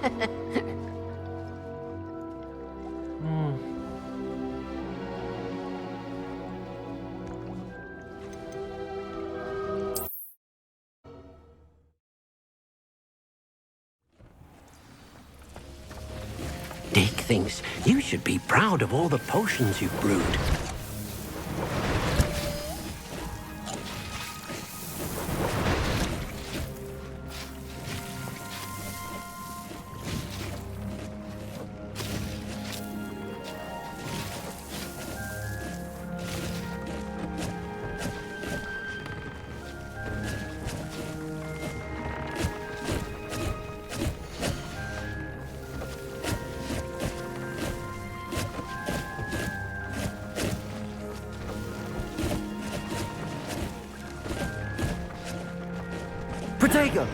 Dick thinks you should be proud of all the potions you've brewed. Protego!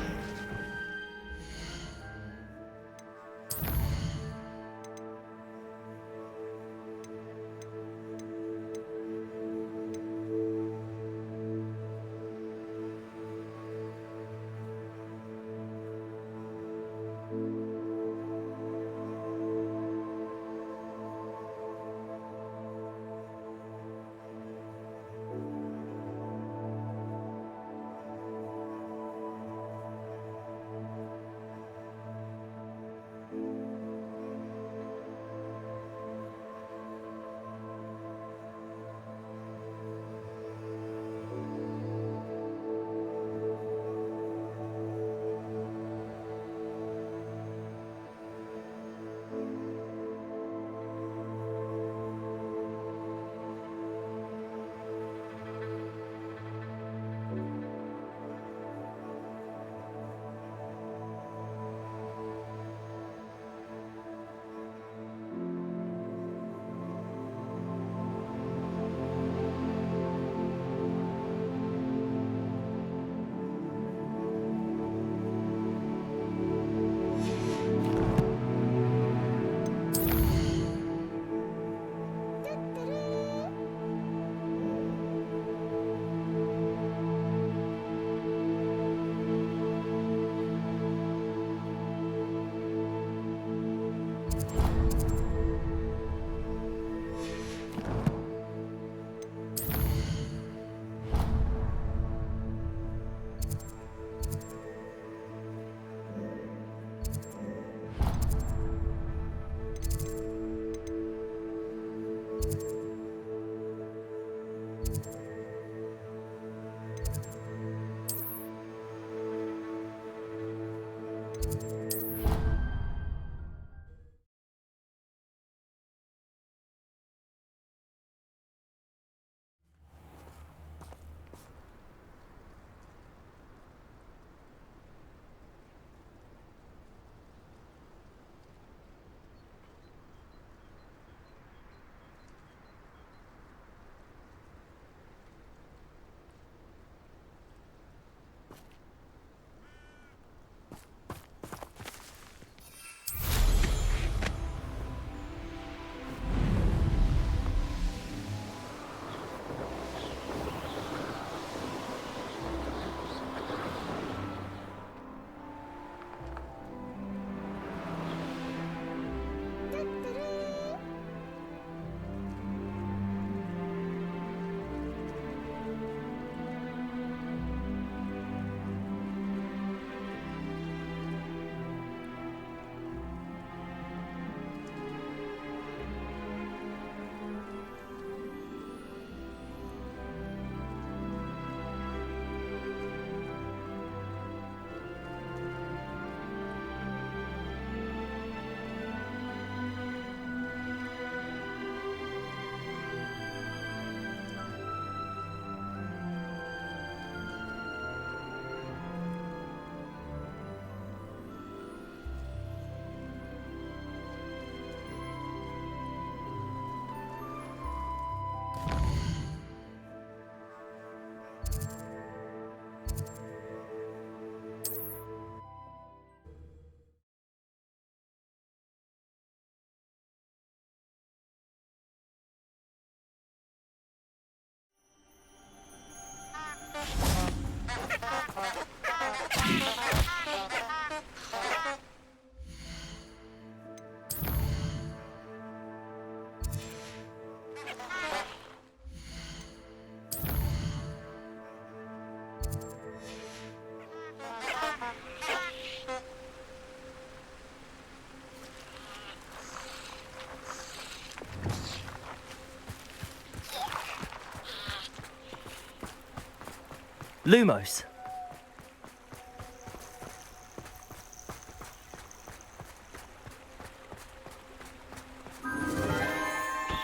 Lumos.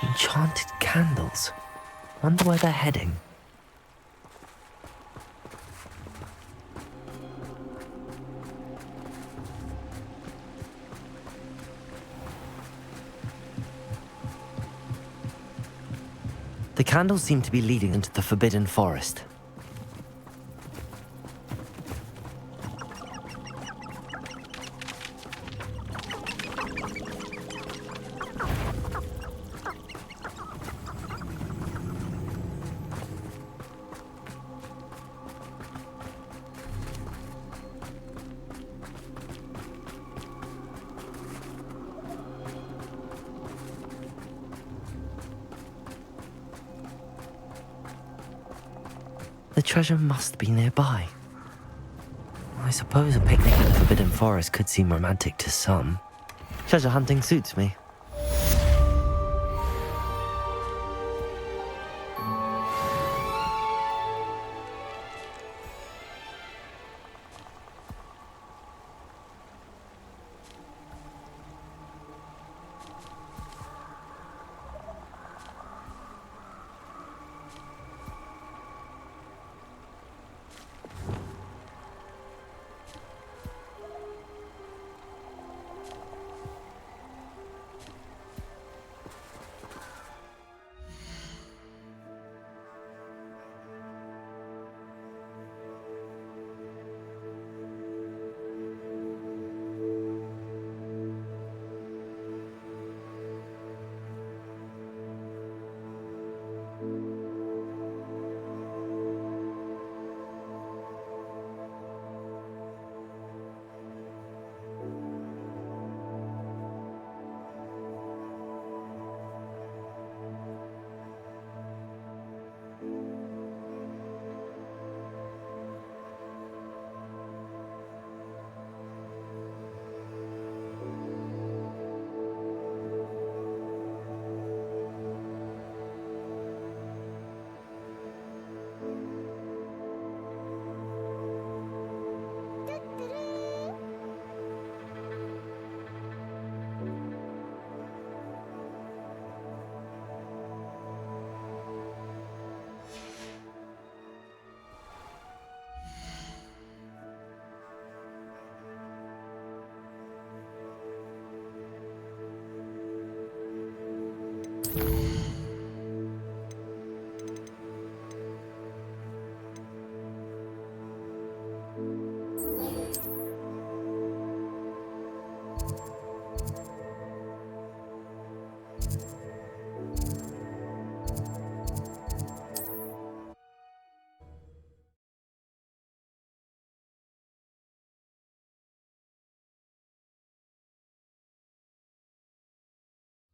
Enchanted candles. Wonder where they're heading. The candles seem to be leading into the Forbidden Forest. The treasure must be nearby. I suppose a picnic in the Forbidden Forest could seem romantic to some. Treasure hunting suits me.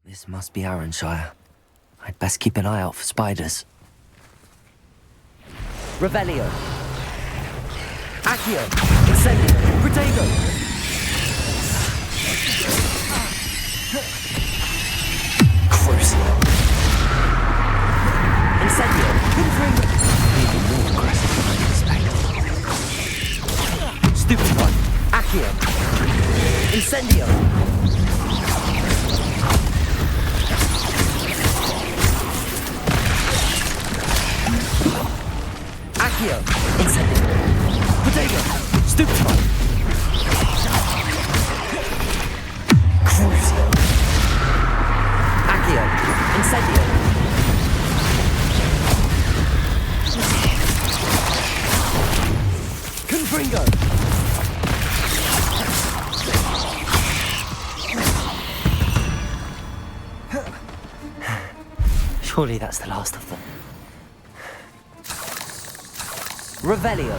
This must be Arranshire. I'd best keep an eye out for spiders. Revelio. Accio. Incendio. Protego. Crucial. Incendio. Confringo. Even more aggressive than I expected. Stupefy. Accio. Incendio. Accio. Incendio. Protego. Stupefy. Crucial. Accio. Incendio. Confringo. Surely that's the last of them. Revelio.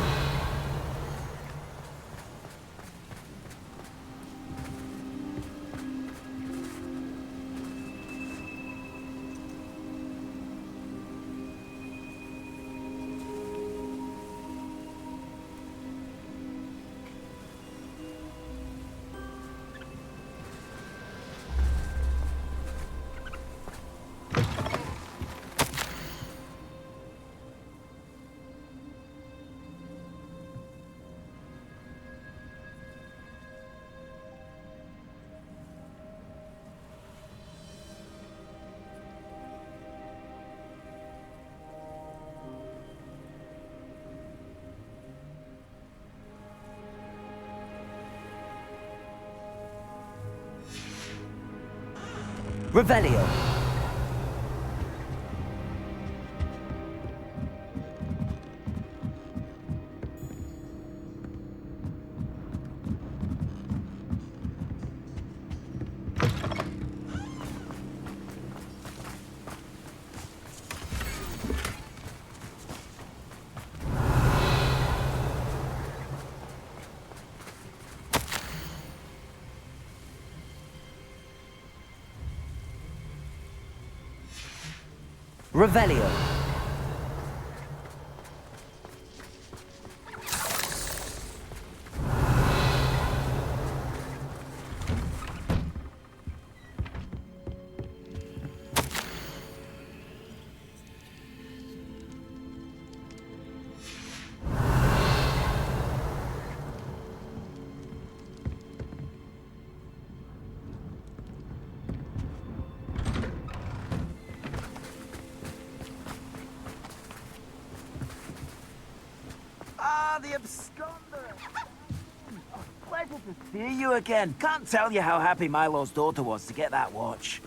Revelio. Revelio. Ah, the absconder! Oh, pleasure to see you again. Can't tell you how happy Milo's daughter was to get that watch.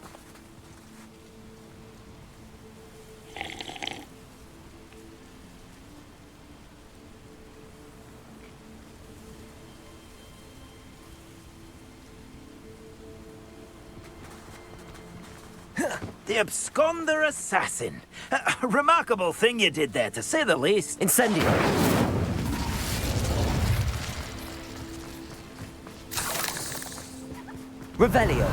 The absconder assassin. A remarkable thing you did there, to say the least. Incendio. Revelio.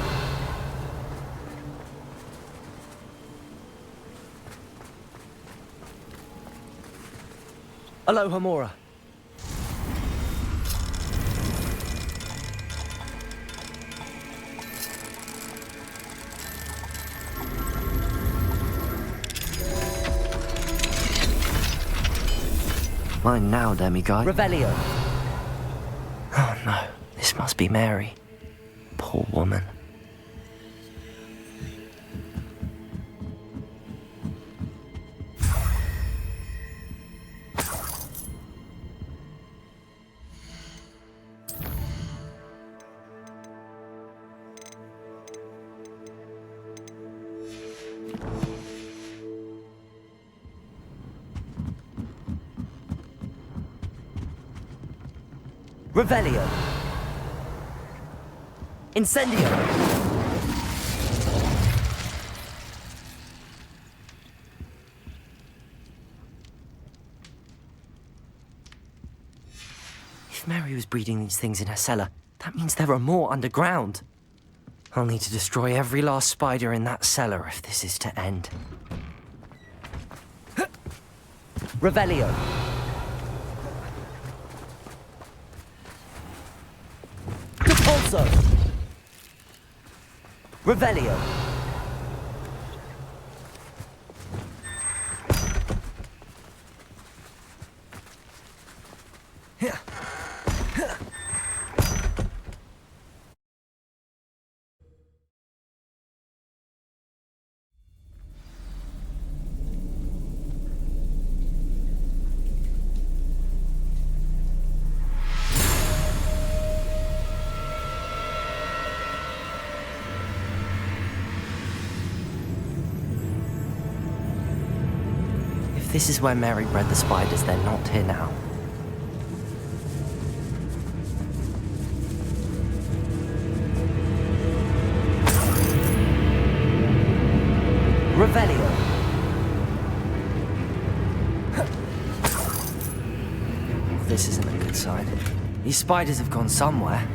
Aloha Mora. Mine now, demiguy. Revelio. Oh no, this must be Mary. Poor woman. Revelio. Incendio. If Mary was breeding these things in her cellar, that means there are more underground. I'll need to destroy every last spider in that cellar if this is to end. Revelio. Repulso. Revelio. If this is where Mary bred the spiders, they're not here now. Revelio. This isn't a good sign. These spiders have gone somewhere.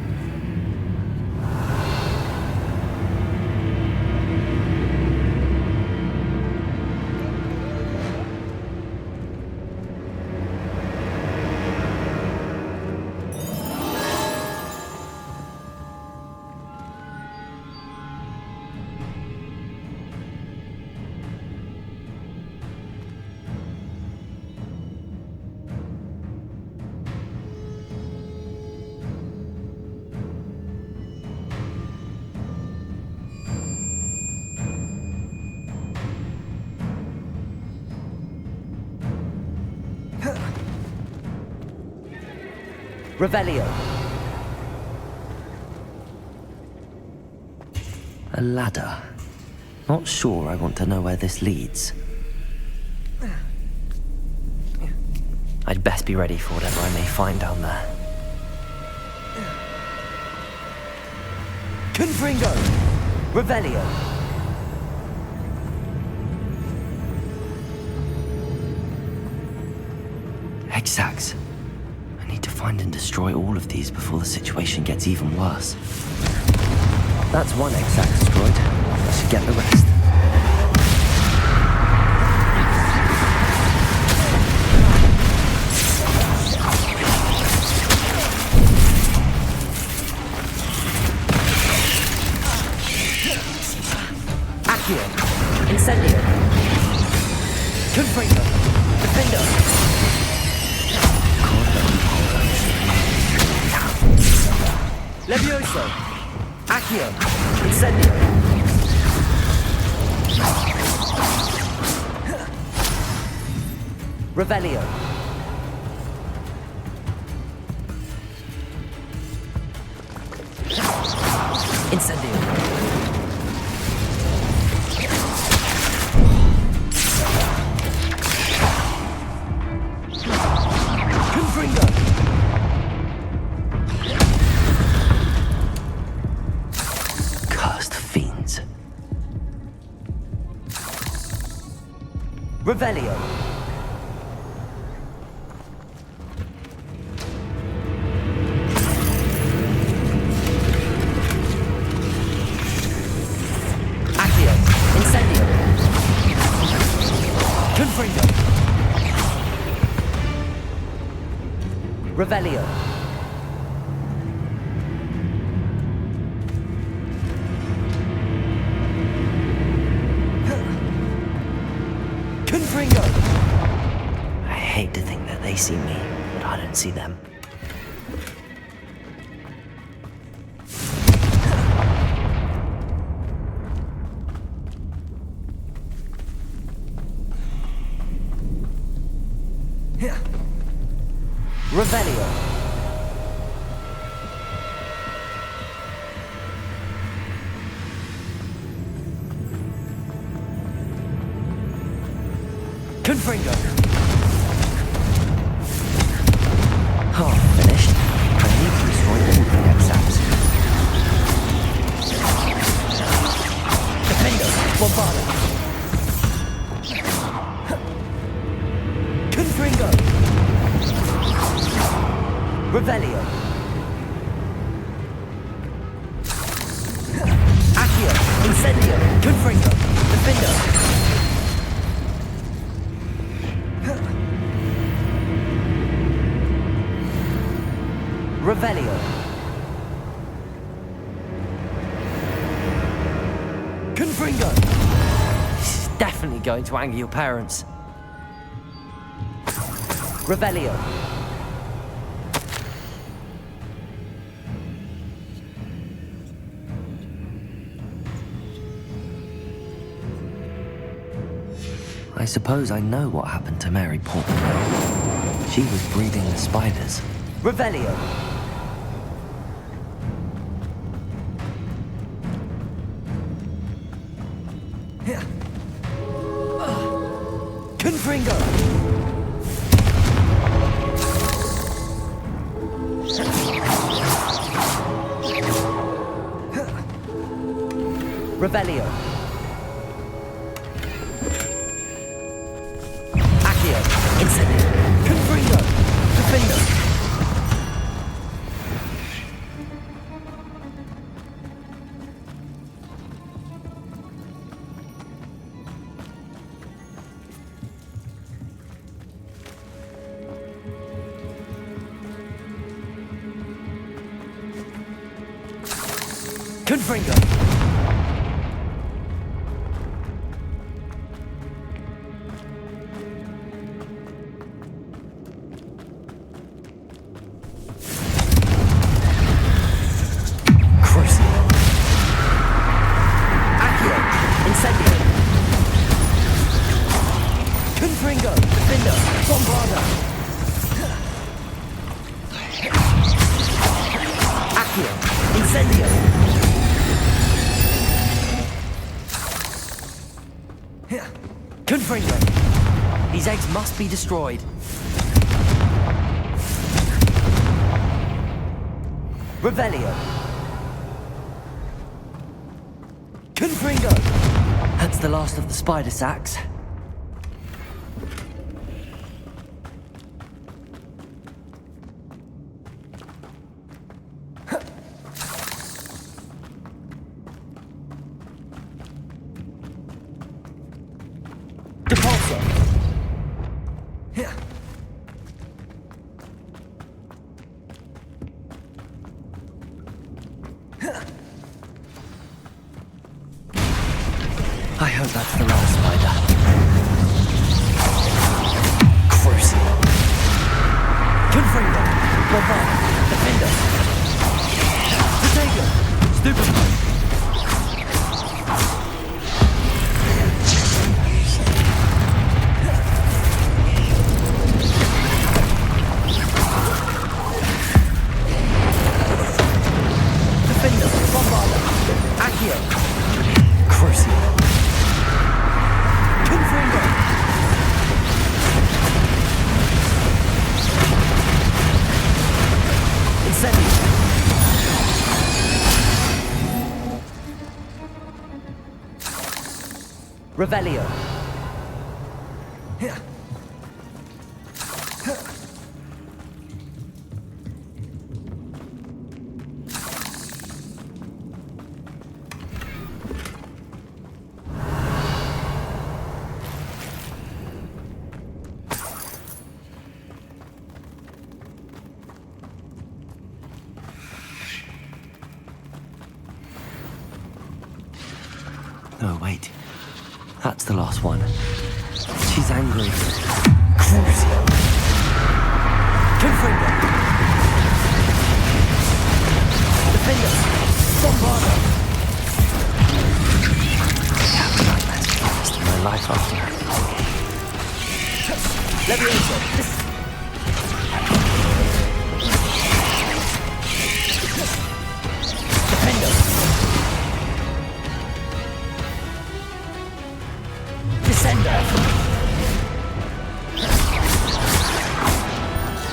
Revelio. A ladder. Not sure I want to know where this leads. I'd best be ready for whatever I may find down there. Confringo! Revelio! Hexags. I need to find and destroy all of these before the situation gets even worse. That's one hexag destroyed. I should get the rest. Accio! Incendio! Confringo! Defendo! Levioso! Accio! Incendio! Revelio! Incendio! Confringo! Cursed fiends. Revelio! Accio! Incendio! Confringo! Revelio! Confringo! I hate to think that they see me, but I don't see them. Revelio! Confringo! Oh, finished. I need to destroy all the hexags. Defendo! Bombarda! Confringo! Revelio! Accio! Incendio! Confringo! Defendo! Revelio! Confringo! This is definitely going to anger your parents. Revelio! I suppose I know what happened to Mary Portman now. She was breeding the spiders. Revelio! Confringo! Revelio! Accio! Incendio! Confringo! Defendo! Confringo! Crucio! Accio! Incendio! Confringo! Defendo! Bombarda! Accio! Incendio! Confringo. These eggs must be destroyed. Revelio. Confringo. That's the last of the spider sacks. Depulso. I hope that's the last spider. Crucial. Confringo. Revive. Defender. Potato. Stupefy. Defender. Bombarder. Accio. Crucial. Confringo. Incendio. Revelio. No, wait. That's the last one. She's angry. Crucio. Confringo. Defender. Bombarder. Nightmares for the rest of my life after her. Levioso. Defender. Descender.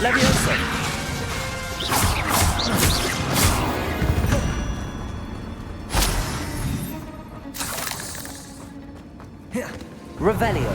Levioso. Revelio.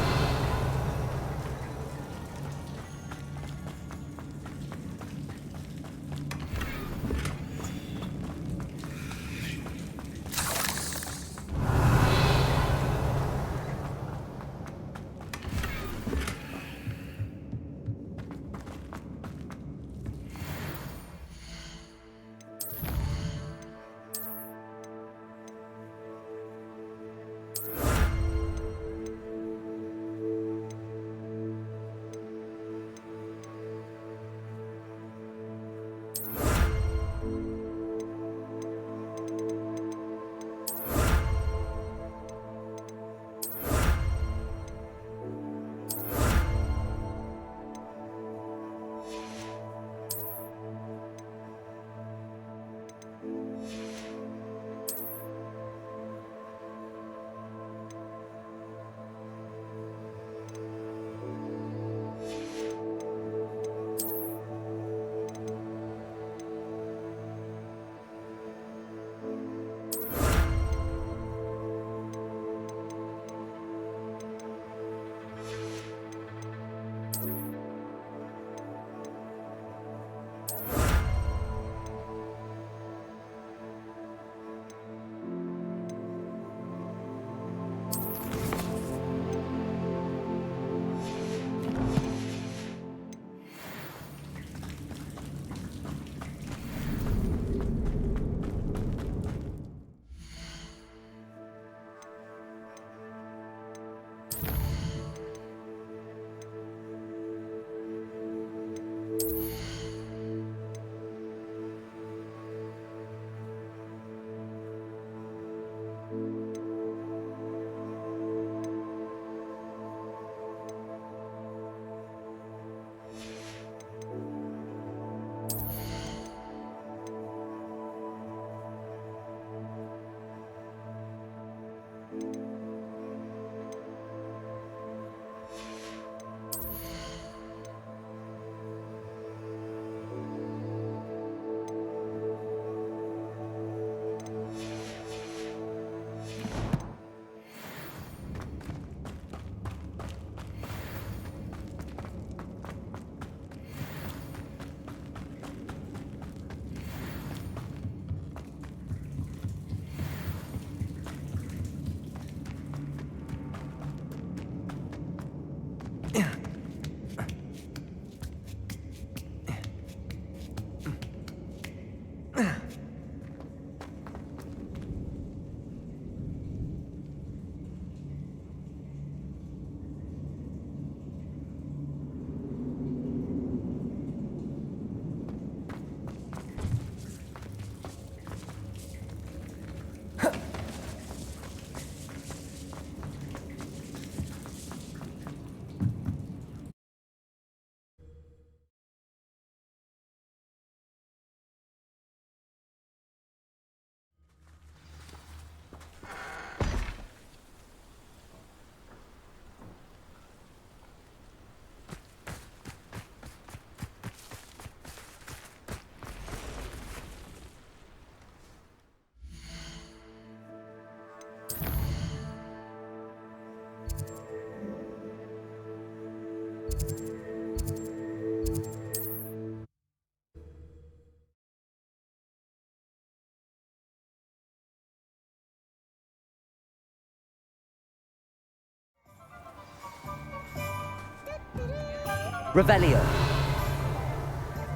Revelio.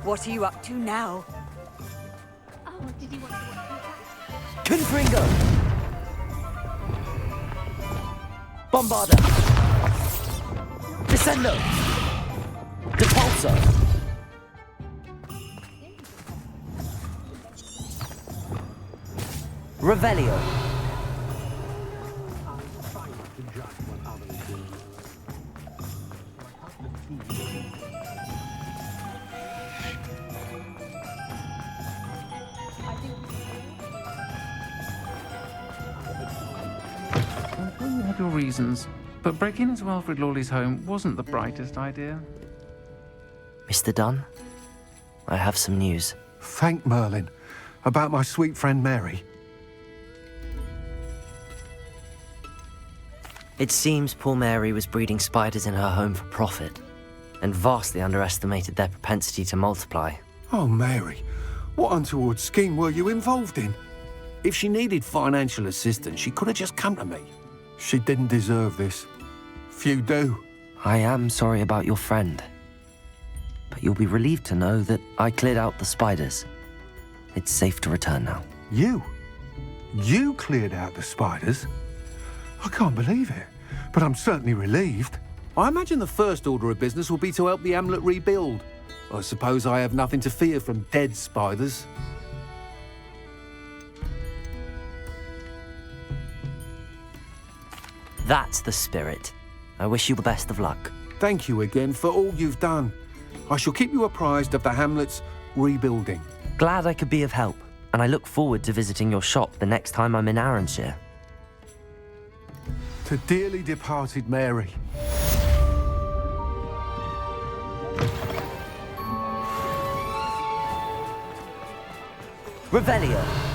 What are you up to now? Oh, did you want to watch Confringo. Bombarda. Descendo. Depulso. Revelio. I know you had your reasons, but breaking into Alfred Lawley's home wasn't the brightest idea. Mr. Dunn, I have some news. Thank Merlin. About my sweet friend Mary. It seems poor Mary was breeding spiders in her home for profit, and vastly underestimated their propensity to multiply. Oh, Mary. What untoward scheme were you involved in? If she needed financial assistance, she could have just come to me. She didn't deserve this. Few do. I am sorry about your friend, but you'll be relieved to know that I cleared out the spiders. It's safe to return now. You? You cleared out the spiders? I can't believe it, but I'm certainly relieved. I imagine the first order of business will be to help the amulet rebuild. I suppose I have nothing to fear from dead spiders. That's the spirit. I wish you the best of luck. Thank you again for all you've done. I shall keep you apprised of the hamlet's rebuilding. Glad I could be of help, and I look forward to visiting your shop the next time I'm in Arranshire. To dearly departed Mary. Revelio.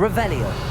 Revelio.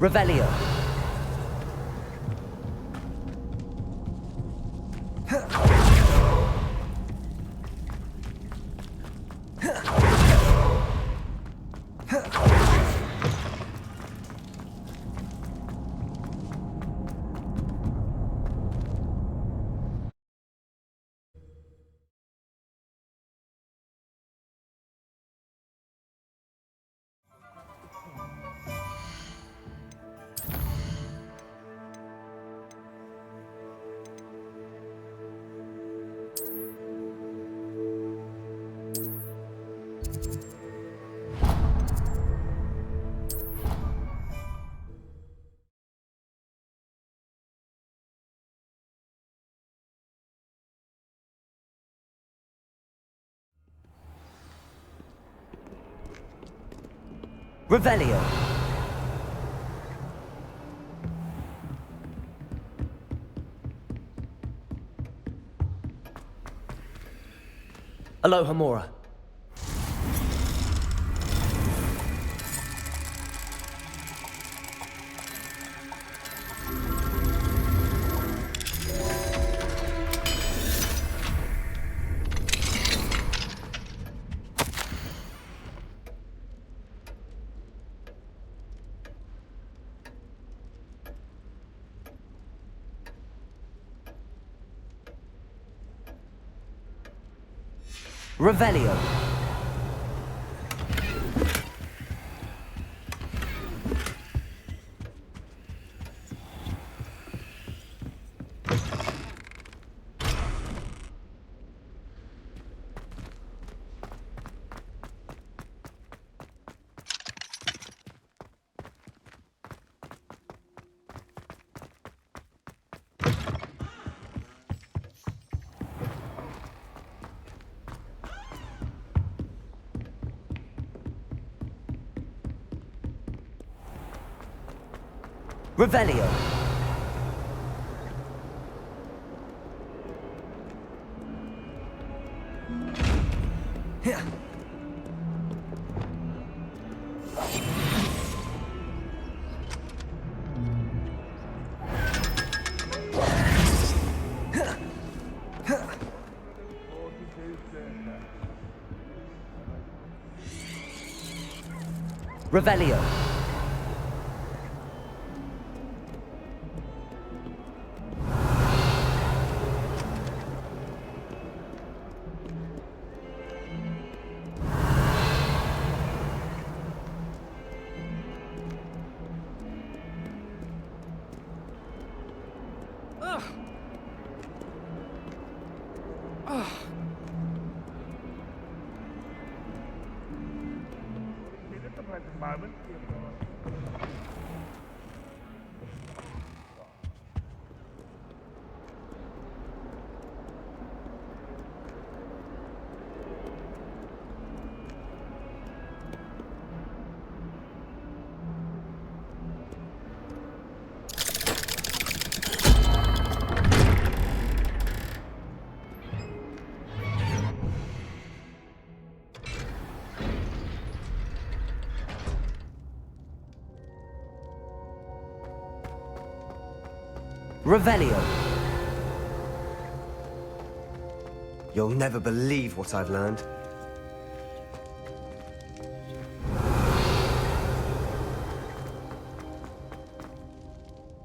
Revelio. Revelio. Aloha Mora. Revelio. Revelio. Revelio. Revelio. You'll never believe what I've learned.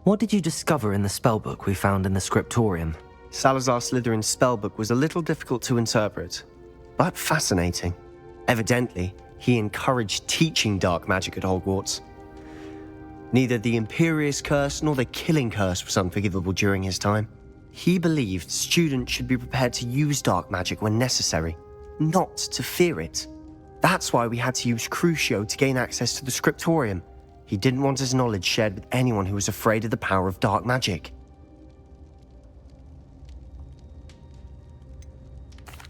What did you discover in the spellbook we found in the scriptorium? Salazar Slytherin's spellbook was a little difficult to interpret, but fascinating. Evidently, he encouraged teaching dark magic at Hogwarts. Neither the Imperious Curse nor the Killing Curse was unforgivable during his time. He believed students should be prepared to use dark magic when necessary, not to fear it. That's why we had to use Crucio to gain access to the scriptorium. He didn't want his knowledge shared with anyone who was afraid of the power of dark magic.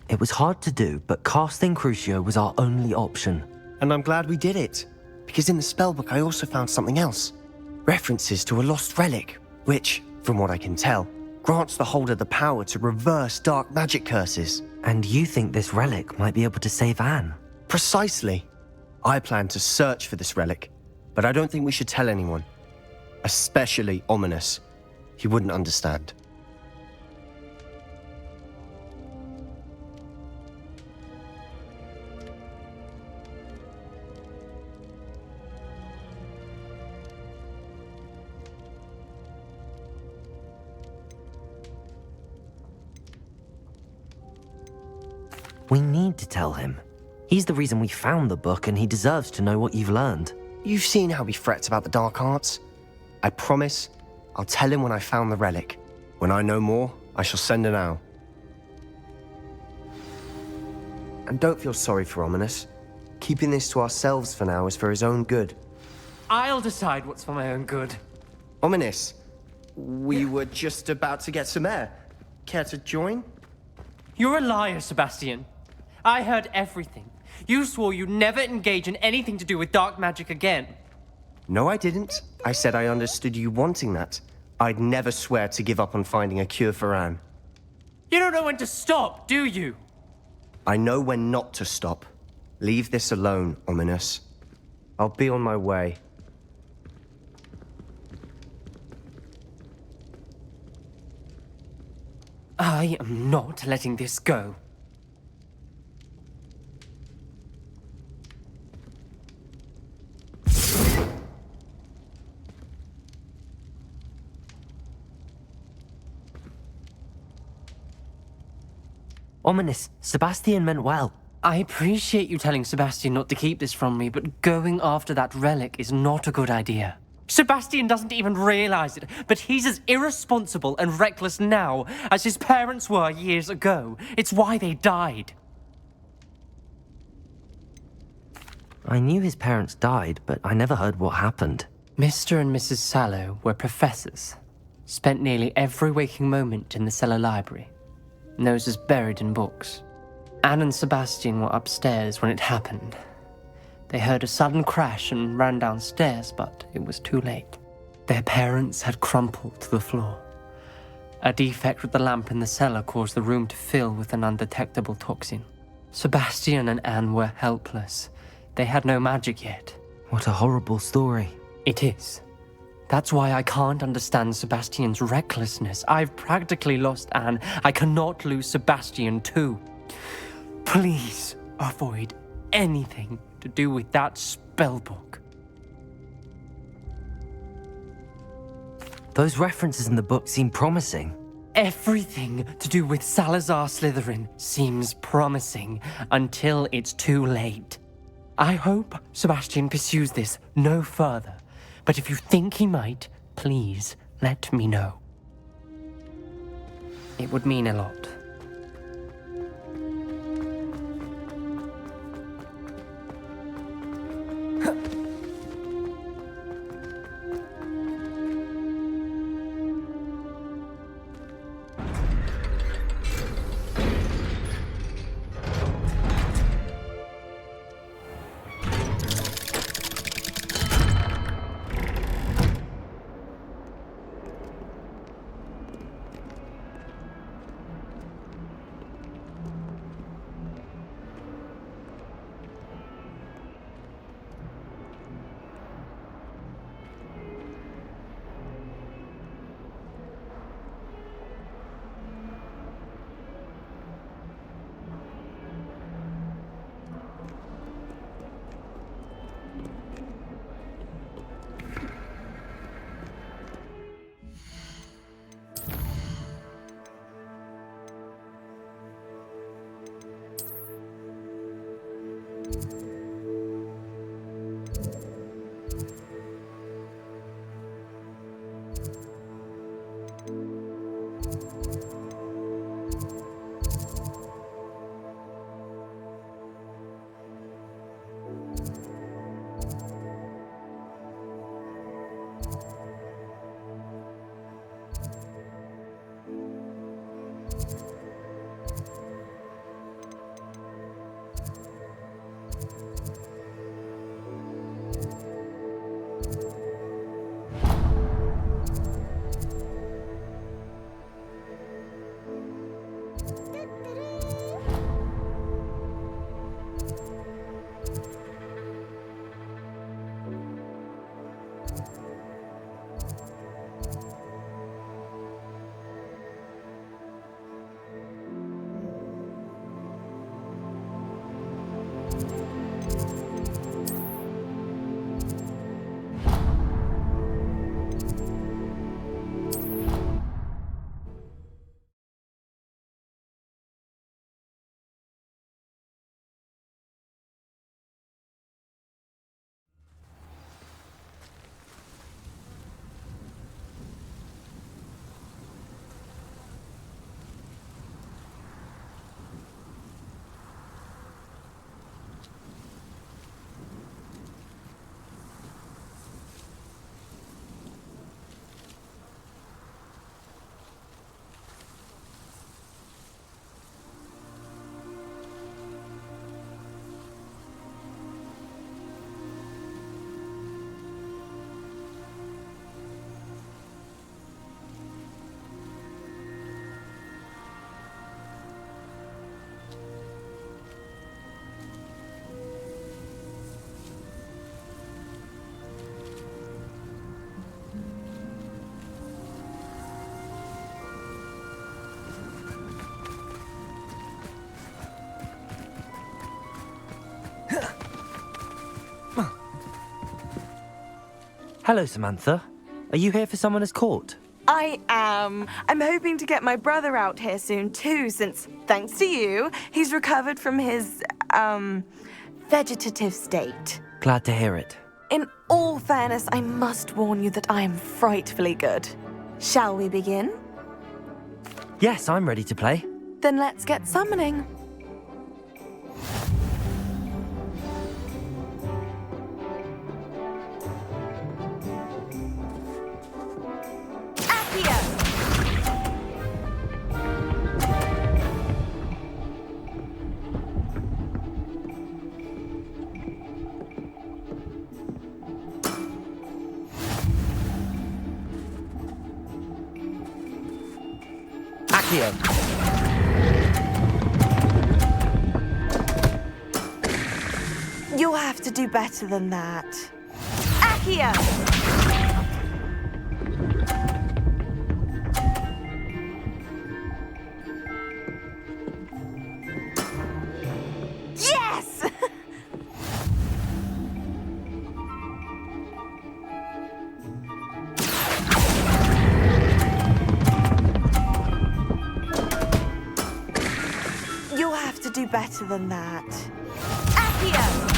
It was hard to do, but casting Crucio was our only option. And I'm glad we did it, because in the spellbook I also found something else. References to a lost relic, which, from what I can tell, grants the holder the power to reverse dark magic curses. And you think this relic might be able to save Anne? Precisely. I plan to search for this relic, but I don't think we should tell anyone. Especially Ominous. He wouldn't understand. We need to tell him. He's the reason we found the book, and he deserves to know what you've learned. You've seen how he frets about the dark arts. I promise I'll tell him when I found the relic. When I know more, I shall send an owl. And don't feel sorry for Ominous. Keeping this to ourselves for now is for his own good. I'll decide what's for my own good. Ominous, we were just about to get some air. Care to join? You're a liar, Sebastian. I heard everything. You swore you'd never engage in anything to do with dark magic again. No, I didn't. I said I understood you wanting that. I'd never swear to give up on finding a cure for Anne. You don't know when to stop, do you? I know when not to stop. Leave this alone, Ominous. I'll be on my way. I am not letting this go. Ominous, Sebastian meant well. I appreciate you telling Sebastian not to keep this from me, but going after that relic is not a good idea. Sebastian doesn't even realize it, but he's as irresponsible and reckless now as his parents were years ago. It's why they died. I knew his parents died, but I never heard what happened. Mr. and Mrs. Sallow were professors. Spent nearly every waking moment in the cellar library. Noses buried in books. Anne and Sebastian were upstairs when it happened. They heard a sudden crash and ran downstairs, but it was too late. Their parents had crumpled to the floor. A defect with the lamp in the cellar caused the room to fill with an undetectable toxin. Sebastian and Anne were helpless. They had no magic yet. What a horrible story. It is. That's why I can't understand Sebastian's recklessness. I've practically lost Anne. I cannot lose Sebastian too. Please avoid anything to do with that spellbook. Those references in the book seem promising. Everything to do with Salazar Slytherin seems promising until it's too late. I hope Sebastian pursues this no further, but if you think he might, please let me know. It would mean a lot. Hello, Samantha. Are you here for someone as caught? I am. I'm hoping to get my brother out here soon too, since, thanks to you, he's recovered from his, vegetative state. Glad to hear it. In all fairness, I must warn you that I am frightfully good. Shall we begin? Yes, I'm ready to play. Then let's get summoning. Accio. You'll have to do better than that. Accio! Yes! You'll have to do better than that. Accio!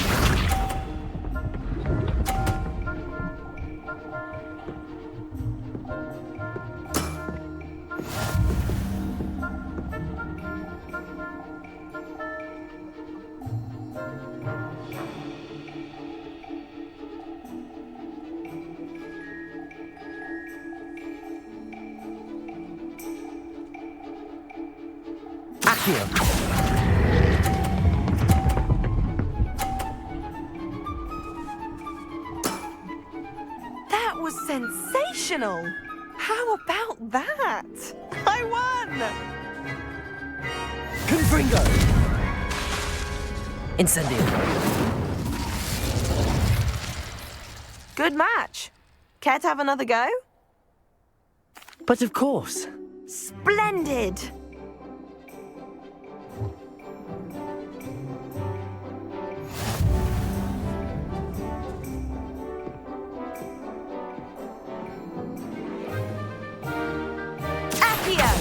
Accio. That was sensational! How about that? I won! Confringo. Incendio. Good match. Care to have another go? But of course. Splendid! Accio!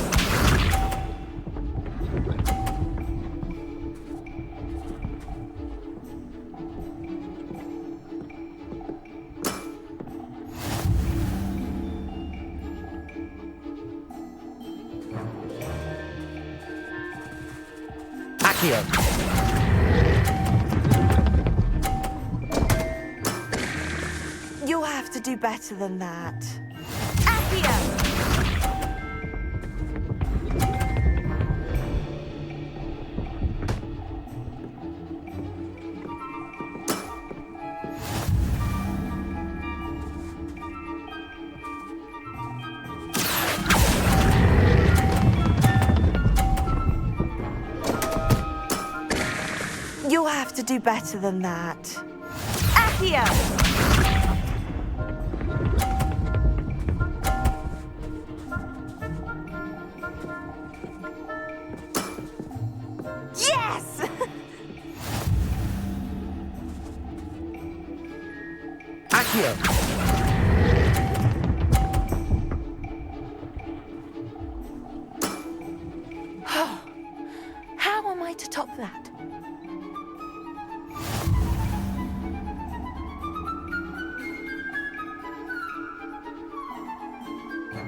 Accio. You'll have to do better than that. Accio! You'll have to do better than that. Accio! Yes! Accio. How am I to top that?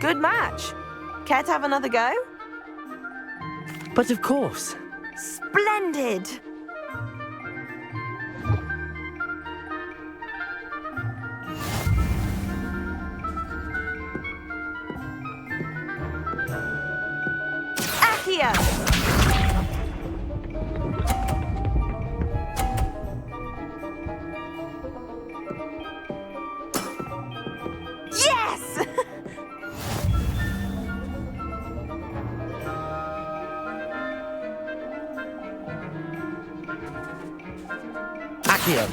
Good match. Care to have another go? But of course. Splendid! Accio! Yes! Accio.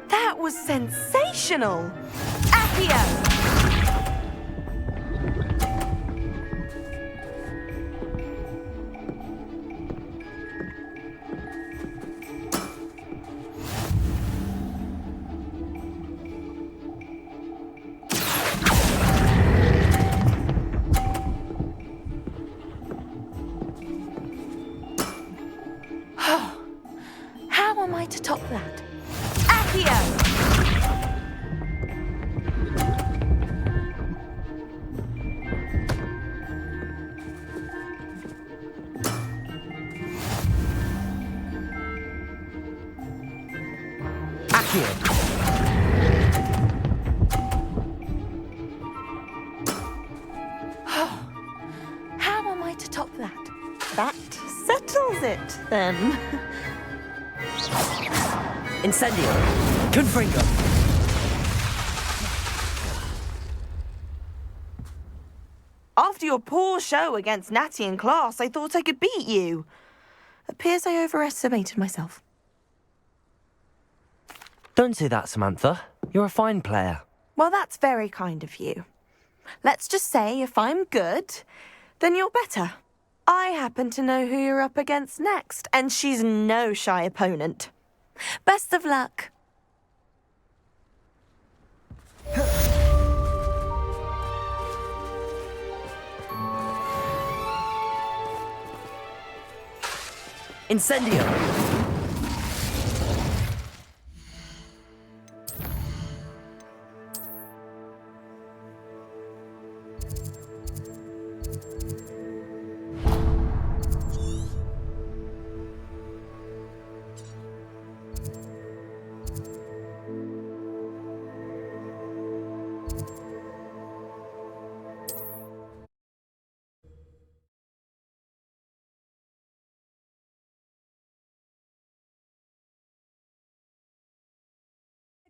That was sensational! Accio! How am I to top that? Accio! Accio. How am I to top that? That settles it, then. Incendio. Confringo. after your poor show against Natty in class, I thought I could beat you. Appears I overestimated myself. Don't say that, Samantha. You're a fine player. Well, that's very kind of you. Let's just say if I'm good, then you're better. I happen to know who you're up against next, and she's no shy opponent. Best of luck. Incendio!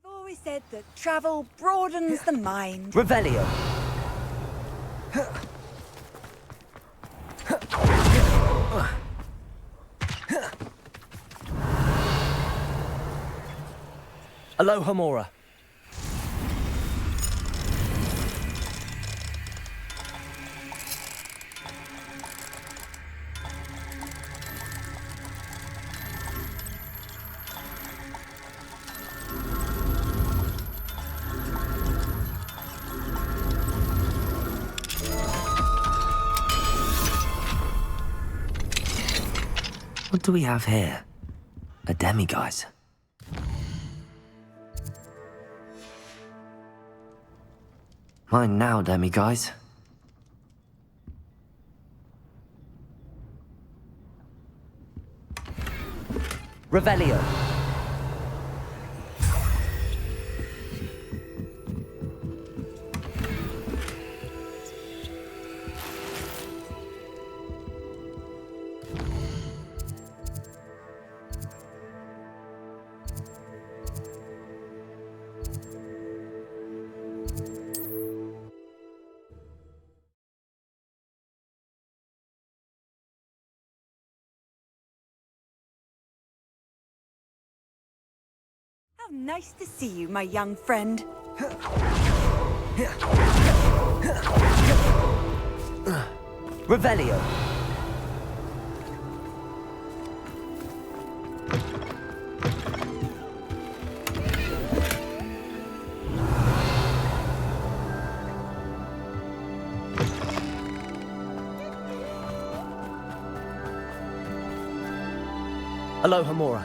I've always said that travel broadens the mind. Revelio! Aloha Mora. What do we have here? A demiguise. Mine now, demiguise. Revelio. How nice to see you, my young friend. Revelio. Aloha Mora.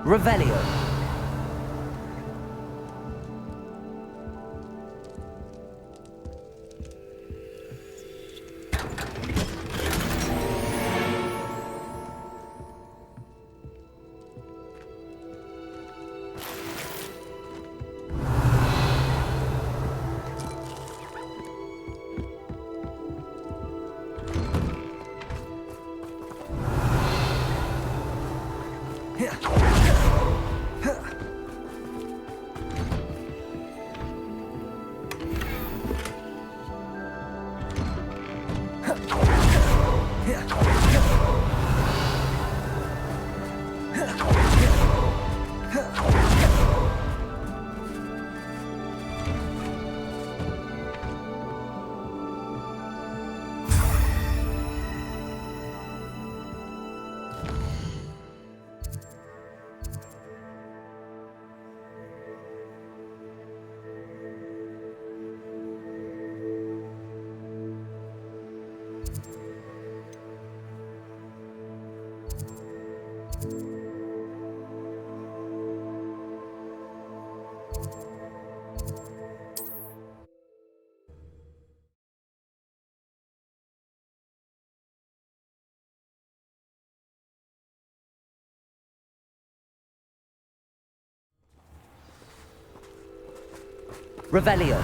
Revelio. Revelio.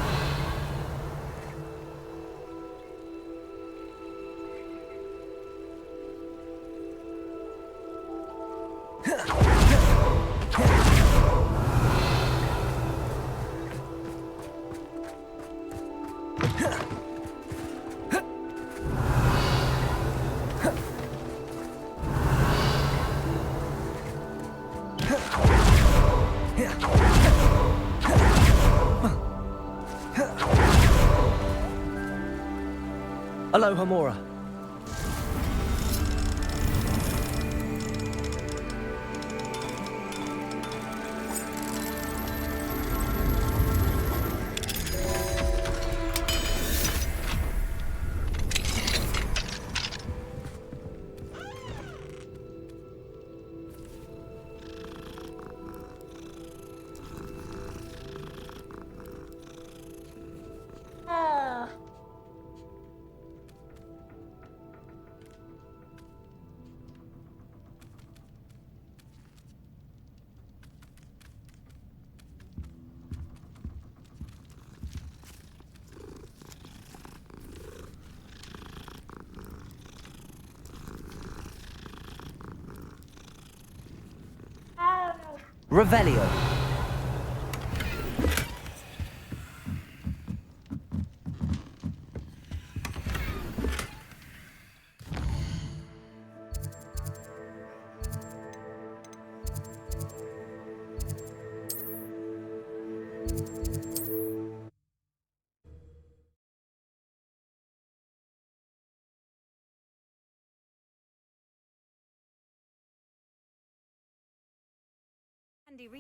Aloha Mora. Revelio.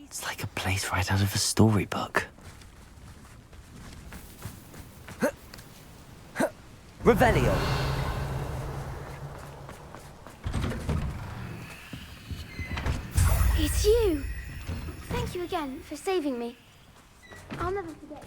It's like a place right out of a storybook. Revelio. It's you! Thank you again for saving me. I'll never forget.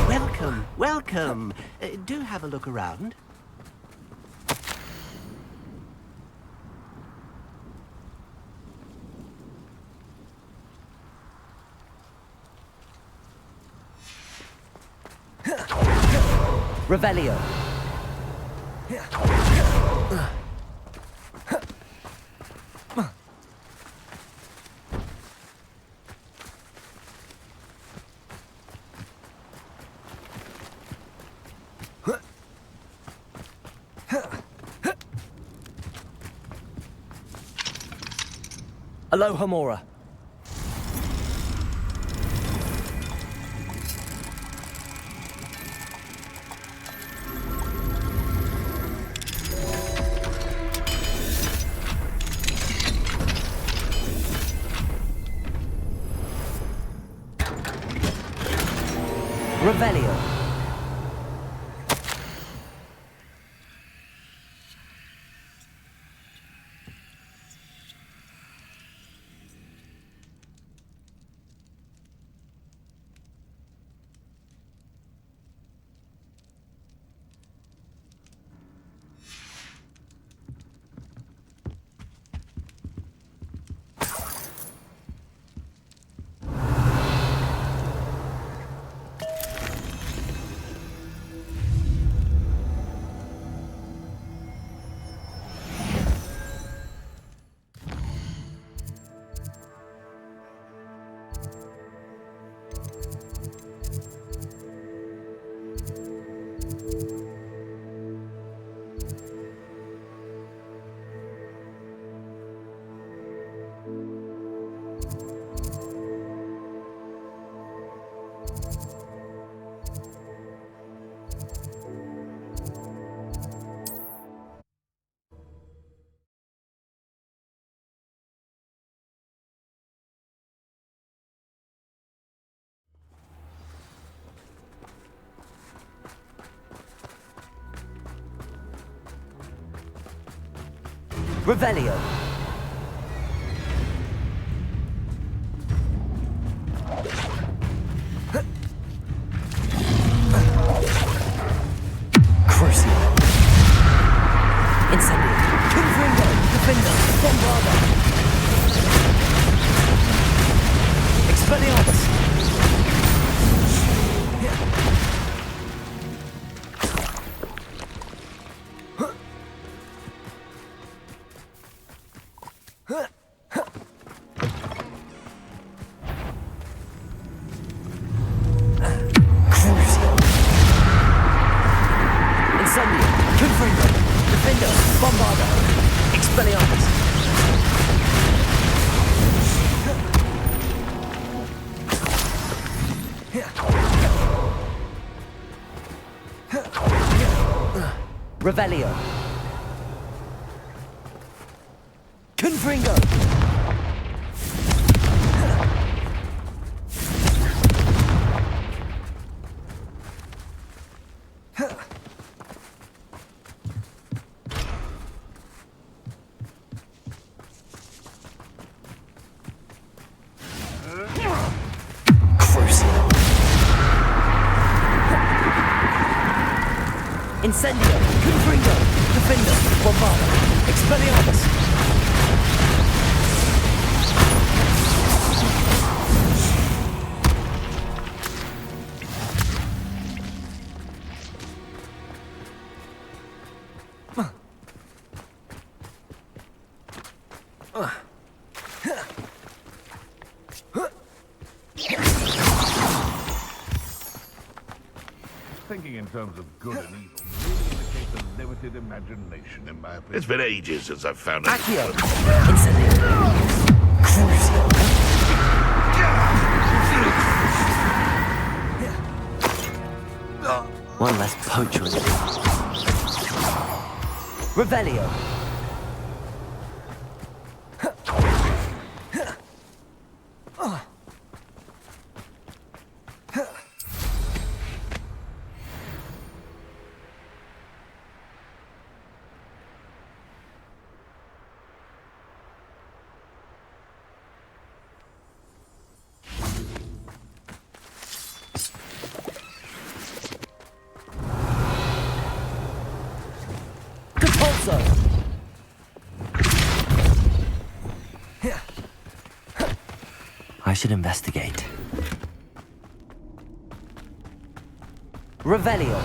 Welcome, welcome. Do have a look around. Revelio. Aloha Mora. Revelio. Revelio. Crucio. Incendio. Confringo. Defender. Bombarda. Expelliarmus. Revelio. Confringo. Incendio, Confringo, Defender, Bombarda, Expelliarmus. Thinking in terms of good and evil really indicates a limited imagination, in my opinion. It's been ages since I've found out. Accio! Incendio! Crucio! One less poacher. Revelio! I should investigate. Revelio.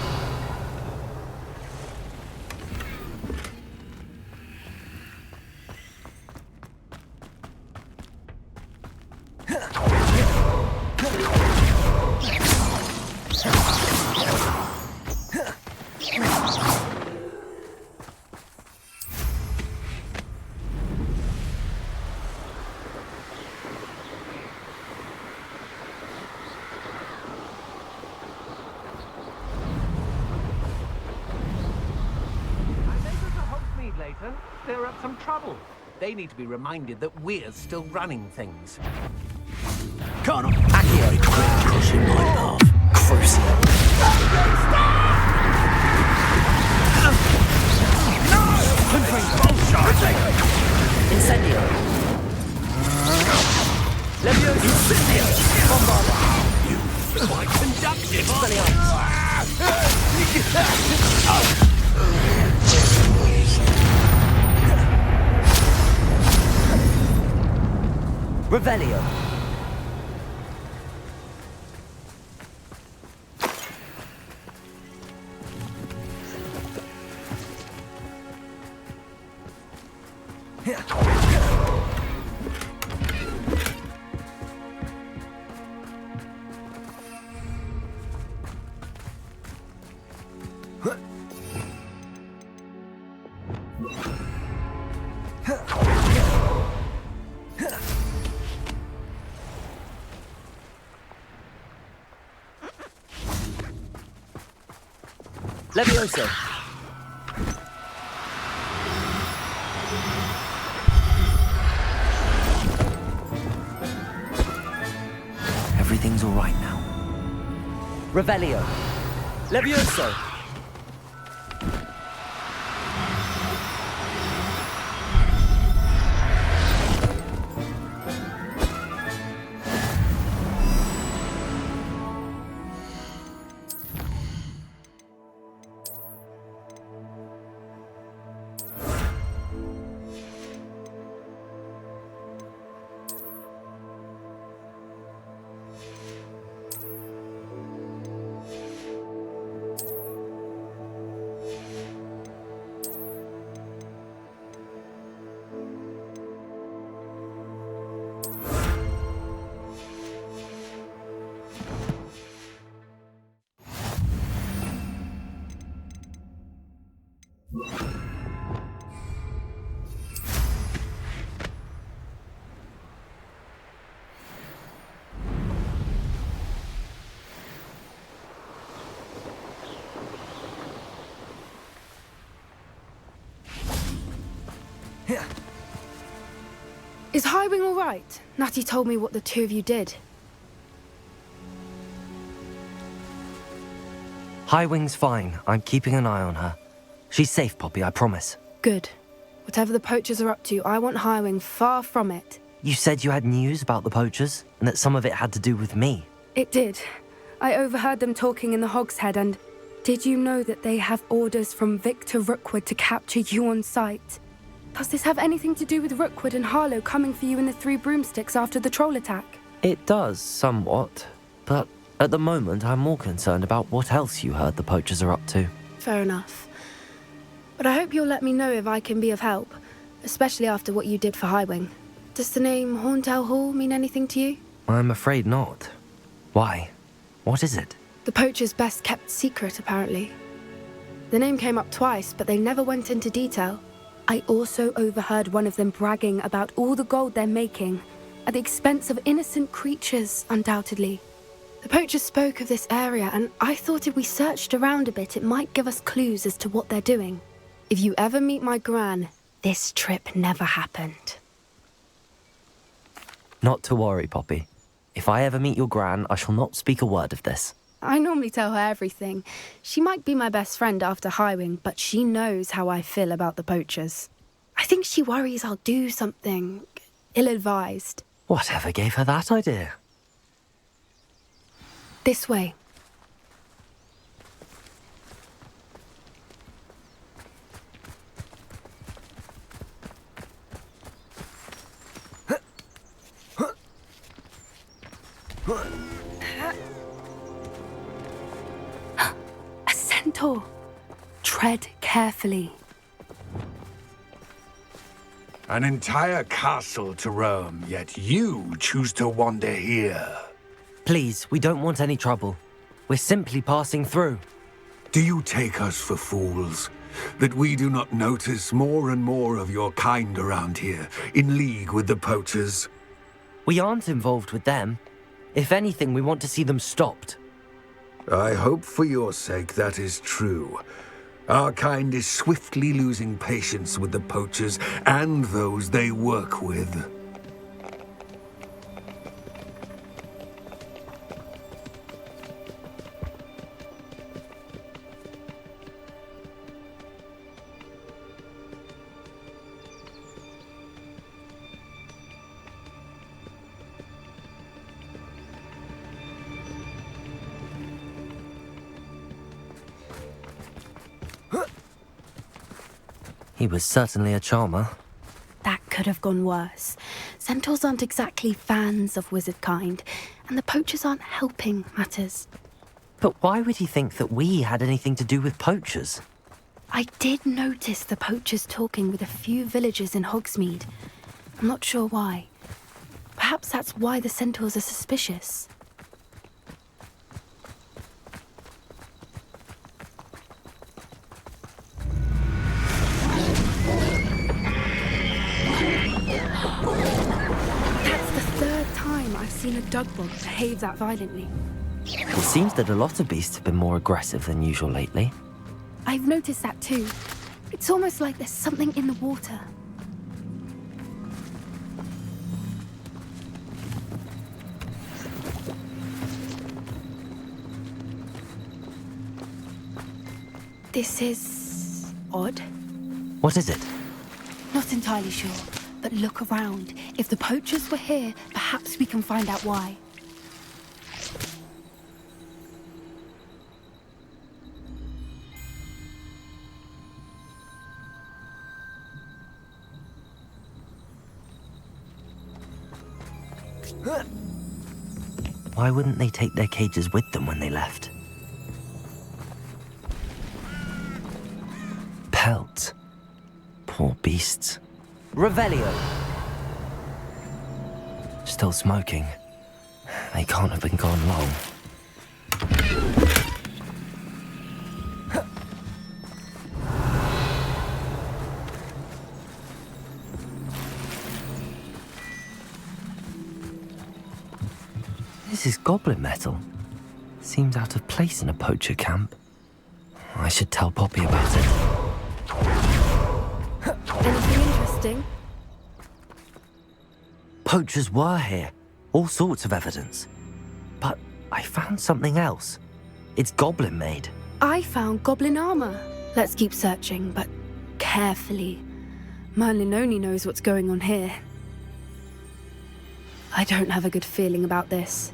They're up some trouble. They need to be reminded that we're still running things. Colonel, Accio. Crossing my path. Crucio. Incendio. Leviosa. Incendio. Bombarda. You quite conductive. Revelio. Leviosa. Everything's all right now. Revelio. Levioso. Is Highwing all right? Natty told me what the two of you did. Highwing's fine. I'm keeping an eye on her. She's safe, Poppy, I promise. Good. Whatever the poachers are up to, I want Highwing far from it. You said you had news about the poachers, and that some of it had to do with me. It did. I overheard them talking in the Hog's Head, and did you know that they have orders from Victor Rookwood to capture you on sight? Does this have anything to do with Rookwood and Harlow coming for you in the Three Broomsticks after the troll attack? It does, somewhat. But at the moment, I'm more concerned about what else you heard the poachers are up to. Fair enough. But I hope you'll let me know if I can be of help, especially after what you did for Highwing. Does the name Horndale Hall mean anything to you? I'm afraid not. Why? What is it? The poachers' best kept secret, apparently. The name came up twice, but they never went into detail. I also overheard one of them bragging about all the gold they're making, at the expense of innocent creatures, undoubtedly. The poachers spoke of this area, and I thought if we searched around a bit, it might give us clues as to what they're doing. If you ever meet my gran, this trip never happened. Not to worry, Poppy. If I ever meet your gran, I shall not speak a word of this. I normally tell her everything. She might be my best friend after Highwing, but she knows how I feel about the poachers. I think she worries I'll do something ill-advised. Whatever gave her that idea? This way. A centaur. Tread carefully. An entire castle to roam, yet you choose to wander here. Please, we don't want any trouble. We're simply passing through. Do you take us for fools? That we do not notice more and more of your kind around here, in league with the poachers? We aren't involved with them. If anything, we want to see them stopped. I hope for your sake that is true. Our kind is swiftly losing patience with the poachers and those they work with. He was certainly a charmer. That could have gone worse. Centaurs aren't exactly fans of wizard kind, and the poachers aren't helping matters. But why would he think that we had anything to do with poachers? I did notice the poachers talking with a few villagers in Hogsmeade. I'm not sure why. Perhaps that's why the centaurs are suspicious. That's the third time I've seen a dugbog behave that violently. It seems that a lot of beasts have been more aggressive than usual lately. I've noticed that too. It's almost like there's something in the water. This is odd. What is it? Not entirely sure, but look around. If the poachers were here, perhaps we can find out why. Why wouldn't they take their cages with them when they left? Pelts. Poor beasts. Revelio! Still smoking. They can't have been gone long. This is goblin metal. Seems out of place in a poacher camp. I should tell Poppy about it. Anything interesting. Poachers were here. All sorts of evidence. But I found something else. It's goblin made. I found goblin armor. Let's keep searching, but carefully. Merlin only knows what's going on here. I don't have a good feeling about this.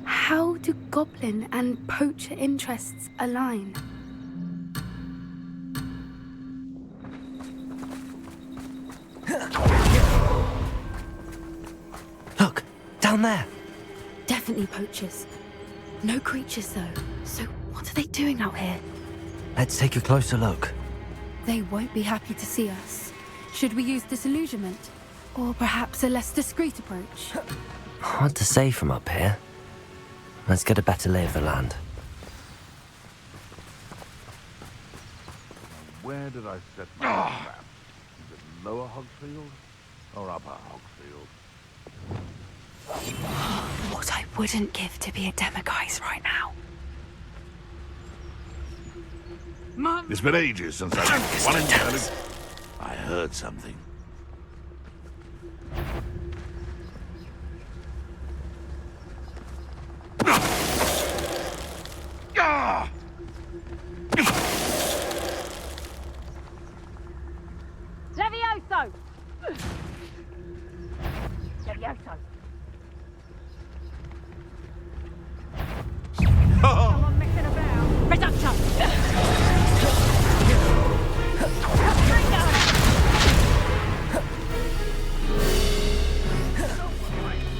How do goblin and poacher interests align? Look, down there. Definitely poachers. No creatures, though. So what are they doing out here? Let's take a closer look. They won't be happy to see us. Should we use disillusionment? Or perhaps a less discreet approach? Hard to say from up here. Let's get a better lay of the land. Where did I set my trap? Is it lower Hogsfield or upper Hogsfield? What I wouldn't give to be a Demiguise right now. It's been ages since I've one entirely. I heard something. Levioso! Levioso. Someone messing about. Reduction!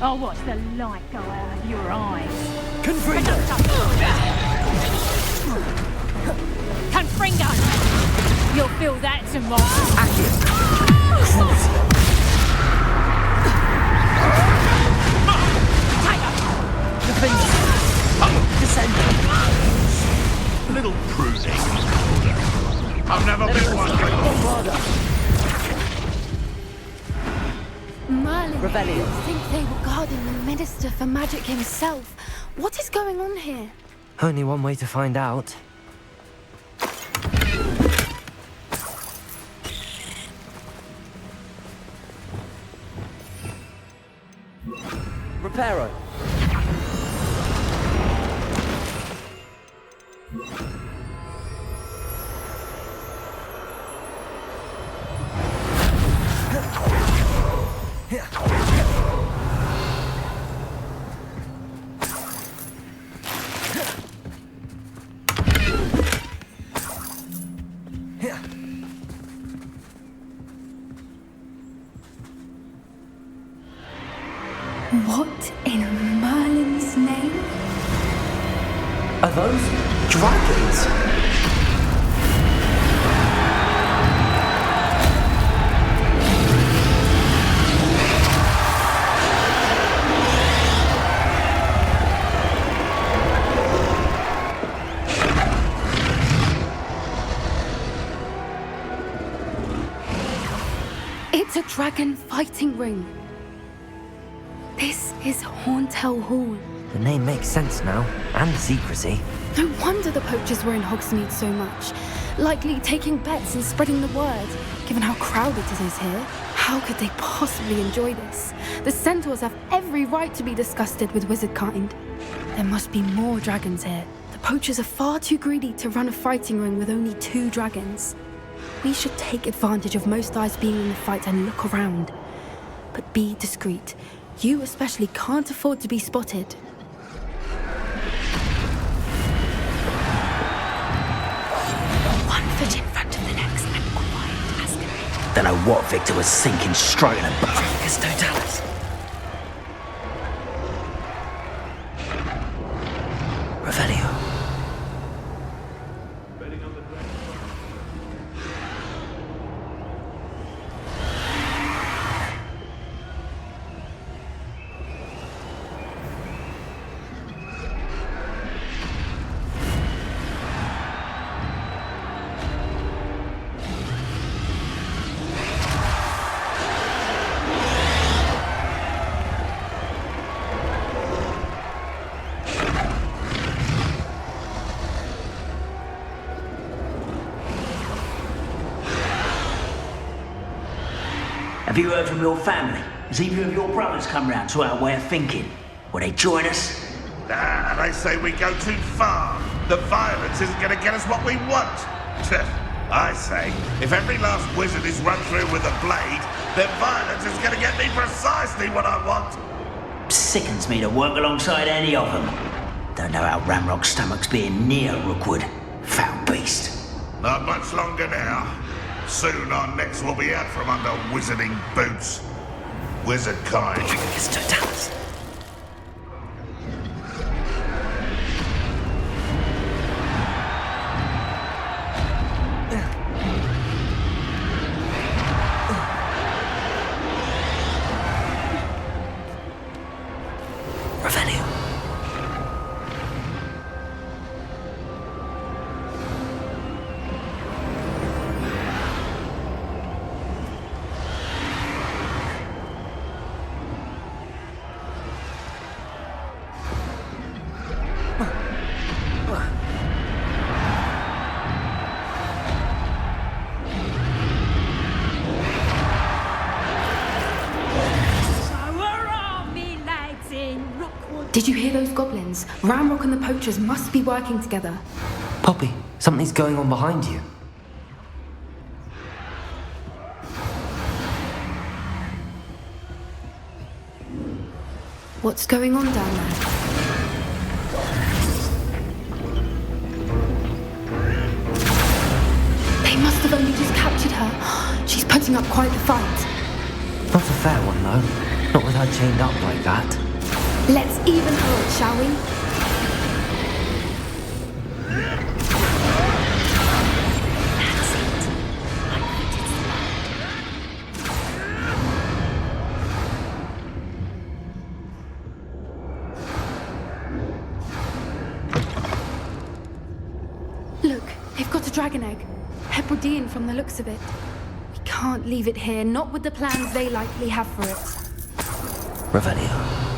Oh, what's the light go out of your eyes? Confringo! Confringo! You'll feel that tomorrow. Little pruning. I've never been one for Merlin, I think they were guarding the Minister for Magic himself. What is going on here? Only one way to find out. Reparo. What in Merlin's name? Are those dragons? It's a dragon fighting ring. This is Horntail Hall. The name makes sense now, and the secrecy. No wonder the poachers were in Hogsmeade so much. Likely taking bets and spreading the word, given how crowded it is here. How could they possibly enjoy this? The centaurs have every right to be disgusted with wizard kind. There must be more dragons here. The poachers are far too greedy to run a fighting ring with only 2 dragons. We should take advantage of most eyes being in the fight and look around. But be discreet. You especially can't afford to be spotted. One foot in front of the next and quiet as can. Don't know what Victor was sinking, struggling about. Dracus Totalis. Revelio. Have you heard from your family? Has either of your brothers come round to our way of thinking? Will they join us? Nah, they say we go too far. The violence isn't going to get us what we want. I say, if every last wizard is run through with a blade, then violence is going to get me precisely what I want. Sickens me to work alongside any of them. Don't know how Ramrock's stomach's being near Rookwood. Foul beast. Not much longer now. Soon our necks will be out from under wizarding boots. Wizard kind. Did you hear those goblins? Ramrock and the poachers must be working together. Poppy, something's going on behind you. What's going on down there? They must have only just captured her. She's putting up quite the fight. Not a fair one, though. Not with her chained up like that. Let's even her it, shall we? Look, they've got a dragon egg. Hebridean from the looks of it. We can't leave it here, not with the plans they likely have for it. Revelio.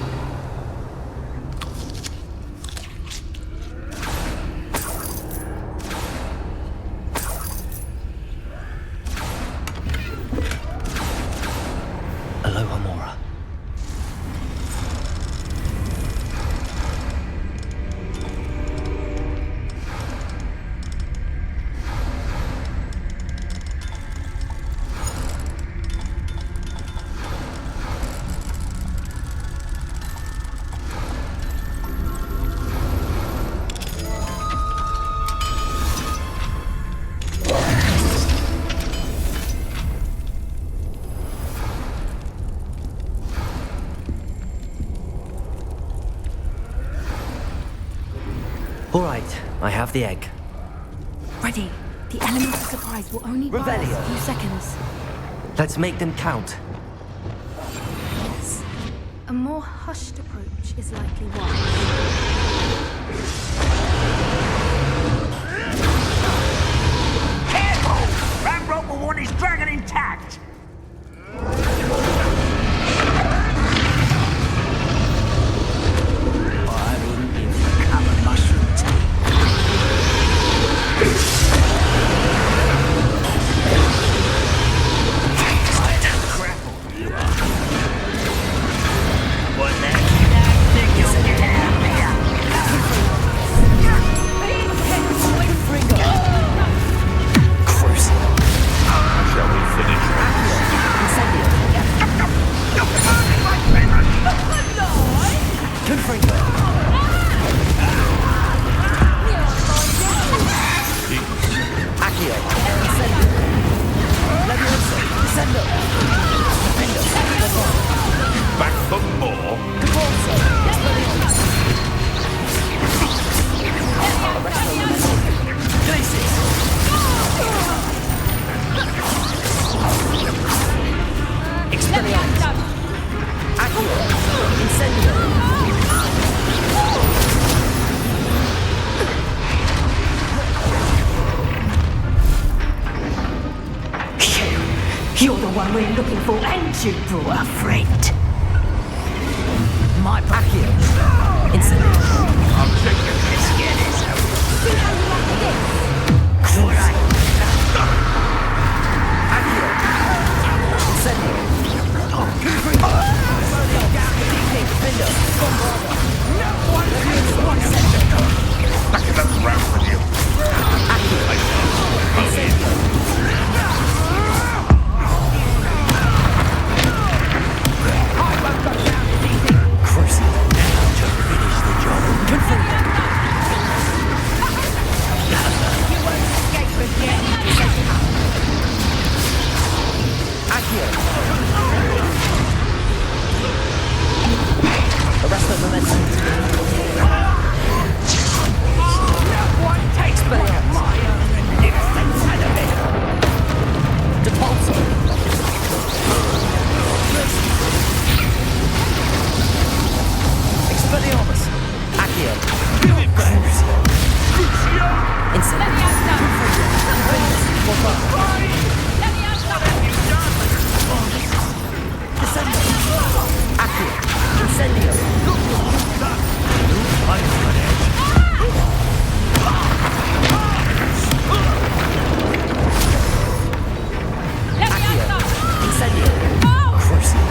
All right, I have the egg. Ready. The element of surprise will only buy us a few seconds. Let's make them count. Yes. A more hushed approach is likely wise. Careful! Ramrock will want his dragon intact! I wouldn't give a cup of mushroom tea. Back for more? You're the one we're looking for, and you brought a friend. My Accio. Instantly. I'll check it. Let's get this out. See how you like this? All right. Accio. Incendio. Back in the ground with you. Arrest the momentum. What takes me on my own innocent enemy? Depulso. Expelliarmus. Accio. Crucio. Crucio. Incendio. Accio. Incendio. Incendio. Crucio.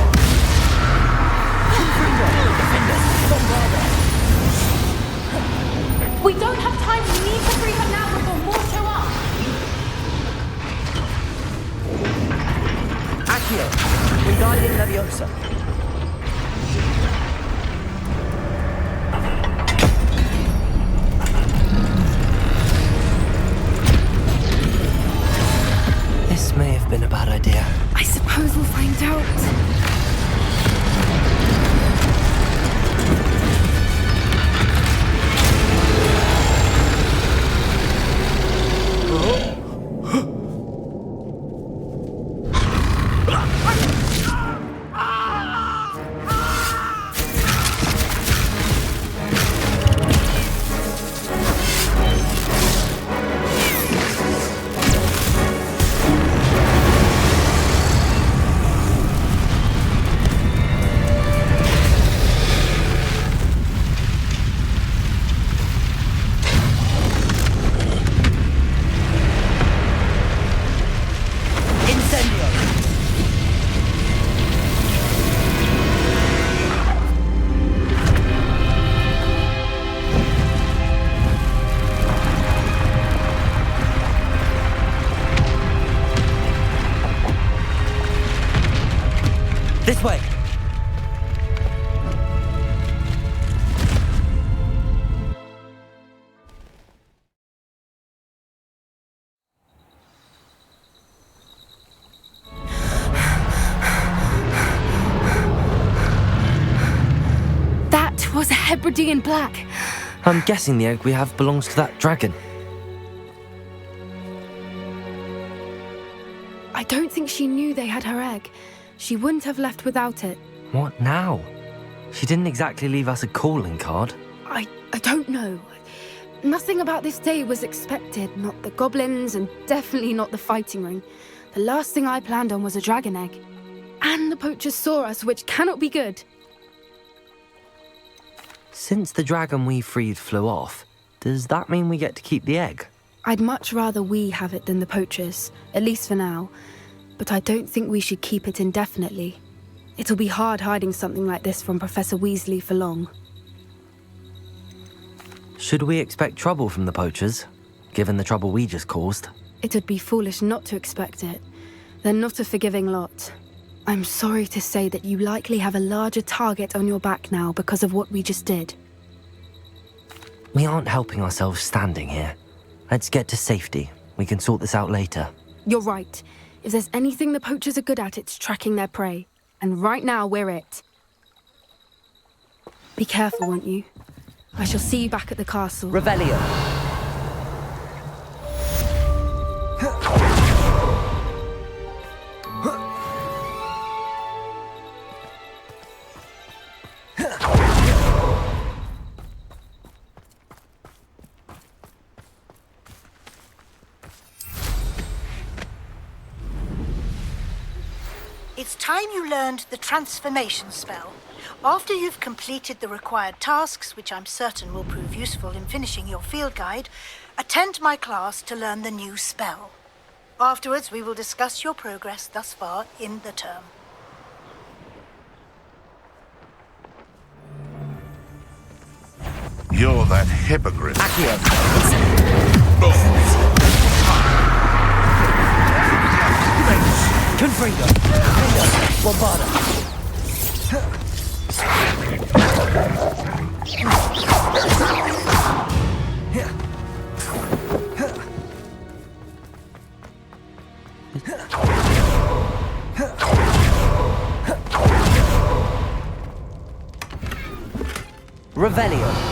We don't have time. We need to free her now before more show up. Accio. Wingardium Leviosa. This may have been a bad idea. I suppose we'll find out. This way. That was a Hebridean black. I'm guessing the egg we have belongs to that dragon. I don't think she knew they had her egg. She wouldn't have left without it. What now? She didn't exactly leave us a calling card. I don't know. Nothing about this day was expected. Not the goblins, and definitely not the fighting ring. The last thing I planned on was a dragon egg. And the poachers saw us, which cannot be good. Since the dragon we freed flew off, does that mean we get to keep the egg? I'd much rather we have it than the poachers, at least for now. But I don't think we should keep it indefinitely. It'll be hard hiding something like this from Professor Weasley for long. Should we expect trouble from the poachers, given the trouble we just caused? It would be foolish not to expect it. They're not a forgiving lot. I'm sorry to say that you likely have a larger target on your back now because of what we just did. We aren't helping ourselves standing here. Let's get to safety. We can sort this out later. You're right. If there's anything the poachers are good at, it's tracking their prey. And right now, we're it. Be careful, won't you? I shall see you back at the castle. Revelio. It's time you learned the transformation spell. After you've completed the required tasks, which I'm certain will prove useful in finishing your field guide, attend my class to learn the new spell. Afterwards, we will discuss your progress thus far in the term. You're that hippogriff. Confringo! Bombarda! Revelio.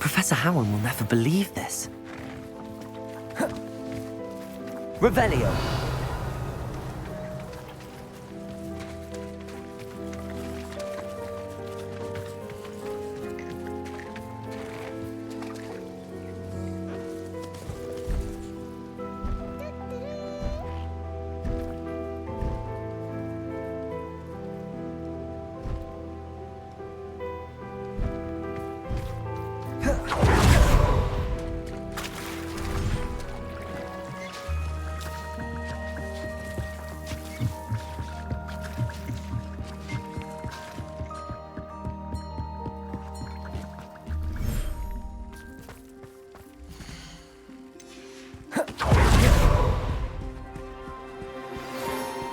Professor Howard will never believe this. Revelio.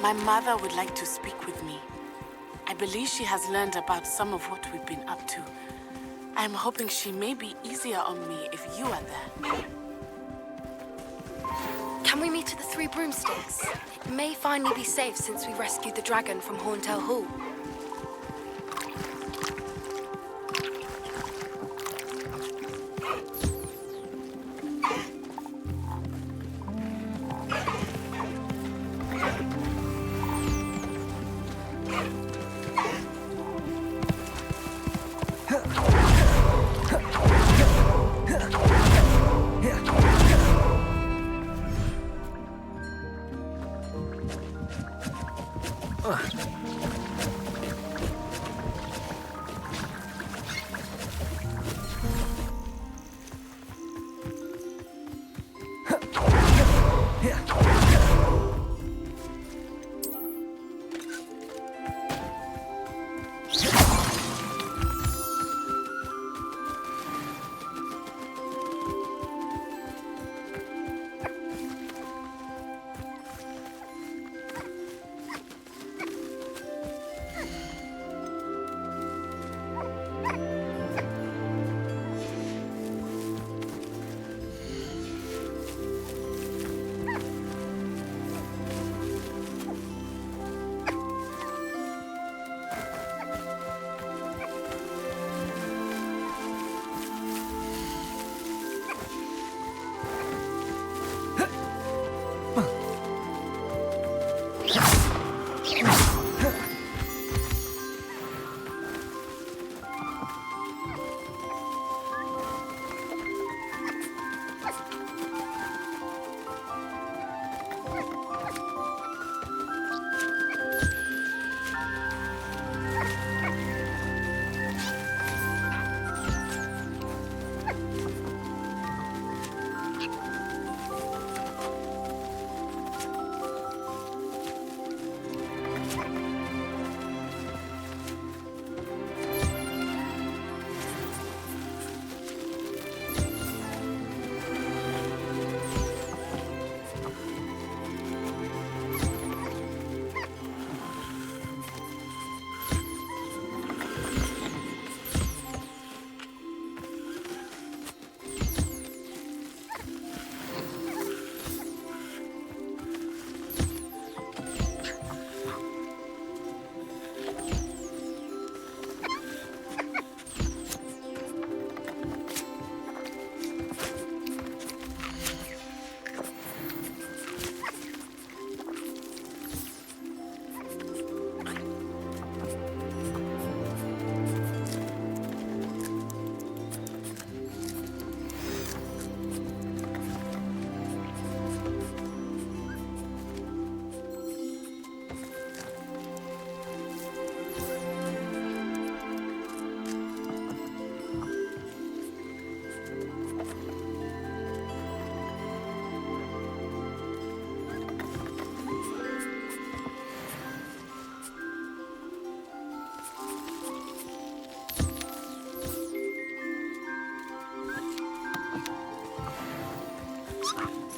My mother would like to speak with me. I believe she has learned about some of what we've been up to. I am hoping she may be easier on me if you are there. Can we meet at the Three Broomsticks? It may finally be safe since we rescued the dragon from Horntail Hall.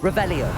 Revelio.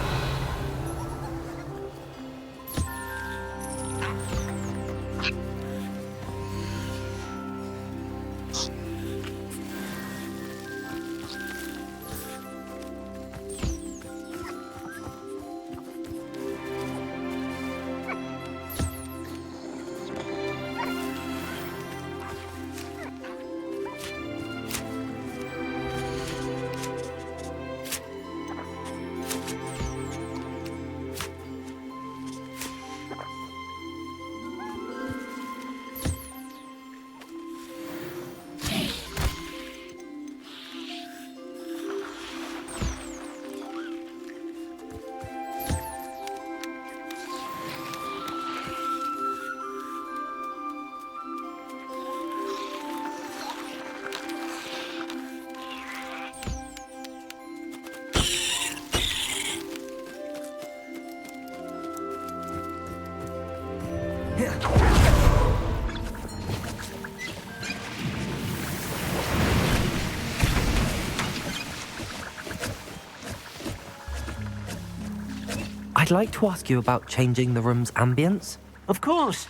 I'd like to ask you about changing the room's ambience. Of course.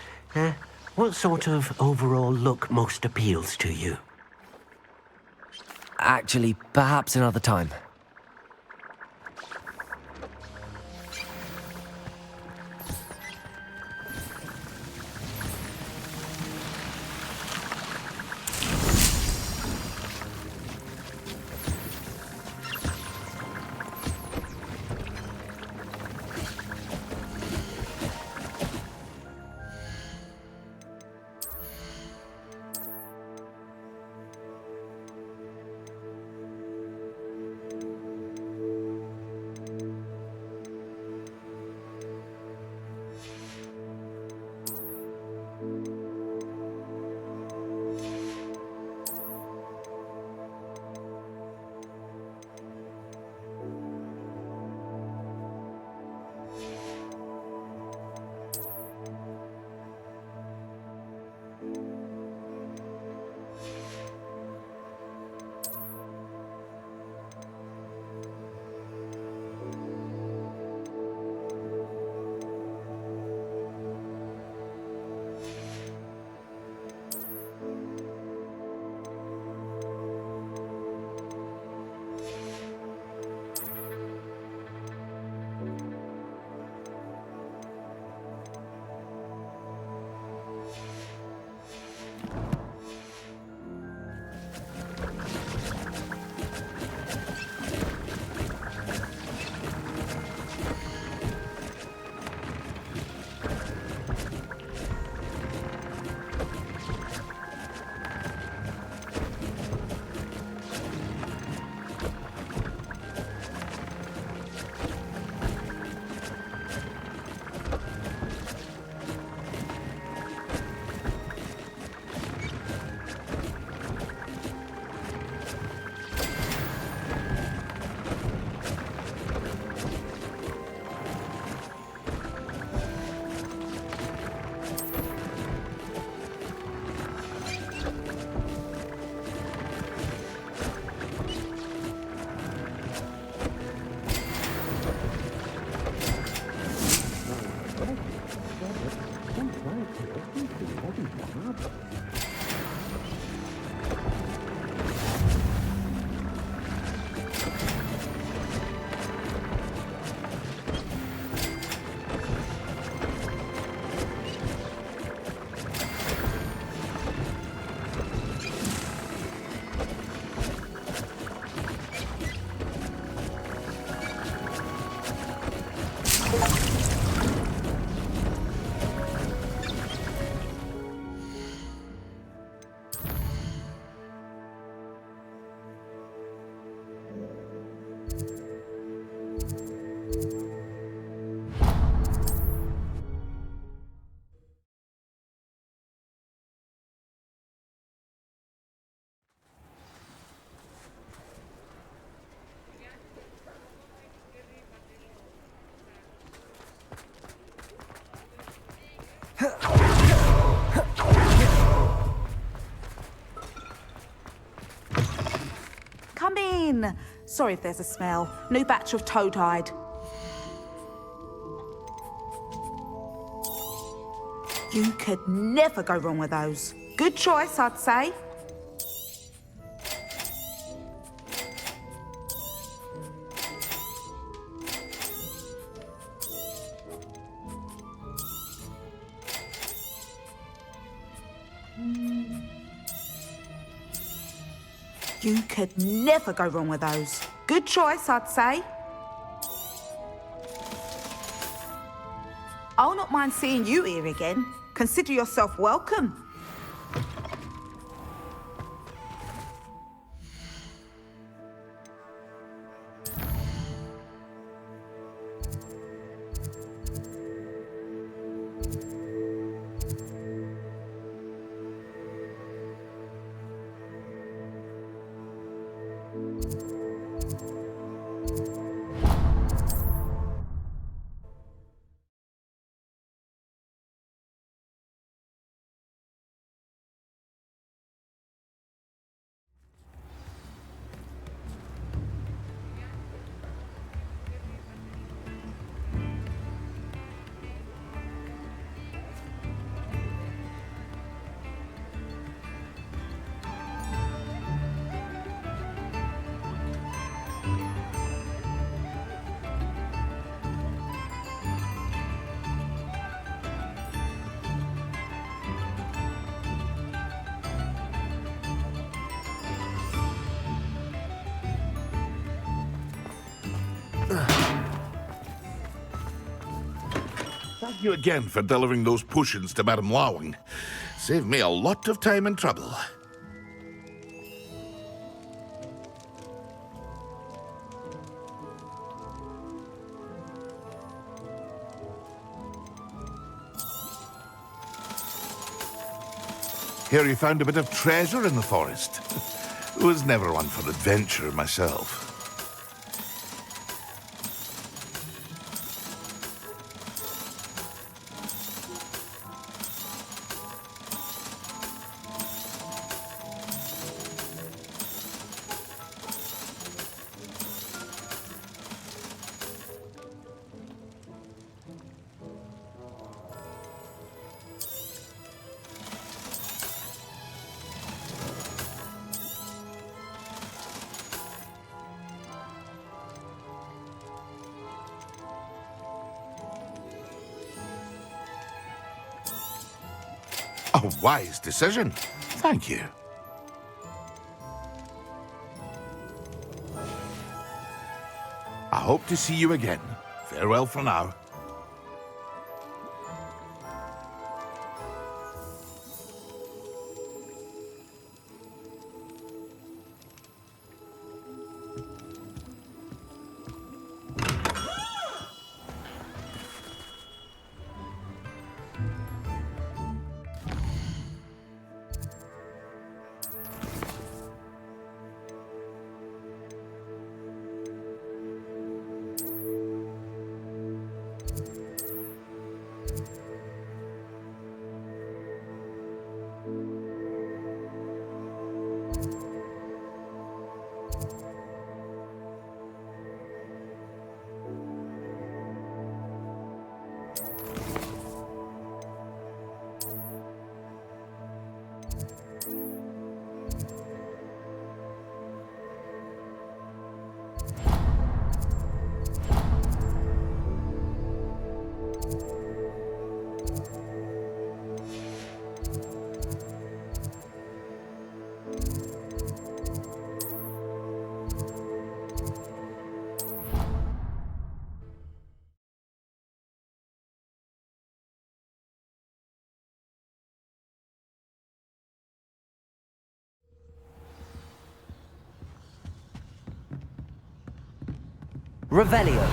What sort of overall look most appeals to you? Actually, perhaps another time. Come in. Sorry if there's a smell. New batch of toad hide. You could never go wrong with those. Good choice, I'd say. You could never go wrong with those. Good choice, I'd say. I'll not mind seeing you here again. Consider yourself welcome. Thank you again for delivering those potions to Madame Lawing. Saved me a lot of time and trouble. Hear you found a bit of treasure in the forest. Was never one for adventure myself. A wise decision. Thank you. I hope to see you again. Farewell for now. Revelio.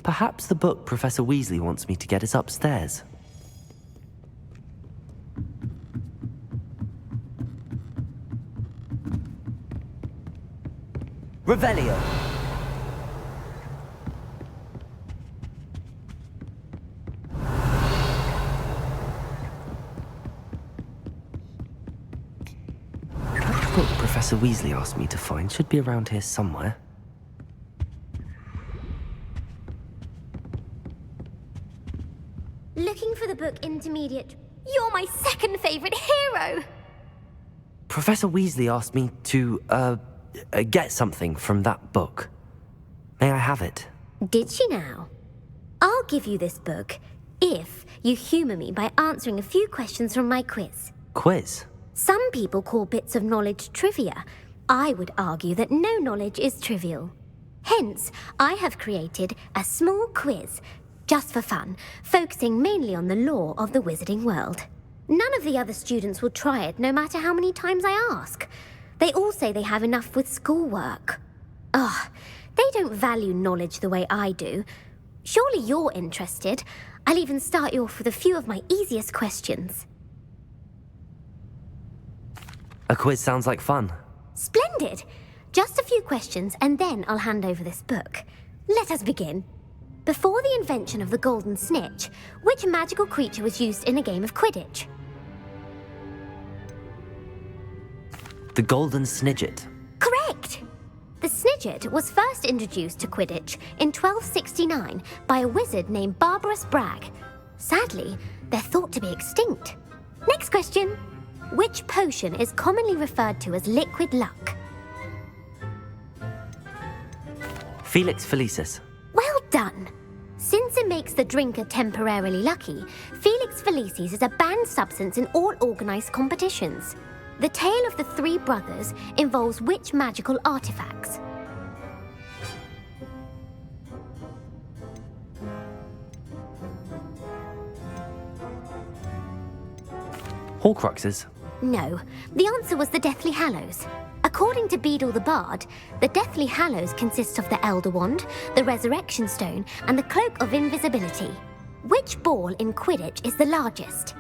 Perhaps the book Professor Weasley wants me to get is upstairs. Revelio. That book Professor Weasley asked me to find should be around here somewhere. Looking for the book Intermediate. You're my second favorite hero! Professor Weasley asked me to, get something from that book. May I have it? Did she now? I'll give you this book if you humour me by answering a few questions from my quiz. Quiz? Some people call bits of knowledge trivia. I would argue that no knowledge is trivial. Hence, I have created a small quiz, just for fun, focusing mainly on the lore of the wizarding world. None of the other students will try it, no matter how many times I ask. They all say they have enough with schoolwork. Ugh, they don't value knowledge the way I do. Surely you're interested. I'll even start you off with a few of my easiest questions. A quiz sounds like fun. Splendid! Just a few questions, and then I'll hand over this book. Let us begin. Before the invention of the golden snitch, which magical creature was used in a game of Quidditch? The Golden Snidget. Correct! The Snidget was first introduced to Quidditch in 1269 by a wizard named Barbarous Bragg. Sadly, they're thought to be extinct. Next question. Which potion is commonly referred to as liquid luck? Felix Felicis. Well done! Since it makes the drinker temporarily lucky, Felix Felicis is a banned substance in all organised competitions. The tale of the three brothers involves which magical artifacts? Horcruxes. No, the answer was the Deathly Hallows. According to Beadle the Bard, the Deathly Hallows consists of the Elder Wand, the Resurrection Stone, and the Cloak of Invisibility. Which ball in Quidditch is the largest?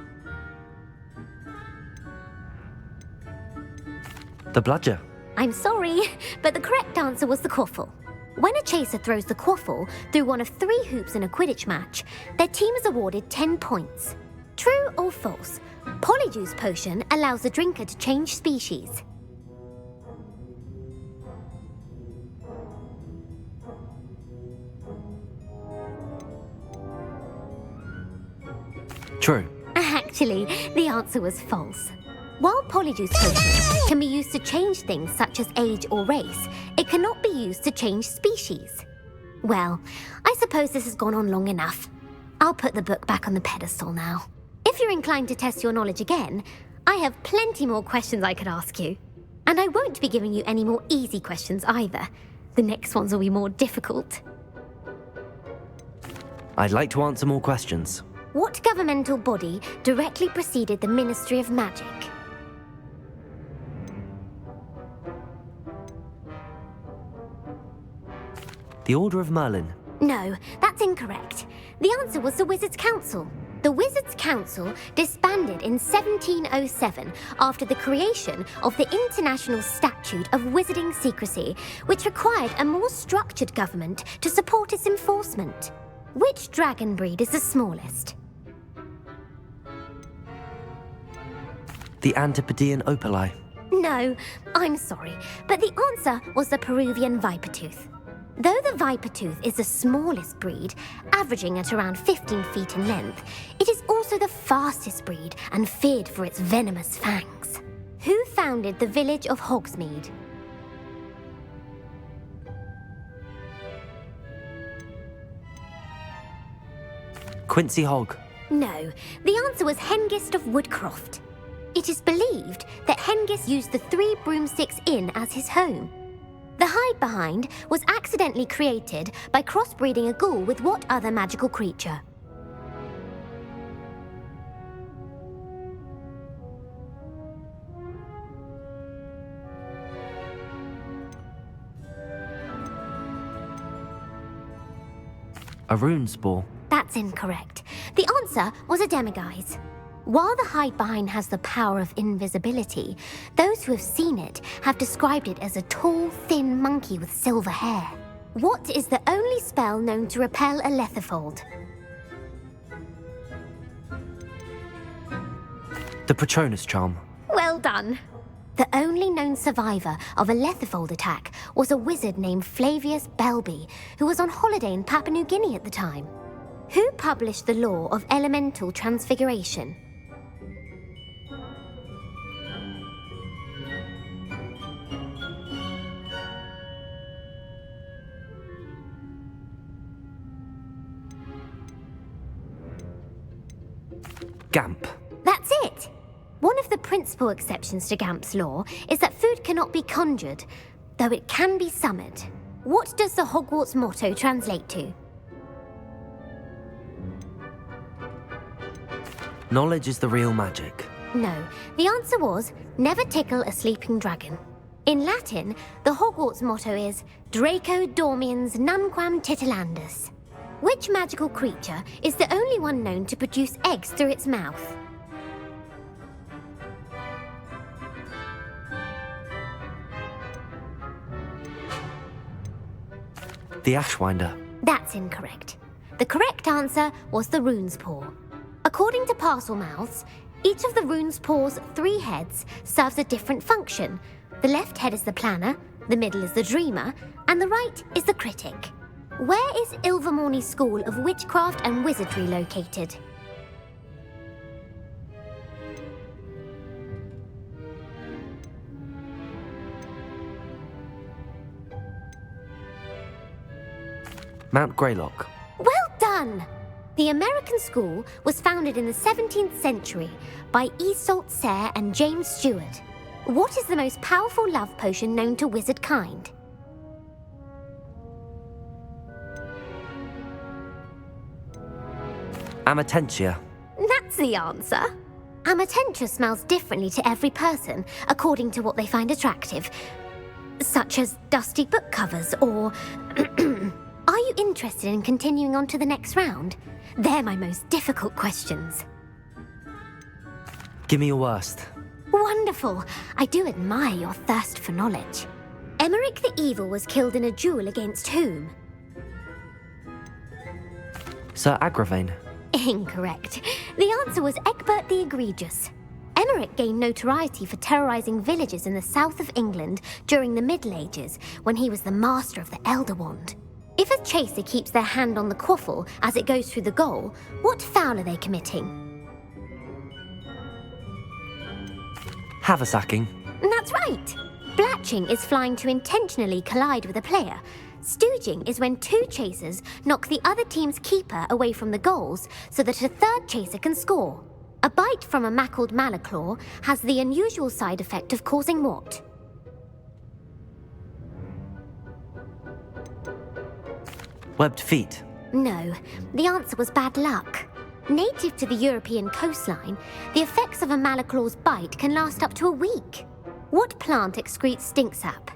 The bludger. I'm sorry, but the correct answer was the quaffle. When a chaser throws the quaffle through one of 3 hoops in a Quidditch match, their team is awarded 10 points. True or false? Polyjuice potion allows the drinker to change species. True. Actually, the answer was false. While Polyjuice potion can be used to change things such as age or race, it cannot be used to change species. Well, I suppose this has gone on long enough. I'll put the book back on the pedestal now. If you're inclined to test your knowledge again, I have plenty more questions I could ask you. And I won't be giving you any more easy questions either. The next ones will be more difficult. I'd like to answer more questions. What governmental body directly preceded the Ministry of Magic? The Order of Merlin. No, that's incorrect. The answer was the Wizards' Council. The Wizards' Council disbanded in 1707 after the creation of the International Statute of Wizarding Secrecy, which required a more structured government to support its enforcement. Which dragon breed is the smallest? The Antipodean Opali. No, I'm sorry, but the answer was the Peruvian Vipertooth. Though the Vipertooth is the smallest breed, averaging at around 15 feet in length, it is also the fastest breed and feared for its venomous fangs. Who founded the village of Hogsmeade? Quincy Hogg. No, the answer was Hengist of Woodcroft. It is believed that Hengist used the 3 Broomsticks Inn as his home. The hide-behind was accidentally created by crossbreeding a ghoul with what other magical creature? A rune spore. That's incorrect. The answer was a demiguise. While the hide-behind has the power of invisibility, those who have seen it have described it as a tall, thin monkey with silver hair. What is the only spell known to repel a lethifold? The Patronus charm. Well done. The only known survivor of a lethifold attack was a wizard named Flavius Belby, who was on holiday in Papua New Guinea at the time. Who published the law of elemental transfiguration? Gamp. That's it! One of the principal exceptions to Gamp's law is that food cannot be conjured, though it can be summoned. What does the Hogwarts motto translate to? Knowledge is the real magic. No, the answer was, never tickle a sleeping dragon. In Latin, the Hogwarts motto is Draco dormiens nunquam titilandus. Which magical creature is the only one known to produce eggs through its mouth? The Ashwinder. That's incorrect. The correct answer was the Rune's Paw. According to Parselmouths, each of the Rune's Paw's 3 heads serves a different function. The left head is the planner, the middle is the dreamer, and the right is the critic. Where is Ilvermorny School of Witchcraft and Wizardry located? Mount Greylock. Well done! The American school was founded in the 17th century by Iseult Sayre and James Stewart. What is the most powerful love potion known to wizard kind? Amatentia. That's the answer. Amatentia smells differently to every person, according to what they find attractive, such as dusty book covers or... Are you interested in continuing on to the next round? They're my most difficult questions. Give me your worst. Wonderful. I do admire your thirst for knowledge. Emeric the Evil was killed in a duel against whom? Sir Agravain. Incorrect. The answer was Egbert the Egregious. Emeric gained notoriety for terrorizing villages in the south of England during the Middle Ages, when he was the master of the Elder Wand. If a chaser keeps their hand on the quaffle as it goes through the goal, what foul are they committing? Haversacking. That's right. Blatching is flying to intentionally collide with a player. Stooging is when two chasers knock the other team's keeper away from the goals so that a third chaser can score. A bite from a mackled malaclaw has the unusual side effect of causing what? Webbed feet. No, the answer was bad luck. Native to the European coastline, the effects of a malaclaw's bite can last up to a week. What plant excretes stink sap?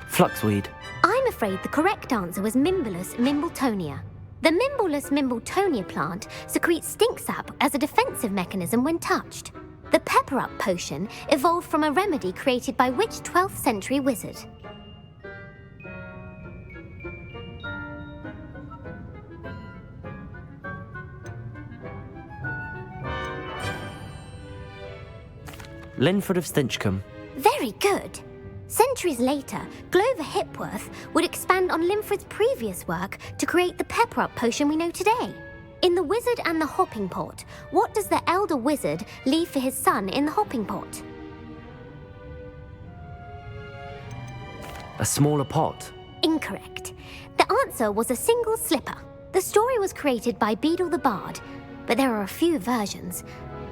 Fluxweed. I'm afraid the correct answer was Mimbulus mimbletonia. The Mimbulus mimbletonia plant secretes stink sap as a defensive mechanism when touched. The pepper-up potion evolved from a remedy created by which 12th century wizard? Linford of Stinchcombe. Very good. Centuries later, Glover Hipworth would expand on Linford's previous work to create the pepper-up potion we know today. In The Wizard and the Hopping Pot, what does the elder wizard leave for his son in the hopping pot? A smaller pot. Incorrect. The answer was a single slipper. The story was created by Beadle the Bard, but there are a few versions.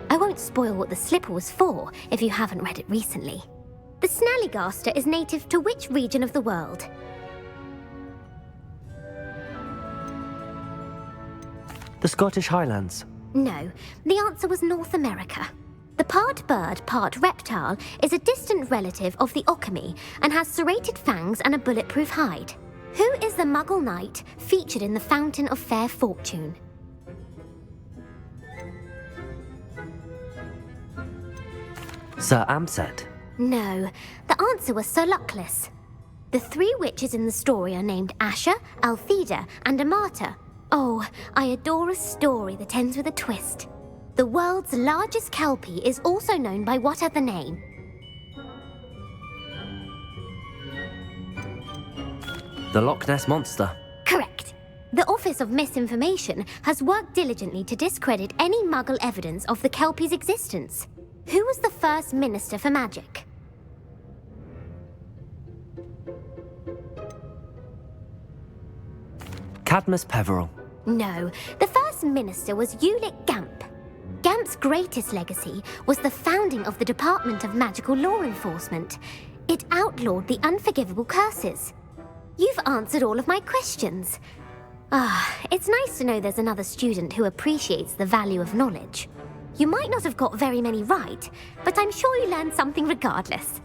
I won't spoil what the slipper was for if you haven't read it recently. The Snallygaster is native to which region of the world? The Scottish Highlands. No, the answer was North America. The part bird, part reptile is a distant relative of the Occamy and has serrated fangs and a bulletproof hide. Who is the Muggle knight featured in the Fountain of Fair Fortune? Sir Amset. No, the answer was Sir Luckless. The three witches in the story are named Asher, Altheda, and Amata. Oh, I adore a story that ends with a twist. The world's largest kelpie is also known by what other name? The Loch Ness Monster. Correct. The Office of Misinformation has worked diligently to discredit any Muggle evidence of the kelpie's existence. Who was the first Minister for Magic? Cadmus Peveril. No, the first minister was Ulick Gamp. Gamp's greatest legacy was the founding of the Department of Magical Law Enforcement. It outlawed the unforgivable curses. You've answered all of my questions. It's nice to know there's another student who appreciates the value of knowledge. You might not have got very many right, but I'm sure you learned something regardless.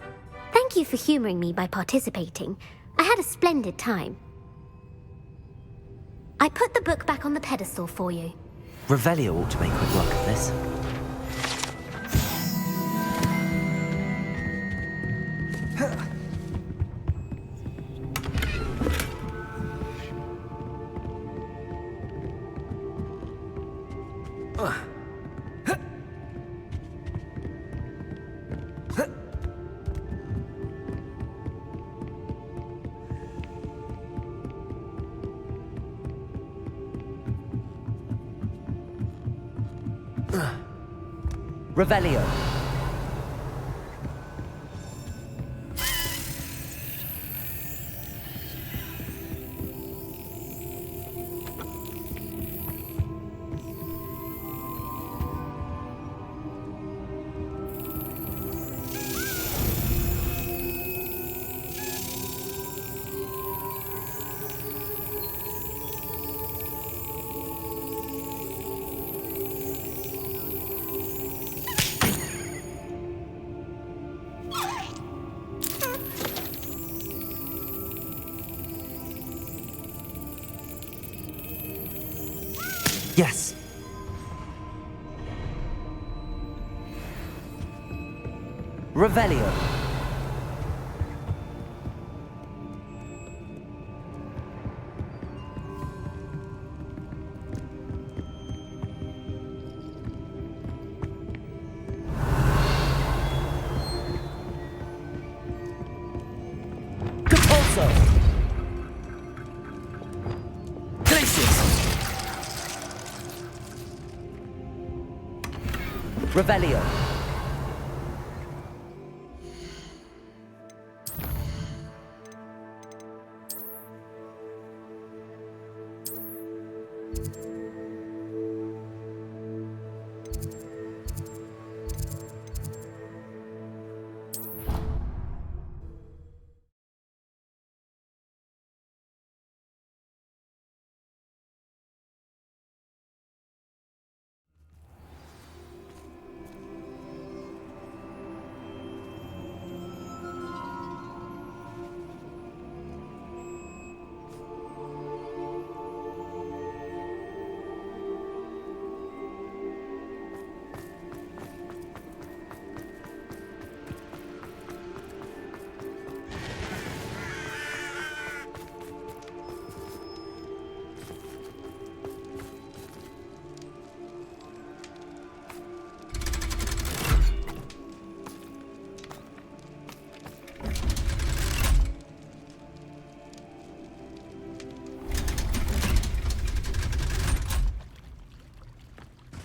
Thank you for humouring me by participating. I had a splendid time. I put the book back on the pedestal for you. Revelio ought to make quick work of this. Revelio. Yes. Revelio. Compulso. Glacius. Revelio.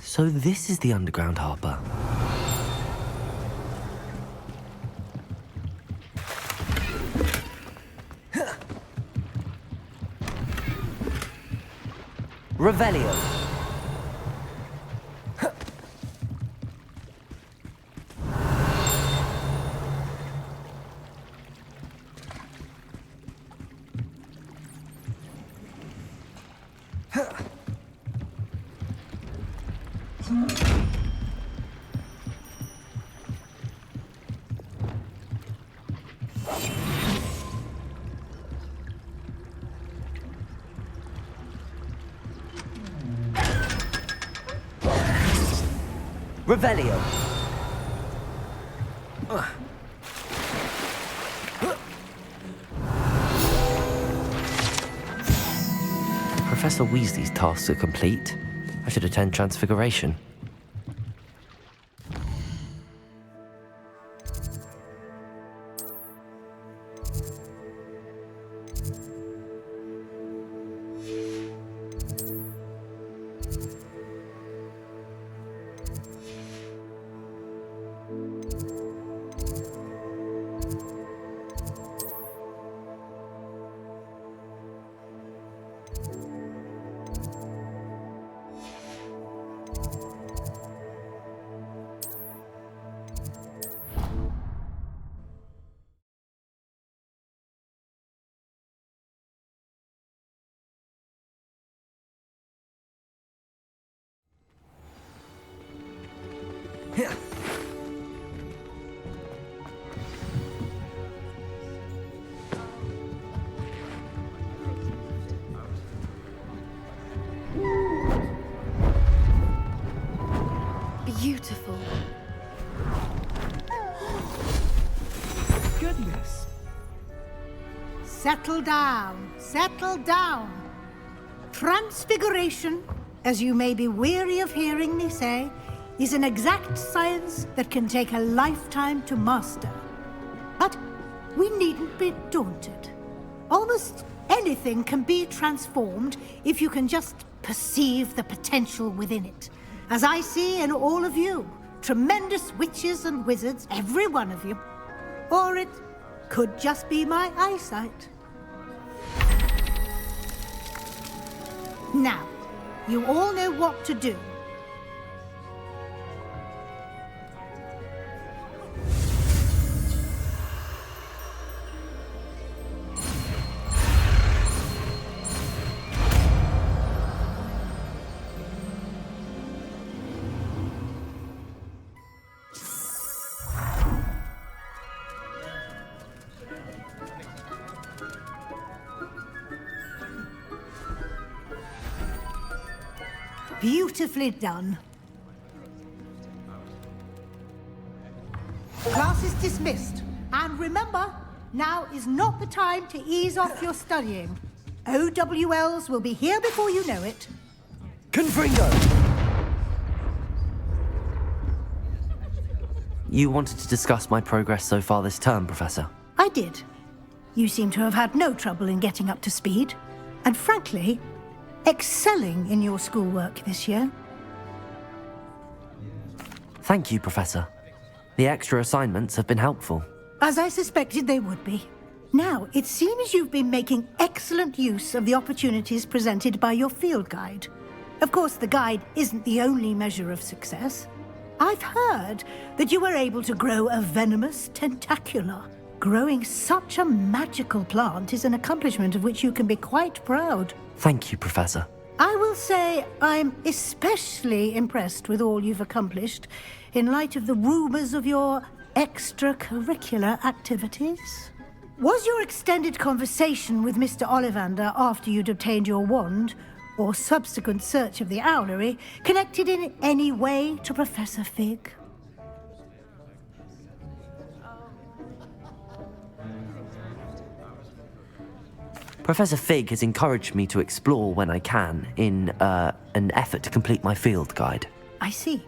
So this is the underground harbour. Revelio. Revelio. Professor Weasley's tasks are complete. I should attend Transfiguration. Beautiful. Goodness. Settle down. Settle down. Transfiguration, as you may be weary of hearing me say, is an exact science that can take a lifetime to master. But we needn't be daunted. Almost anything can be transformed if you can just perceive the potential within it. as I see in all of you. Tremendous witches and wizards, every one of you. Or it could just be my eyesight. Now, you all know what to do. Beautifully done. Class is dismissed. And remember, now is not the time to ease off your studying. OWLs will be here before you know it. Confringo! You wanted to discuss my progress so far this term, Professor? I did. You seem to have had no trouble in getting up to speed. And frankly, excelling in your schoolwork this year. Thank you, Professor. The extra assignments have been helpful. As I suspected they would be. Now, it seems you've been making excellent use of the opportunities presented by your field guide. Of course, the guide isn't the only measure of success. I've heard that you were able to grow a venomous tentacula. Growing such a magical plant is an accomplishment of which you can be quite proud. Thank you, Professor. I will say I'm especially impressed with all you've accomplished in light of the rumors of your extracurricular activities. Was your extended conversation with Mr. Ollivander after you'd obtained your wand, or subsequent search of the owlery, connected in any way to Professor Fig? Professor Fig has encouraged me to explore when I can in an effort to complete my field guide. I see.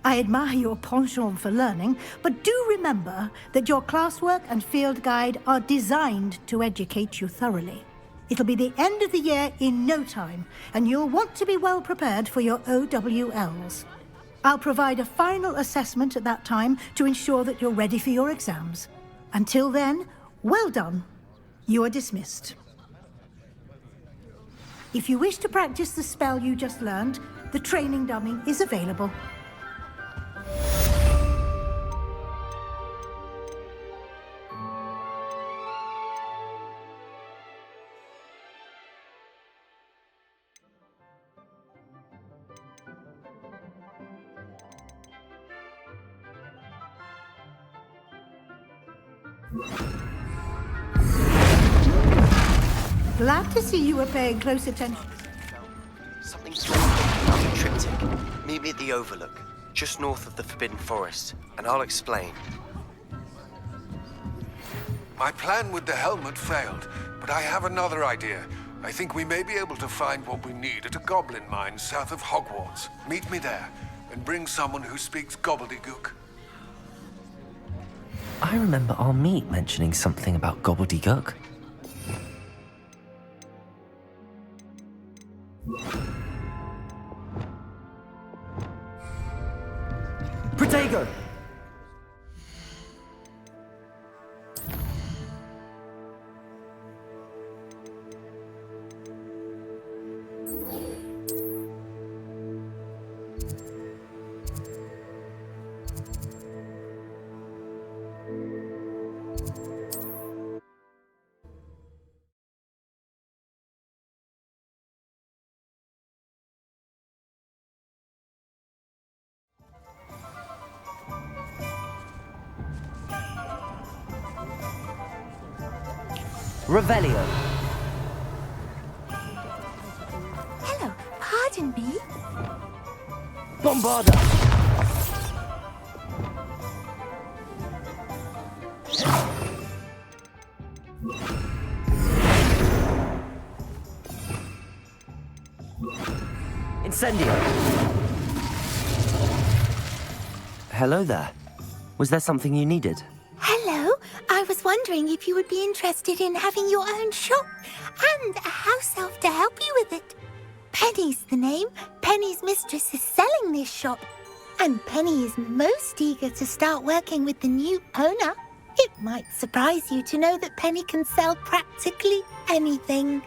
I admire your penchant for learning, but do remember that your classwork and field guide are designed to educate you thoroughly. It'll be the end of the year in no time, and you'll want to be well prepared for your OWLs. I'll provide a final assessment at that time to ensure that you're ready for your exams. Until then, well done. You are dismissed. If you wish to practice the spell you just learned, the training dummy is available. Glad to see you were paying close attention. Something's wrong about the triptych. Meet me at the Overlook, just north of the Forbidden Forest, and I'll explain. My plan with the helmet failed, but I have another idea. I think we may be able to find what we need at a goblin mine south of Hogwarts. Meet me there, and bring someone who speaks gobbledygook. I remember our meet mentioning something about gobbledygook. Protego! Revelio. Hello, pardon me? Bombarda. Incendio. Hello there. Was there something you needed? Hello, I was wondering if you would be interested in having your own shop and a house elf to help you with it. Penny's the name. Penny's mistress is selling this shop. And Penny is most eager to start working with the new owner. It might surprise you to know that Penny can sell practically anything.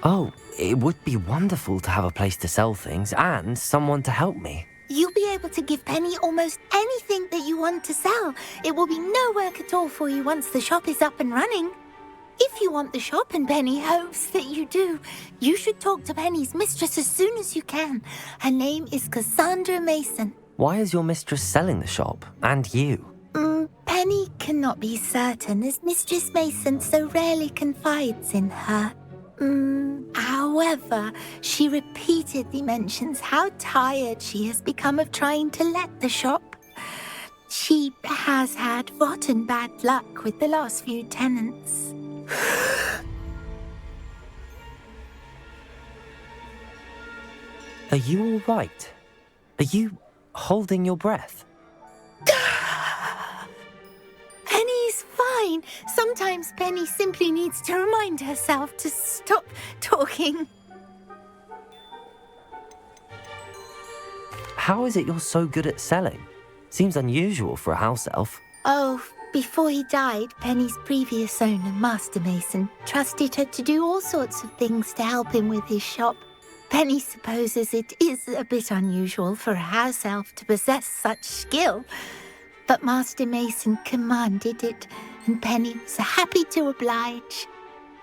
Oh, it would be wonderful to have a place to sell things and someone to help me. You'll be able to give Penny almost anything that you want to sell. It will be no work at all for you once the shop is up and running. If you want the shop and Penny hopes that you do, you should talk to Penny's mistress as soon as you can. Her name is Cassandra Mason. Why is your mistress selling the shop? And you? Penny cannot be certain as Mistress Mason so rarely confides in her. However, she repeatedly mentions how tired she has become of trying to let the shop. She has had rotten bad luck with the last few tenants. Are you all right? Are you holding your breath? Penny's fine. Sometimes Penny simply needs to remind herself to stop talking. How is it you're so good at selling? Seems unusual for a house elf. Oh, before he died, Penny's previous owner, Master Mason, trusted her to do all sorts of things to help him with his shop. Penny supposes it is a bit unusual for a house elf to possess such skill, but Master Mason commanded it, and Penny was happy to oblige.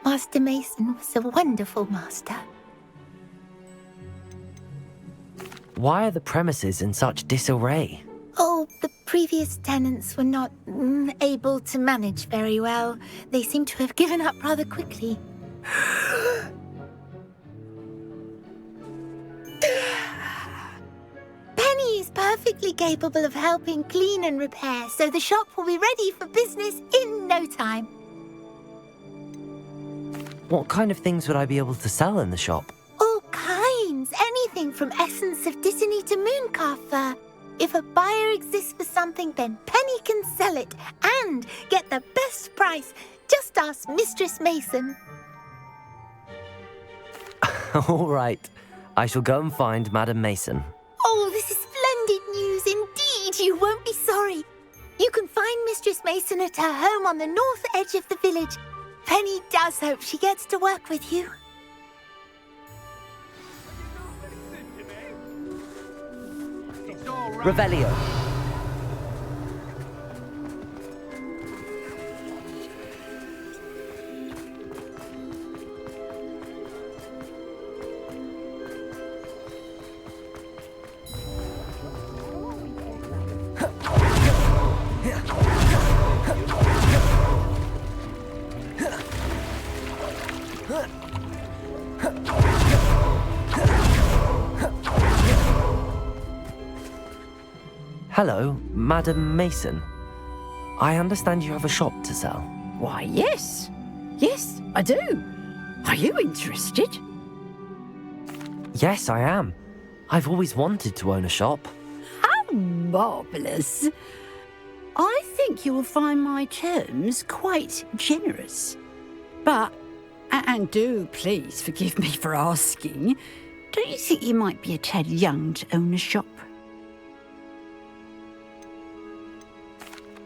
Master Mason was a wonderful master. Why are the premises in such disarray? Oh, the previous tenants were not able to manage very well. They seem to have given up rather quickly. Penny is perfectly capable of helping clean and repair, so the shop will be ready for business in no time. What kind of things would I be able to sell in the shop? All kinds. Anything from essence of Dittany to mooncalf fur. If a buyer exists for something, then Penny can sell it and get the best price. Just ask Mistress Mason. All right. I shall go and find Madam Mason. Oh, this is splendid news indeed. You won't be sorry. You can find Mistress Mason at her home on the north edge of the village. Penny does hope she gets to work with you. Revelio. Hello, Madam Mason. I understand you have a shop to sell. Why, yes. Yes, I do. Are you interested? Yes, I am. I've always wanted to own a shop. How marvellous. I think you will find my terms quite generous. But, and do please forgive me for asking, don't you think you might be a tad young to own a shop?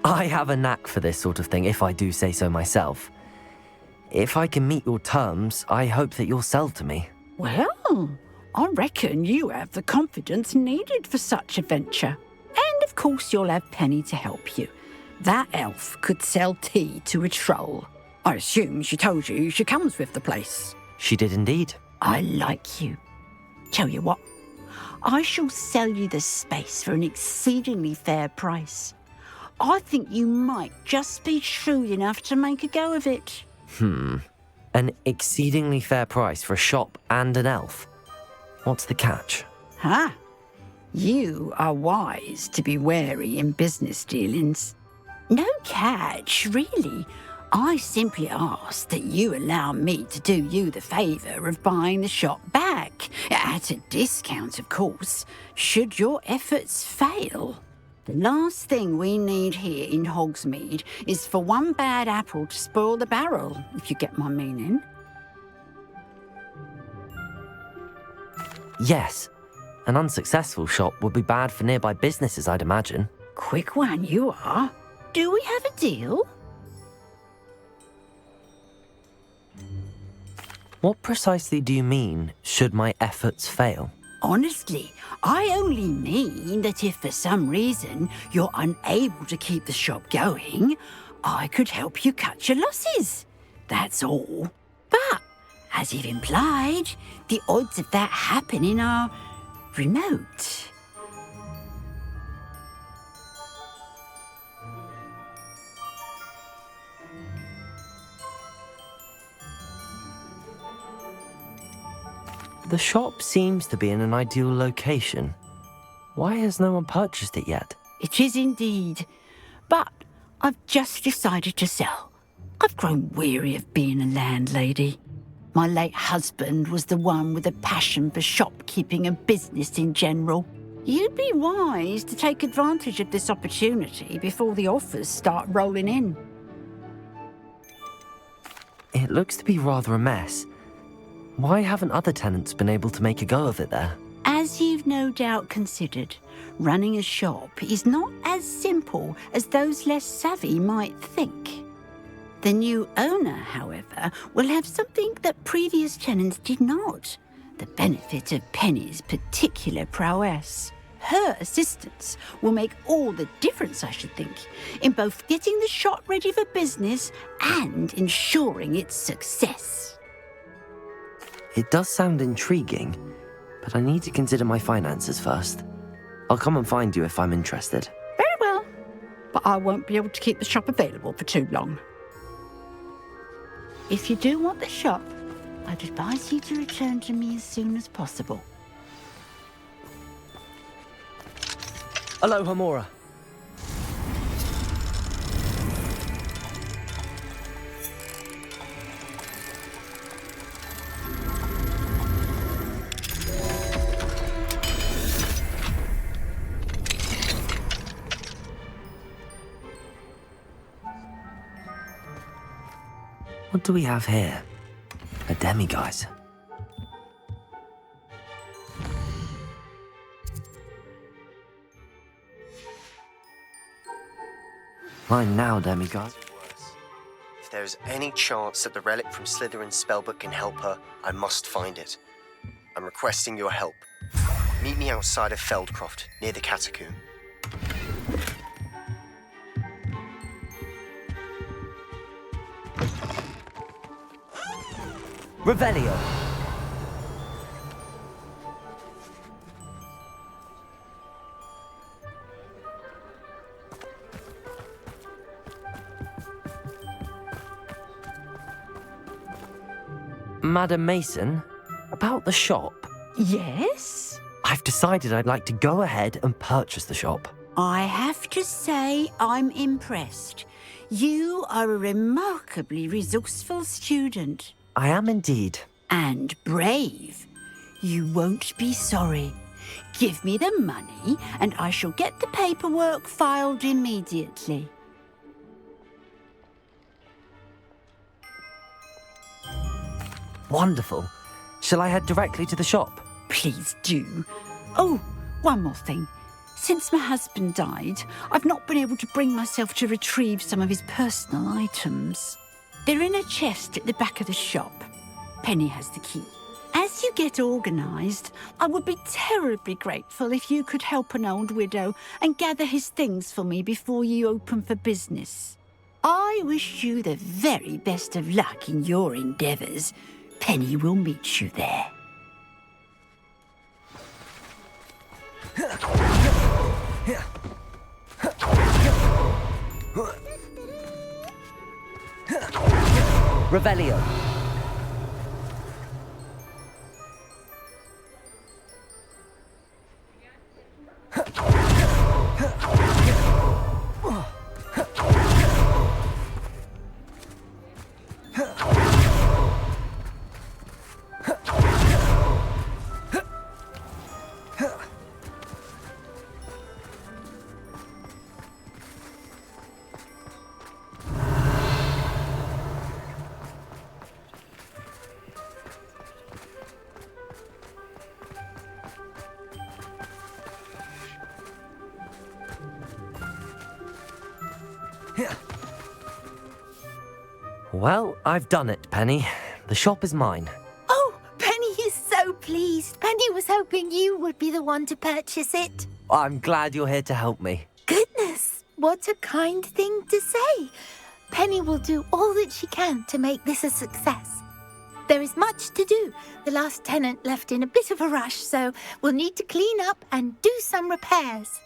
I have a knack for this sort of thing, if I do say so myself. If I can meet your terms, I hope that you'll sell to me. Well, I reckon you have the confidence needed for such a venture. And of course you'll have Penny to help you. That elf could sell tea to a troll. I assume she told you she comes with the place. She did indeed. I like you. Tell you what, I shall sell you the space for an exceedingly fair price. I think you might just be shrewd enough to make a go of it. An exceedingly fair price for a shop and an elf. What's the catch? You are wise to be wary in business dealings. No catch, really. I simply ask that you allow me to do you the favour of buying the shop back, at a discount, of course, should your efforts fail. The last thing we need here in Hogsmeade is for one bad apple to spoil the barrel, if you get my meaning. Yes. An unsuccessful shop would be bad for nearby businesses, I'd imagine. Quick one, you are. Do we have a deal? What precisely do you mean, should my efforts fail? Honestly, I only mean that if for some reason you're unable to keep the shop going, I could help you cut your losses. That's all. But, as you've implied, the odds of that happening are remote. The shop seems to be in an ideal location. Why has no one purchased it yet? It is indeed. But I've just decided to sell. I've grown weary of being a landlady. My late husband was the one with a passion for shopkeeping and business in general. You'd be wise to take advantage of this opportunity before the offers start rolling in. It looks to be rather a mess. Why haven't other tenants been able to make a go of it there? As you've no doubt considered, running a shop is not as simple as those less savvy might think. The new owner, however, will have something that previous tenants did not. The benefit of Penny's particular prowess. Her assistance will make all the difference, I should think, in both getting the shop ready for business and ensuring its success. It does sound intriguing, but I need to consider my finances first. I'll come and find you if I'm interested. Very well, but I won't be able to keep the shop available for too long. If you do want the shop, I'd advise you to return to me as soon as possible. Aloha, Mora. What do we have here? A demiguise. Mine now, demiguise. If there is any chance that the relic from Slytherin's spellbook can help her, I must find it. I'm requesting your help. Meet me outside of Feldcroft, near the catacomb. Revelio. Madam Mason, about the shop. Yes? I've decided I'd like to go ahead and purchase the shop. I have to say I'm impressed. You are a remarkably resourceful student. I am indeed. And brave. You won't be sorry. Give me the money and I shall get the paperwork filed immediately. Wonderful. Shall I head directly to the shop? Please do. Oh, one more thing. Since my husband died, I've not been able to bring myself to retrieve some of his personal items. They're in a chest at the back of the shop. Penny has the key. As you get organised, I would be terribly grateful if you could help an old widow and gather his things for me before you open for business. I wish you the very best of luck in your endeavours. Penny will meet you there. Revelio. Well, I've done it, Penny. The shop is mine. Oh, Penny is so pleased. Penny was hoping you would be the one to purchase it. I'm glad you're here to help me. Goodness, what a kind thing to say. Penny will do all that she can to make this a success. There is much to do. The last tenant left in a bit of a rush, so we'll need to clean up and do some repairs.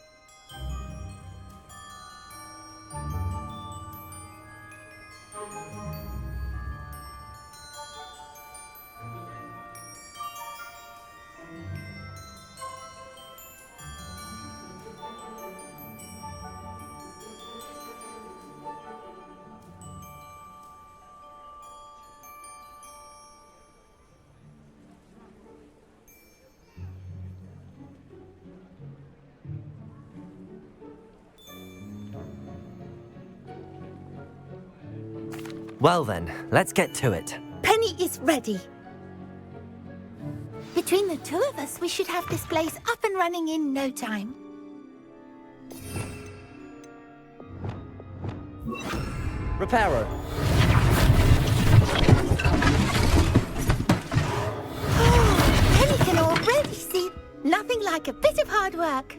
Well then, let's get to it. Penny is ready. Between the two of us, we should have this place up and running in no time. Reparo. Oh, Penny can already see nothing like a bit of hard work.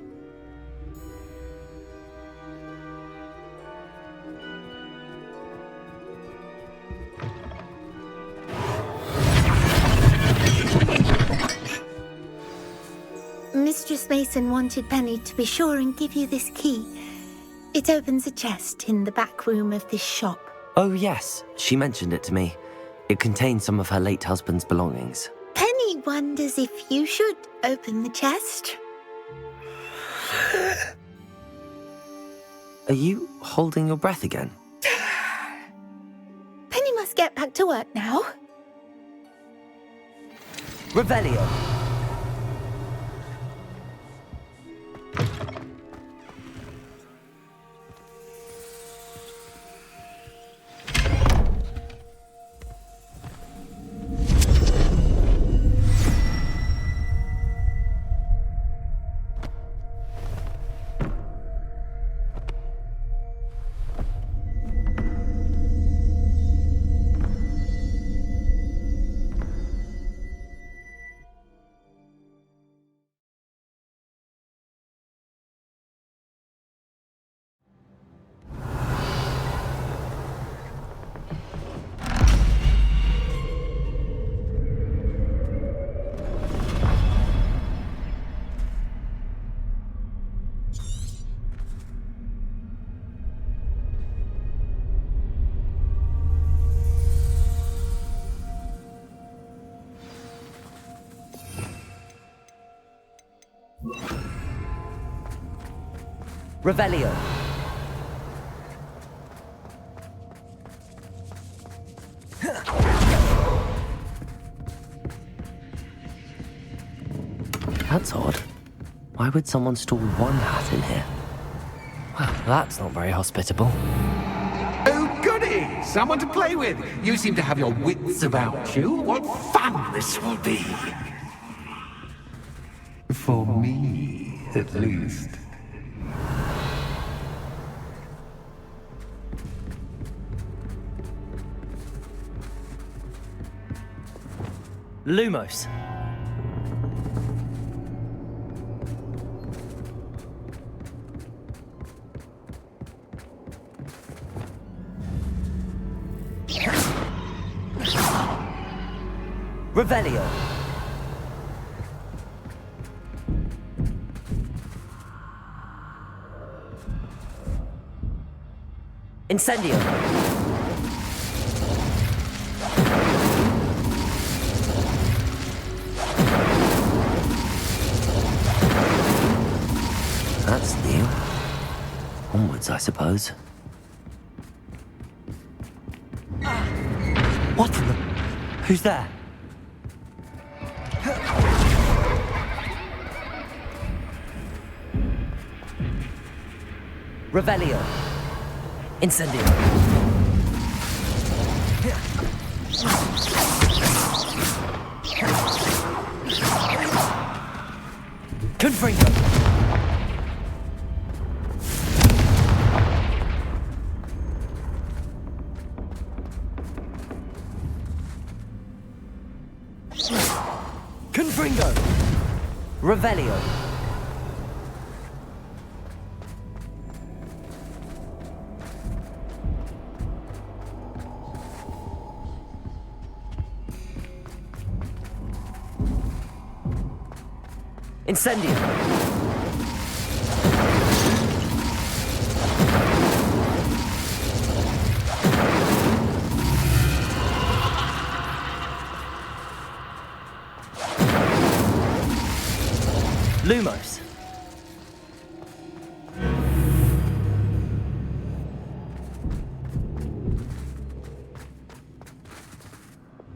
Mistress Mason wanted Penny to be sure and give you this key. It opens a chest in the back room of this shop. Oh yes, she mentioned it to me. It contains some of her late husband's belongings. Penny wonders if you should open the chest. Are you holding your breath again? Penny must get back to work now. Revelio. Revelio. That's odd. Why would someone store one hat in here? Well, that's not very hospitable. Oh, goody! Someone to play with. You seem to have your wits about you. What fun this will be. For me, at least. Lumos. Revelio. Incendio. That's new. Onwards, I suppose. What the? Who's there? Revelio. Incendio. Confringo. Confringo! Revelio! Incendio! Lumos.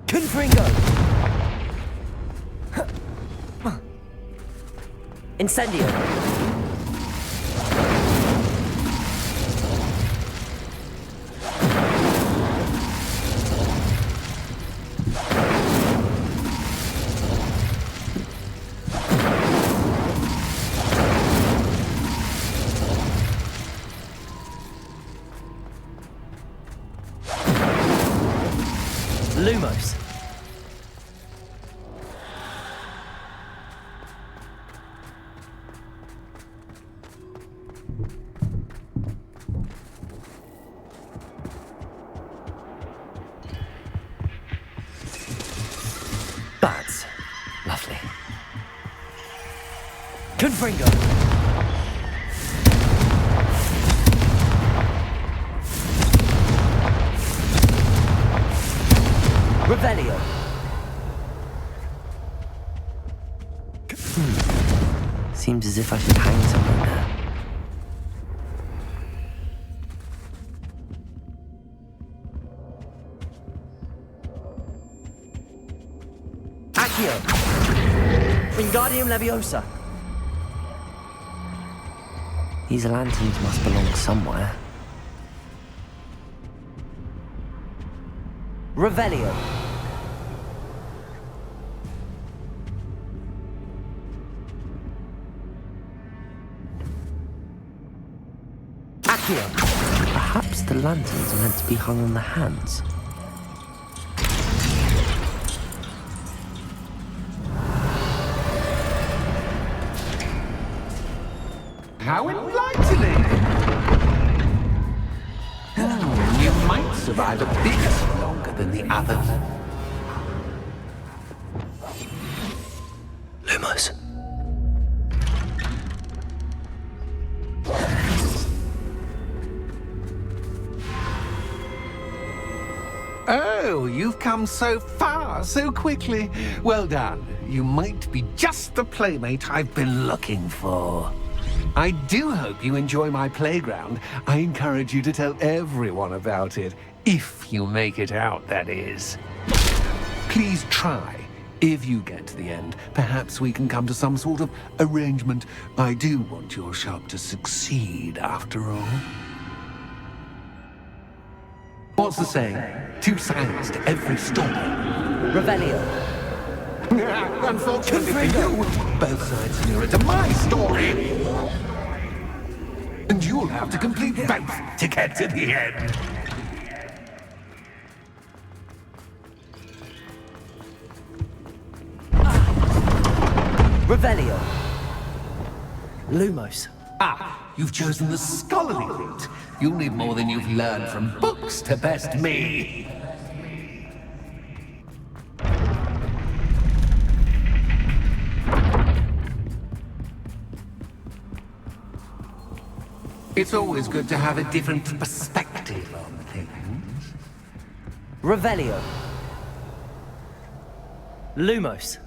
Confringo. Incendio. Lumos. That's lovely. Confringo. Revelio. Seems as if I should hang something there. Accio. Wingardium Leviosa. These lanterns must belong somewhere. Revelio. Accio. Perhaps the lanterns are meant to be hung on the hands. How enlightening! You might survive a bit longer than the others. Lumos. Oh, you've come so far, so quickly. Well done. You might be just the playmate I've been looking for. I do hope you enjoy my playground. I encourage you to tell everyone about it. If you make it out, that is. Please try. If you get to the end, perhaps we can come to some sort of arrangement. I do want your shop to succeed, after all. What's the saying? Two sides to every story. Revelio. Unfortunately for you, both sides mirror to my story. And you'll have to complete both to get to the end. Revelio. Lumos. Ah, you've chosen the scholarly route. You'll need more than you've learned from books to best me. It's always good to have a different perspective on things. Revelio. Lumos.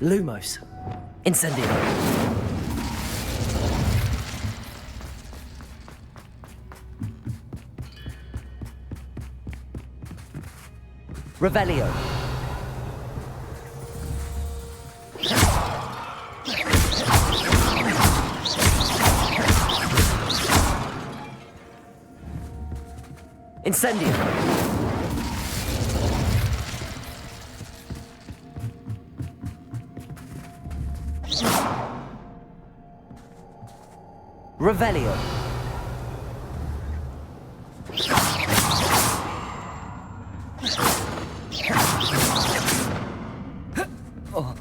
Lumos. Incendio. Revelio. Incendio. Revelio. Oh.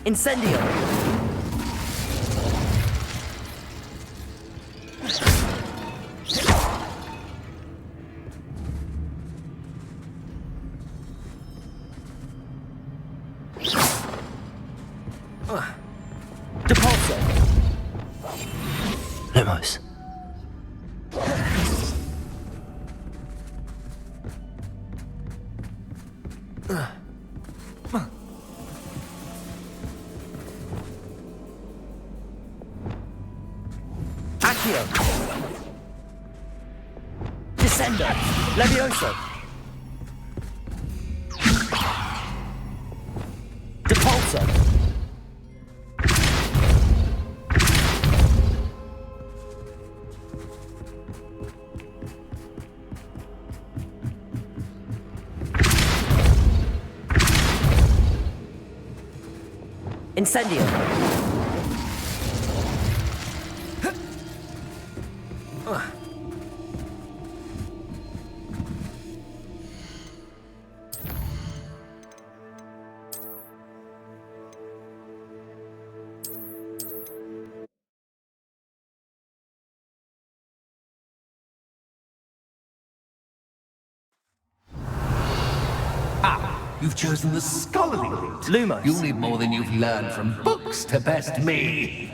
Incendio! Depulso! Lumos. Accio! Descendo! Levioso! Depulso! Incendio! You've chosen the scholarly route. Lumos. You'll need more than you've learned from books to best me.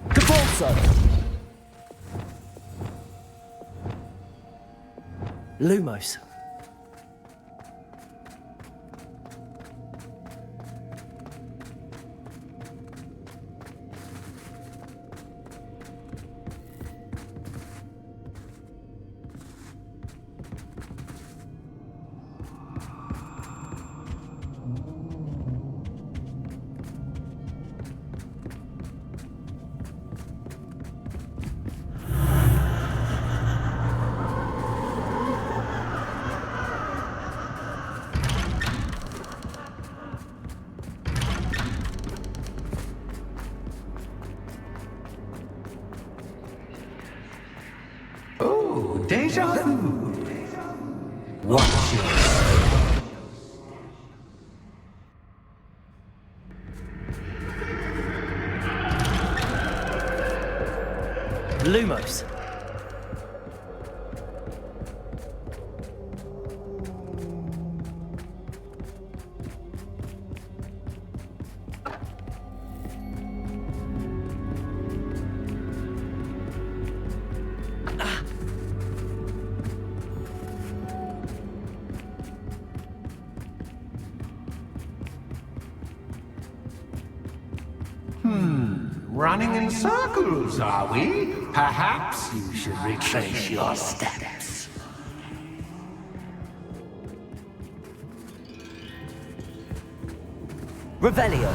Depulso! Lumos. Oh, deja vu. Watch it. Lumos. Running in circles, are we? Perhaps you should retrace your steps. Revelio.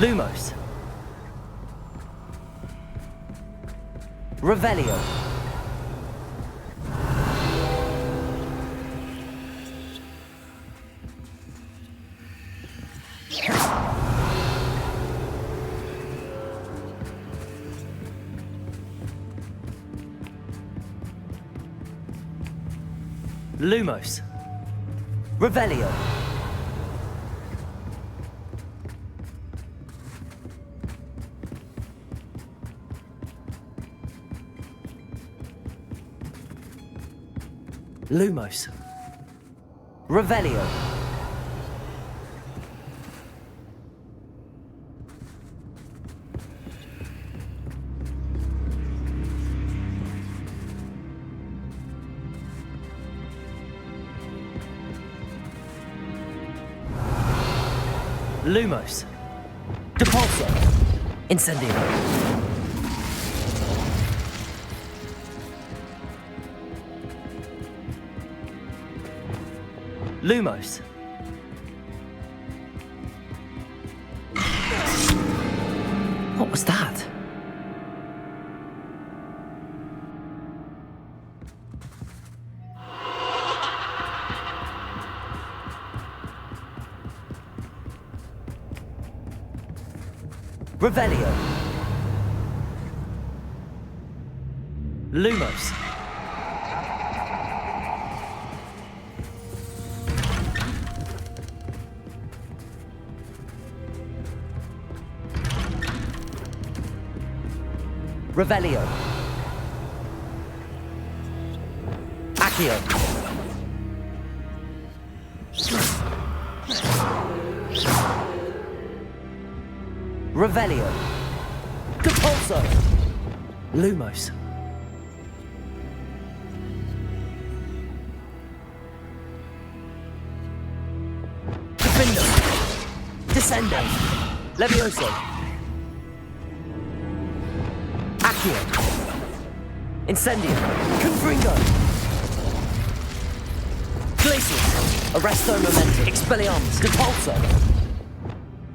Lumos. Revelio. Lumos. Revelio. Lumos. Revelio. Lumos. Depulso. Incendio. Lumos. What was that? Revelio. Lumos. Revelio. Accio. Revelio. Depulso. Lumos. Defendo. Descendo. Levioso. Accio. Incendio. Confringo. Glacius. Arresto Momenti. Expelliarmus. Depulso.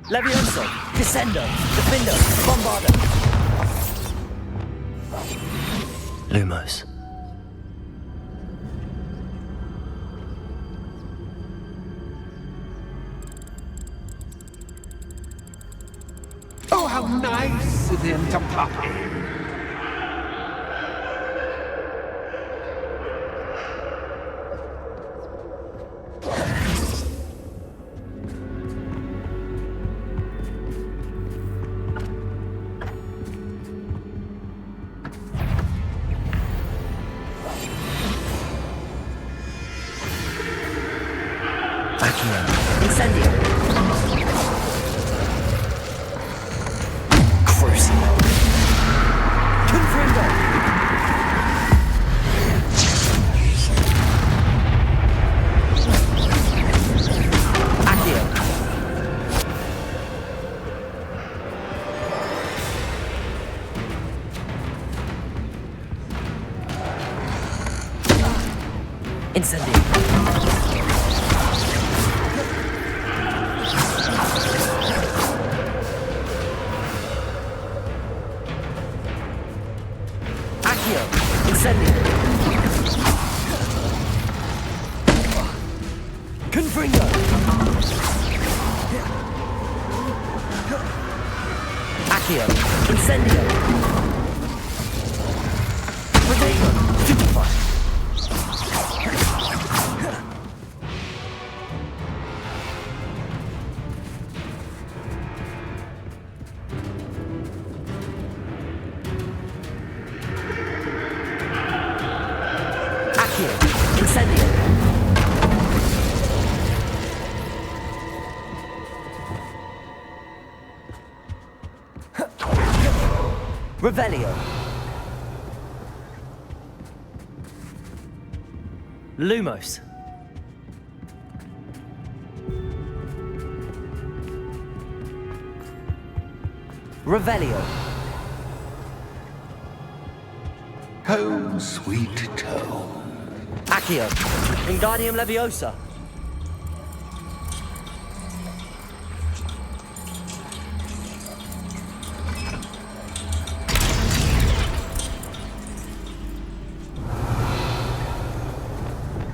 Levioso. Descendo. Defendo. Bombardo. Lumos. Oh, how nice of him to pop in. Incendio. Crucio. Confringo. Accio. Incendio. Incendio. Confringo. Accio. Incendio. Protego. Stupefy. Accio. Incendio. Revelio. Lumos. Revelio. Home, sweet home. Accio. Wingardium Leviosa.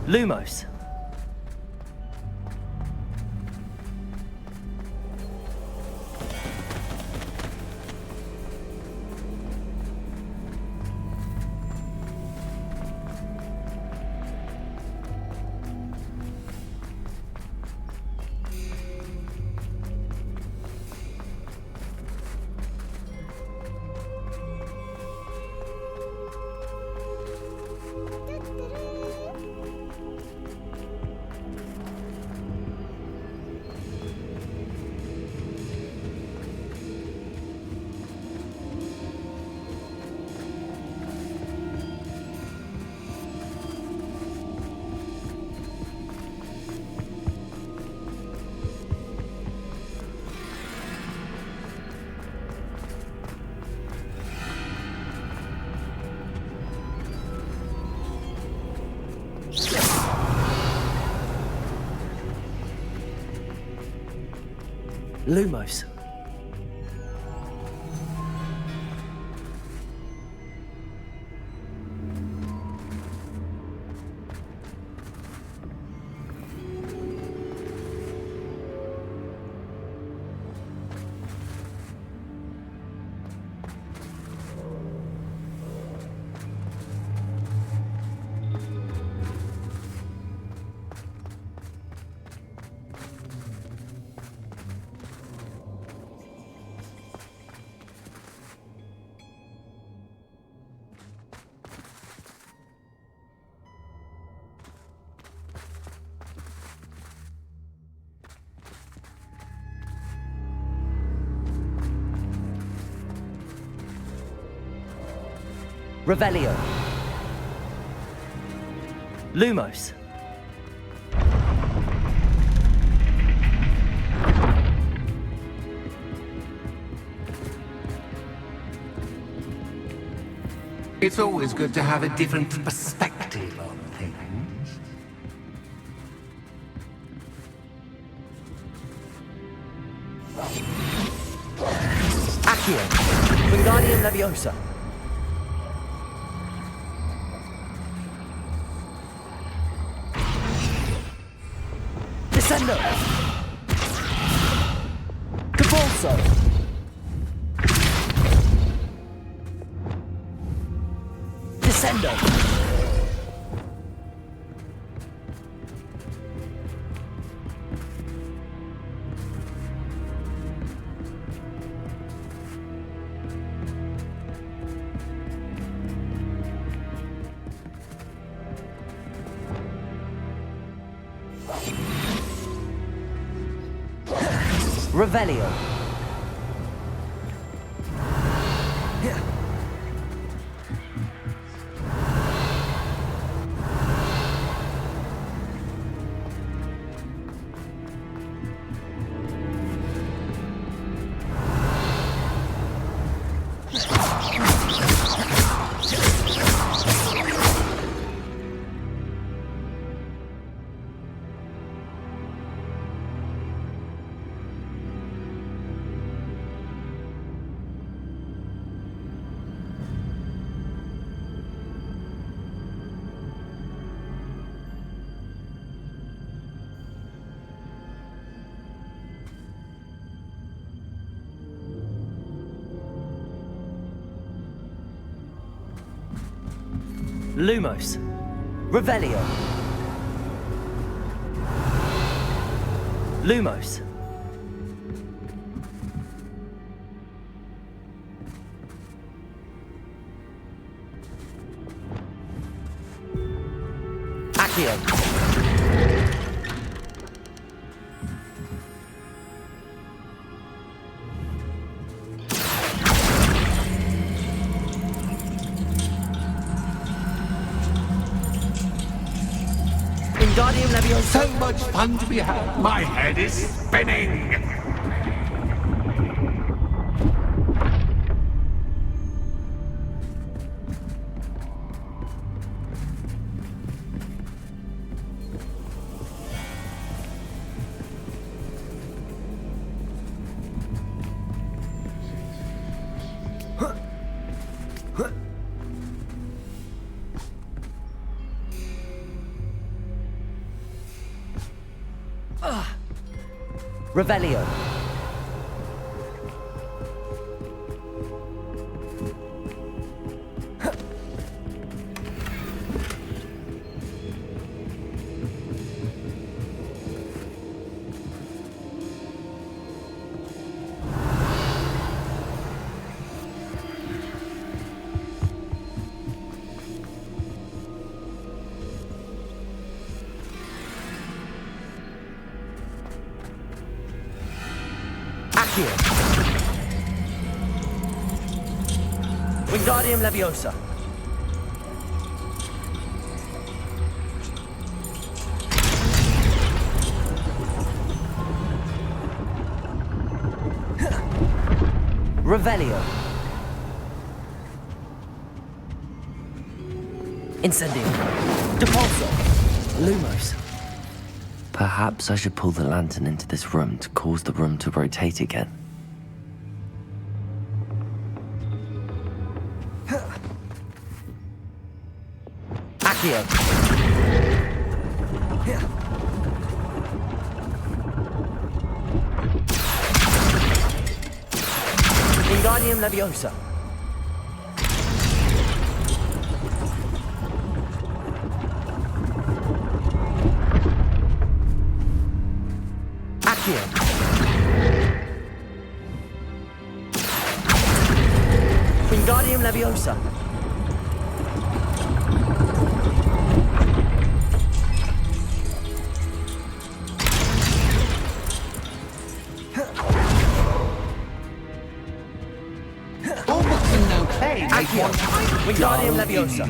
Lumos. Lumos. Revelio. Lumos. It's always good to have a different perspective on things. Accio. Wingardium Leviosa. Descendo. Cabalso. Descendo. Revelio. Lumos. Revelio. Lumos. Accio. Wingardium Leviosa. So much fun to be had. My head is spinning. Revelio. Accio. Wingardium Leviosa. Revelio. Incendio. Depulso. Lumos. Perhaps I should pull the lantern into this room to cause the room to rotate again. Accio. Wingardium Leviosa. Accio. Wingardium Leviosa. All books and no clay. Accio. Wingardium Leviosa.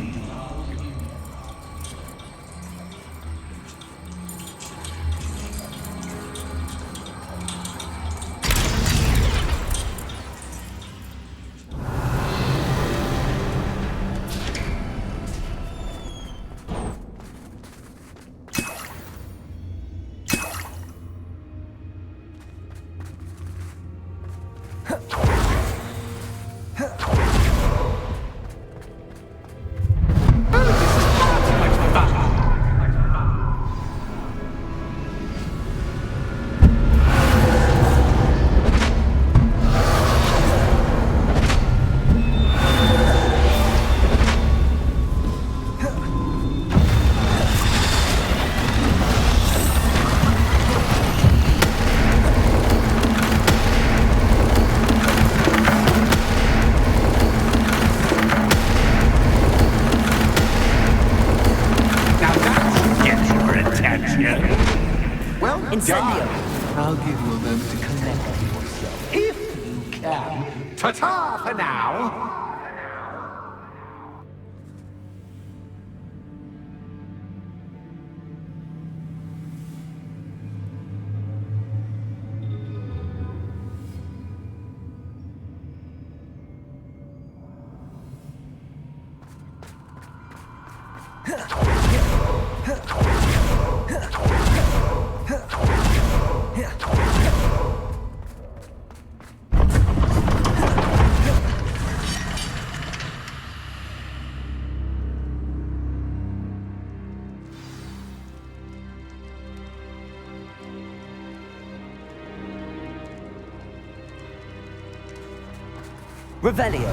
Well Incendio. done. I'll give you a moment to collect yourself, if you can. Ta-ta for now. Revelio.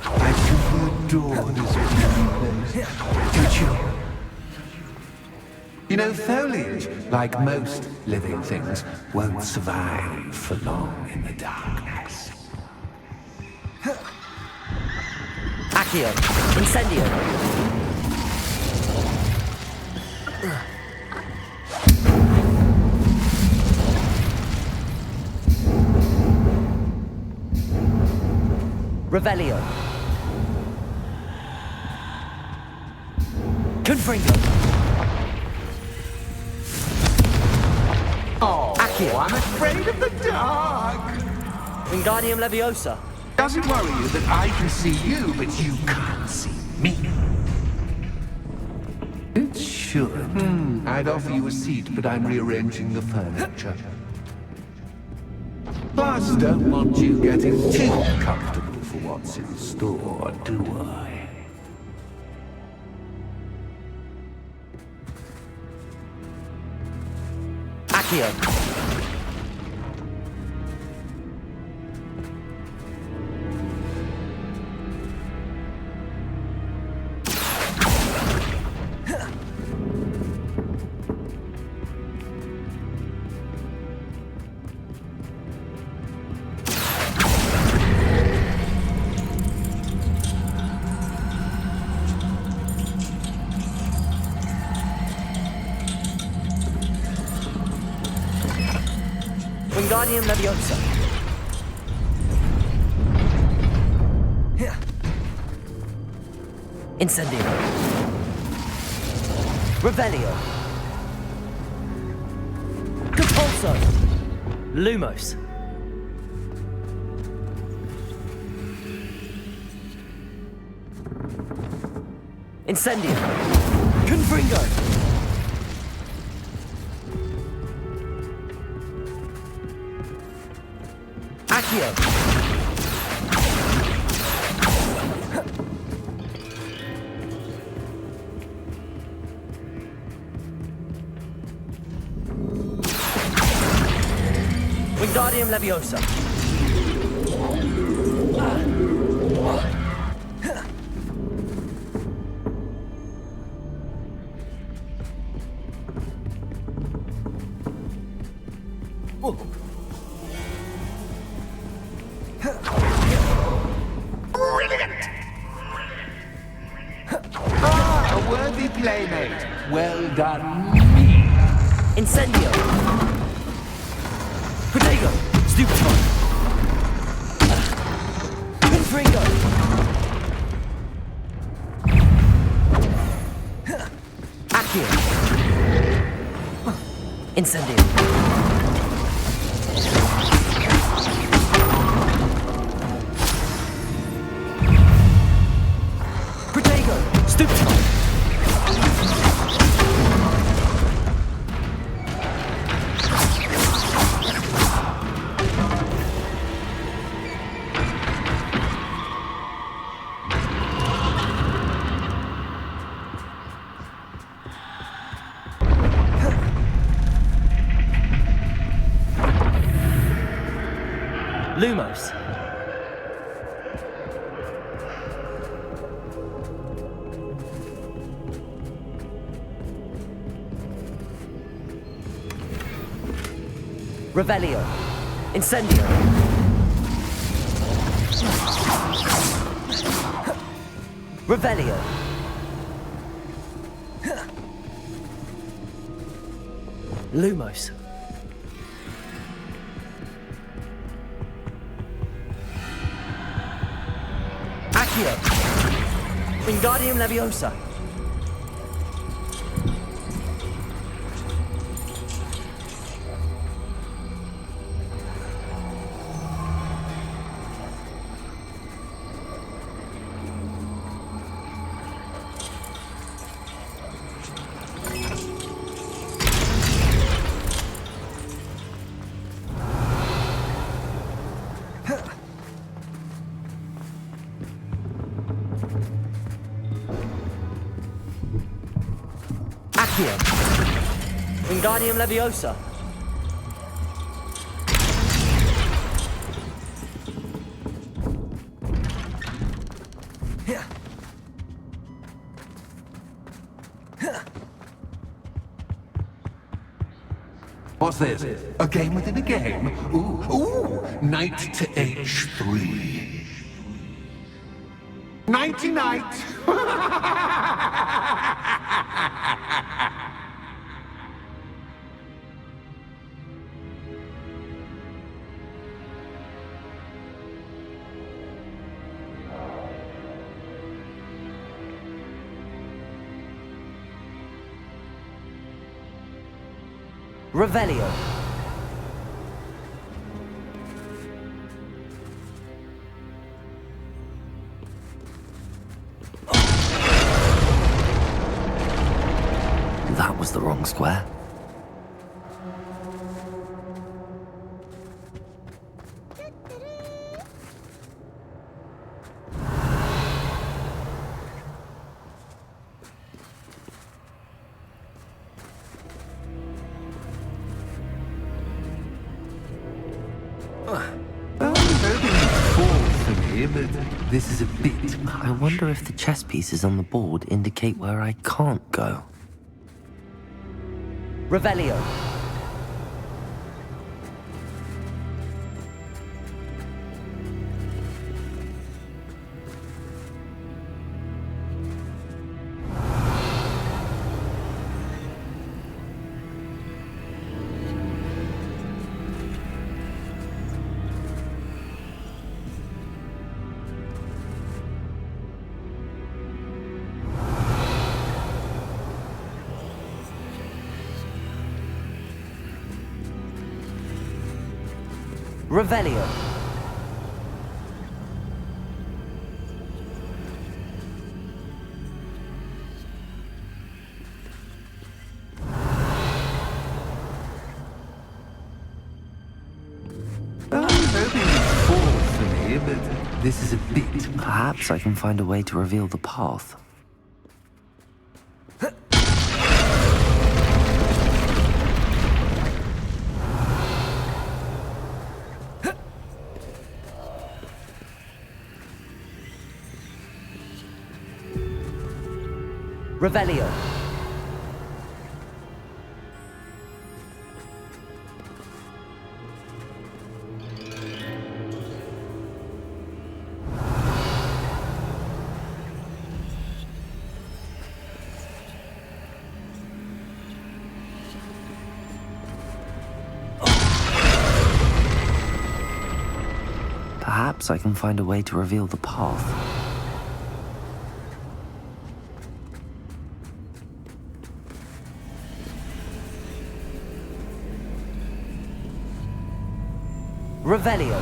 I simply adore this beautiful place. Don't you? You know, foliage, like most living things, won't survive for long in the darkness. Accio. Incendio. Revelio. Confringo. Oh, Accio. I'm afraid of the dark. Wingardium Leviosa. Does it worry you that I can see you, but you can't see me? It should. I'd offer you a seat, but I'm rearranging the furniture. Plus, don't want you getting too comfortable for what's in store, do I? Accio. Wingardium Leviosa. Incendio. Revelio. Compulso. Lumos. Incendio. Confringo. Accio. Wingardium Leviosa. Brilliant! Ah, a worthy playmate. Well done, me. Incendio. Protego. Stupefy. Confringo. Accio. Incendio. Protego. Stupefy. Lumos. Revelio. Incendio. Revelio. Lumos. Accio. Wingardium Leviosa. Accio. Wingardium Leviosa. What's this? A game within a game? Ooh, knight to h3. Nighty-night! Revelio. That was the wrong square. But this is a bit much. I wonder if the chess pieces on the board indicate where I can't go. Revelio. Revelio. But this is a bit much. Perhaps I can find a way to reveal the path. Revelio. Perhaps I can find a way to reveal the path. Revelio.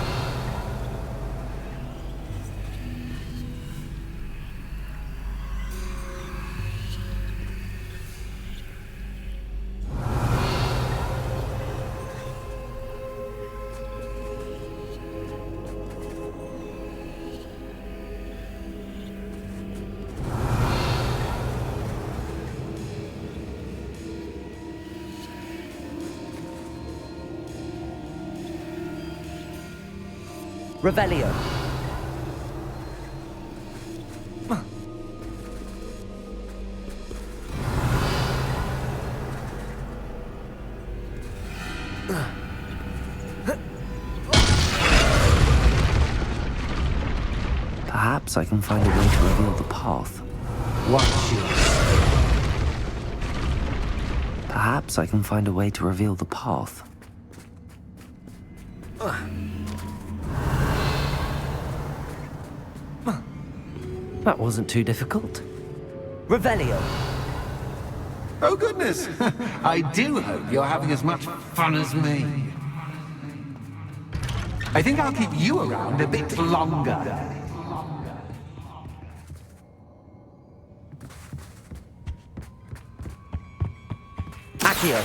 Revelio. Perhaps I can find a way to reveal the path. Watch your step. Perhaps I can find a way to reveal the path. That wasn't too difficult. Revelio. Oh, goodness. I do hope you're having as much fun as me. I think I'll keep you around a bit longer. Accio.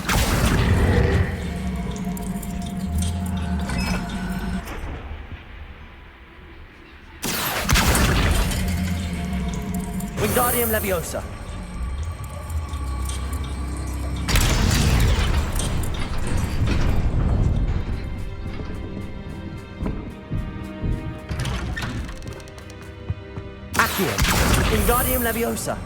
Wingardium Leviosa. Accio. Wingardium Leviosa.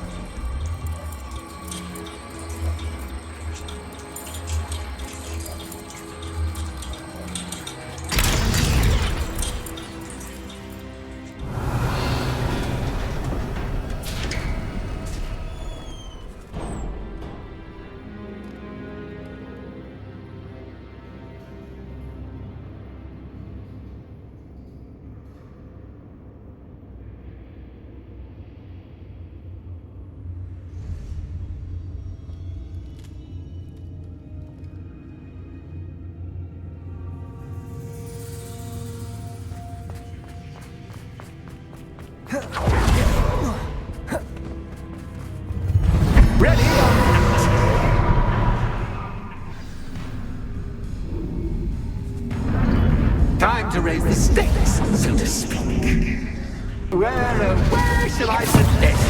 raise the stakes, so to speak. Where shall I put this?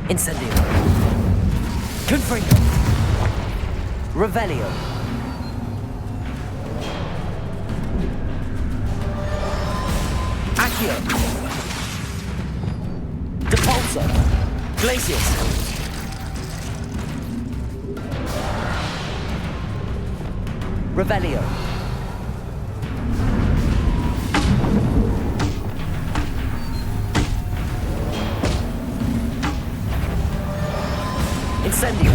Incendio. Confringo. Revelio. Accio. Depulso. Glacius. Revelio. Incendio.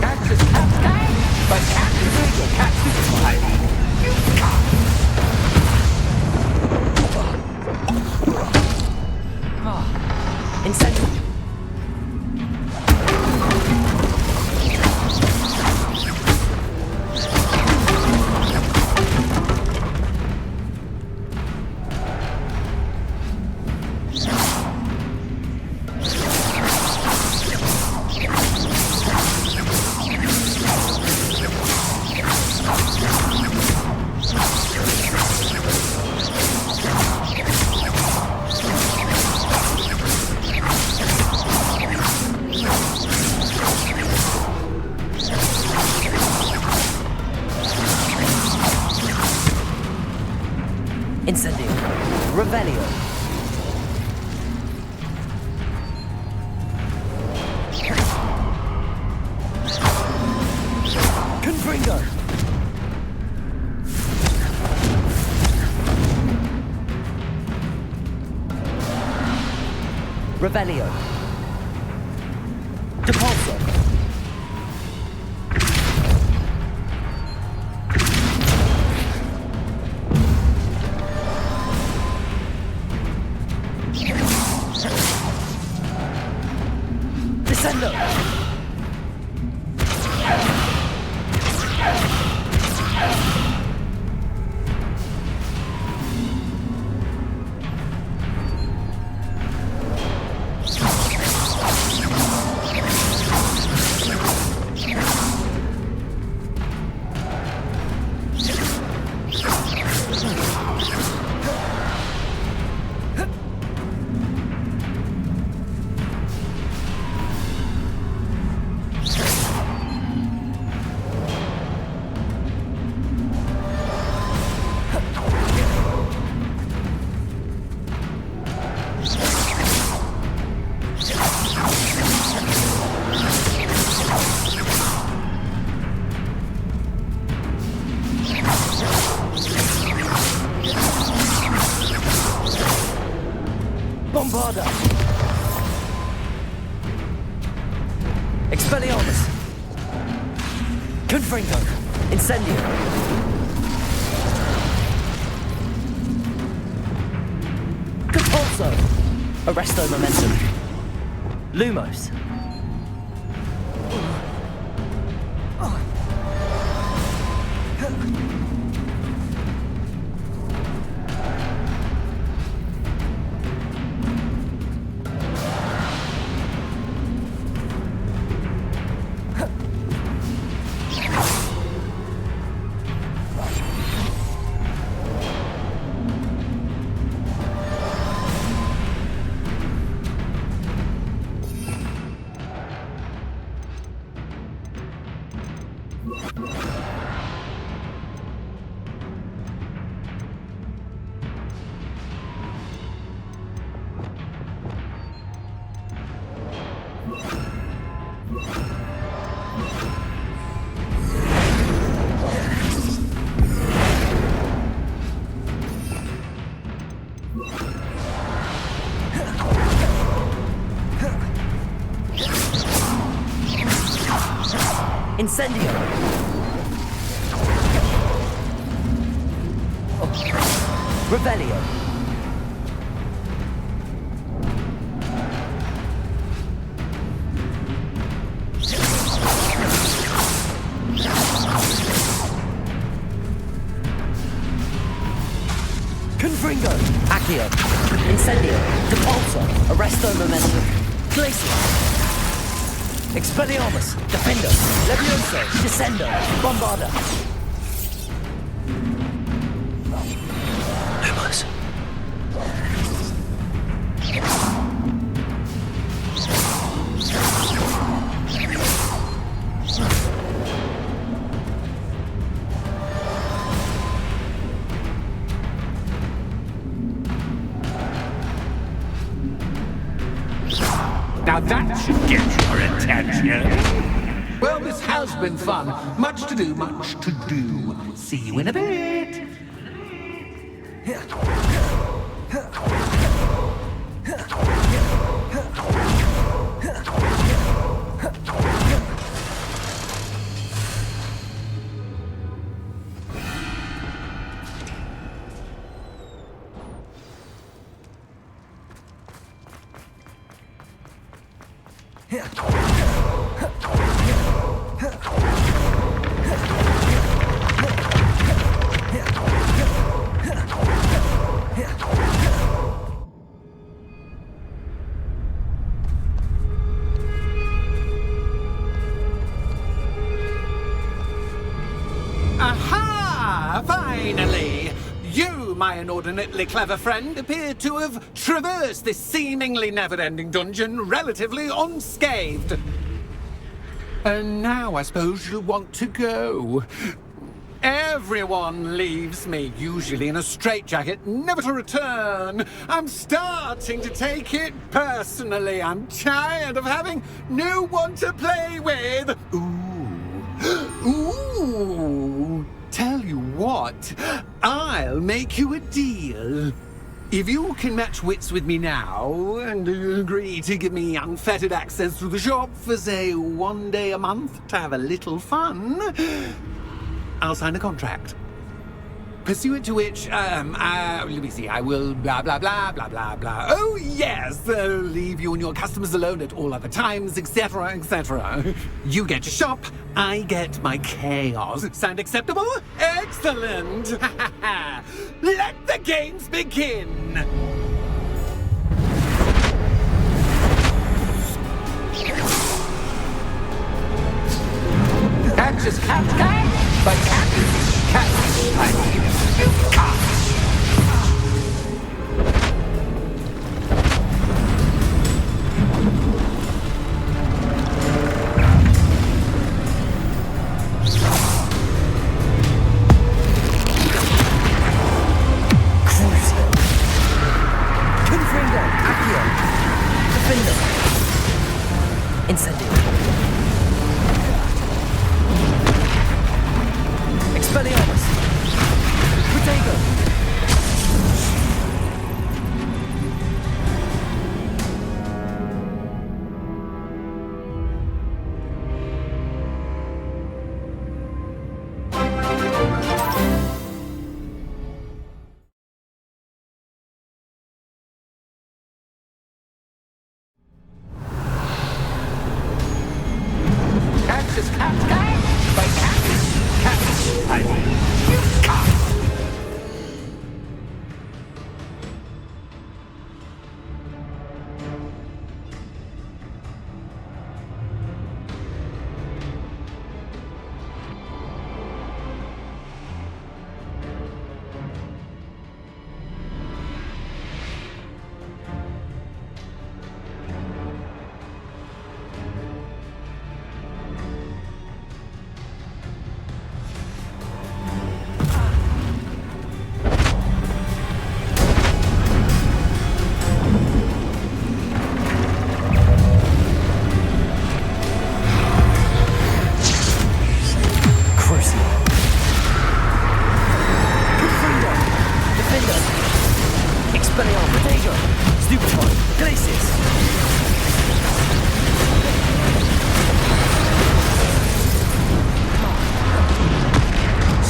Cactus, but cactus ain't a cactus, I mean. You can't. Incendio. Incendio. Revelio. Confringo. Revelio. Depulso. Descendo. Bombarda. Expelliarmus. Confringo. Incendio. Compulso. Arresto momentum. Lumos. Incendio! Revelio! Confringo! Accio! Incendio! Depulso! Arresto Momentum! Glacial! Expelliarmus! Defendo! Levioso! Descendo! Bombarda! Lumos! Now that should get your attention. Well, this has been fun. Much to do, much to do. See you in a bit. Aha! Finally! You, my inordinately clever friend, appear to have traversed this seemingly never-ending dungeon relatively unscathed. And now I suppose you'll want to go. Everyone leaves me, usually in a straitjacket, never to return. I'm starting to take it personally. I'm tired of having no one to play with. Ooh. Tell you what, I'll make you a deal. If you can match wits with me now and agree to give me unfettered access to the shop for, say, 1 day a month to have a little fun, I'll sign a contract. Pursuant to which, let me see, I will blah, blah, blah, blah, blah, blah. Oh, yes, leave you and your customers alone at all other times, etc., etc. You get your shop, I get my chaos. Sound acceptable? Excellent! Let the games begin! Catch is cat, but cat is cat. You can't.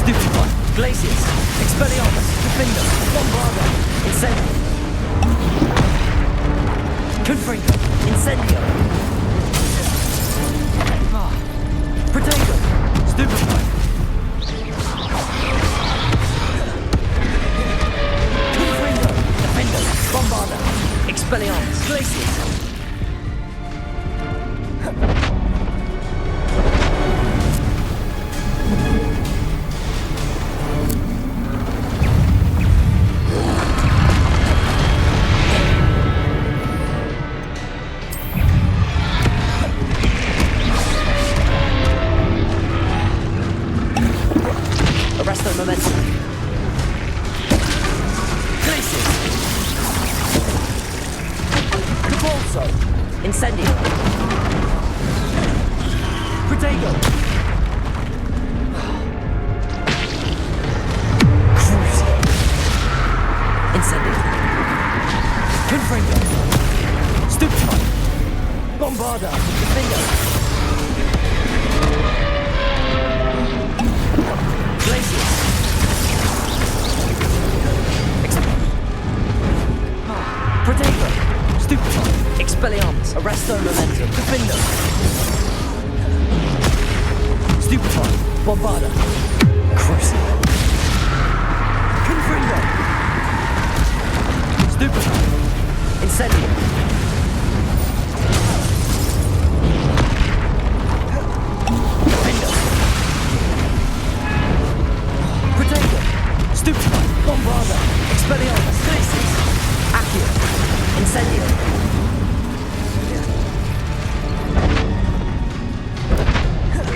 Stupefy, Glacius, Expelliarmus, Defender, Bombarda, Incendio. Confringo, Incendio. Protego, Stupefy. Confringo, Defender, Bombarda, Expelliarmus, Glacius. Arresto momentum. Glacius. Cabalso. Incendio. Protego. Cruise. Incendio. Confringo. Stupefy. Bombarda. Defender. Glacius. Protego. Stupefy. Expelliarmus. Arresto momentum. Defender. Stupefy. Bombarda. Crucible. Confringo. Stupefy. Incendio. Defender. Protego. Stupefy. Bombarda. Expelliarmus. Glacius. Accio. Incendio.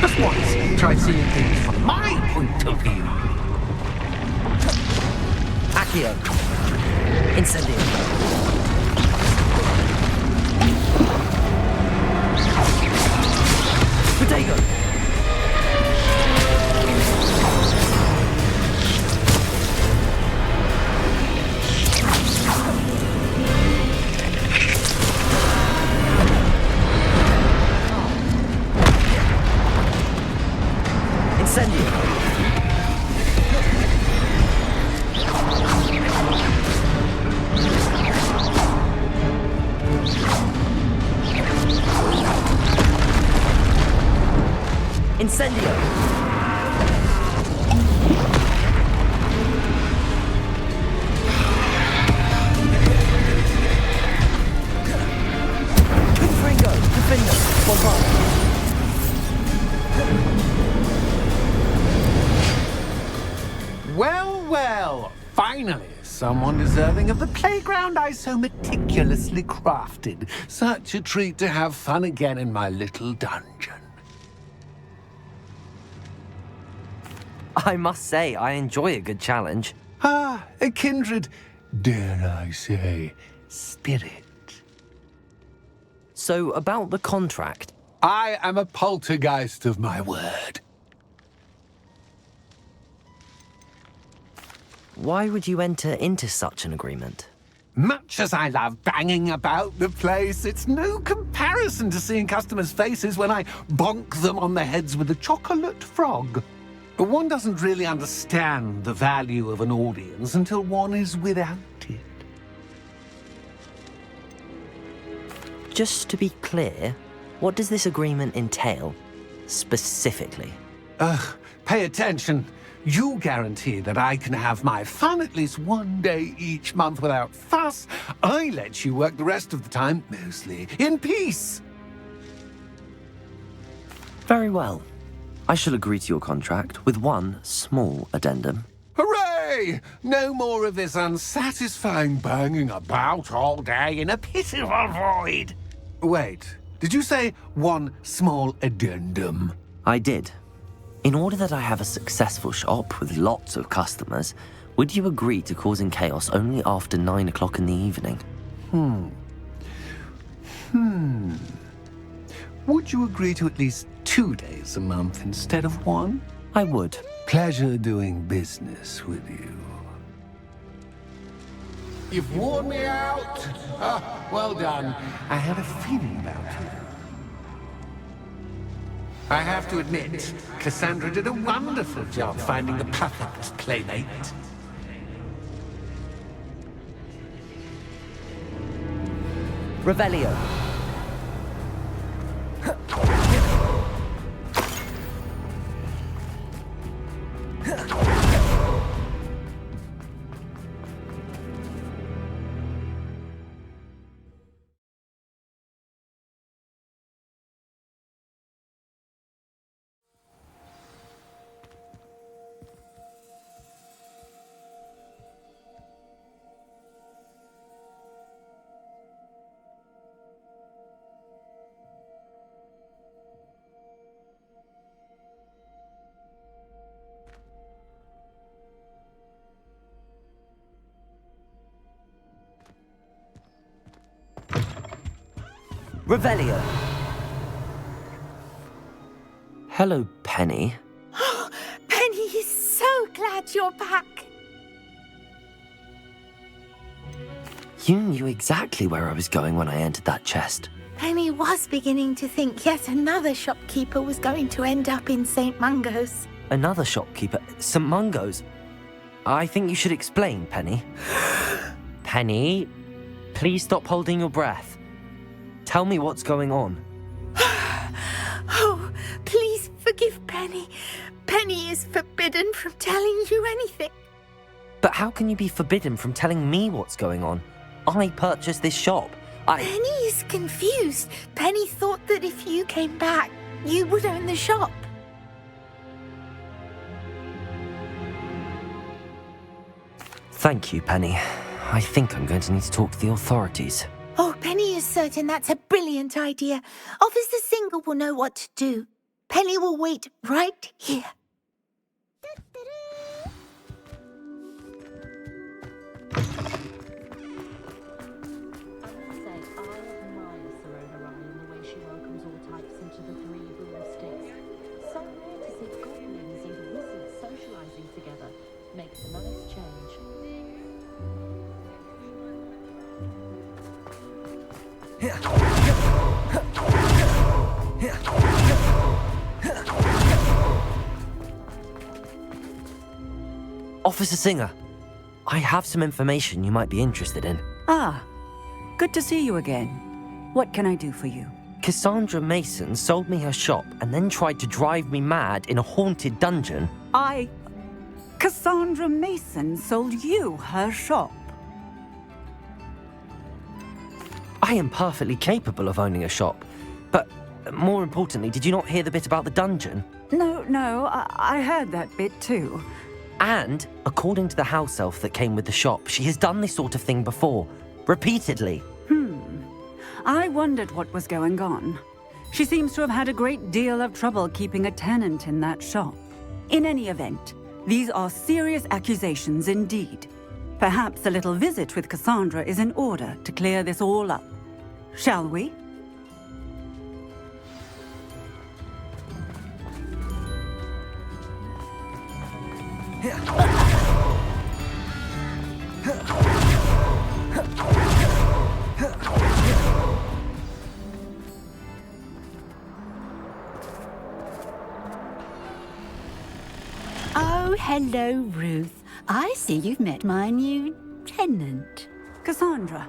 Just once, try seeing things from my point of view. Accio. Incendio. Protego. Incendio. Incendio. Confringo. Defender. Bombarda. Well, well, finally, someone deserving of the playground I so meticulously crafted. Such a treat to have fun again in my little dungeon. I must say, I enjoy a good challenge. Ah, a kindred, dare I say, spirit. So, about the contract. I am a poltergeist of my word. Why would you enter into such an agreement? Much as I love banging about the place, it's no comparison to seeing customers' faces when I bonk them on the heads with a chocolate frog. One doesn't really understand the value of an audience until one is without it. Just to be clear, what does this agreement entail, specifically? Pay attention. You guarantee that I can have my fun at least one day each month without fuss. I let you work the rest of the time, mostly in peace. Very well. I shall agree to your contract with one small addendum. Hooray! No more of this unsatisfying banging about all day in a pitiful void. Wait, did you say one small addendum? I did. In order that I have a successful shop with lots of customers, would you agree to causing chaos only after 9 o'clock in the evening? Would you agree to at least 2 days a month instead of one? I would. Pleasure doing business with you. You've worn me out. Well done. I had a feeling about you. I have to admit, Cassandra did a wonderful job finding the perfect playmate. Revelio. Revelio. Hello, Penny. Penny is so glad you're back. You knew exactly where I was going when I entered that chest. Penny was beginning to think yet another shopkeeper was going to end up in St. Mungo's. Another shopkeeper? St. Mungo's? I think you should explain, Penny. Penny, please stop holding your breath. Tell me what's going on. Oh, please forgive Penny. Penny is forbidden from telling you anything. But how can you be forbidden from telling me what's going on? I purchased this shop. Penny is confused. Penny thought that if you came back, you would own the shop. Thank you, Penny. I think I'm going to need to talk to the authorities. Oh, Penny is certain that's a brilliant idea. Officer Singer will know what to do. Penny will wait right here. Officer Singer, I have some information you might be interested in. Ah, good to see you again. What can I do for you? Cassandra Mason sold me her shop and then tried to drive me mad in a haunted dungeon. Cassandra Mason sold you her shop? I am perfectly capable of owning a shop. But more importantly, did you not hear the bit about the dungeon? No, I heard that bit too. And, according to the house elf that came with the shop, she has done this sort of thing before. Repeatedly. I wondered what was going on. She seems to have had a great deal of trouble keeping a tenant in that shop. In any event, these are serious accusations indeed. Perhaps a little visit with Cassandra is in order to clear this all up. Shall we? Oh, hello, Ruth. I see you've met my new tenant. Cassandra,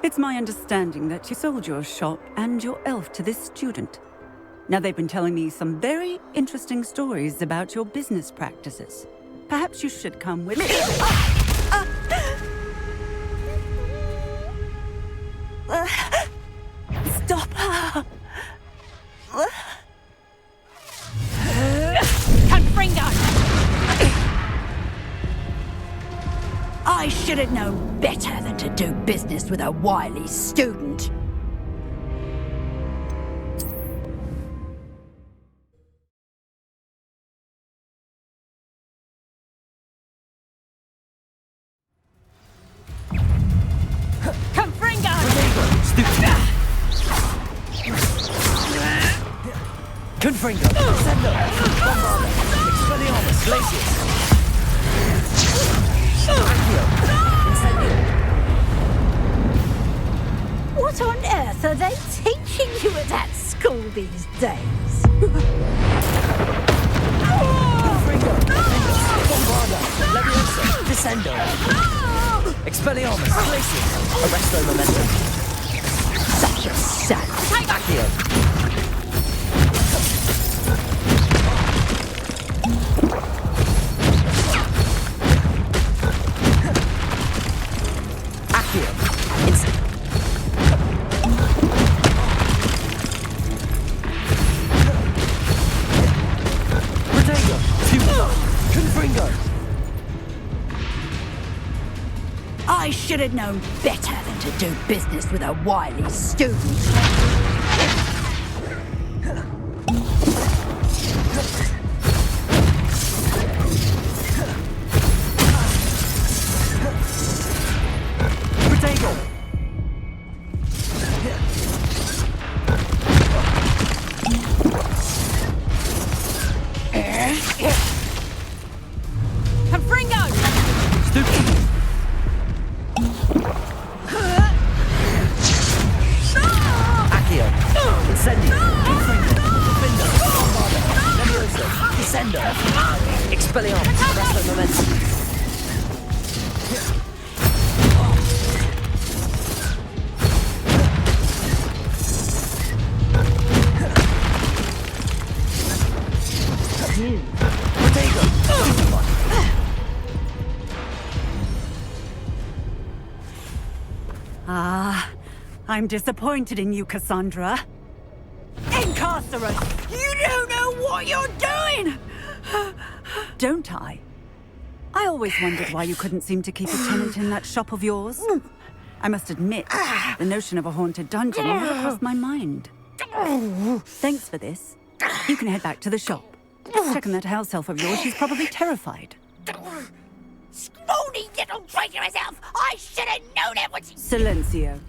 it's my understanding that you sold your shop and your elf to this student. Now, they've been telling me some very interesting stories about your business practices. Perhaps you should come with me. Stop her! Confringo! I should have known better than to do business with a wily student. Confringo! Sendo! Bombarda! Expelliarmus! Glacius! Accio! Incendio! What on earth are they teaching you at that school these days? Descendo! Expelliarmus! Glacius! Arresto Momentum! Such a sad. Accio! Accio! Instant! Protego! Super! Confringo! I should have known better than to do business with a wily student. Protego! Confringo! Stupid! Accio! Incendio! Confringo! Defender! Bombarda! Levioso! Descendo! Expelliarmus! Arresto Momentum! Protego! Ah, I'm disappointed in you, Cassandra. Incarcerate! You don't know what you're doing! Don't I? I always wondered why you couldn't seem to keep a tenant in that shop of yours. I must admit, the notion of a haunted dungeon never crossed my mind. Thanks for this. You can head back to the shop. Checking that house elf of yours, she's probably terrified. Scrawny little traitor herself! I should have known it was... Silencio.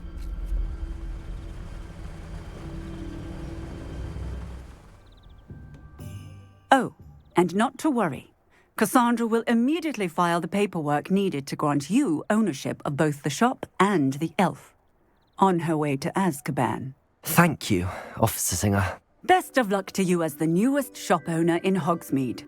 Oh, and not to worry. Cassandra will immediately file the paperwork needed to grant you ownership of both the shop and the elf. On her way to Azkaban. Thank you, Officer Singer. Best of luck to you as the newest shop owner in Hogsmeade.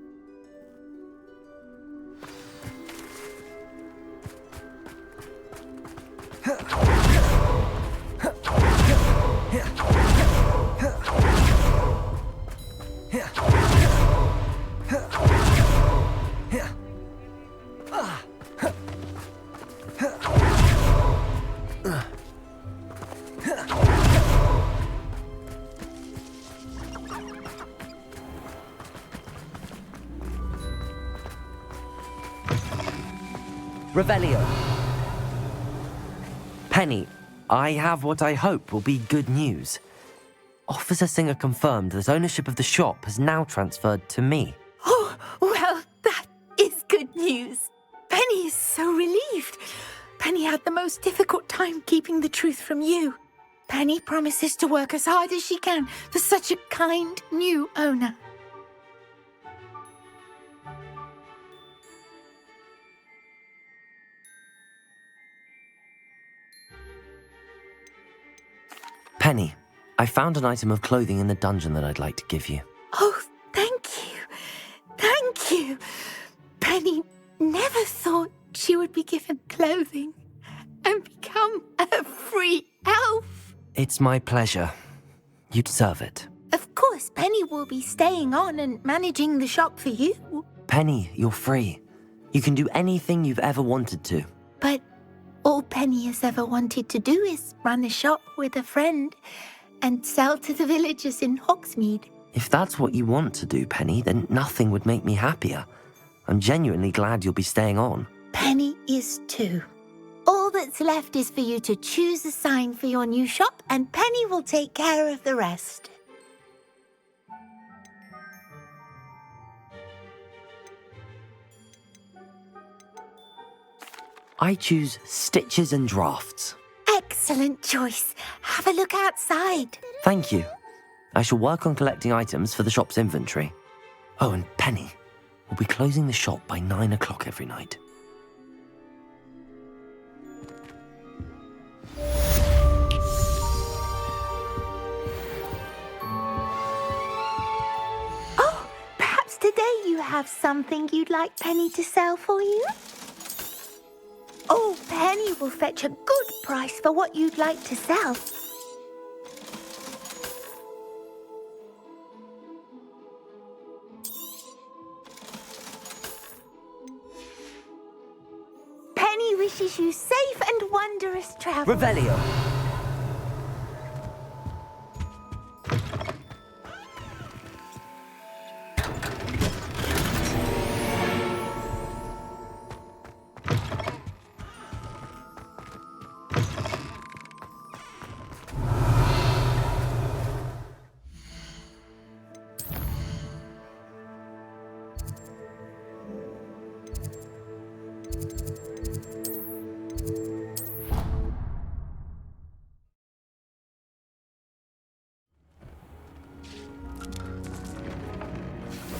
Revelio. Penny, I have what I hope will be good news. Officer Singer confirmed that ownership of the shop has now transferred to me. Oh, well, that is good news. Penny is so relieved. Penny had the most difficult time keeping the truth from you. Penny promises to work as hard as she can for such a kind new owner. Penny, I found an item of clothing in the dungeon that I'd like to give you. Oh, thank you. Thank you. Penny never thought she would be given clothing and become a free elf. It's my pleasure. You deserve it. Of course, Penny will be staying on and managing the shop for you. Penny, you're free. You can do anything you've ever wanted to. But all Penny has ever wanted to do is run a shop with a friend and sell to the villagers in Hogsmeade. If that's what you want to do, Penny, then nothing would make me happier. I'm genuinely glad you'll be staying on. Penny is too. All that's left is for you to choose a sign for your new shop, and Penny will take care of the rest. I choose stitches and drafts. Excellent choice. Have a look outside. Thank you. I shall work on collecting items for the shop's inventory. Oh, and Penny, we'll be closing the shop by 9 o'clock every night. Oh, perhaps today you have something you'd like Penny to sell for you? Oh, Penny will fetch a good price for what you'd like to sell. Penny wishes you safe and wondrous travel. Revelio.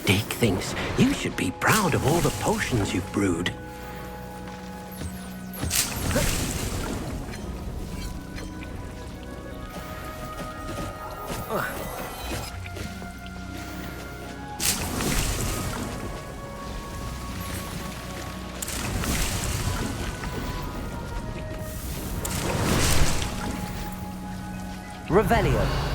Dick thinks you should be proud of all the potions you've brewed. Revelio.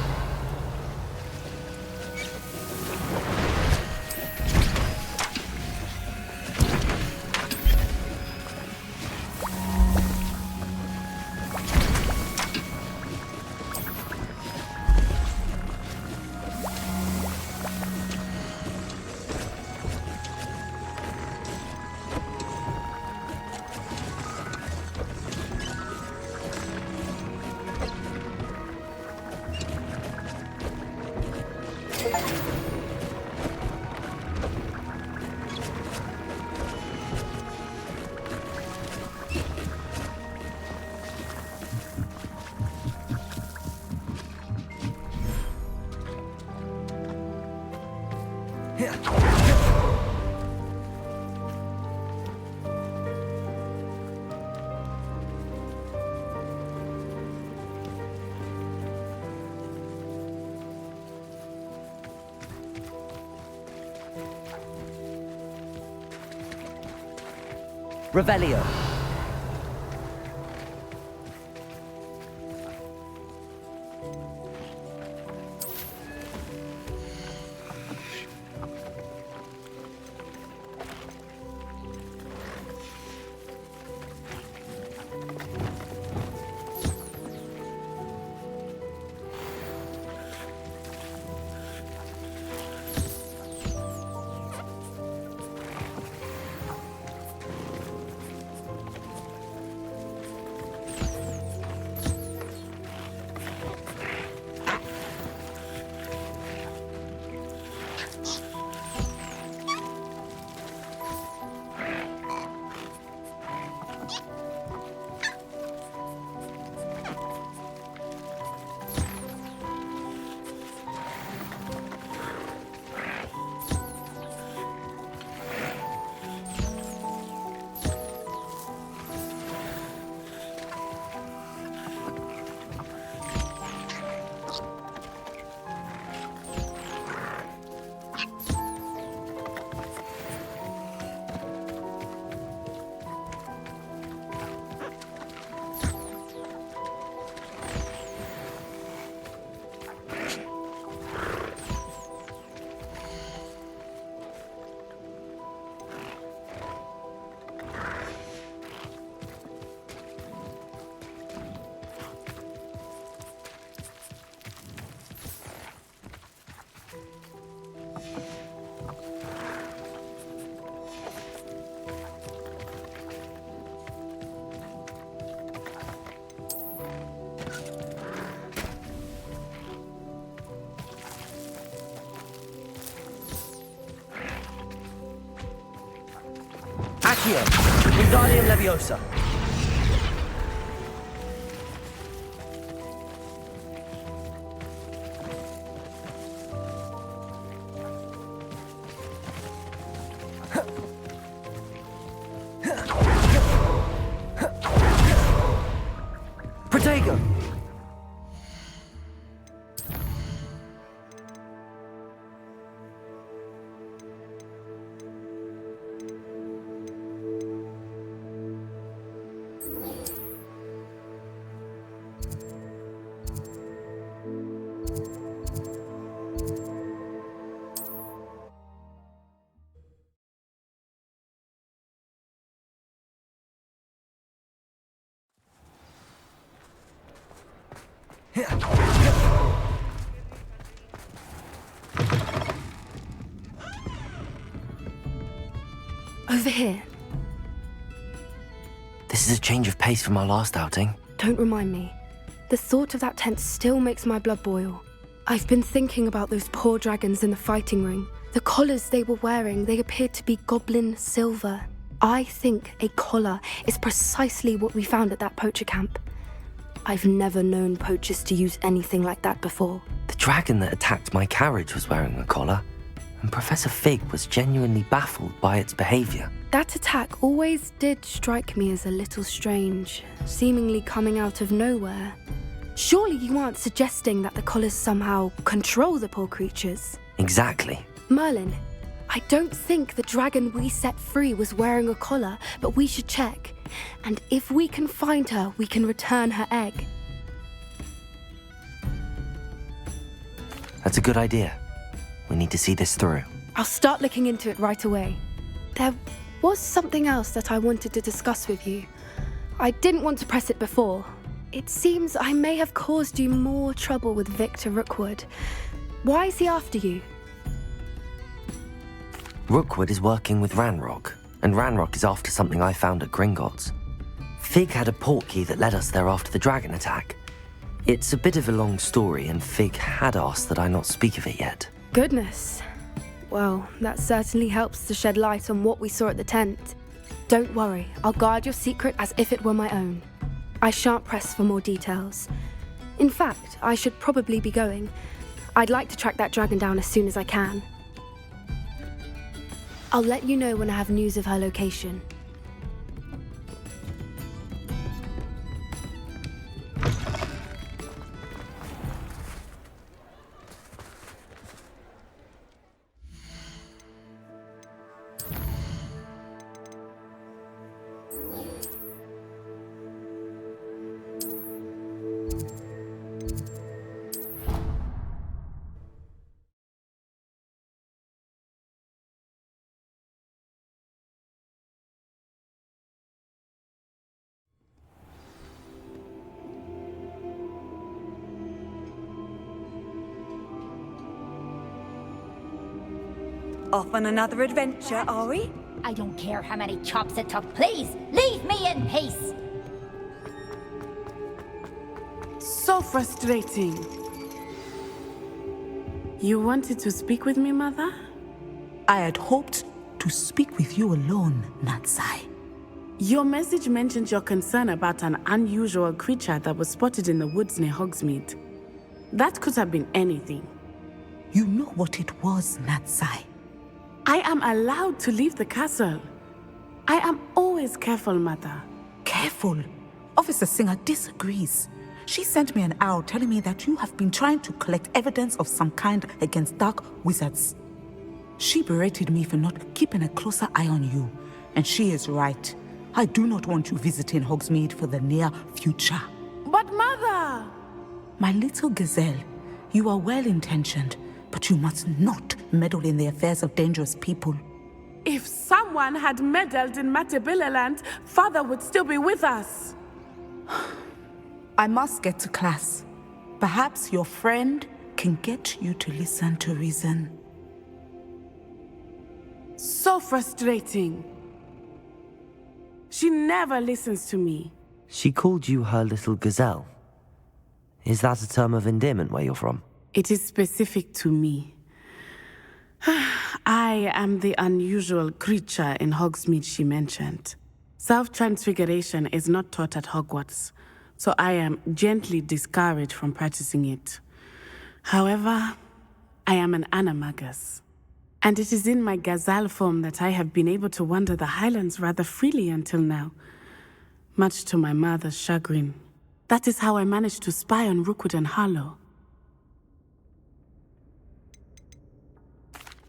Revelio. Accio. Wingardium Leviosa. Protego. Over here. This is a change of pace from our last outing. Don't remind me. The thought of that tent still makes my blood boil. I've been thinking about those poor dragons in the fighting ring. The collars they were wearing, they appeared to be goblin silver. I think a collar is precisely what we found at that poacher camp. I've never known poachers to use anything like that before. The dragon that attacked my carriage was wearing a collar, and Professor Fig was genuinely baffled by its behavior. That attack always did strike me as a little strange, seemingly coming out of nowhere. Surely you aren't suggesting that the collars somehow control the poor creatures? Exactly. Merlin, I don't think the dragon we set free was wearing a collar, but we should check. And if we can find her, we can return her egg. That's a good idea. We need to see this through. I'll start looking into it right away. There was something else that I wanted to discuss with you. I didn't want to press it before. It seems I may have caused you more trouble with Victor Rookwood. Why is he after you? Rookwood is working with Ranrock, and Ranrock is after something I found at Gringotts. Fig had a portkey that led us there after the dragon attack. It's a bit of a long story, and Fig had asked that I not speak of it yet. Goodness. Well, that certainly helps to shed light on what we saw at the tent. Don't worry, I'll guard your secret as if it were my own. I shan't press for more details. In fact, I should probably be going. I'd like to track that dragon down as soon as I can. I'll let you know when I have news of her location. Off on another adventure, are we? I don't care how many chops it took. Please, leave me in peace! So frustrating. You wanted to speak with me, Mother? I had hoped to speak with you alone, Natsai. Your message mentioned your concern about an unusual creature that was spotted in the woods near Hogsmeade. That could have been anything. You know what it was, Natsai. I am allowed to leave the castle. I am always careful, Mother. Careful? Officer Singer disagrees. She sent me an owl telling me that you have been trying to collect evidence of some kind against dark wizards. She berated me for not keeping a closer eye on you, and she is right. I do not want you visiting Hogsmeade for the near future. But Mother! My little gazelle, you are well-intentioned, but you must not meddle in the affairs of dangerous people. If someone had meddled in Matabeleland, Father would still be with us. I must get to class. Perhaps your friend can get you to listen to reason. So frustrating. She never listens to me. She called you her little gazelle. Is that a term of endearment where you're from? It is specific to me. I am the unusual creature in Hogsmeade she mentioned. Self-transfiguration is not taught at Hogwarts, so I am gently discouraged from practicing it. However, I am an animagus, and it is in my gazelle form that I have been able to wander the Highlands rather freely until now, much to my mother's chagrin. That is how I managed to spy on Rookwood and Harlow.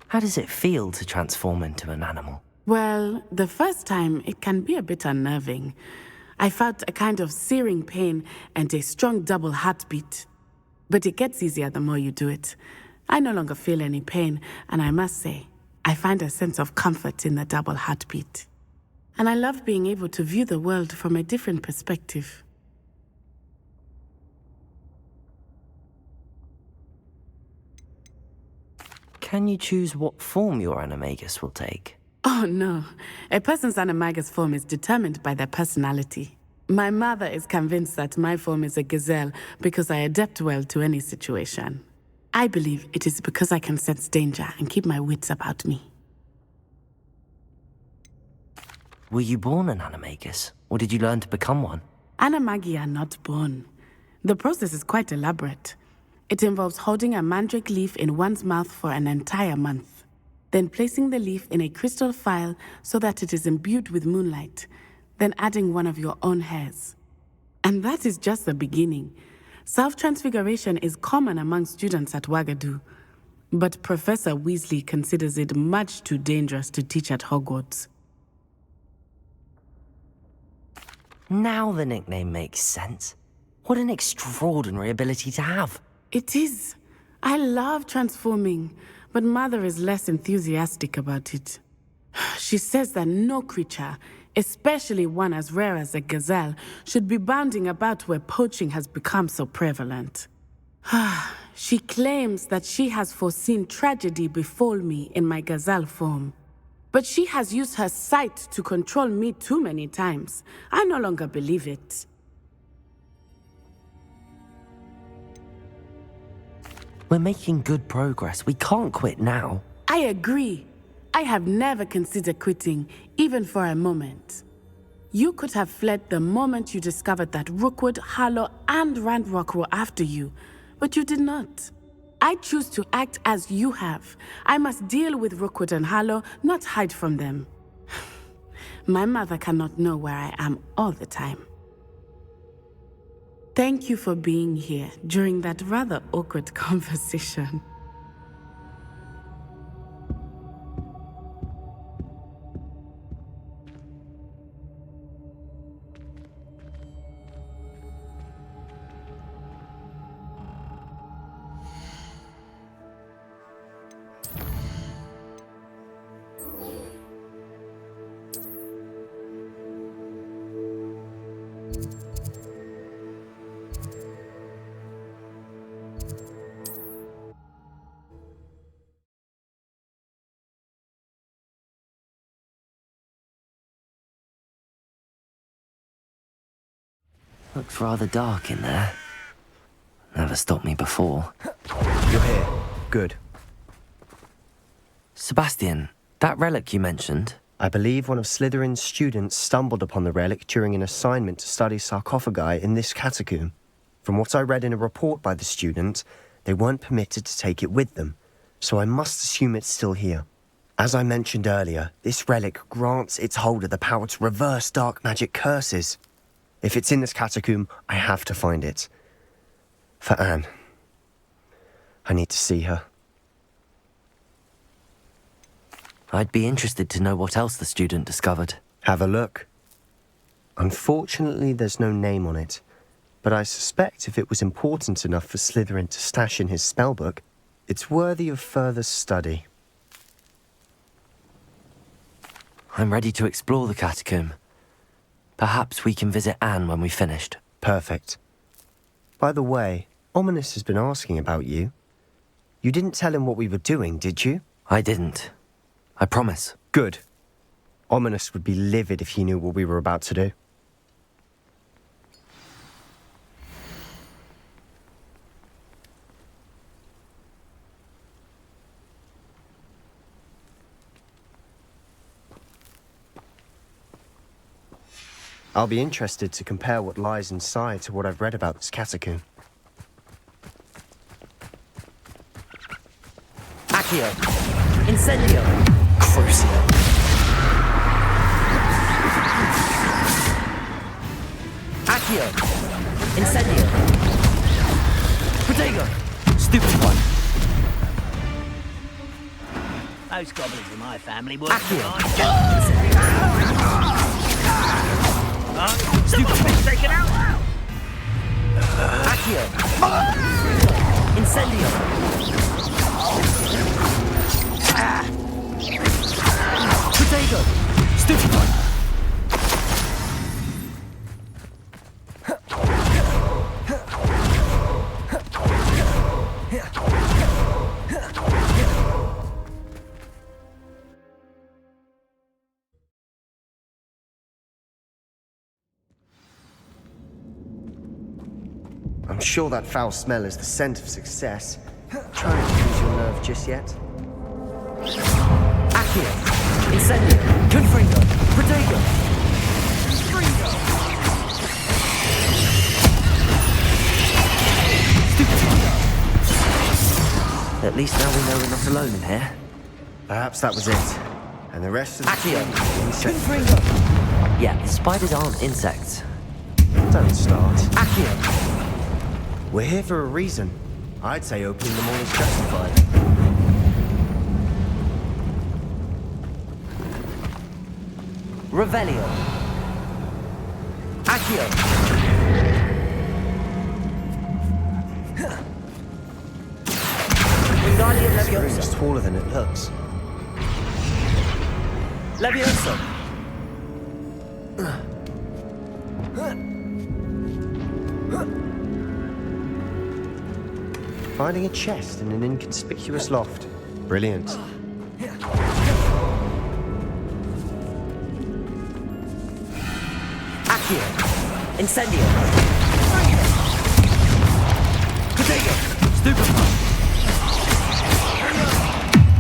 How does it feel to transform into an animal? Well, the first time, it can be a bit unnerving. I felt a kind of searing pain and a strong double heartbeat. But it gets easier the more you do it. I no longer feel any pain, and I must say, I find a sense of comfort in the double heartbeat. And I love being able to view the world from a different perspective. Can you choose what form your animagus will take? Oh, no. A person's animagus form is determined by their personality. My mother is convinced that my form is a gazelle because I adapt well to any situation. I believe it is because I can sense danger and keep my wits about me. Were you born an animagus, or did you learn to become one? Animagi are not born. The process is quite elaborate. It involves holding a mandrake leaf in one's mouth for an entire month, then placing the leaf in a crystal phial so that it is imbued with moonlight, then adding one of your own hairs. And that is just the beginning. Self-transfiguration is common among students at Wagadu, but Professor Weasley considers it much too dangerous to teach at Hogwarts. Now the nickname makes sense. What an extraordinary ability to have. It is. I love transforming, but Mother is less enthusiastic about it. She says that no creature, especially one as rare as a gazelle, should be bounding about where poaching has become so prevalent. She claims that she has foreseen tragedy befall me in my gazelle form. But she has used her sight to control me too many times. I no longer believe it. We're making good progress. We can't quit now. I agree. I have never considered quitting, even for a moment. You could have fled the moment you discovered that Rookwood, Harlow, and Ranrock were after you, but you did not. I choose to act as you have. I must deal with Rookwood and Harlow, not hide from them. My mother cannot know where I am all the time. Thank you for being here during that rather awkward conversation. Looks rather dark in there. Never stopped me before. You're here. Good. Sebastian, that relic you mentioned? I believe one of Slytherin's students stumbled upon the relic during an assignment to study sarcophagi in this catacomb. From what I read in a report by the student, they weren't permitted to take it with them, so I must assume it's still here. As I mentioned earlier, this relic grants its holder the power to reverse dark magic curses. If it's in this catacomb, I have to find it. For Anne. I need to see her. I'd be interested to know what else the student discovered. Have a look. Unfortunately, there's no name on it, but I suspect if it was important enough for Slytherin to stash in his spellbook, it's worthy of further study. I'm ready to explore the catacomb. Perhaps we can visit Anne when we've finished. Perfect. By the way, Ominous has been asking about you. You didn't tell him what we were doing, did you? I didn't. I promise. Good. Ominous would be livid if he knew what we were about to do. I'll be interested to compare what lies inside to what I've read about this catacomb. Accio! Incendio! Crucio! Accio! Incendio! Protego! Stupid one! Most goblins in my family were... Stupid bitch taken out! Accio! Incendio! Protego! Stupid one! I'm sure that foul smell is the scent of success. Try not to lose your nerve just yet. Accio! Incendio! Confringo! Protego! Stringo! Stupido! At least now we know we're not alone in here. Perhaps that was it. And the rest of the Accio! Confringo! Yeah, the spiders aren't insects. Don't start. Accio! We're here for a reason. I'd say opening them all is justified. Revelio. Accio. Wingardium This room Leviosa. is taller than it looks. Leviosa. Finding a chest in an inconspicuous loft. Brilliant. Accio. Incendio. Protego. Stupefy.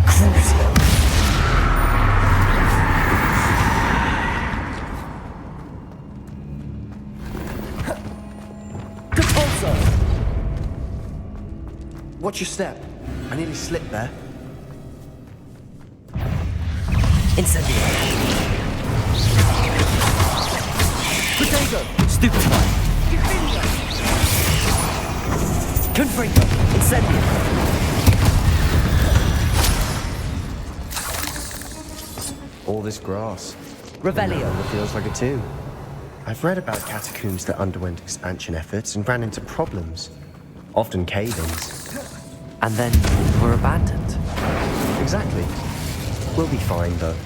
Crucio. Depulso. Watch your step. I nearly slipped there. Incendio. Protego. Stupefy. Confringo. Incendio. All this grass. Revelio. It feels like a tomb. I've read about catacombs that underwent expansion efforts and ran into problems. Often cave-ins. And then were abandoned. Exactly. We'll be fine, though.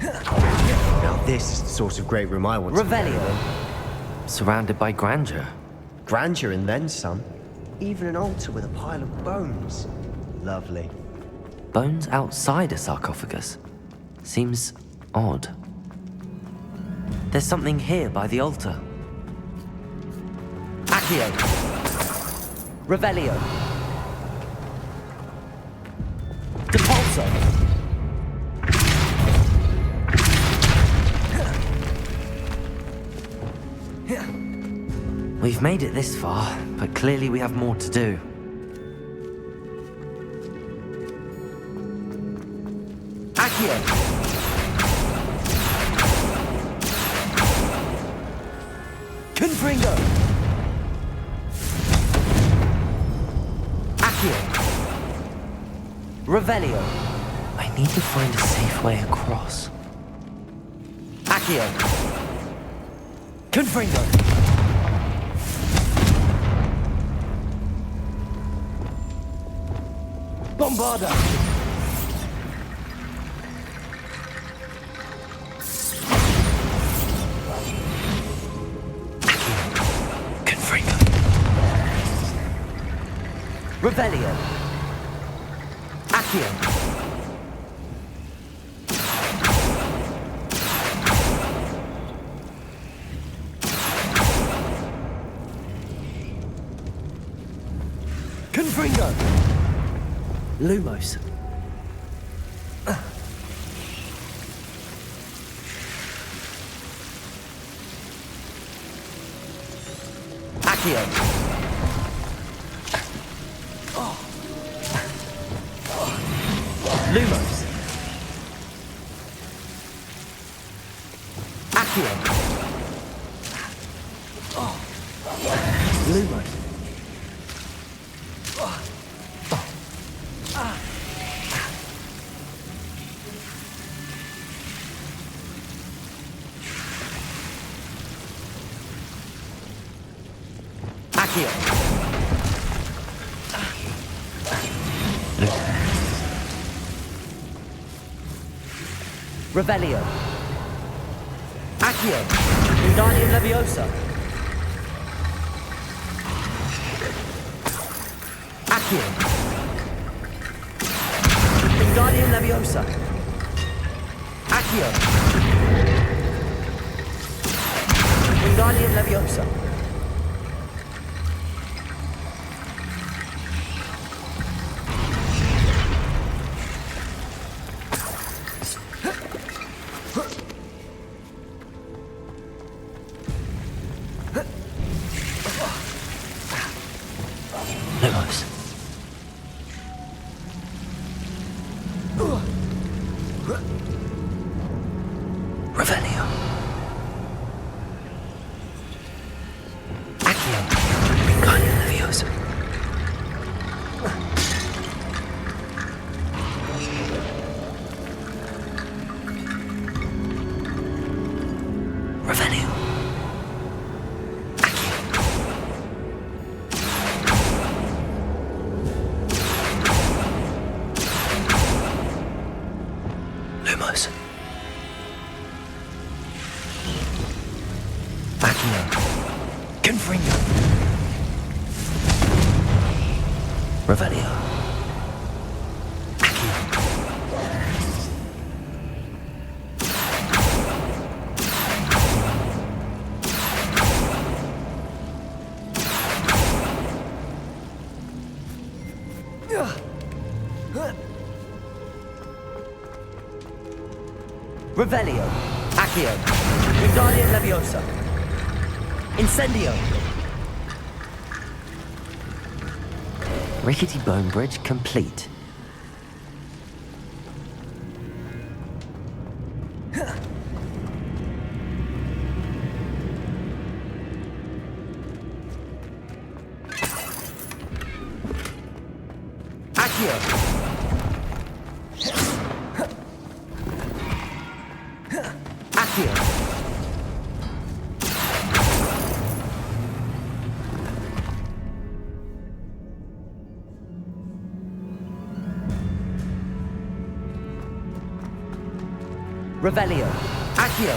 Now this is the sort of great room I want to Revelio. live Surrounded by grandeur. in. Grandeur and then some. Even an altar with a pile of bones. Lovely. Bones outside a sarcophagus. Seems odd. There's something here by the altar. Accio. Revelio. Depulso. We've made it this far, but clearly we have more to do. Accio. Confringo. Accio. Revelio. I need to find a safe way across. Accio. Confringo. Bombarda. Confringo. Revelio. Accio. Confringo. Lumos. Accio. Lumos. Accio. Lumos. Accio. Revelio. Accio. Wingardium Leviosa. Accio. Wingardium Leviosa. Accio. Wingardium Leviosa. Lumos. Revelio. Accio. Wingardium Leviosa. Revelio. Lumos. Accio. Confringo. Revelio. Accio. Revelio. Accio. Wingardium Leviosa. Incendio. Rickety bone bridge complete. Accio. Accio. Revelio. Accio.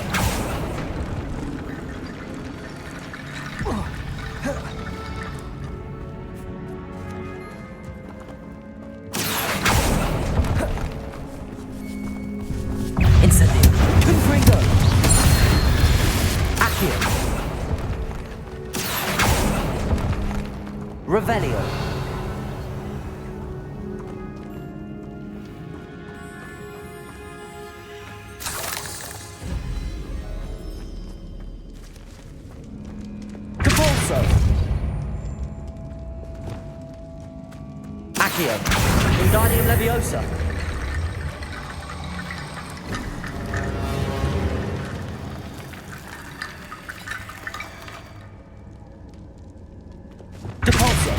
Incendio. Confringo. Accio. Revelio. Accio. Wingardium Leviosa. Depulso.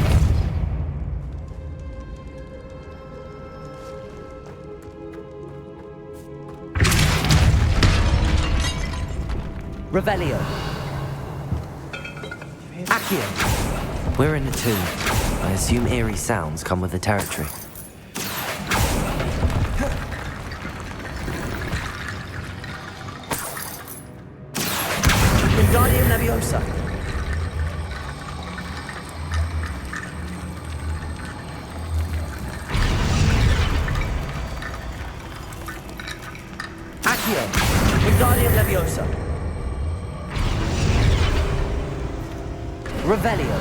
Revelio. Accio. We're in the tomb. I assume eerie sounds come with the territory. Wingardium Leviosa. Accio. Wingardium Leviosa. Revelio.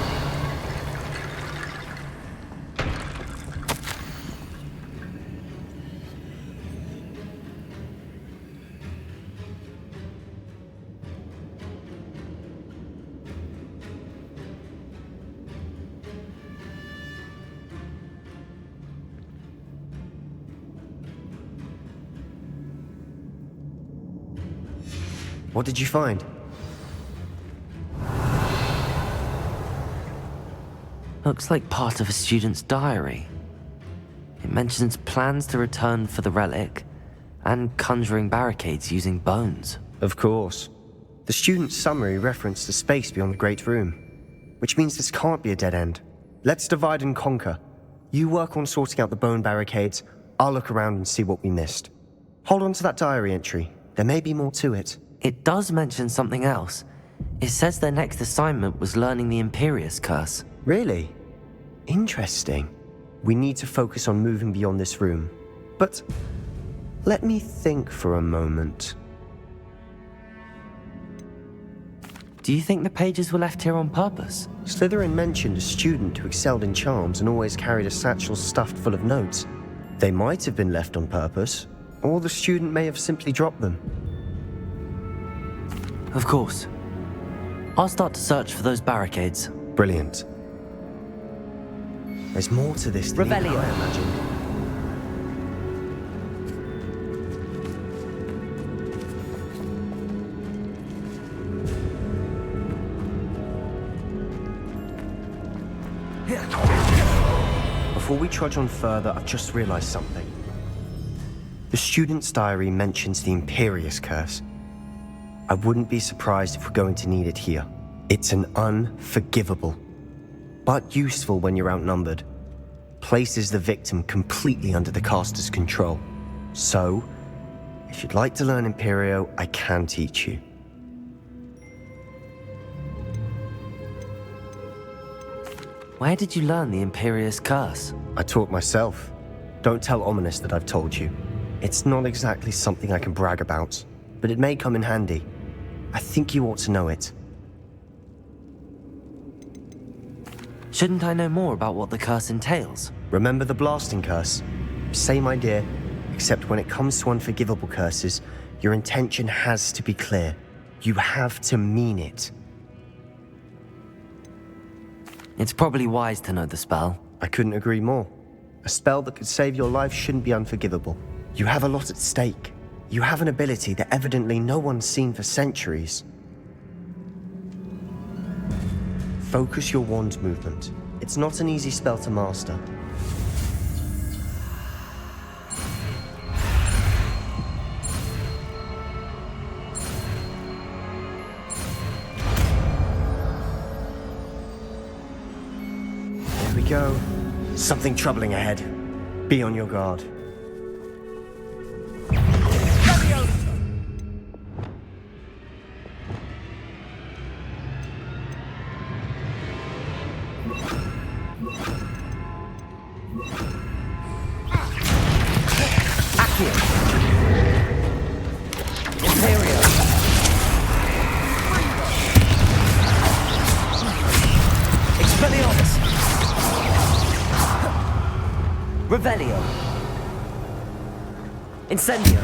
What did you find? Looks like part of a student's diary. It mentions plans to return for the relic and conjuring barricades using bones. Of course. The student's summary referenced a space beyond the Great Room, which means this can't be a dead end. Let's divide and conquer. You work on sorting out the bone barricades, I'll look around and see what we missed. Hold on to that diary entry. There may be more to it. It does mention something else. It says their next assignment was learning the Imperius Curse. Really? Interesting. We need to focus on moving beyond this room. But let me think for a moment. Do you think the pages were left here on purpose? Slytherin mentioned a student who excelled in charms and always carried a satchel stuffed full of notes. They might have been left on purpose, or the student may have simply dropped them. Of course. I'll start to search for those barricades. Brilliant. There's more to this than Revelio. I imagined. Before we trudge on further, I've just realized something. The student's diary mentions the Imperius Curse. I wouldn't be surprised if we're going to need it here. It's an unforgivable, but useful when you're outnumbered. Places the victim completely under the caster's control. So, if you'd like to learn Imperio, I can teach you. Where did you learn the Imperius Curse? I taught myself. Don't tell Ominous that I've told you. It's not exactly something I can brag about, but it may come in handy. I think you ought to know it. Shouldn't I know more about what the curse entails? Remember the blasting curse? Same idea, except when it comes to unforgivable curses, your intention has to be clear. You have to mean it. It's probably wise to know the spell. I couldn't agree more. A spell that could save your life shouldn't be unforgivable. You have a lot at stake. You have an ability that evidently no one's seen for centuries. Focus your wand movement. It's not an easy spell to master. There we go. Something troubling ahead. Be on your guard. Revelio. Incendio.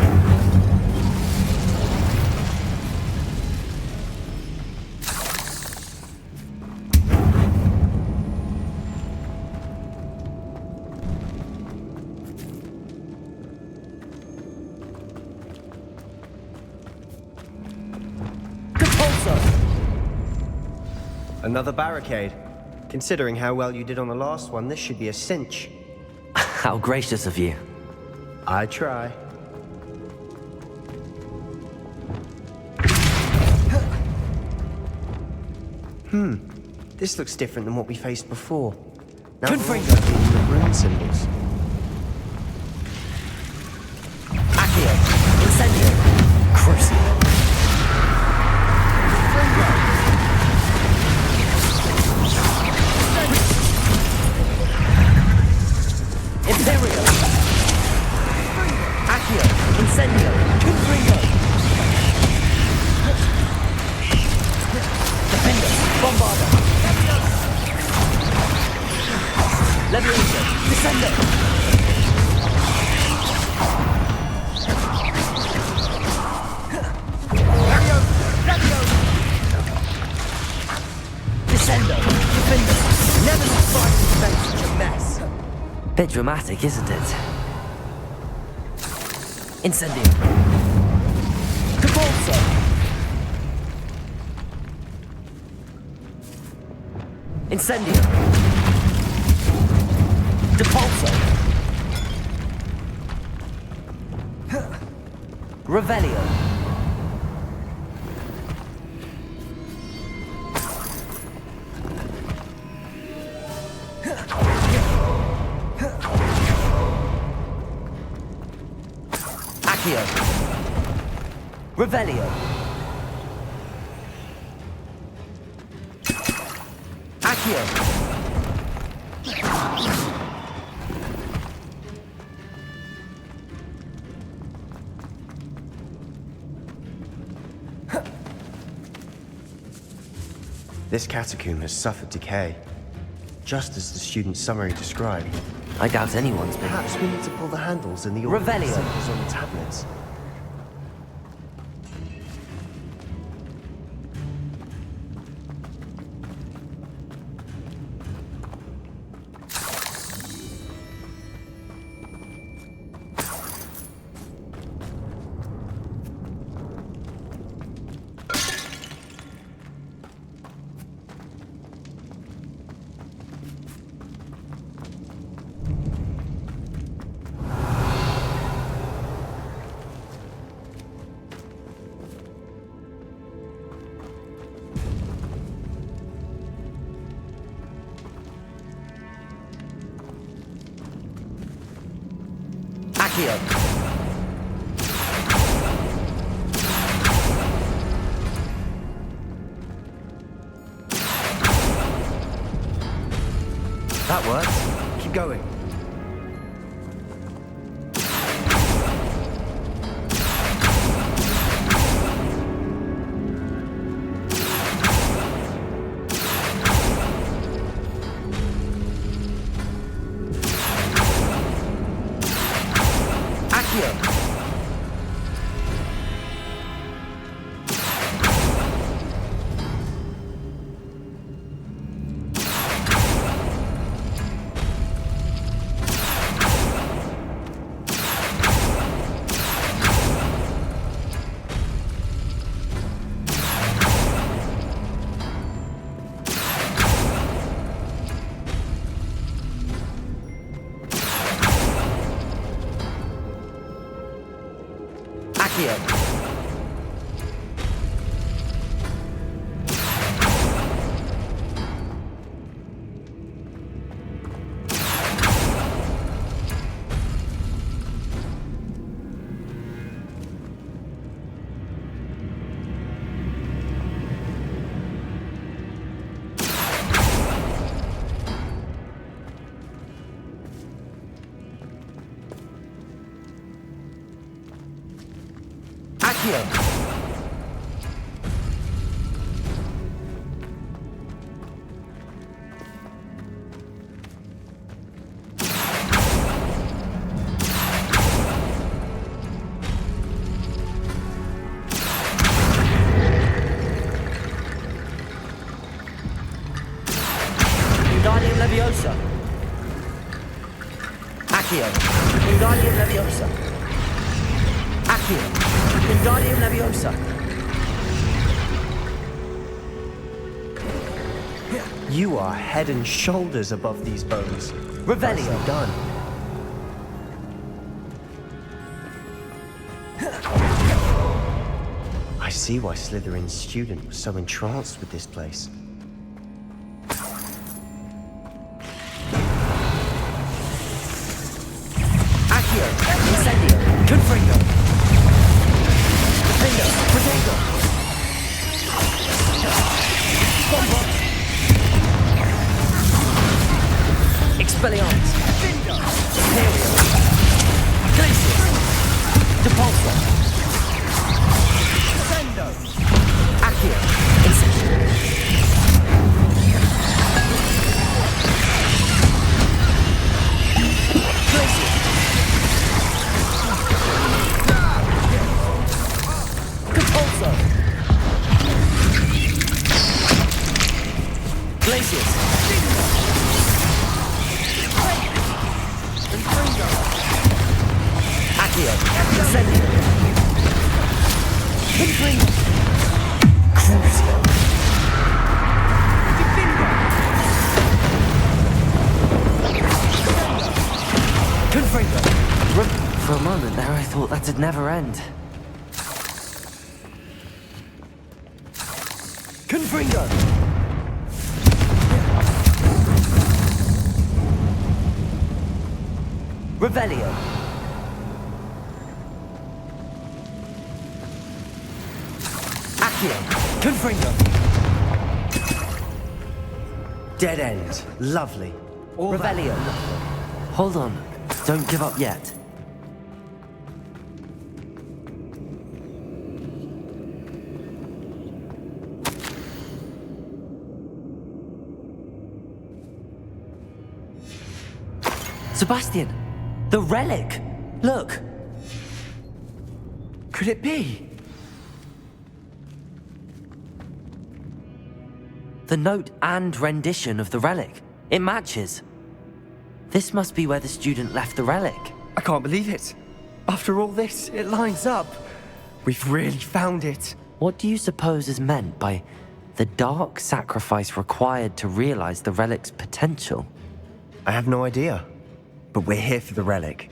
Another barricade. Considering how well you did on the last one, this should be a cinch. How gracious of you. I try. This looks different than what we faced before. Now we're all going to use the rune symbols. Accio. Incendio. Crucio. Imperio. Accio. Incendio. Confringo. Defender. Bombarda. Leviosa. Descendo. Descendo. Defender. Never surprised to make such a mess. Bit dramatic, isn't it? Incendio. Capolso. Incendio. Depulso. Revelio. Accio. Revelio. Accio. This catacomb has suffered decay, just as the student's summary described. I doubt anyone's been. Perhaps we need to pull the handles in the order Revelio. symbols on the tablets. Accio. That works. Keep going. Accio. Accio. Wingardium Leviosa. Accio. Wingardium Leviosa. Accio. Wingardium Leviosa. You are head and shoulders above these bones. Revelio. Nicely done. I see why Slytherin's student was so entranced with this place. Accio. Incendio. Confringo. Defendo. Protego. Combo. Expelliarmus. Imperio. Glacius. Depulso. Defendo. Accio. Incendio. Glacius. Compulso. Glacius. Accio. Incendio. Confringo. Crucio. Confringo. For a moment there, I thought that'd never end. Confringo. Revelio. Sebastian! Confringo! Dead end. Lovely. Revelio. Hold on. Don't give up yet. Sebastian! The relic! Look! Could it be? The note and rendition of the relic. It matches. This must be where the student left the relic. I can't believe it. After all this, it lines up. We've really found it. What do you suppose is meant by the dark sacrifice required to realize the relic's potential? I have no idea. But we're here for the relic.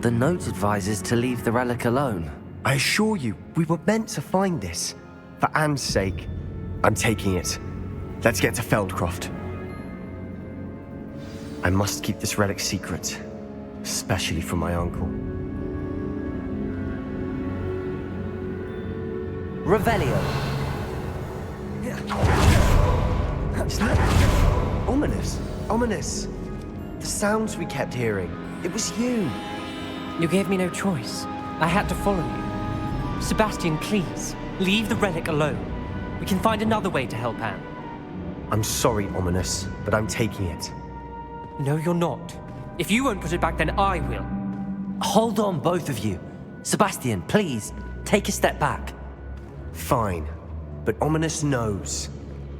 The note advises to leave the relic alone. I assure you, we were meant to find this. For Anne's sake. I'm taking it. Let's get to Feldcroft. I must keep this relic secret. Especially from my uncle. Revelio. Isn't it? Ominous. Ominous. The sounds we kept hearing. It was you. You gave me no choice. I had to follow you. Sebastian, please, leave the relic alone. We can find another way to help Anne. I'm sorry, Ominous, but I'm taking it. No, you're not. If you won't put it back, then I will. Hold on, both of you. Sebastian, please, take a step back. Fine, but Ominous knows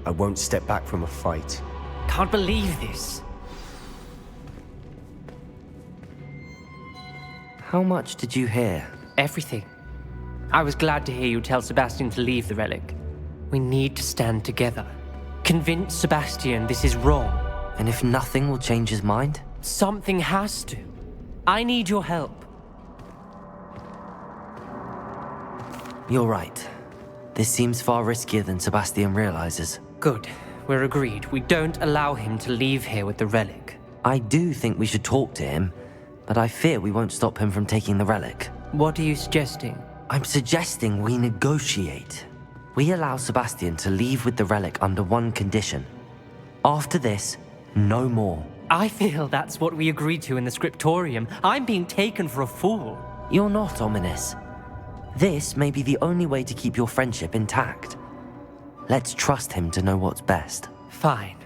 I won't step back from a fight. Can't believe this. How much did you hear? Everything. I was glad to hear you tell Sebastian to leave the relic. We need to stand together. Convince Sebastian this is wrong. And if nothing will change his mind? Something has to. I need your help. You're right. This seems far riskier than Sebastian realizes. Good. We're agreed. We don't allow him to leave here with the relic. I do think we should talk to him, but I fear we won't stop him from taking the relic. What are you suggesting? I'm suggesting we negotiate. We allow Sebastian to leave with the relic under one condition. After this, no more. I feel that's what we agreed to in the scriptorium. I'm being taken for a fool. You're not, Ominous. This may be the only way to keep your friendship intact. Let's trust him to know what's best. Fine.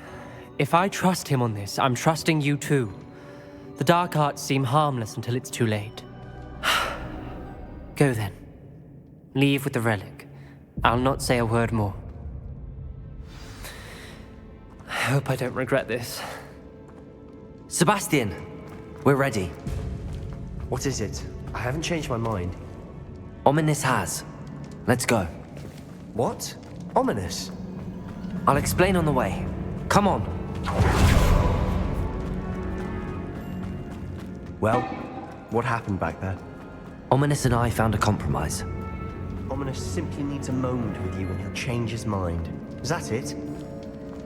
If I trust him on this, I'm trusting you too. The dark arts seem harmless until it's too late. Go then. Leave with the relic. I'll not say a word more. I hope I don't regret this. Sebastian, we're ready. What is it? I haven't changed my mind. Ominous has. Let's go. What? Ominous? I'll explain on the way. Come on. Well, what happened back there? Ominous and I found a compromise. Ominous simply needs a moment with you and he'll change his mind. Is that it?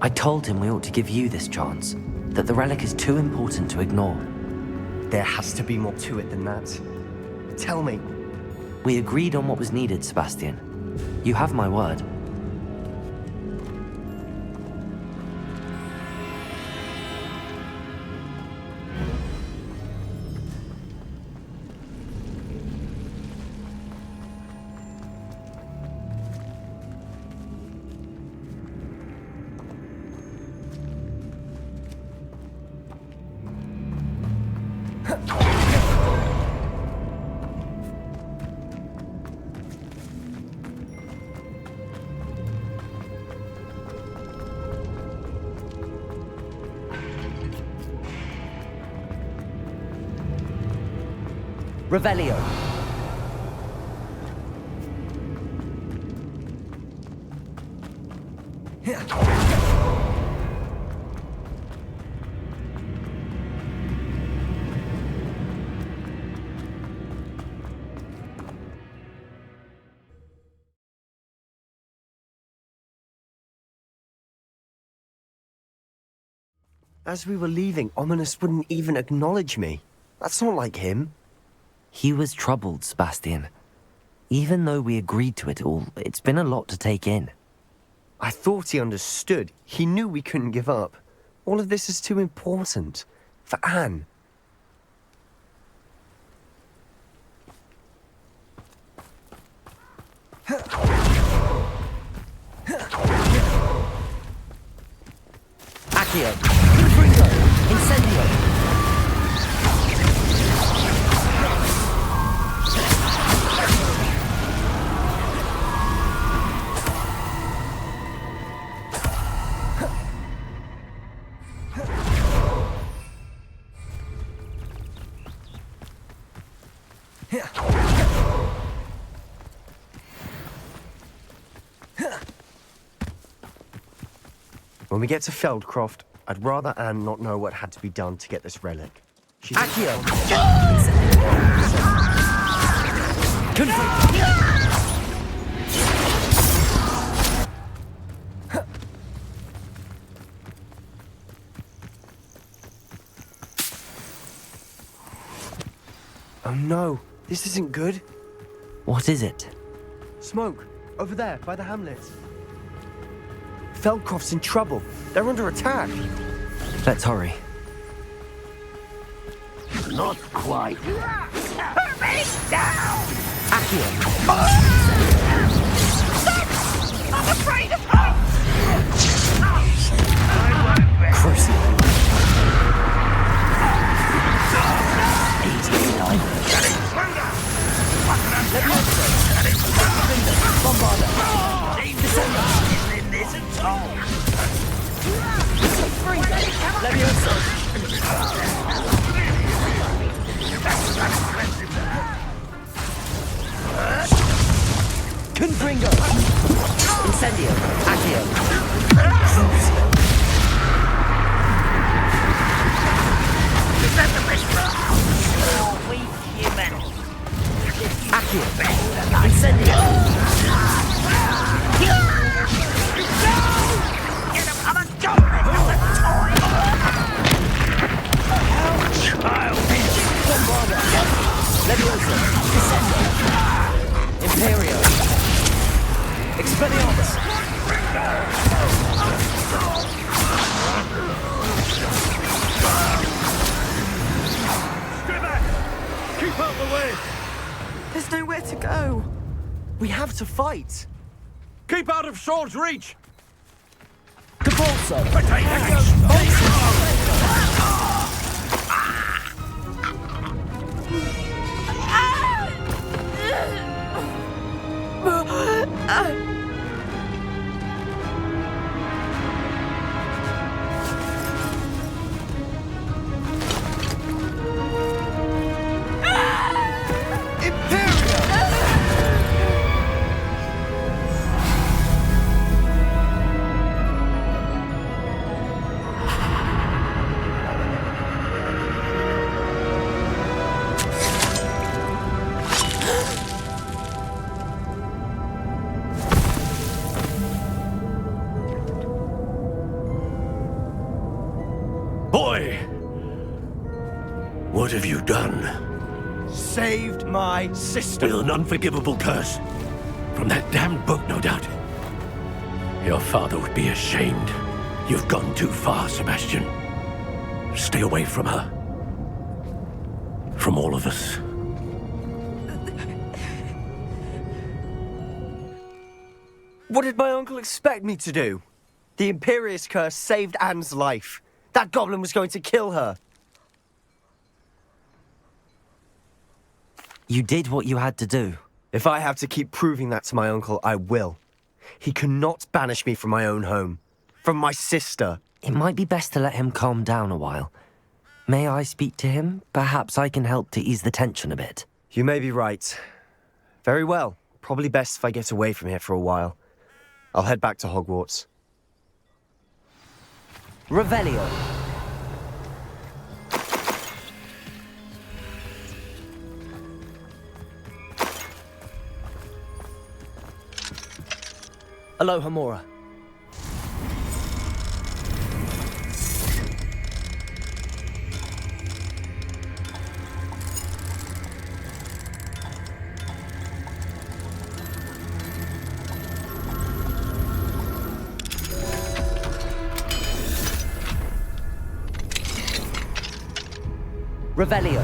I told him we ought to give you this chance, that the relic is too important to ignore. There has to be more to it than that. Tell me. We agreed on what was needed, Sebastian. You have my word. Revelio. As we were leaving, Ominous wouldn't even acknowledge me. That's not like him. He was troubled, Sebastian. Even though we agreed to it all, it's been a lot to take in. I thought he understood. He knew we couldn't give up. All of this is too important. For Anne. Accio! Confringo! Incendio! When we get to Feldcroft, I'd rather Anne not know what had to be done to get this relic. She's Accio! Oh no, this isn't good. What is it? Smoke, over there, by the hamlet. Feldcroft's in trouble. They're under attack. Let's hurry. Not quite. Put me down! Accio! I'm afraid of her! Crucible! Bombarder! Isn't in this at all! Confringo! Incendio! Accio! Is that the best round? Oh, weak human! Accio! Incendio! Get him! I'm a goblet, not a toy! How childish! Bombarder! Leviosa! Descendo! Imperio! Expelliarmus! Stay back! Keep out the way! There's nowhere to go. We have to fight. Keep out of sword's reach! Capulso! Boy! What have you done? Saved my sister. With an unforgivable curse. From that damned book, no doubt. Your father would be ashamed. You've gone too far, Sebastian. Stay away from her. From all of us. What did my uncle expect me to do? The Imperious curse saved Anne's life. That goblin was going to kill her. You did what you had to do. If I have to keep proving that to my uncle, I will. He cannot banish me from my own home. From my sister. It might be best to let him calm down a while. May I speak to him? Perhaps I can help to ease the tension a bit. You may be right. Very well. Probably best if I get away from here for a while. I'll head back to Hogwarts. Revelio. Aloha Mora. Revelio.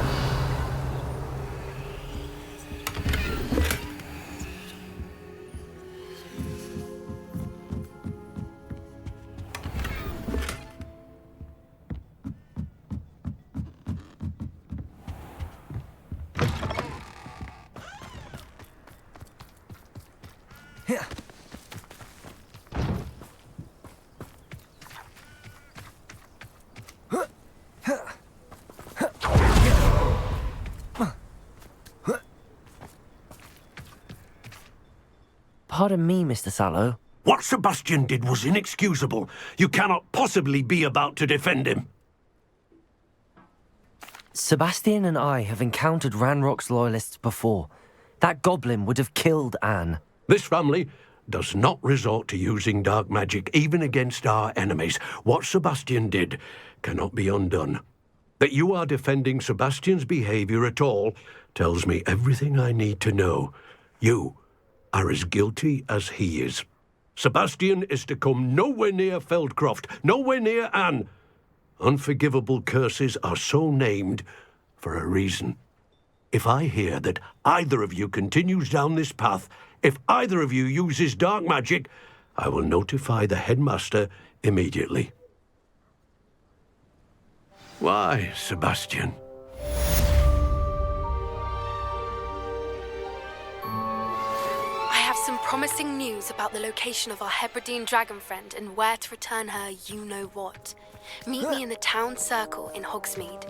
Pardon me, Mr. Sallow. What Sebastian did was inexcusable. You cannot possibly be about to defend him. Sebastian and I have encountered Ranrock's loyalists before. That goblin would have killed Anne. This family does not resort to using dark magic even against our enemies. What Sebastian did cannot be undone. That you are defending Sebastian's behavior at all tells me everything I need to know. You are as guilty as he is. Sebastian is to come nowhere near Feldcroft, nowhere near Anne. Unforgivable curses are so named for a reason. If I hear that either of you continues down this path, if either of you uses dark magic, I will notify the headmaster immediately. Why, Sebastian? I have some promising news about the location of our Hebridean dragon friend and where to return her you-know-what. Meet me in the town circle in Hogsmeade.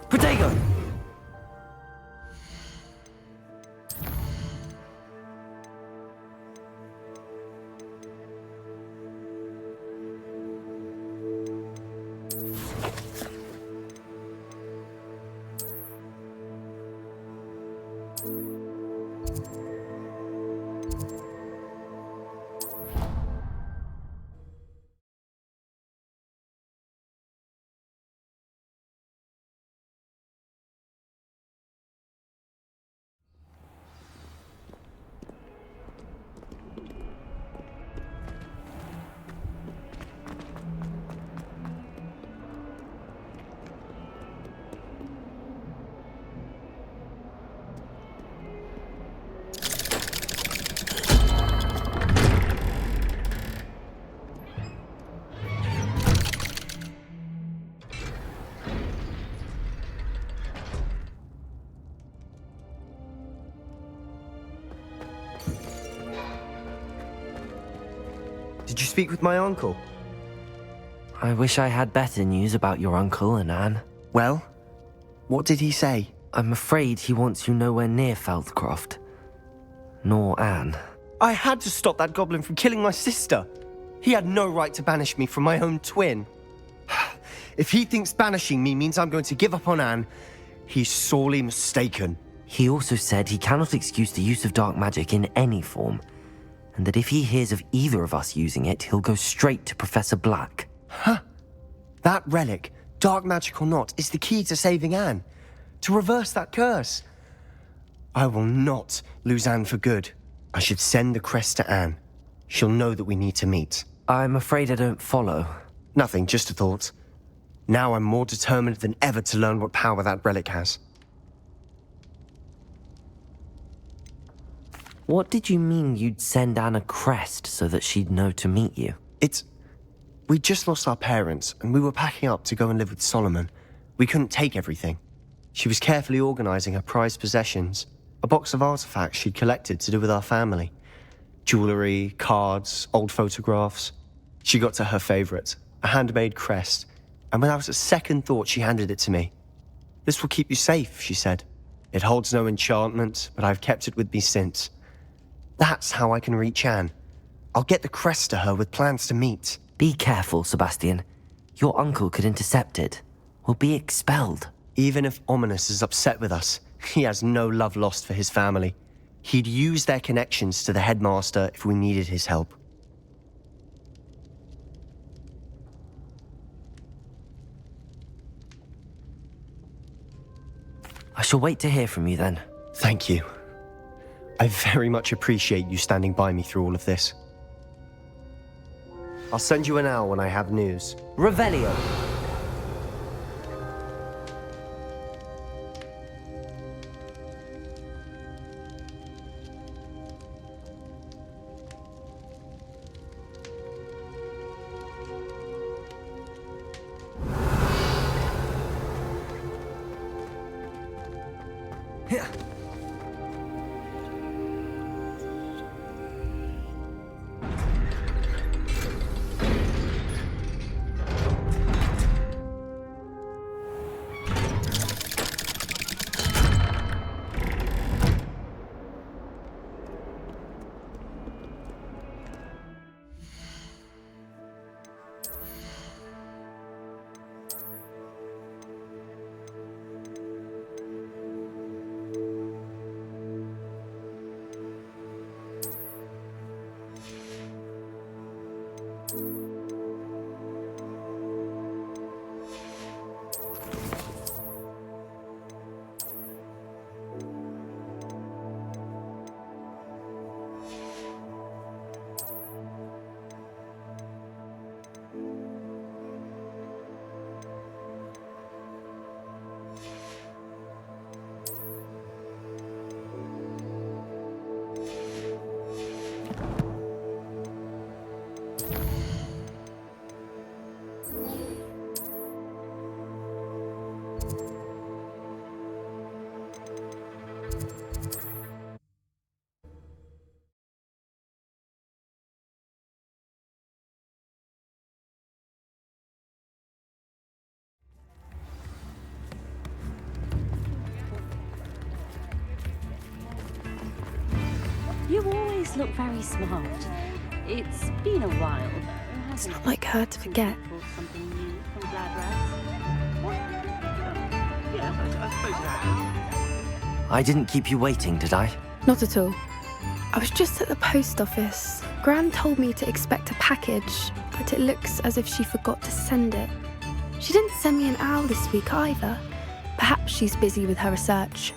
Protego! Did you speak with my uncle? I wish I had better news about your uncle and Anne. Well, what did he say? I'm afraid he wants you nowhere near Feldcroft. Nor Anne. I had to stop that goblin from killing my sister. He had no right to banish me from my own twin. If he thinks banishing me means I'm going to give up on Anne, he's sorely mistaken. He also said he cannot excuse the use of dark magic in any form, and that if he hears of either of us using it, he'll go straight to Professor Black. Huh? That relic, dark magic or not, is the key to saving Anne. To reverse that curse. I will not lose Anne for good. I should send the crest to Anne. She'll know that we need to meet. I'm afraid I don't follow. Nothing, just a thought. Now I'm more determined than ever to learn what power that relic has. What did you mean you'd send Anne a crest so that she'd know to meet you? We just lost our parents, and we were packing up to go and live with Solomon. We couldn't take everything. She was carefully organising her prized possessions, a box of artifacts she'd collected to do with our family. Jewellery, cards, old photographs. She got to her favourite, a handmade crest, and without a second thought she handed it to me. "This will keep you safe," she said. "It holds no enchantment, but I've kept it with me since. That's how I can reach Anne. I'll get the crest to her with plans to meet." Be careful, Sebastian. Your uncle could intercept it. We'll be expelled. Even if Ominous is upset with us, he has no love lost for his family. He'd use their connections to the headmaster if we needed his help. I shall wait to hear from you then. Thank you. I very much appreciate you standing by me through all of this. I'll send you an owl when I have news. Revelio! You always look very smart. It's been a while, though. It's not like her to forget. Something new from Glad Rags. Yes, I suppose that. I didn't keep you waiting, did I? Not at all. I was just at the post office. Gran told me to expect a package, but it looks as if she forgot to send it. She didn't send me an owl this week either. Perhaps she's busy with her research.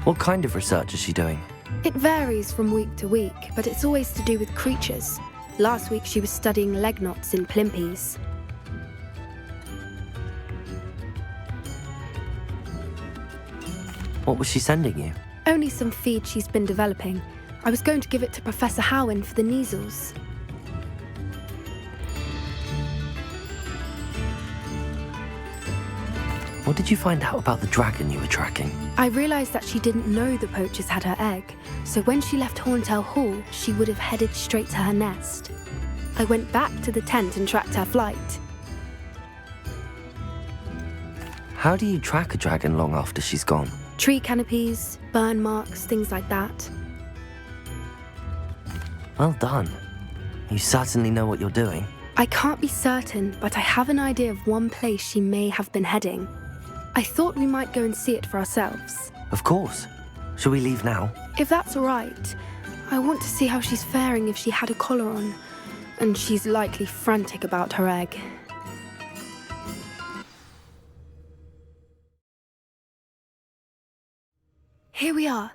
What kind of research is she doing? It varies from week to week, but it's always to do with creatures. Last week she was studying leg knots in plimpies. What was she sending you? Only some feed she's been developing. I was going to give it to Professor Howen for the measles. What did you find out about the dragon you were tracking? I realised that she didn't know the poachers had her egg, so when she left Horntail Hall, she would have headed straight to her nest. I went back to the tent and tracked her flight. How do you track a dragon long after she's gone? Tree canopies, burn marks, things like that. Well done. You certainly know what you're doing. I can't be certain, but I have an idea of one place she may have been heading. I thought we might go and see it for ourselves. Of course. Shall we leave now? If that's all right. I want to see how she's faring if she had a collar on. And she's likely frantic about her egg. Here we are.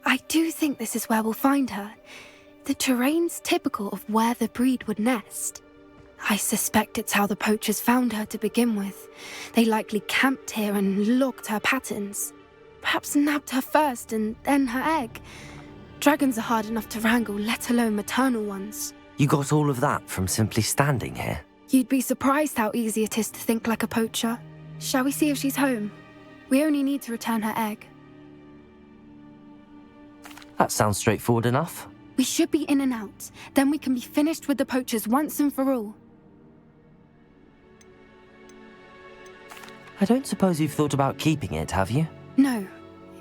I do think this is where we'll find her. The terrain's typical of where the breed would nest. I suspect it's how the poachers found her to begin with. They likely camped here and logged her patterns. Perhaps nabbed her first and then her egg. Dragons are hard enough to wrangle, let alone maternal ones. You got all of that from simply standing here? You'd be surprised how easy it is to think like a poacher. Shall we see if she's home? We only need to return her egg. That sounds straightforward enough. We should be in and out. Then we can be finished with the poachers once and for all. I don't suppose you've thought about keeping it, have you? No,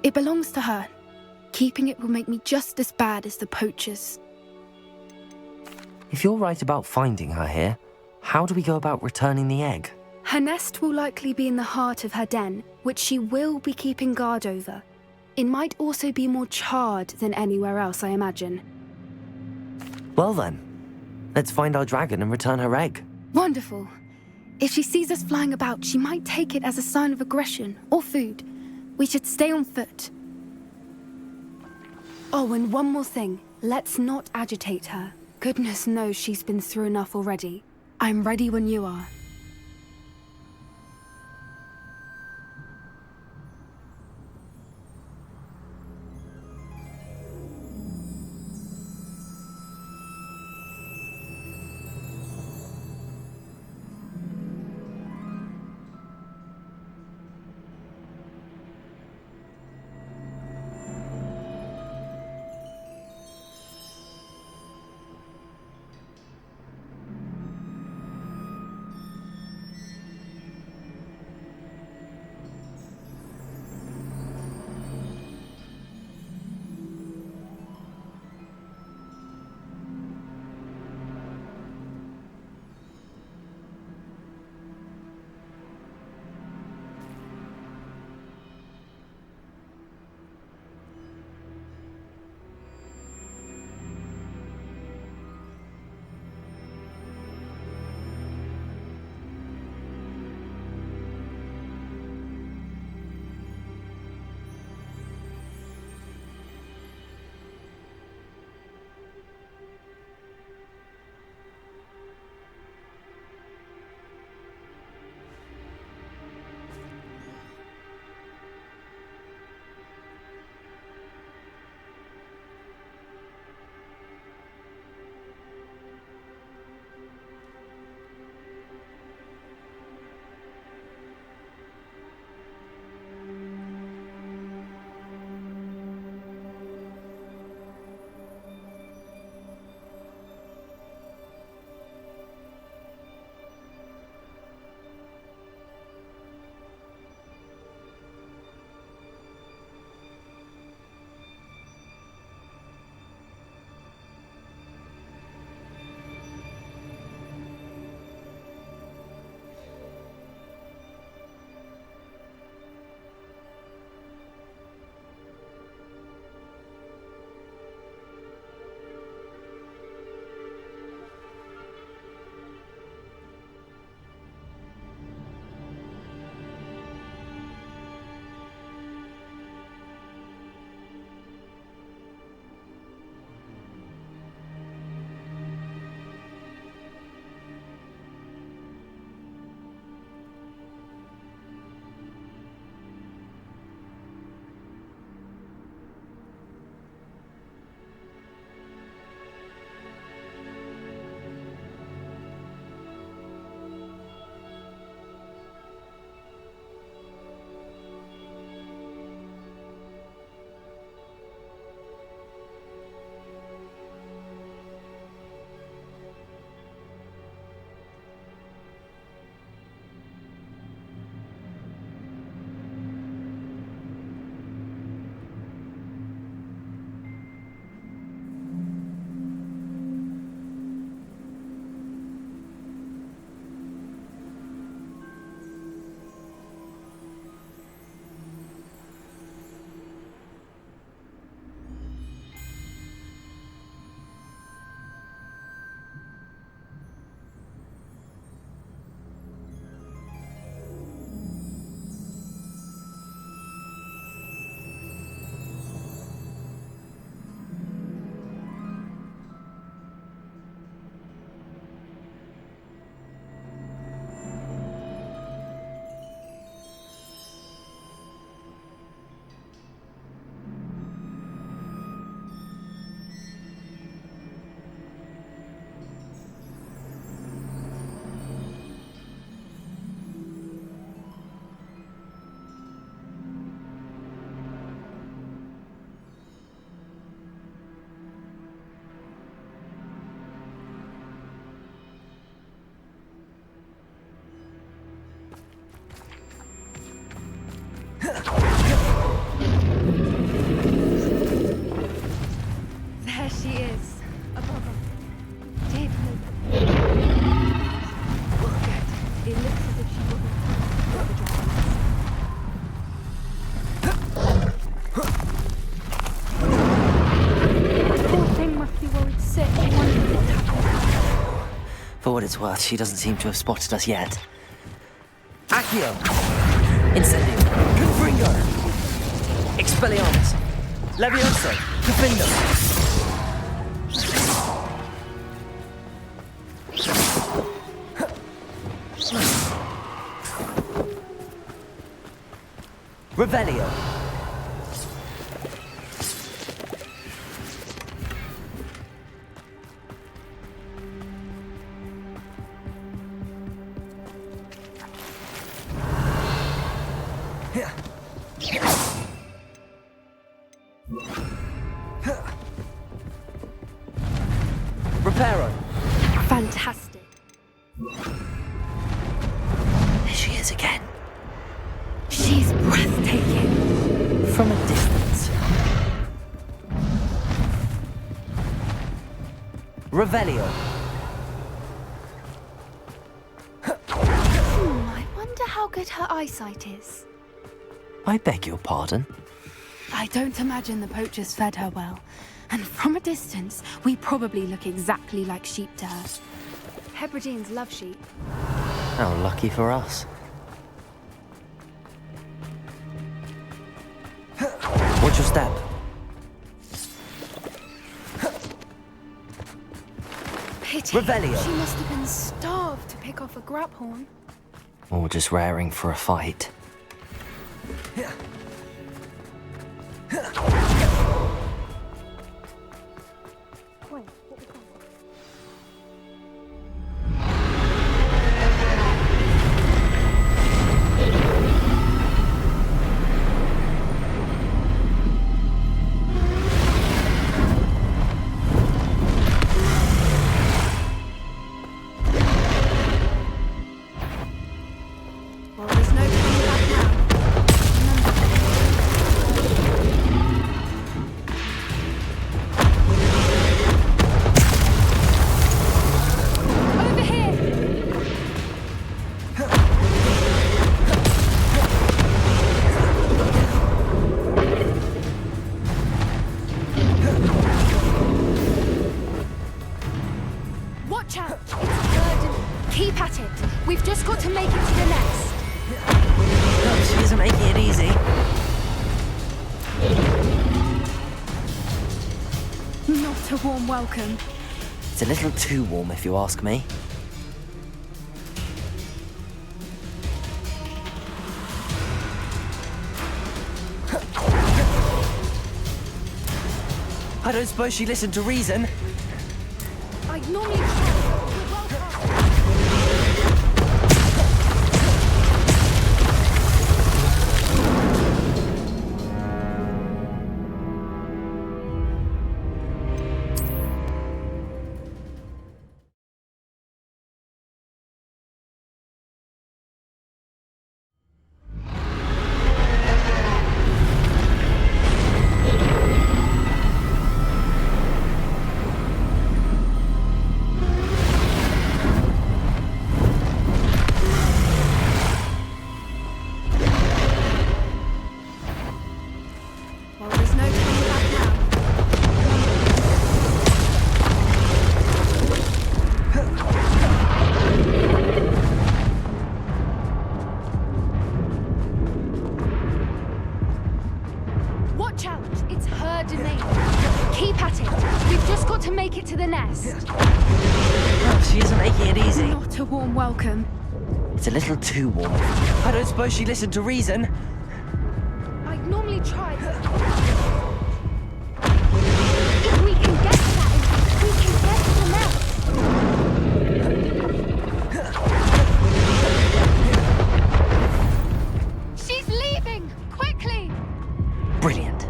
it belongs to her. Keeping it will make me just as bad as the poachers. If you're right about finding her here, how do we go about returning the egg? Her nest will likely be in the heart of her den, which she will be keeping guard over. It might also be more charred than anywhere else, I imagine. Well then, let's find our dragon and return her egg. Wonderful. If she sees us flying about, she might take it as a sign of aggression or food. We should stay on foot. Oh, and one more thing. Let's not agitate her. Goodness knows she's been through enough already. I'm ready when you are. it's worth, she doesn't seem to have spotted us yet. Accio! Incendio! Confringo! Expelliarmus! Levioso! Defendo! Revelio! Reparo! Fantastic. There she is again. She's breathtaking. From a distance. Revelio. I wonder how good her eyesight is. I beg your pardon? I don't imagine the poachers fed her well. And from a distance, we probably look exactly like sheep to her. Hebrideans love sheep. How lucky for us. Watch your step. Pity. Revelio. She must have been starved to pick off a grabhorn. Or just raring for a fight. Well, there's no turning back now. Over here! Watch out! It's burden. Keep at it. We've just got to make it to the nest. No, she isn't making it easy. Not a warm welcome. It's a little too warm, if you ask me. I don't suppose she listened to reason. I normally try. You're welcome. Well, there's no turning back now. Watch out! It's her domain. Keep at it. We've just got to make it to the nest. No, she isn't making it easy. Not a warm welcome. It's a little too warm. I don't suppose she listened to reason. I'd normally try. If we can get to that, we can get to the nest. She's leaving! Quickly! Brilliant.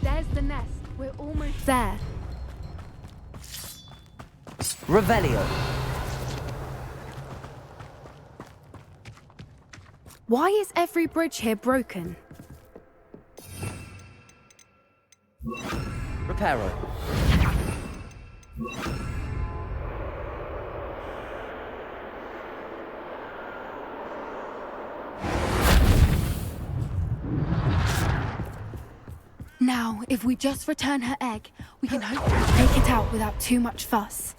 There's the nest. We're almost there. Revelio. Why is every bridge here broken? Reparo. Now, if we just return her egg, we can hopefully take it out without too much fuss.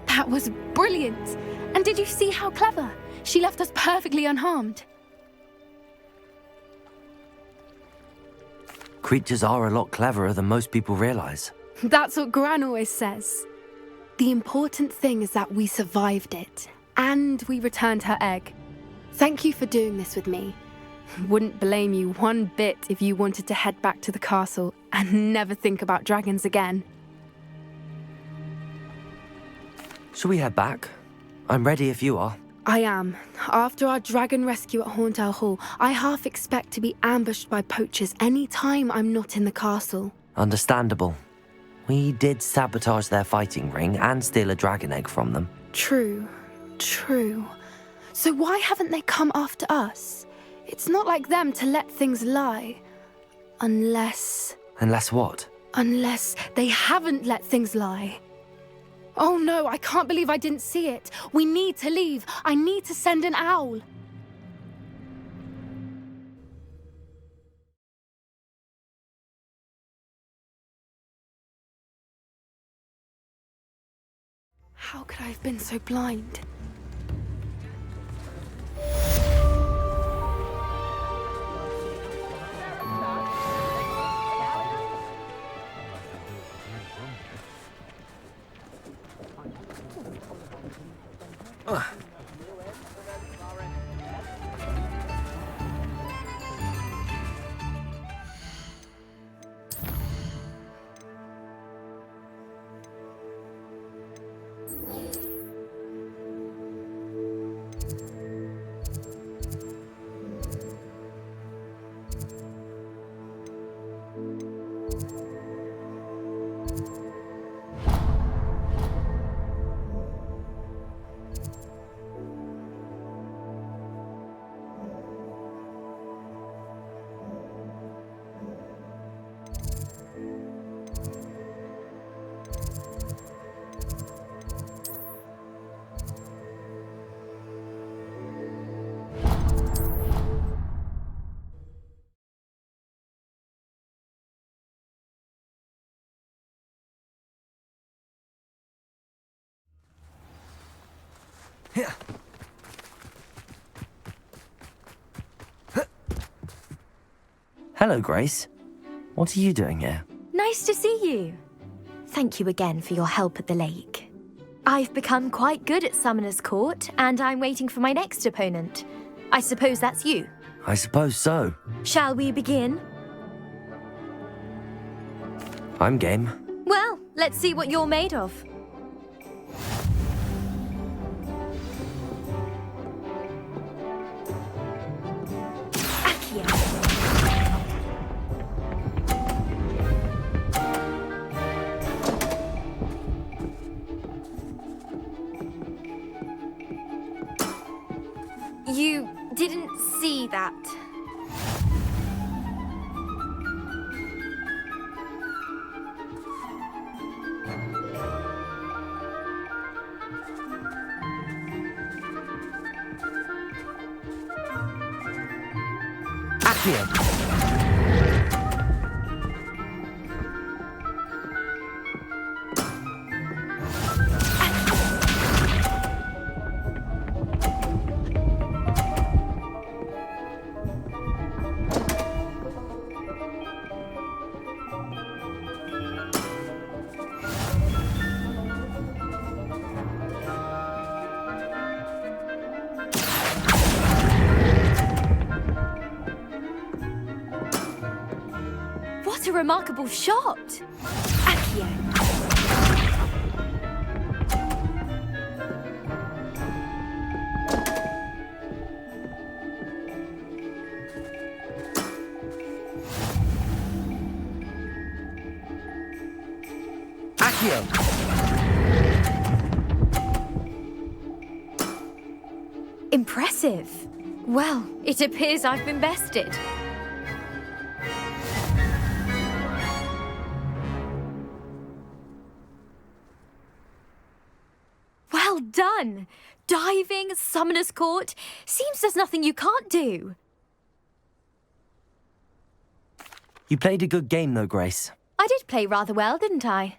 That was brilliant! And did you see how clever? She left us perfectly unharmed. Creatures are a lot cleverer than most people realize. That's what Gran always says. The important thing is that we survived it, and we returned her egg. Thank you for doing this with me. Wouldn't blame you one bit if you wanted to head back to the castle and never think about dragons again. Shall we head back? I'm ready if you are. I am. After our dragon rescue at Horndale Hall, I half expect to be ambushed by poachers any time I'm not in the castle. Understandable. We did sabotage their fighting ring and steal a dragon egg from them. True. So why haven't they come after us? It's not like them to let things lie. Unless what? Unless they haven't let things lie. Oh no, I can't believe I didn't see it. We need to leave. I need to send an owl. How could I have been so blind? Hello, Grace. What are you doing here? Nice to see you. Thank you again for your help at the lake. I've become quite good at Summoner's Court, and I'm waiting for my next opponent. I suppose that's you. I suppose so. Shall we begin? I'm game. Well, let's see what you're made of. You didn't see that. Accio. What a remarkable shot! Accio. Accio! Impressive. Well, it appears I've been bested. Well done! Diving, Summoner's Court. Seems there's nothing you can't do. You played a good game though, Grace. I did play rather well, didn't I?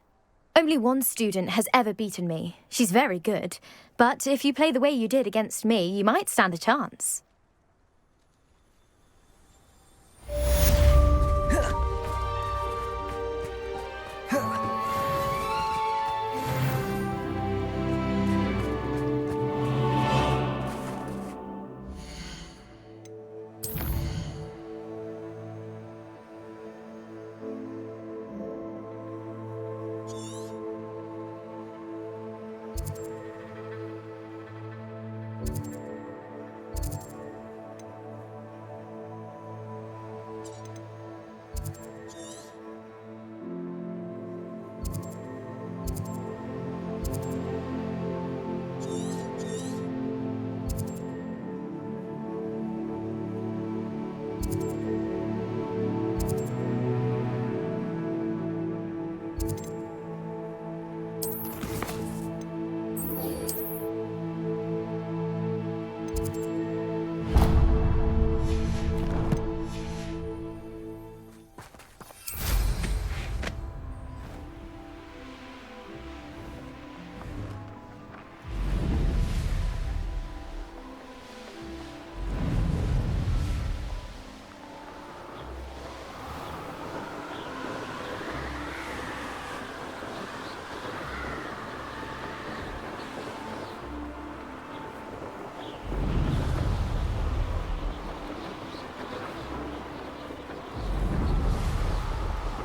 Only one student has ever beaten me. She's very good. But if you play the way you did against me, you might stand a chance.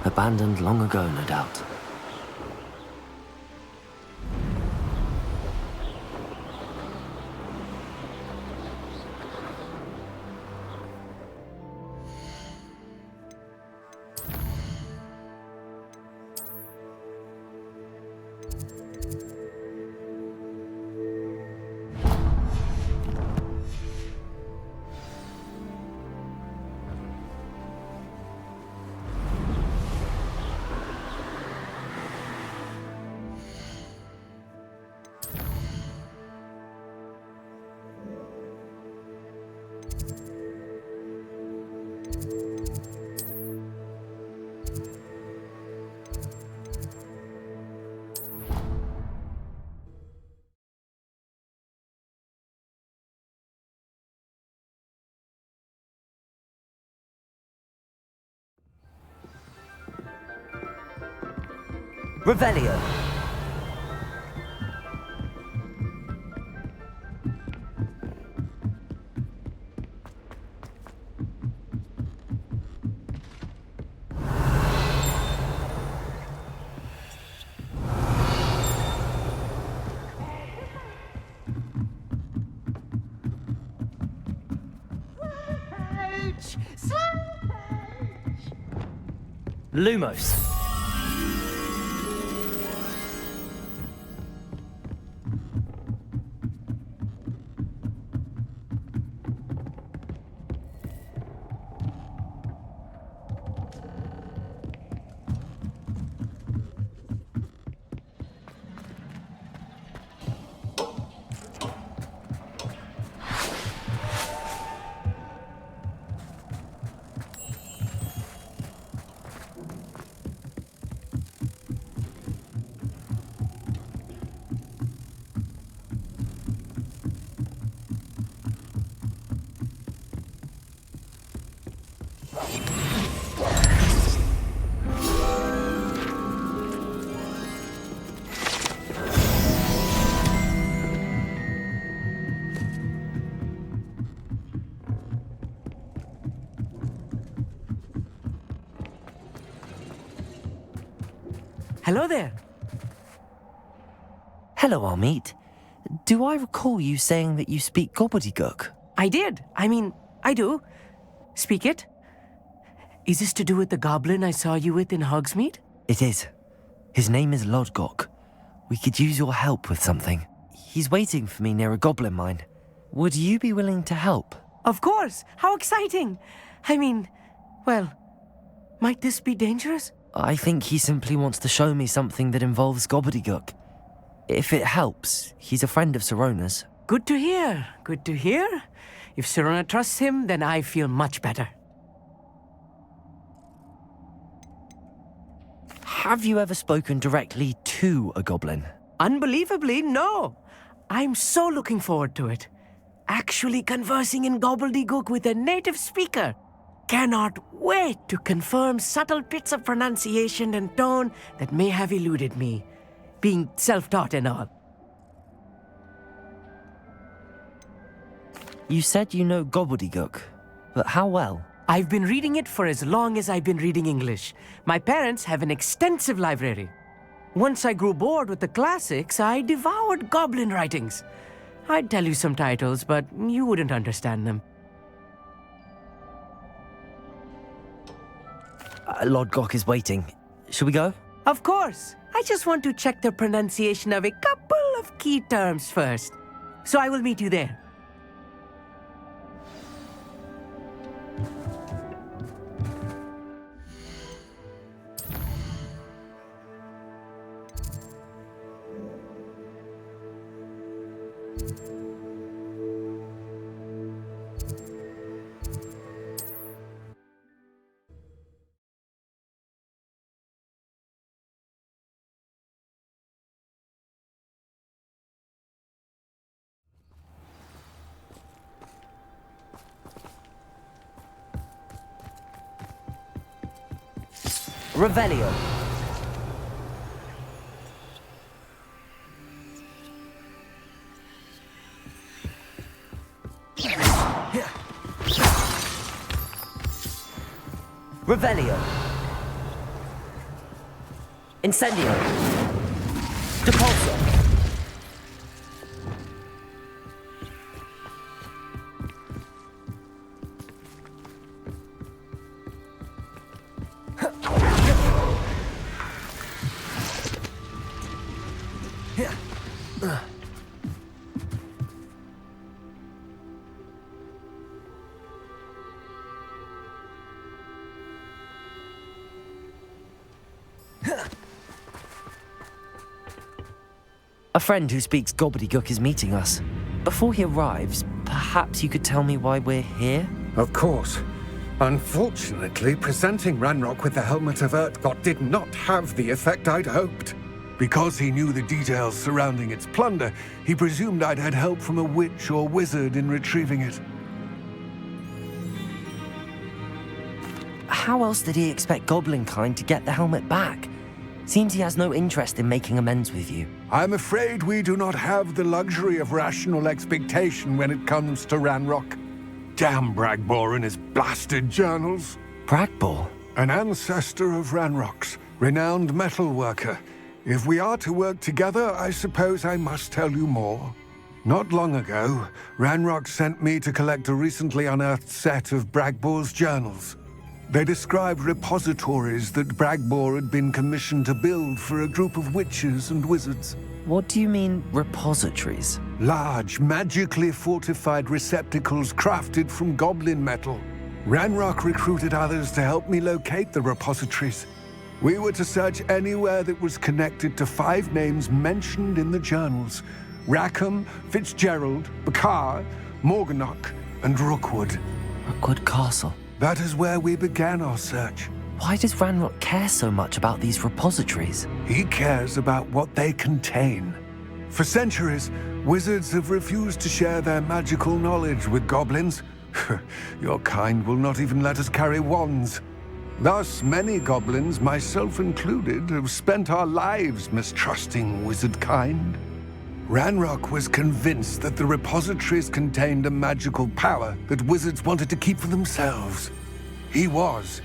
Abandoned long ago, no doubt. Revelio. Lumos. Hello there. Hello, Amit. Do I recall you saying that you speak gobbledygook? I did. I do. Speak it. Is this to do with the goblin I saw you with in Hogsmeade? It is. His name is Lodgok. We could use your help with something. He's waiting for me near a goblin mine. Would you be willing to help? Of course. How exciting. Well, might this be dangerous? I think he simply wants to show me something that involves gobbledygook. If it helps, he's a friend of Sirona's. Good to hear. Good to hear. If Sirona trusts him, then I feel much better. Have you ever spoken directly to a goblin? Unbelievably, no. I'm so looking forward to it. Actually conversing in gobbledygook with a native speaker. Cannot wait to confirm subtle bits of pronunciation and tone that may have eluded me, being self-taught and all. You said you know gobbledygook, but how well? I've been reading it for as long as I've been reading English. My parents have an extensive library. Once I grew bored with the classics, I devoured goblin writings. I'd tell you some titles, but you wouldn't understand them. Lodgok is waiting. Shall we go? Of course. I just want to check the pronunciation of a couple of key terms first. So I will meet you there. Revelio. Revelio. Incendio. Depulso. A friend who speaks gobbledygook is meeting us. Before he arrives, perhaps you could tell me why we're here? Of course. Unfortunately, presenting Ranrock with the Helmet of Urtkot did not have the effect I'd hoped. Because he knew the details surrounding its plunder, he presumed I'd had help from a witch or wizard in retrieving it. How else did he expect Goblinkind to get the helmet back? Seems he has no interest in making amends with you. I'm afraid we do not have the luxury of rational expectation when it comes to Ranrock. Damn Bragbor and his blasted journals. Bragbor? An ancestor of Ranrock's, renowned metal worker. If we are to work together, I suppose I must tell you more. Not long ago, Ranrock sent me to collect a recently unearthed set of Bragbor's journals. They described repositories that Bragbor had been commissioned to build for a group of witches and wizards. What do you mean, repositories? Large, magically fortified receptacles crafted from goblin metal. Ranrock recruited others to help me locate the repositories. We were to search anywhere that was connected to 5 names mentioned in the journals: Rackham, Fitzgerald, Bakar, Morganach, and Rookwood. Rookwood Castle. That is where we began our search. Why does Ranrock care so much about these repositories? He cares about what they contain. For centuries, wizards have refused to share their magical knowledge with goblins. Your kind will not even let us carry wands. Thus, many goblins, myself included, have spent our lives mistrusting wizard kind. Ranrock was convinced that the repositories contained a magical power that wizards wanted to keep for themselves. He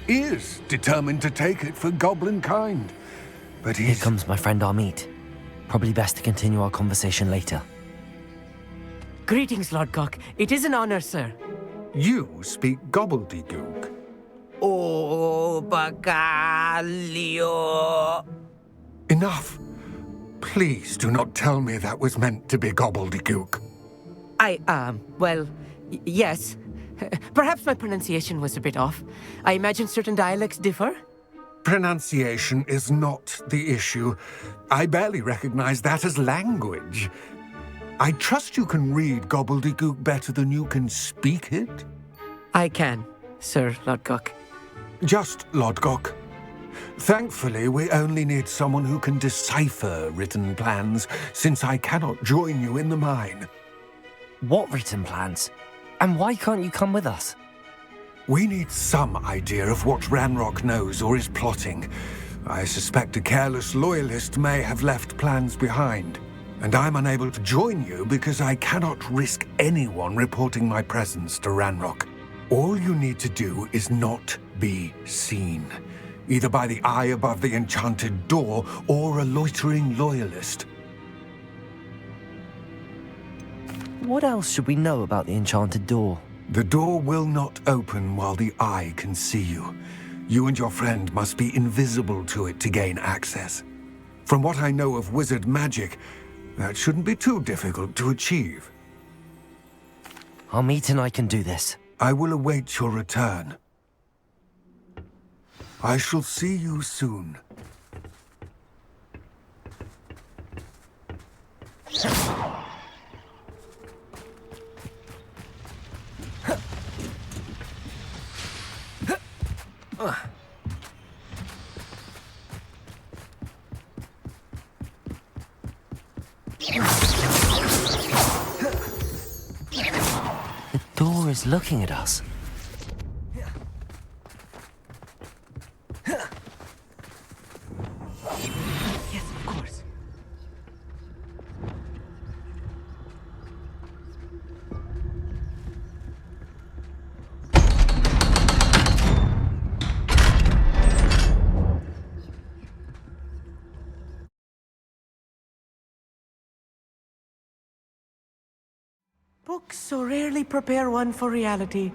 is determined to take it for goblin kind. But Here comes my friend Amit. Probably best to continue our conversation later. Greetings, Lord Cock. It is an honor, sir. You speak gobbledygook. Oh, Bacalio. Enough. Please do not tell me that was meant to be gobbledygook. Yes. Perhaps my pronunciation was a bit off. I imagine certain dialects differ. Pronunciation is not the issue. I barely recognize that as language. I trust you can read gobbledygook better than you can speak it? I can, Sir Lodgok. Just Lodgok. Thankfully, we only need someone who can decipher written plans, since I cannot join you in the mine. What written plans? And why can't you come with us? We need some idea of what Ranrock knows or is plotting. I suspect a careless loyalist may have left plans behind. And I'm unable to join you because I cannot risk anyone reporting my presence to Ranrock. All you need to do is not be seen, either by the eye above the enchanted door or a loitering loyalist. What else should we know about the enchanted door? The door will not open while the eye can see you. You and your friend must be invisible to it to gain access. From what I know of wizard magic, that shouldn't be too difficult to achieve. Amit and I can do this. I will await your return. I shall see you soon. The door is looking at us. Yes, of course. Books so rarely prepare one for reality.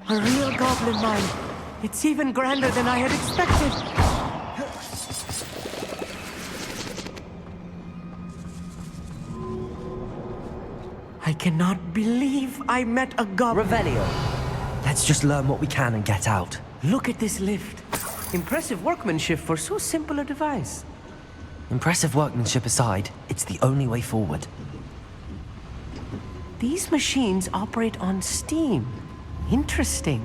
A real goblin mind. It's even grander than I had expected. I cannot believe I met a goblin. Revelio. Let's just learn what we can and get out. Look at this lift. Impressive workmanship for so simple a device. Impressive workmanship aside, it's the only way forward. These machines operate on steam. Interesting.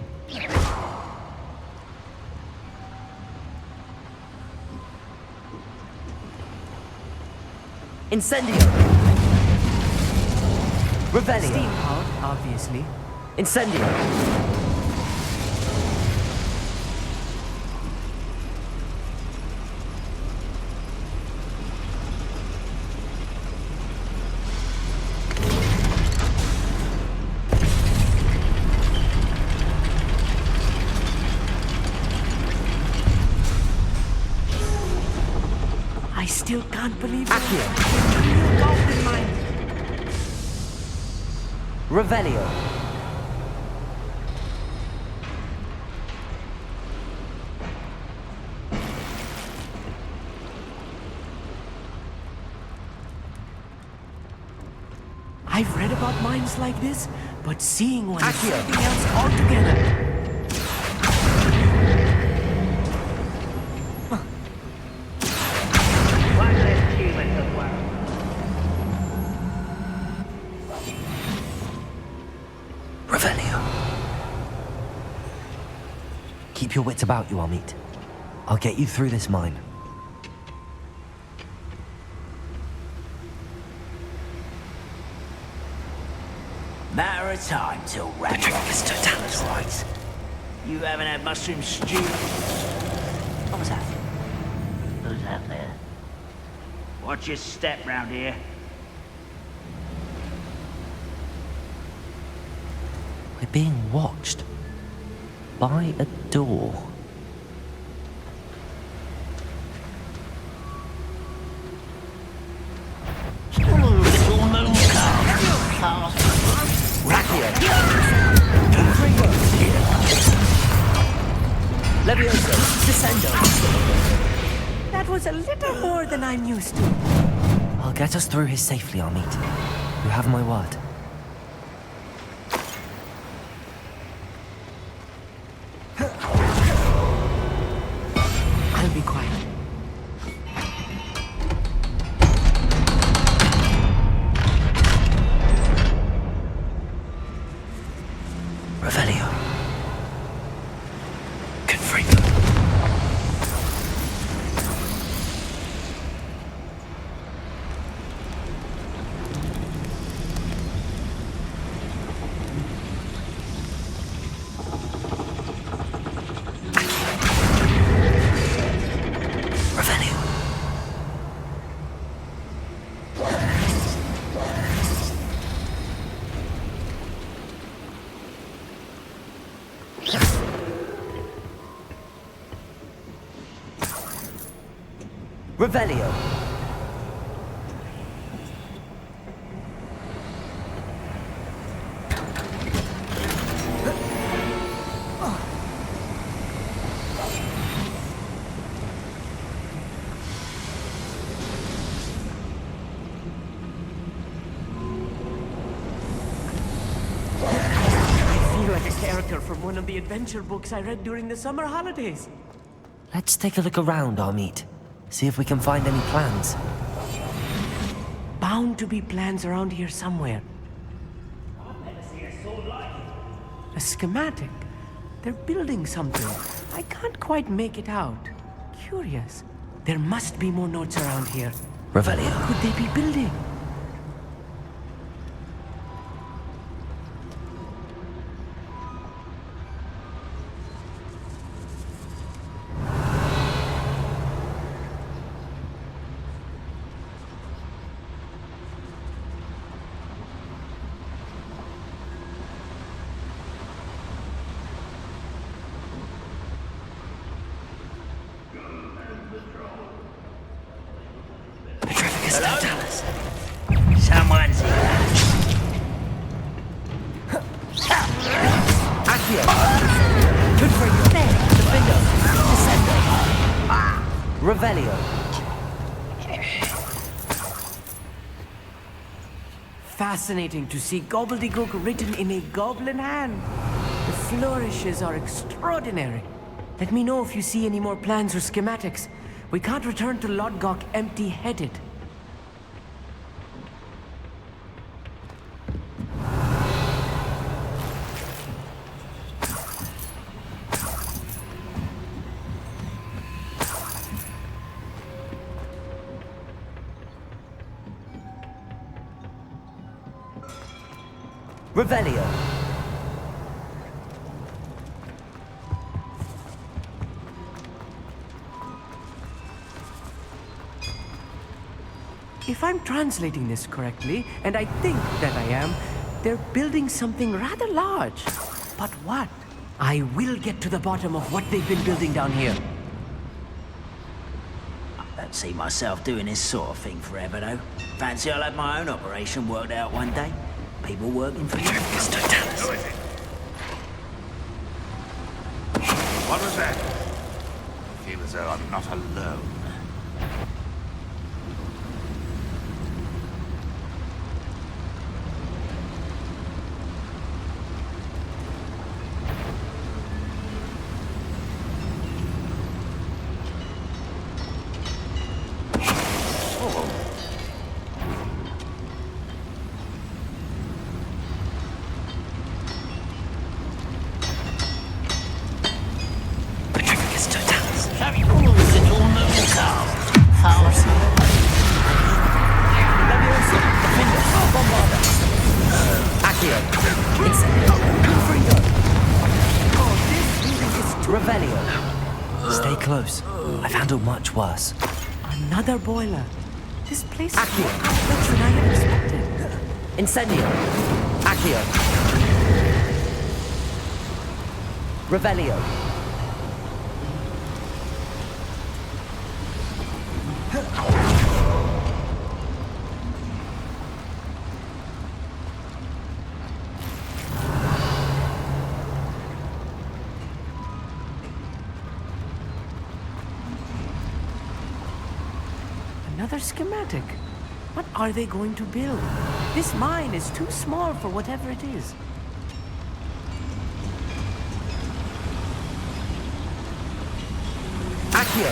Incendio! Revelio! Steam powered, obviously. Incendio! I still can't believe it. Real goblin mind. Revelio! I've read about mines like this, but seeing one is something else altogether. Revelio. Keep your wits about you, Amit. I'll get you through this mine. Matter of time till Ranrock is totalis, right? You haven't had mushroom stew. What was that? Who's that there? Watch your step round here. We're being watched. By a door. That was a little more than I'm used to. I'll get us through here safely, Amit. You have my word. I'll be quiet. Revelio. Confringo. Revelio. I feel like a character from one of the adventure books I read during the summer holidays. Let's take a look around, Amit. See if we can find any plans. Bound to be plans around here somewhere. A schematic. They're building something. I can't quite make it out. Curious. There must be more notes around here. Revelio. What could they be building? Someone's here. Accio. Good for you. Defendo. Descendo. Revelio. Fascinating to see gobbledygook written in a goblin hand. The flourishes are extraordinary. Let me know if you see any more plans or schematics. We can't return to Lodgok empty-headed. Revelio. If I'm translating this correctly, and I think that I am, they're building something rather large. But what? I will get to the bottom of what they've been building down here. I don't see myself doing this sort of thing forever, though. Fancy I'll have my own operation worked out one day. People working for you. What was that? I feel as though I'm not alone. Revelio. Stay close. I've handled much worse. Another boiler. This place is more complex than I had expected. Incendio. Accio. Revelio. Another schematic. What are they going to build? This mine is too small for whatever it is. Accio!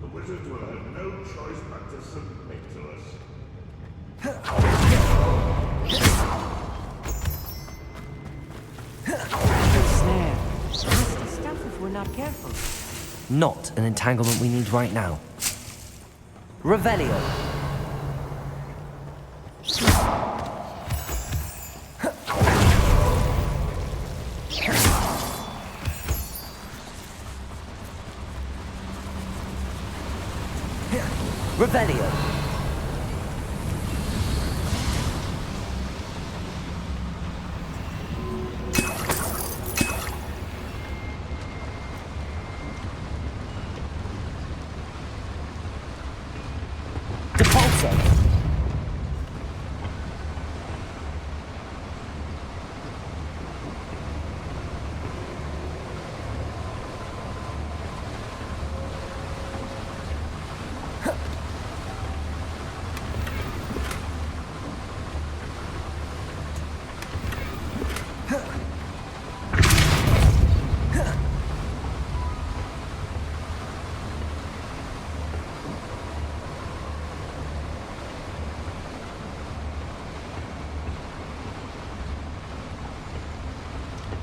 The wizards will have no choice but to submit to us. Snare. Nasty stuff if we're not careful. Not an entanglement we need right now. Revelio. Revelio. Depulso.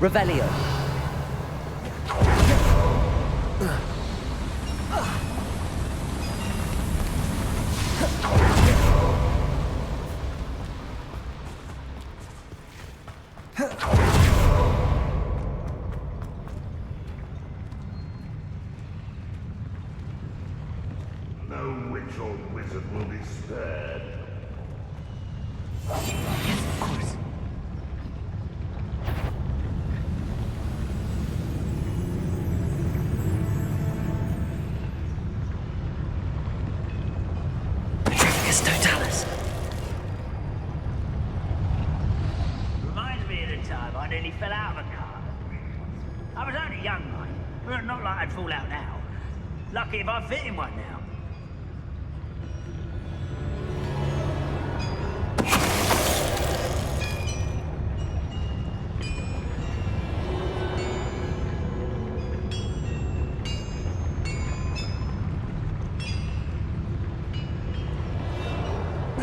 Revelio. No witch or wizard will be spared. Yes, of course. Totalis. Reminds me of the time I nearly fell out of a car. I was only young, mate. Well, not like I'd fall out now. Lucky if I fit in one now.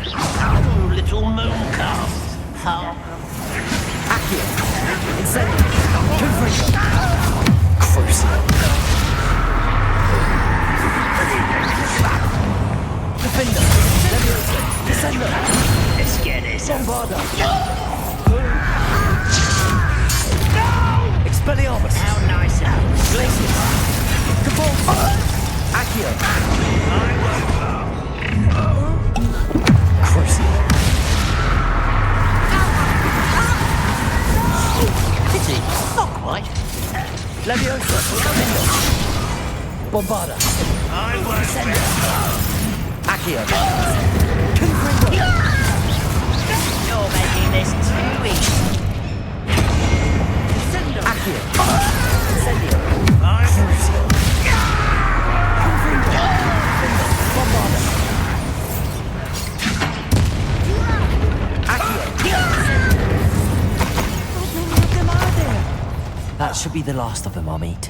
Oh, little moon calf. Accio. Incendio. Confringo. Crucial. Defender. Leviosa. Descender. Let's get this. Bombarda. Expelliarmus. How nice out. Glacius. Cabalso. Accio. Crucial. Pity. Not quite. Leviosa. Defender. Bombarda. I won't Descender. Accio. Confringo. You're making this too easy. Accio. Incendio. Crucial. Confringo. Bombarda. That should be the last of them, I'll meet.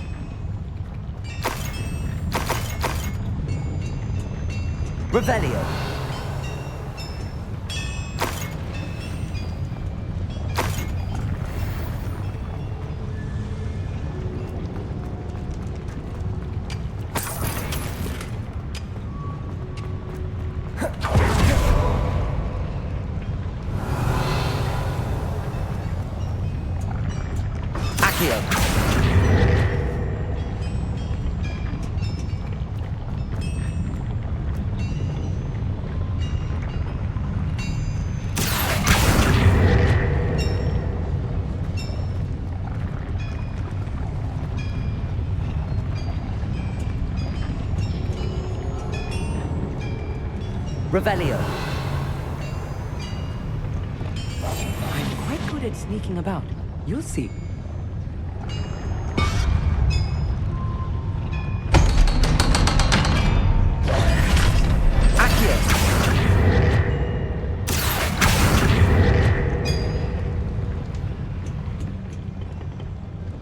Revelio. Accio. Revelio. I'm quite good at sneaking about. You'll see.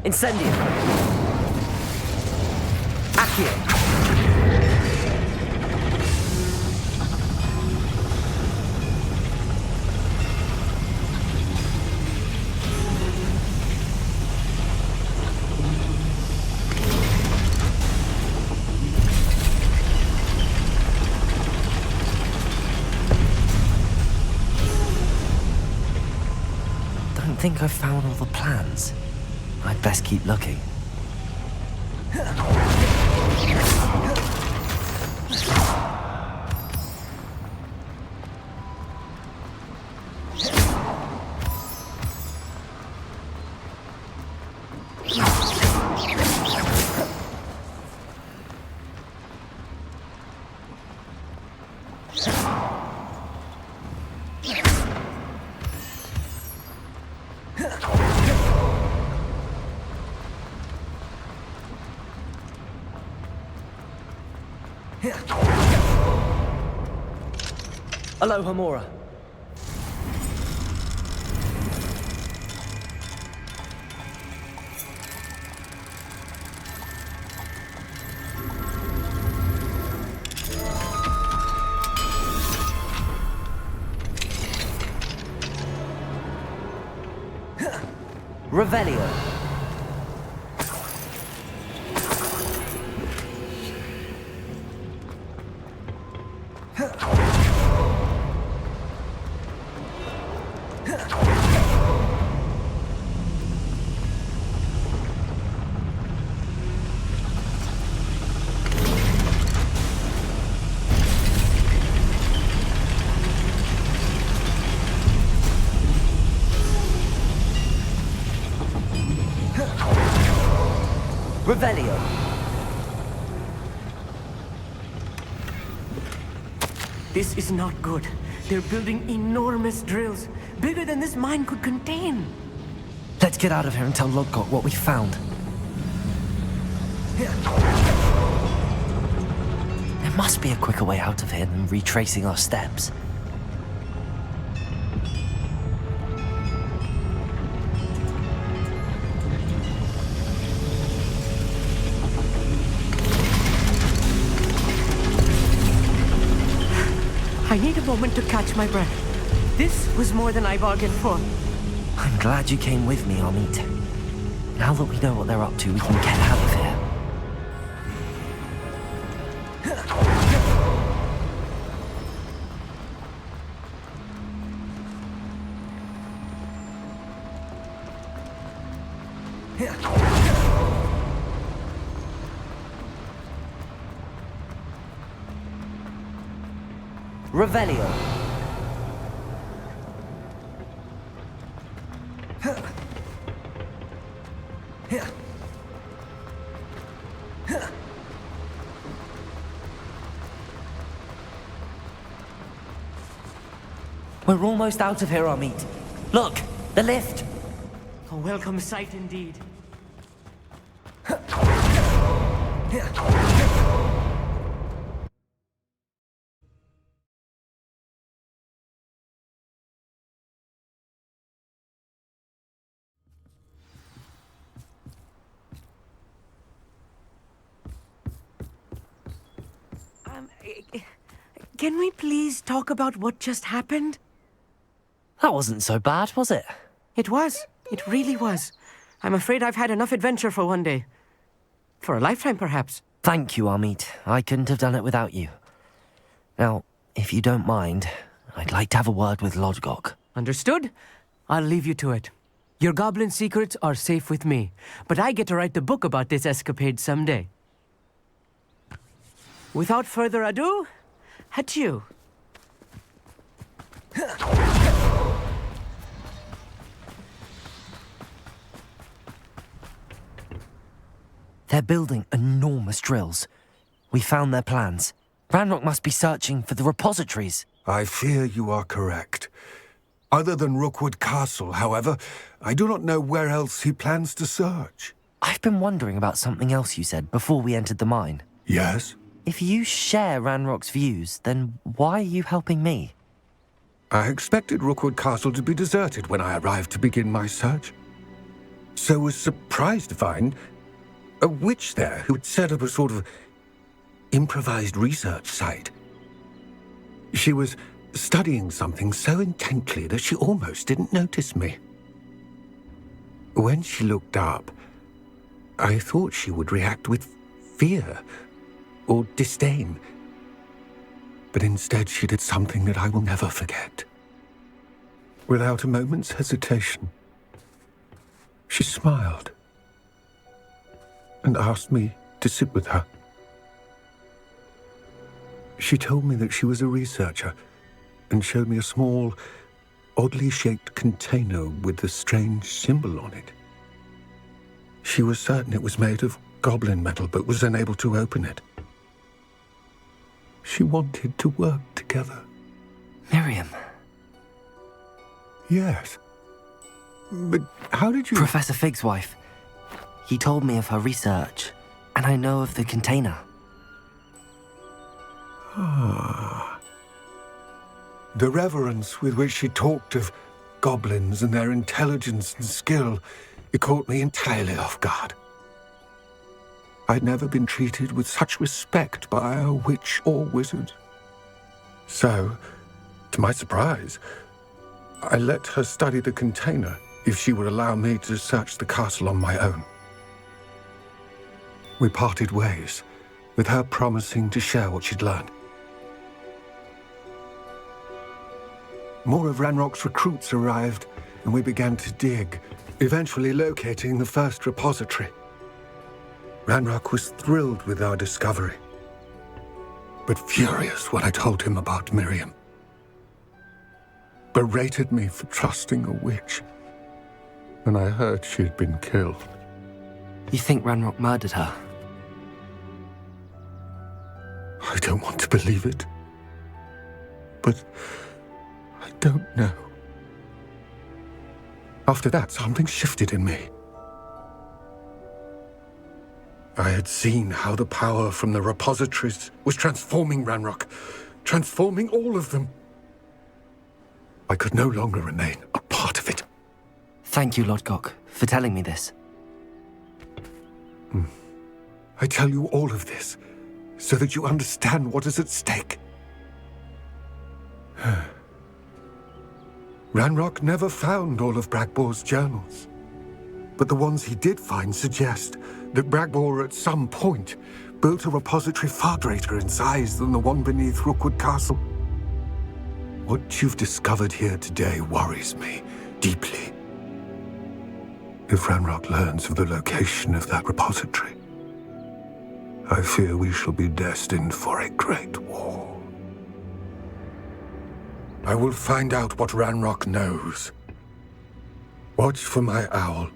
Incendio. Accio. Don't think I've found all the plans. I'd best keep looking. Aloha Mora. Revelio. Revelio. This is not good. They're building enormous drills, bigger than this mine could contain. Let's get out of here and tell Lodgok what we found. There must be a quicker way out of here than retracing our steps. I need a moment to catch my breath. This was more than I bargained for. I'm glad you came with me, Amit. Now that we know what they're up to, we can get out of here. Revelio. We're almost out of here, Amit. Look, the lift. A welcome sight indeed. Can we please talk about what just happened? That wasn't so bad, was it? It was. It really was. I'm afraid I've had enough adventure for one day. For a lifetime, perhaps. Thank you, Amit. I couldn't have done it without you. Now, if you don't mind, I'd like to have a word with Lodgok. Understood? I'll leave you to it. Your goblin secrets are safe with me, but I get to write the book about this escapade someday. Without further ado, adieu. They're building enormous drills. We found their plans. Ranrock must be searching for the repositories. I fear you are correct. Other than Rookwood Castle, however, I do not know where else he plans to search. I've been wondering about something else you said before we entered the mine. Yes? If you share Ranrock's views, then why are you helping me? I expected Rookwood Castle to be deserted when I arrived to begin my search. So was surprised to find a witch there who had set up a sort of improvised research site. She was studying something so intently that she almost didn't notice me. When she looked up, I thought she would react with fear or disdain. But instead she did something that I will never forget. Without a moment's hesitation, she smiled and asked me to sit with her. She told me that she was a researcher and showed me a small, oddly shaped container with a strange symbol on it. She was certain it was made of goblin metal, but was unable to open it. She wanted to work together. Miriam. Yes. But how did you... Professor Fig's wife. He told me of her research, and I know of the container. Ah. The reverence with which she talked of goblins and their intelligence and skill, it caught me entirely off guard. I'd never been treated with such respect by a witch or wizard. So, to my surprise, I let her study the container if she would allow me to search the castle on my own. We parted ways, with her promising to share what she'd learned. More of Ranrock's recruits arrived, and we began to dig, eventually locating the first repository. Ranrock was thrilled with our discovery, but furious when I told him about Miriam. Berated me for trusting a witch, and I heard she had been killed. You think Ranrock murdered her? I don't want to believe it, but I don't know. After that, something shifted in me. I had seen how the power from the repositories was transforming Ranrock, transforming all of them. I could no longer remain a part of it. Thank you, Lodgok, for telling me this. I tell you all of this so that you understand what is at stake. Ranrock never found all of Bragbor's journals, but the ones he did find suggest that Bragbor at some point built a repository far greater in size than the one beneath Rookwood Castle. What you've discovered here today worries me deeply. If Ranrock learns of the location of that repository, I fear we shall be destined for a great war. I will find out what Ranrock knows. Watch for my owl.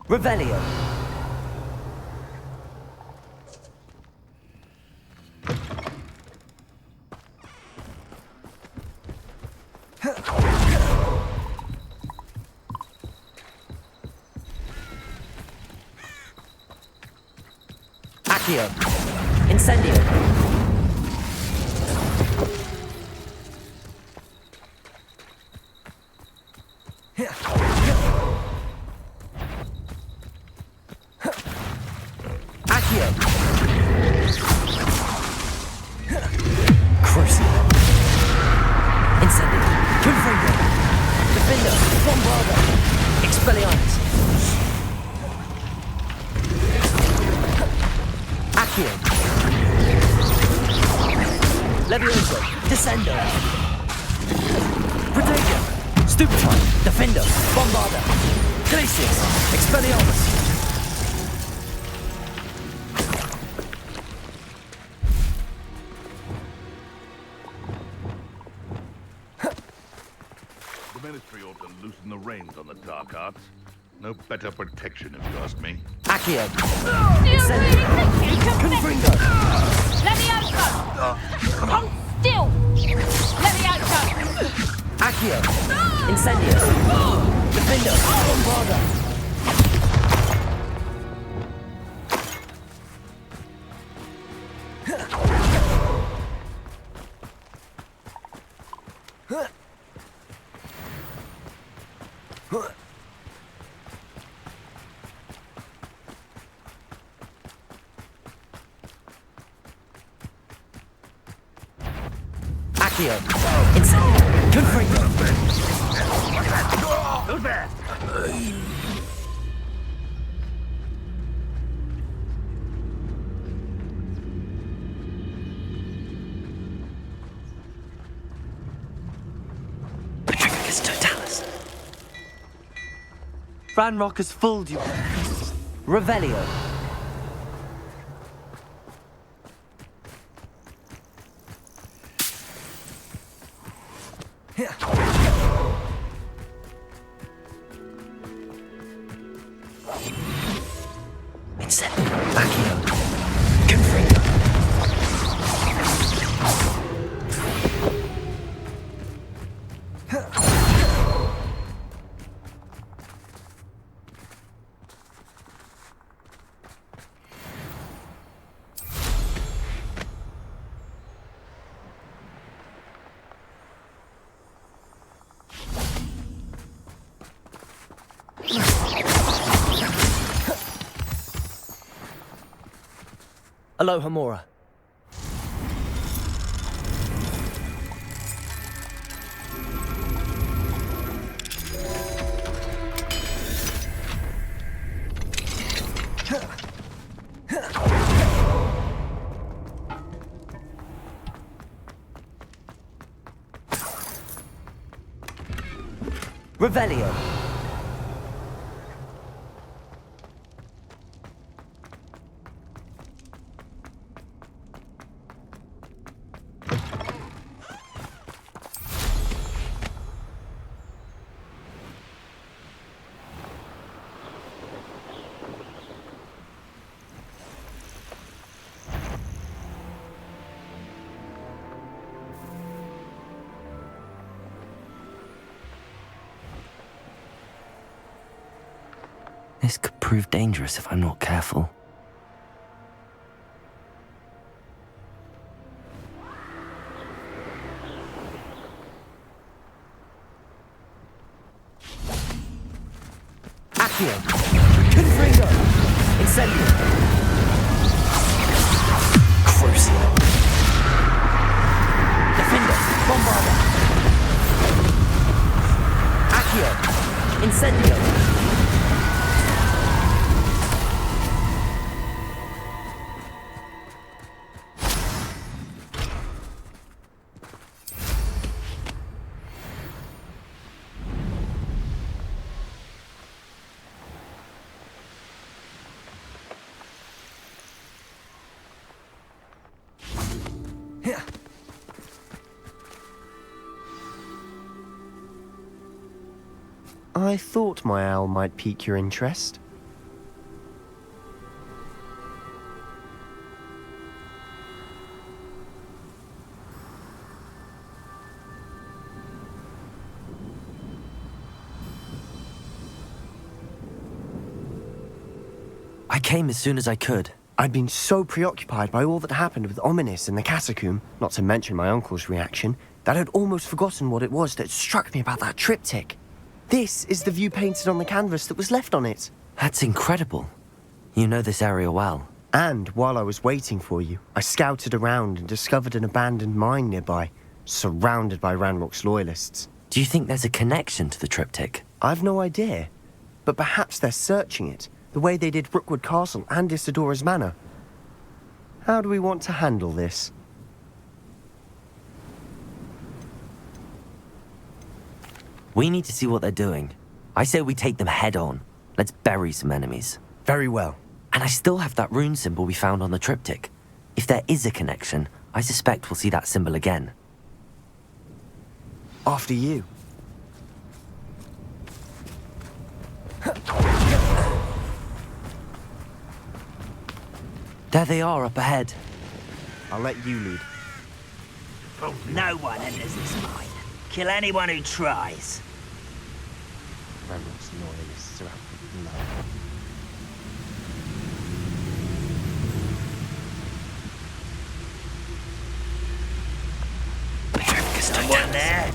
Revelio. Accio. Incendio. Accio. Crucio. Incendio. Confringo. Defender. Bombardo. Expelliarmus. Accio. Levioso. Descendo. Protego. Stupefy. Defender. Bombarder. Glacius. Expelliarmus. The Ministry ought to loosen the reins on the dark arts. No better protection, if you ask me. Accio. Incendio. Confringo. Levioso! Hold still! Levioso! Accio. Incendio. Defender. Bombarder. Accio. Incendio. Confringo. Who's there? Petrificus totalis. Ranrock has fooled you. Revelio. Incendio. Accio. Confringo. Aloha Mora. Revelio. This could prove dangerous if I'm not careful. Accio. Confringo. Incendio. Crucio. Defender. Bombarder. Accio. Incendio. I thought my owl might pique your interest. I came as soon as I could. I'd been so preoccupied by all that happened with Ominis and the catacomb, not to mention my uncle's reaction, that I'd almost forgotten what it was that struck me about that triptych. This is the view painted on the canvas that was left on it. That's incredible. You know this area well. And while I was waiting for you, I scouted around and discovered an abandoned mine nearby, surrounded by Ranrock's loyalists. Do you think there's a connection to the triptych? I've no idea, but perhaps they're searching it, the way they did Rookwood Castle and Isidora's Manor. How do we want to handle this? We need to see what they're doing. I say we take them head on. Let's bury some enemies. Very well. And I still have that rune symbol we found on the triptych. If there is a connection, I suspect we'll see that symbol again. After you. There they are up ahead. I'll let you lead. No one enters this mine. Kill anyone who tries. Ranrock's loyalists are out for blood. Someone there?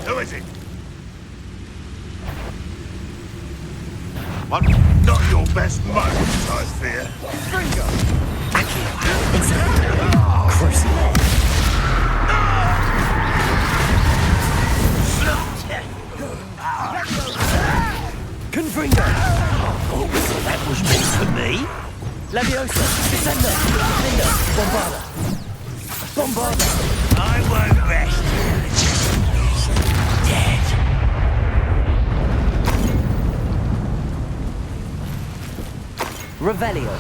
Who is it? What? Not your best moments, I fear. Finger! Confringo! Oh, that was meant for me. Leviosa! Descender! Defender! Bombarda! Bombarda! I won't rest till the dead. Revelio!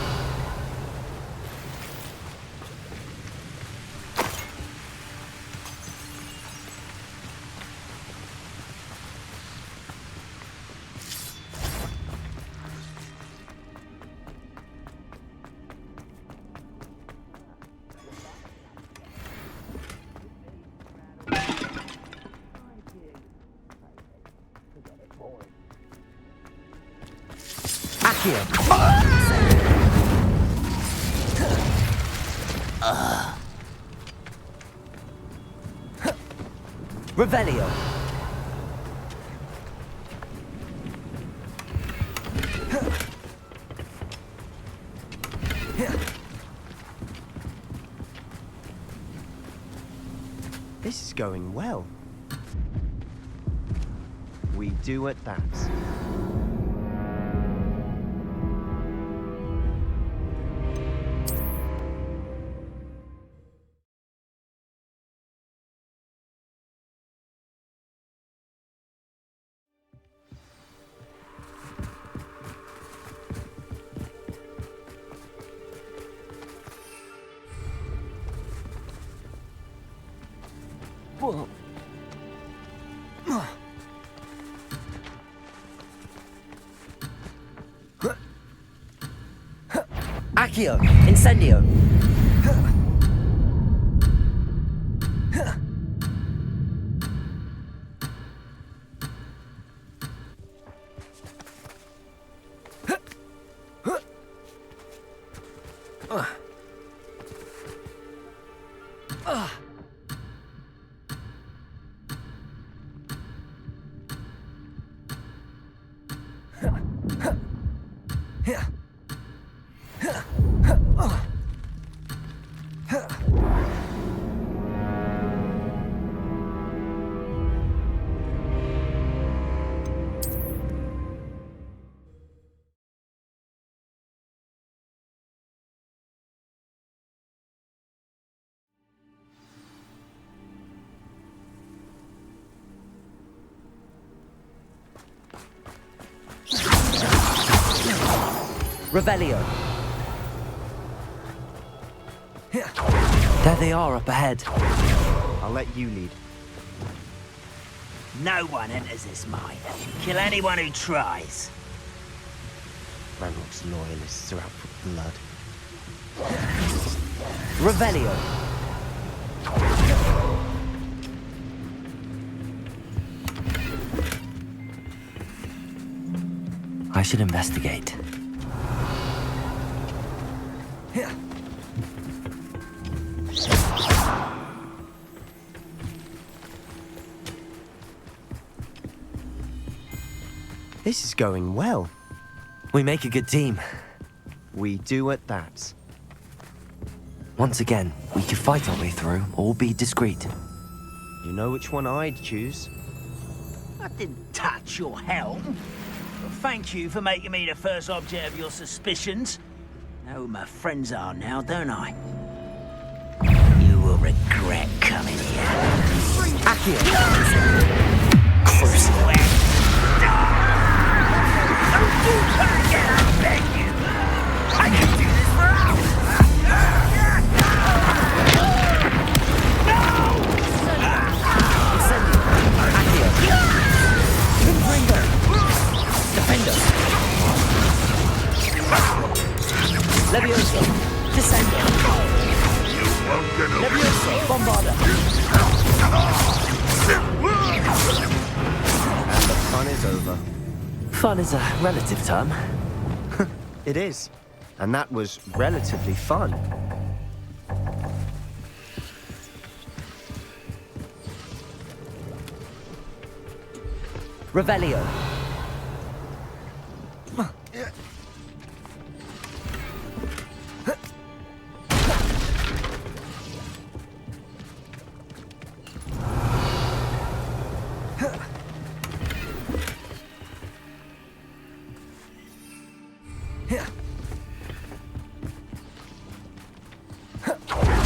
Accio! Revelio! This is going well. We do at that. Whoa. Accio! Incendio! Revelio! There they are up ahead. I'll let you lead. No one enters this mine. Kill anyone who tries. Ranrock's loyalists are out for blood. Revelio! I should investigate. This is going well. We make a good team. We do at that. Once again, we could fight our way through or be discreet. You know which one I'd choose? I didn't touch your helm. But thank you for making me the first object of your suspicions. Know who my friends are now, don't I? You will regret coming here. Accio! Crucible. Don't you try again, I beg you! I can do this for hours! Defender! Levioso! Descender! Levioso! Bombarder! And the fun is over. Fun is a relative term. It is. And that was relatively fun. Revelio!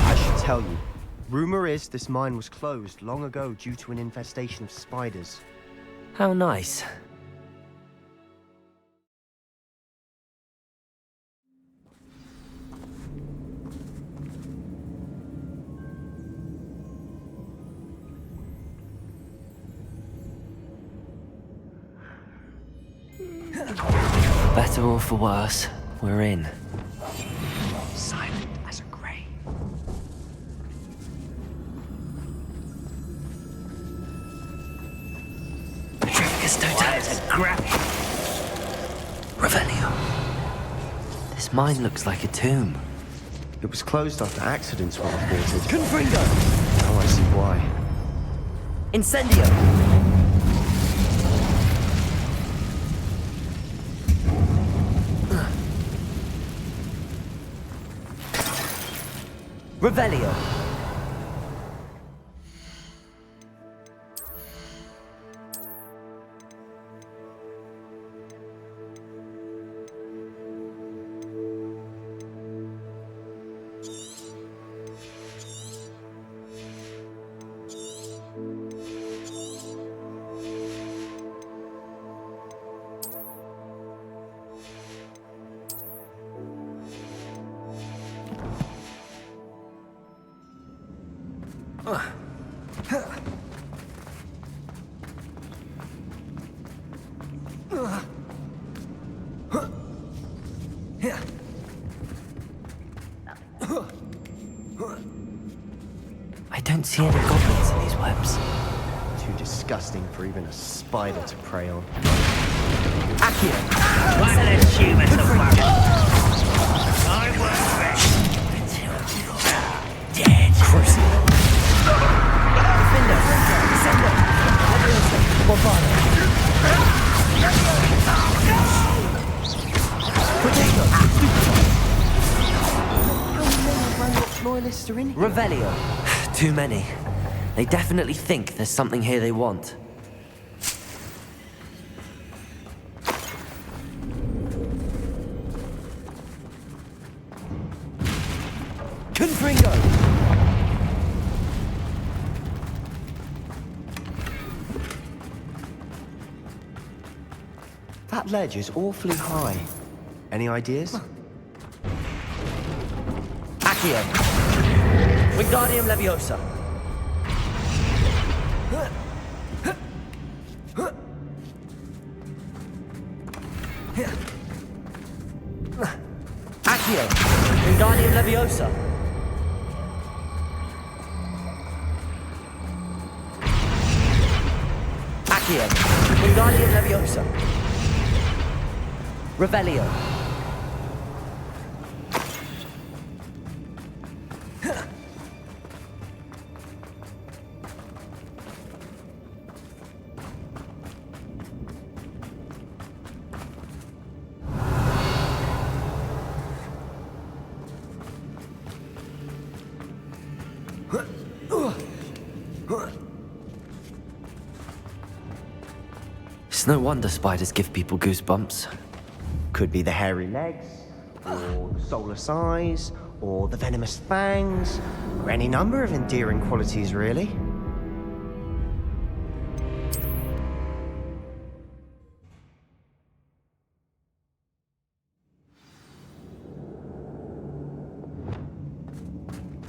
I should tell you. Rumor is this mine was closed long ago due to an infestation of spiders. How nice. Better or for worse, we're in. Silent as a grave. Petrificus totalis. Revelio. This mine looks like a tomb. It was closed after accidents were reported. Confringo! Now I see why. Incendio! Revelio! I don't see any goblins in these webs. Too disgusting for even a spider to prey on. Accio! One of the humans of work. I won't rest until you're dead. Crucible! Defender! Descender! Levioso! Bombarder! Potato! How many Ranrock's loyalists are in here? Revelio. Too many. They definitely think there's something here they want. Confringo! That ledge is awfully high. Any ideas? Accio! Wingardium Leviosa! Accio! Wingardium Leviosa! Accio! Wingardium Leviosa! Revelio! It's no wonder spiders give people goosebumps. Could be the hairy legs, or the soulless eyes, or the venomous fangs, or any number of endearing qualities, really.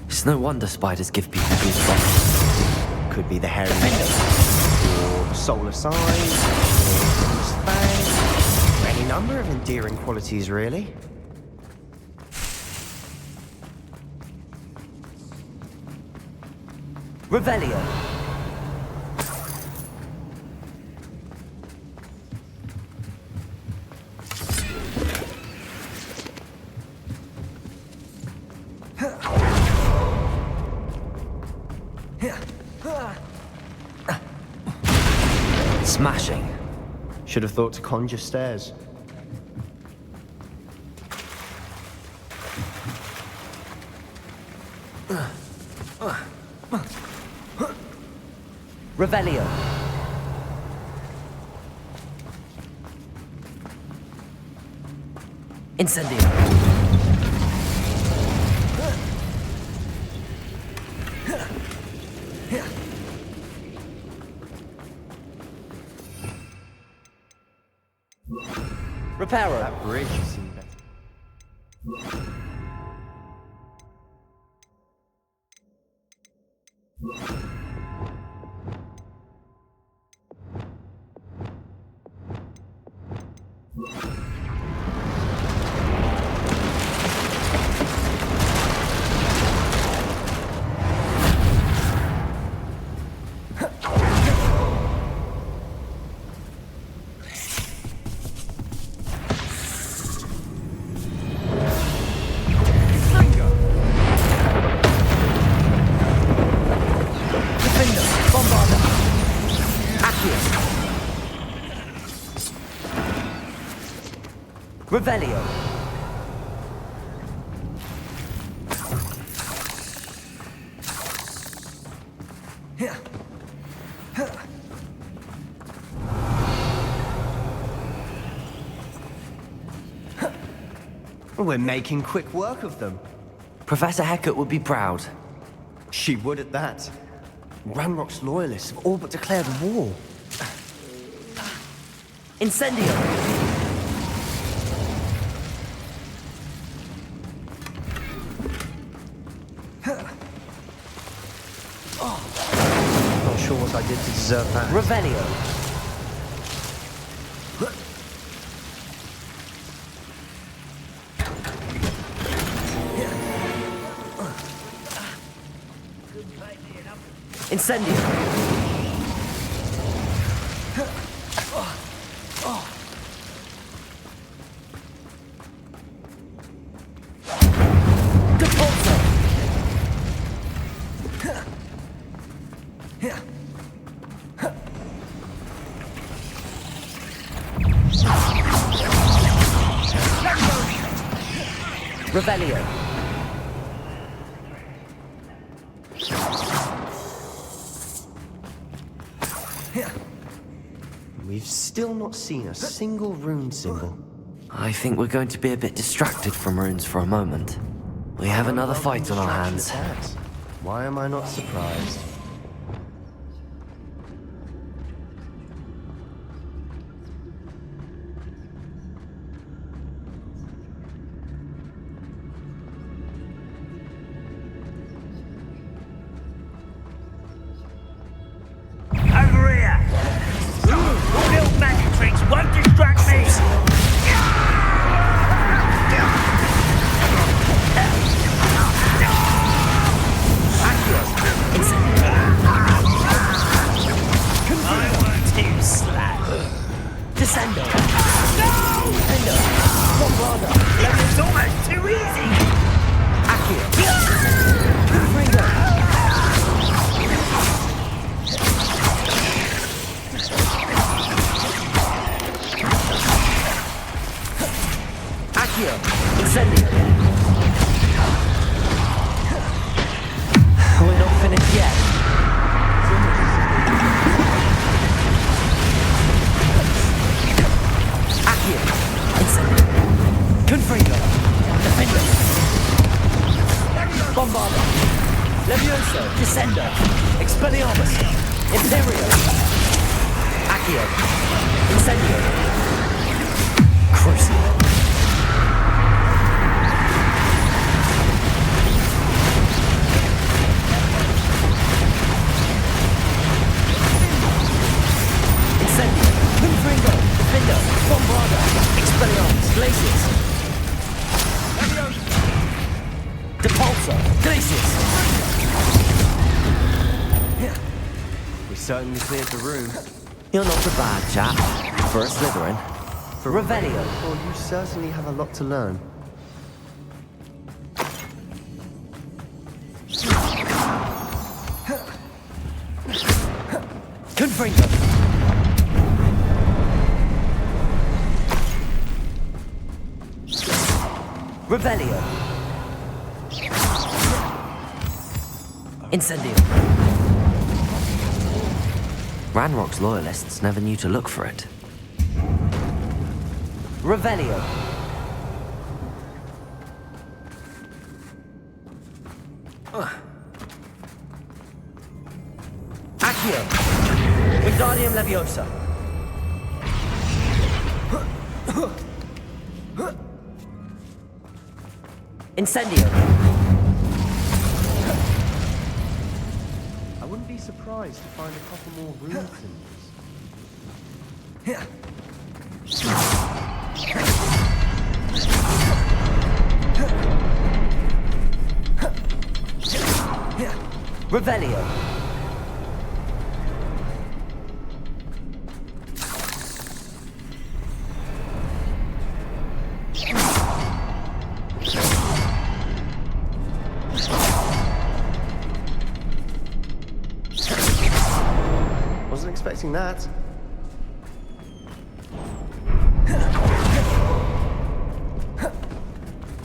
It's no wonder spiders give people goosebumps. Could be the hairy legs, or the soulless eyes, or the venomous fangs, or any number of endearing qualities, really. Revelio. Smashing. Should have thought to conjure stairs. Revelio. Incendio. Reparo. That bridge seemed better. Revelio. We're making quick work of them. Professor Hecat would be proud. She would at that. Ranrock's loyalists have all but declared war. Incendio. Not sure what I did to deserve that. Revelio. Incendio. Revelio. We've still not seen a single rune symbol. I think we're going to be a bit distracted from runes for a moment. We have another fight on our hands. Why am I not surprised? Over here! Build magic tricks won't distract me! I won't too slack. Descendo. No! Defender. Bombarda. That was almost too easy! Accio. Incendio. We're not finished yet. Expelliarmus! Imperio! Accio! Incendio! Crucio! Incendio! Confringo! Defender! Bombarda! Expelliarmus! Glacius! Depulsor! Glacius! We certainly cleared the room. You're not a bad chap. For a Slytherin. For Revelio. Well, you certainly have a lot to learn. Confringo! Revelio! Incendio! Ranrock's loyalists never knew to look for it. Revelio! Accio! Wingardium Leviosa! Incendio! I wouldn't be surprised to find a couple more rune symbols. Revelio! Wasn't expecting that.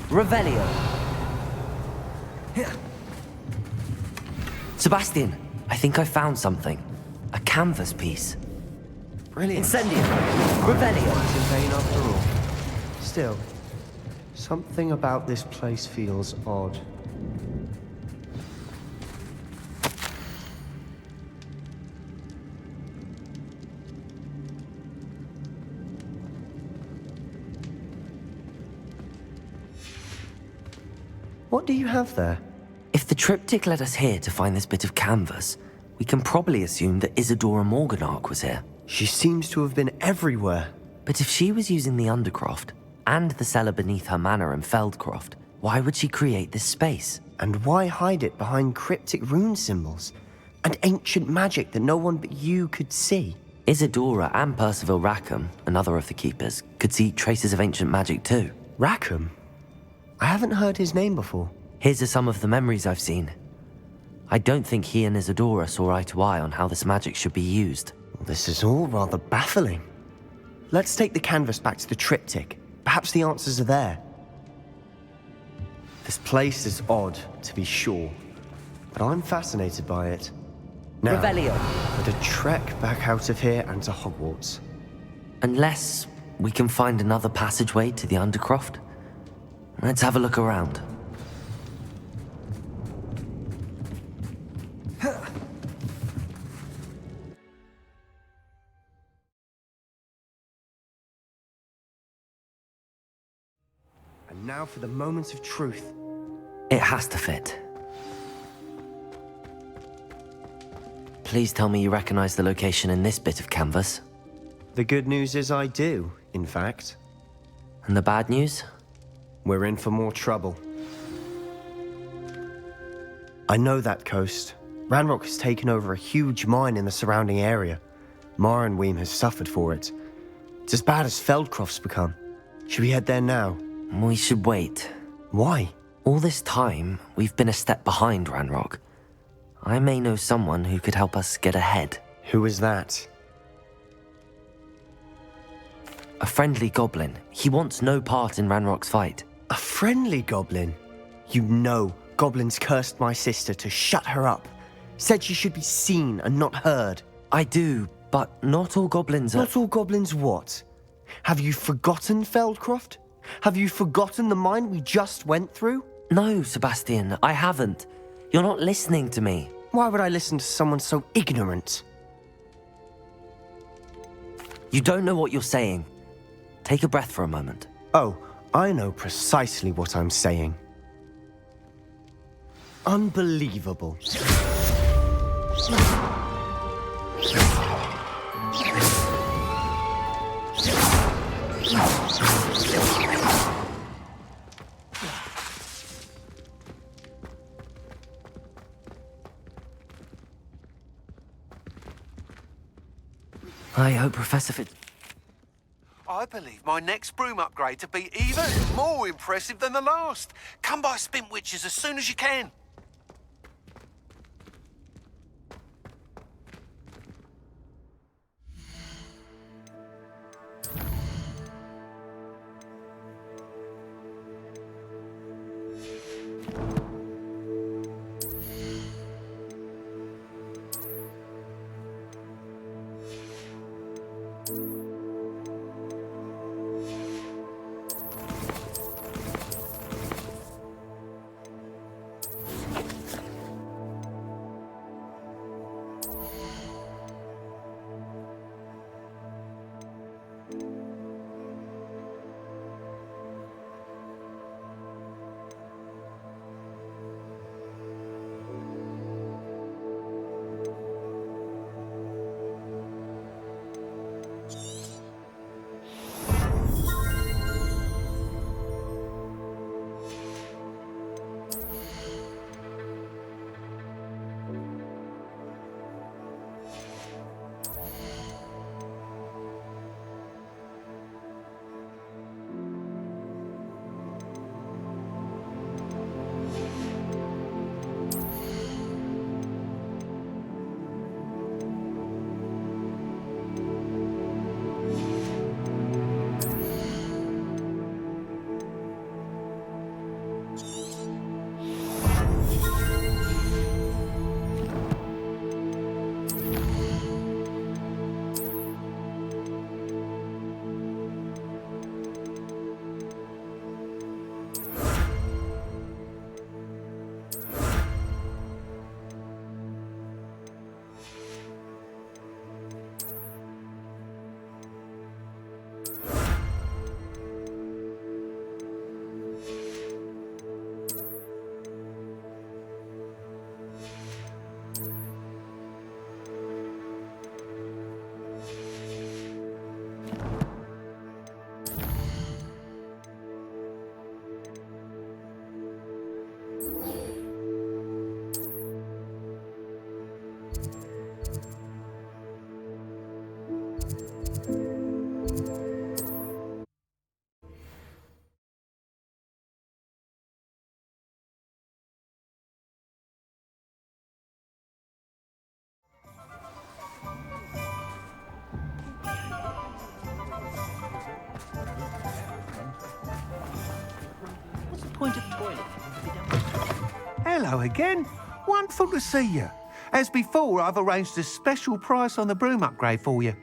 Revelio! Sebastian, I think I found something. A canvas piece. Brilliant. Incendio! Revelio! It's in vain after all. Still, something about this place feels odd. What do you have there? If the triptych led us here to find this bit of canvas, we can probably assume that Isadora Morganark was here. She seems to have been everywhere. But if she was using the Undercroft, and the cellar beneath her manor in Feldcroft, why would she create this space? And why hide it behind cryptic rune symbols? And ancient magic that no one but you could see? Isadora and Percival Rackham, another of the Keepers, could see traces of ancient magic too. Rackham? I haven't heard his name before. His are some of the memories I've seen. I don't think he and Isadora saw eye to eye on how this magic should be used. This is all rather baffling. Let's take the canvas back to the triptych. Perhaps the answers are there. This place is odd, to be sure, but I'm fascinated by it. Now, Revelio! for the trek back out of here and to Hogwarts. Unless we can find another passageway to the Undercroft. Let's have a look around. And now for the moment of truth. It has to fit. Please tell me you recognize the location in this bit of canvas. The good news is I do, in fact. And the bad news? We're in for more trouble. I know that coast. Ranrock has taken over a huge mine in the surrounding area. Marrenweem has suffered for it. It's as bad as Feldcroft's become. Should we head there now? We should wait. Why? All this time, we've been a step behind Ranrock. I may know someone who could help us get ahead. Who is that? A friendly goblin. He wants no part in Ranrock's fight. A friendly goblin? You know, goblins cursed my sister to shut her up. Said she should be seen and not heard. I do, but not all goblins are... Not all goblins what? Have you forgotten Feldcroft? Have you forgotten the mine we just went through? No, Sebastian, I haven't. You're not listening to me. Why would I listen to someone so ignorant? You don't know what you're saying. Take a breath for a moment. Oh, I know precisely what I'm saying. Unbelievable. I hope Professor Fitz... I believe my next broom upgrade to be even more impressive than the last. Come by Spintwitches as soon as you can. Point of toilet. Hello again. Wonderful to see you. As before, I've arranged a special price on the broom upgrade for you.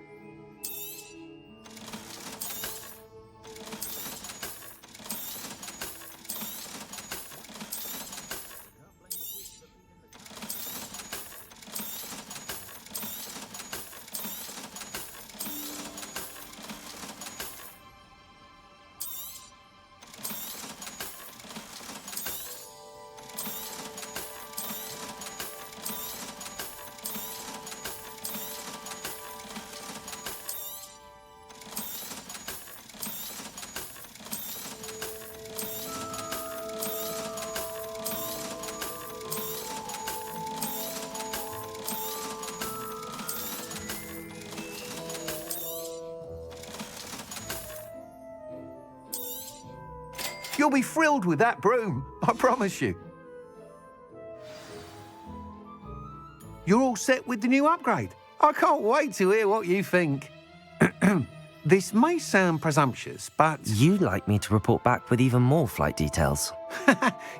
You'll be thrilled with that broom, I promise you. You're all set with the new upgrade. I can't wait to hear what you think. This may sound presumptuous, but... You'd like me to report back with even more flight details.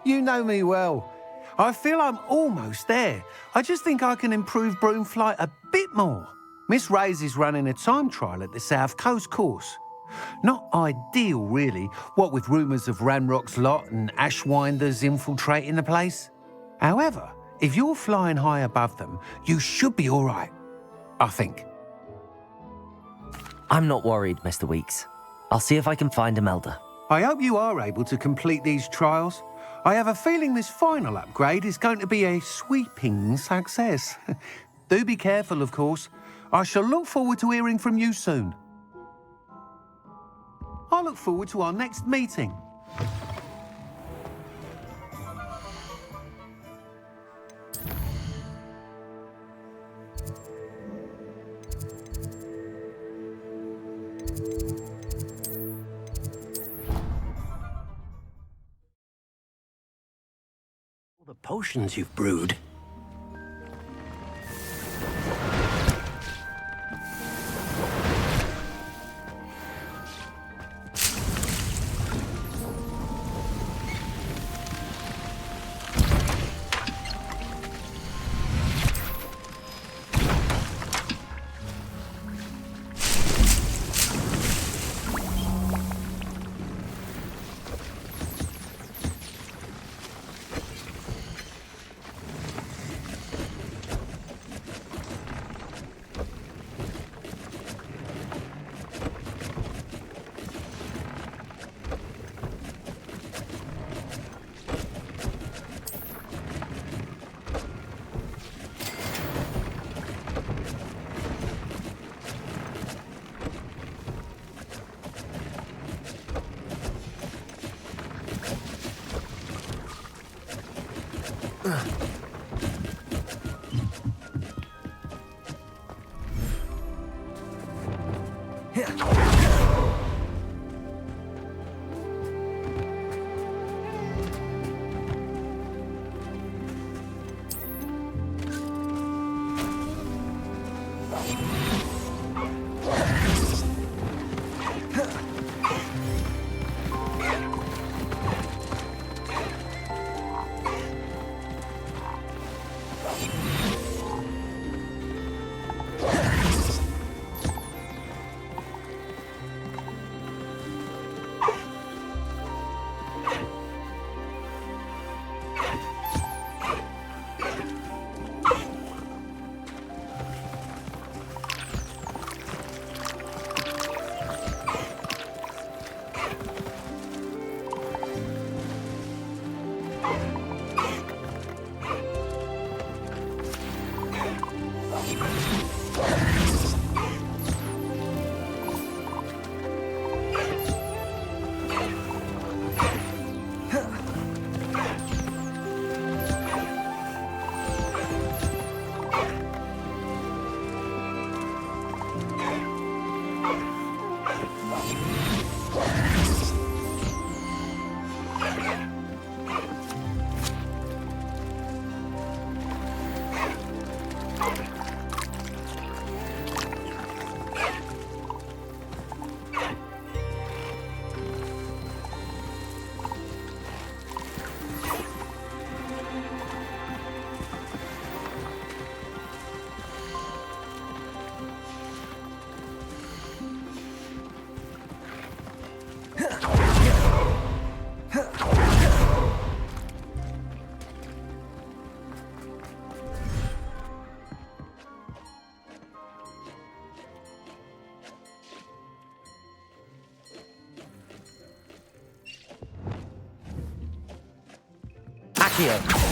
You know me well. I feel I'm almost there. I just think I can improve broom flight a bit more. Miss Ray's is running a time trial at the South Coast course. Not ideal, really, what with rumours of Ranrock's lot and Ashwinders infiltrating the place. However, If you're flying high above them, you should be all right. I think. I'm not worried, Mr. Weeks. I'll see if I can find Imelda. I hope you are able to complete these trials. I have a feeling this final upgrade is going to be a sweeping success. Do be careful, of course. I shall look forward to hearing from you soon. I look forward to our next meeting. The potions you've brewed. Accio.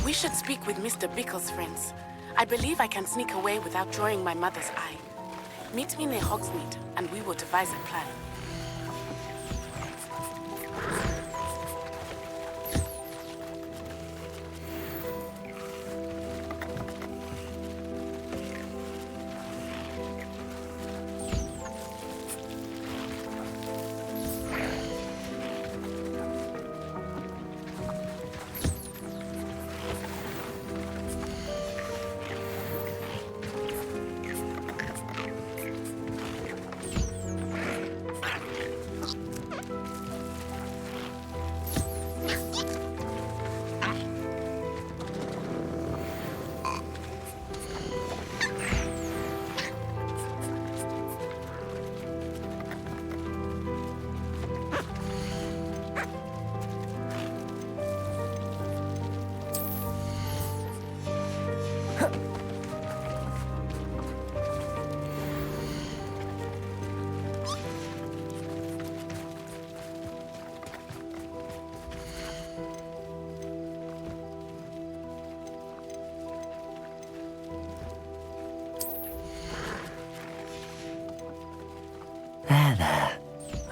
We should speak with Mr. Bickle's friends. I believe I can sneak away without drawing my mother's eye. Meet me near Hogsmeade, and we will devise a plan.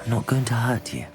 I'm not going to hurt you.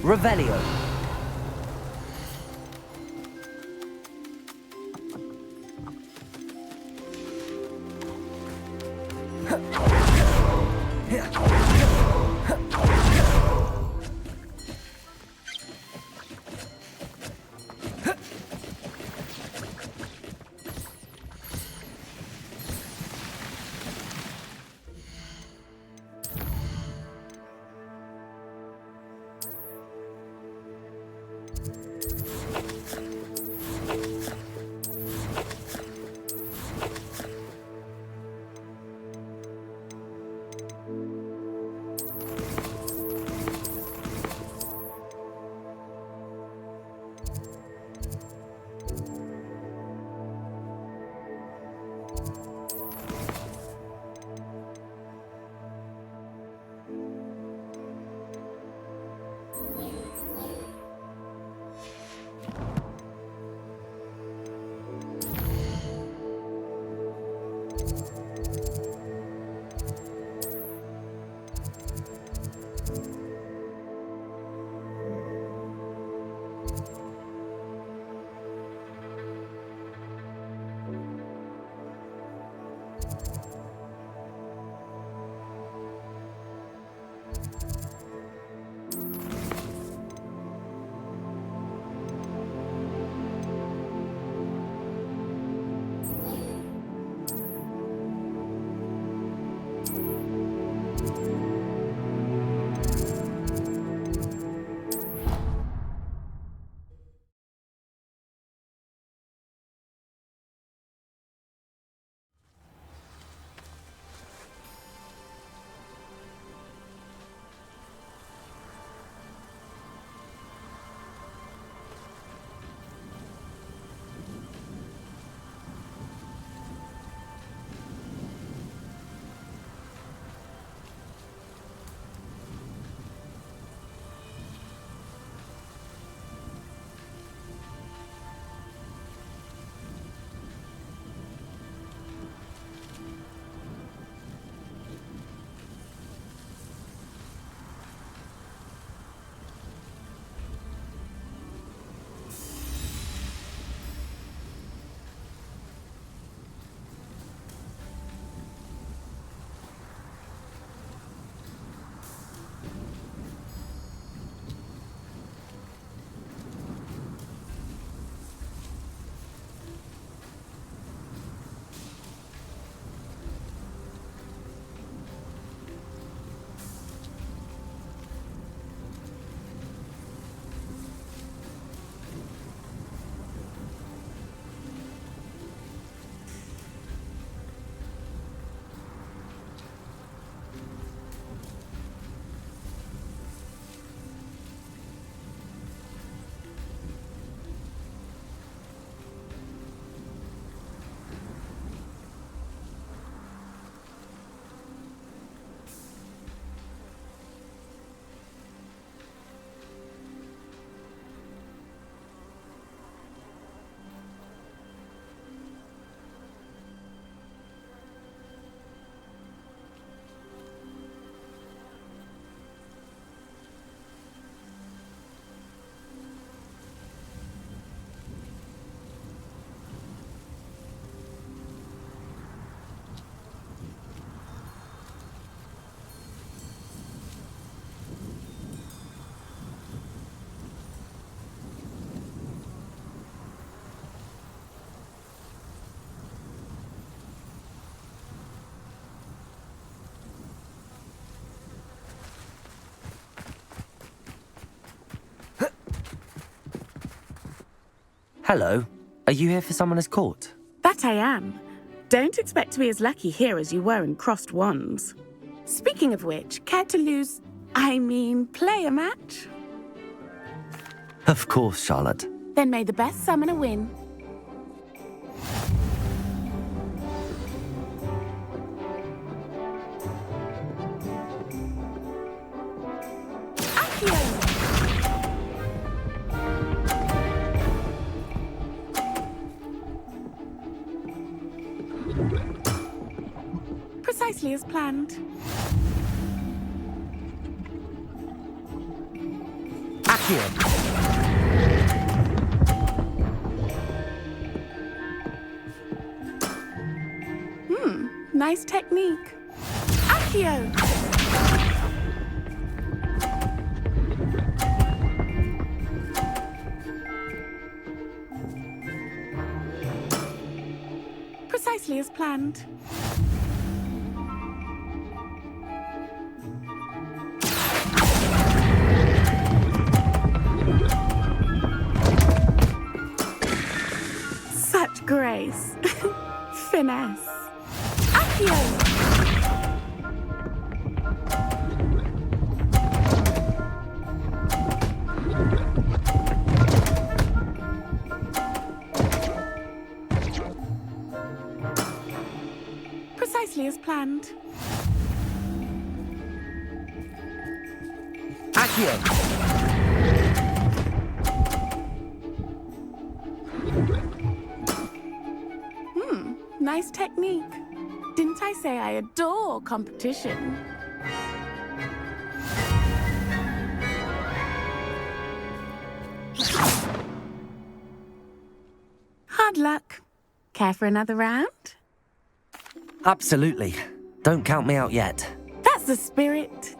Revelio. Hello. Are you here for Summoner's Court? That I am. Don't expect to be as lucky here as you were in Crossed Wands. Speaking of which, care to play a match? Of course, Charlotte. Then may the best summoner win. Precisely as planned. Accio. Nice technique. Accio! Precisely as planned. Such grace. Finesse. Accio! Precisely as planned. Accio! Nice technique. Didn't I say I adore competition? Hard luck. Care for another round? Absolutely. Don't count me out yet. That's the spirit.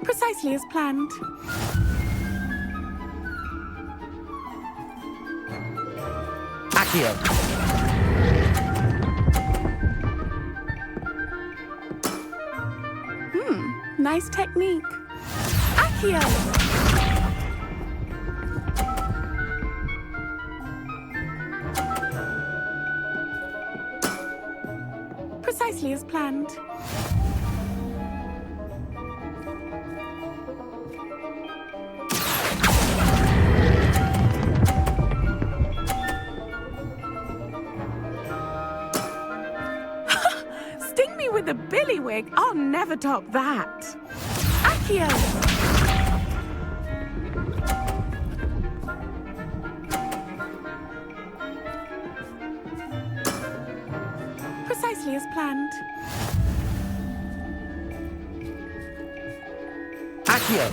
Precisely as planned. Accio! Nice technique. Accio! Precisely as planned. Sting me with a billywig. I'll never top that. Accio! Precisely as planned. Accio!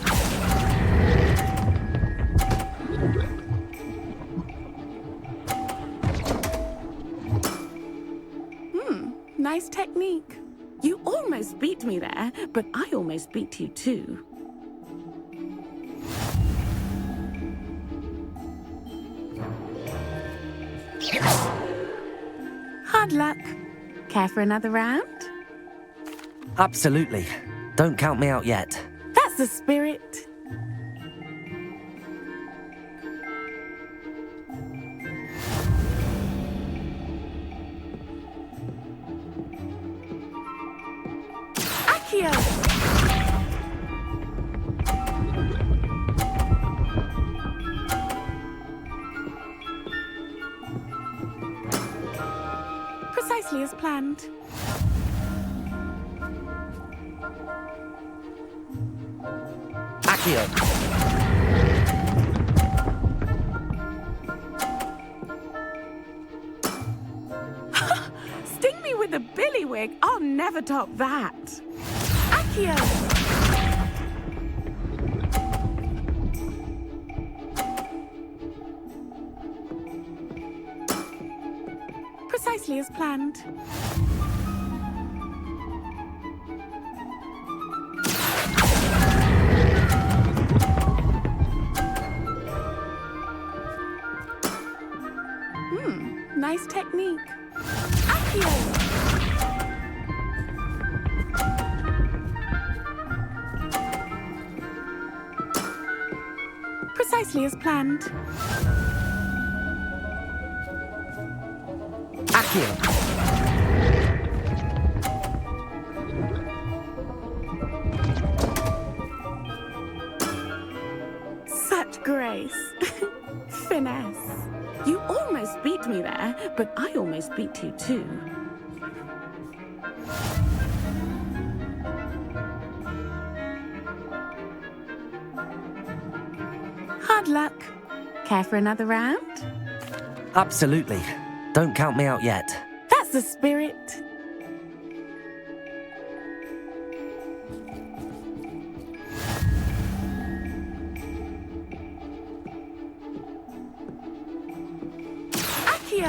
Nice technique. You almost beat me there, but I almost beat you too. Hard luck. Care for another round? Absolutely. Don't count me out yet. That's the spirit. Accio! Precisely as planned. Accio! Sting me with a billywig. I'll never top that. Accio! Precisely as planned. nice technique. Accio! Precisely as planned. Accio! Such grace. Finesse. You almost beat me there, but I almost beat you too. Hard luck. Care for another round? Absolutely. Don't count me out yet. That's the spirit. Accio!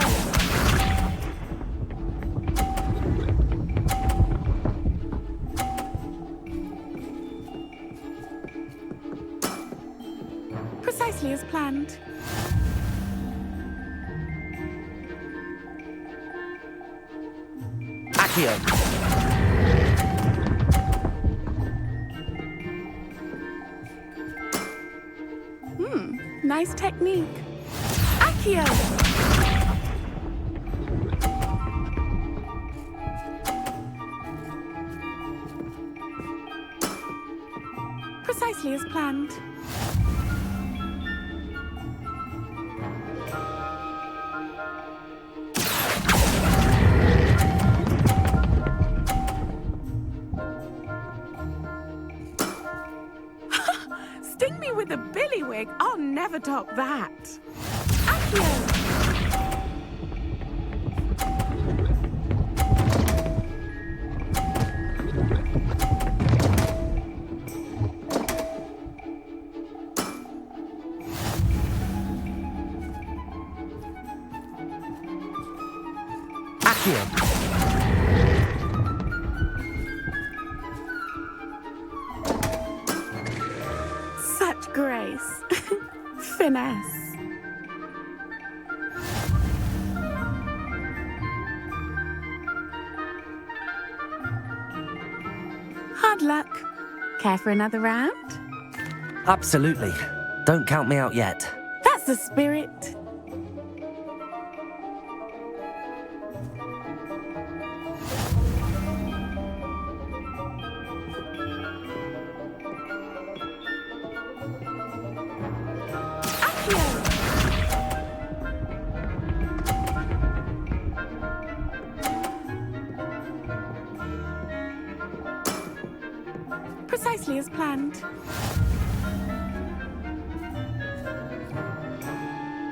Precisely as planned. Accio! Nice technique. Accio! Precisely as planned. Sting me with a billywig. I'll never top that. Accio! Accio! Such grace. Finesse. Hard luck. Care for another round? Absolutely. Don't count me out yet. That's the spirit. Precisely as planned.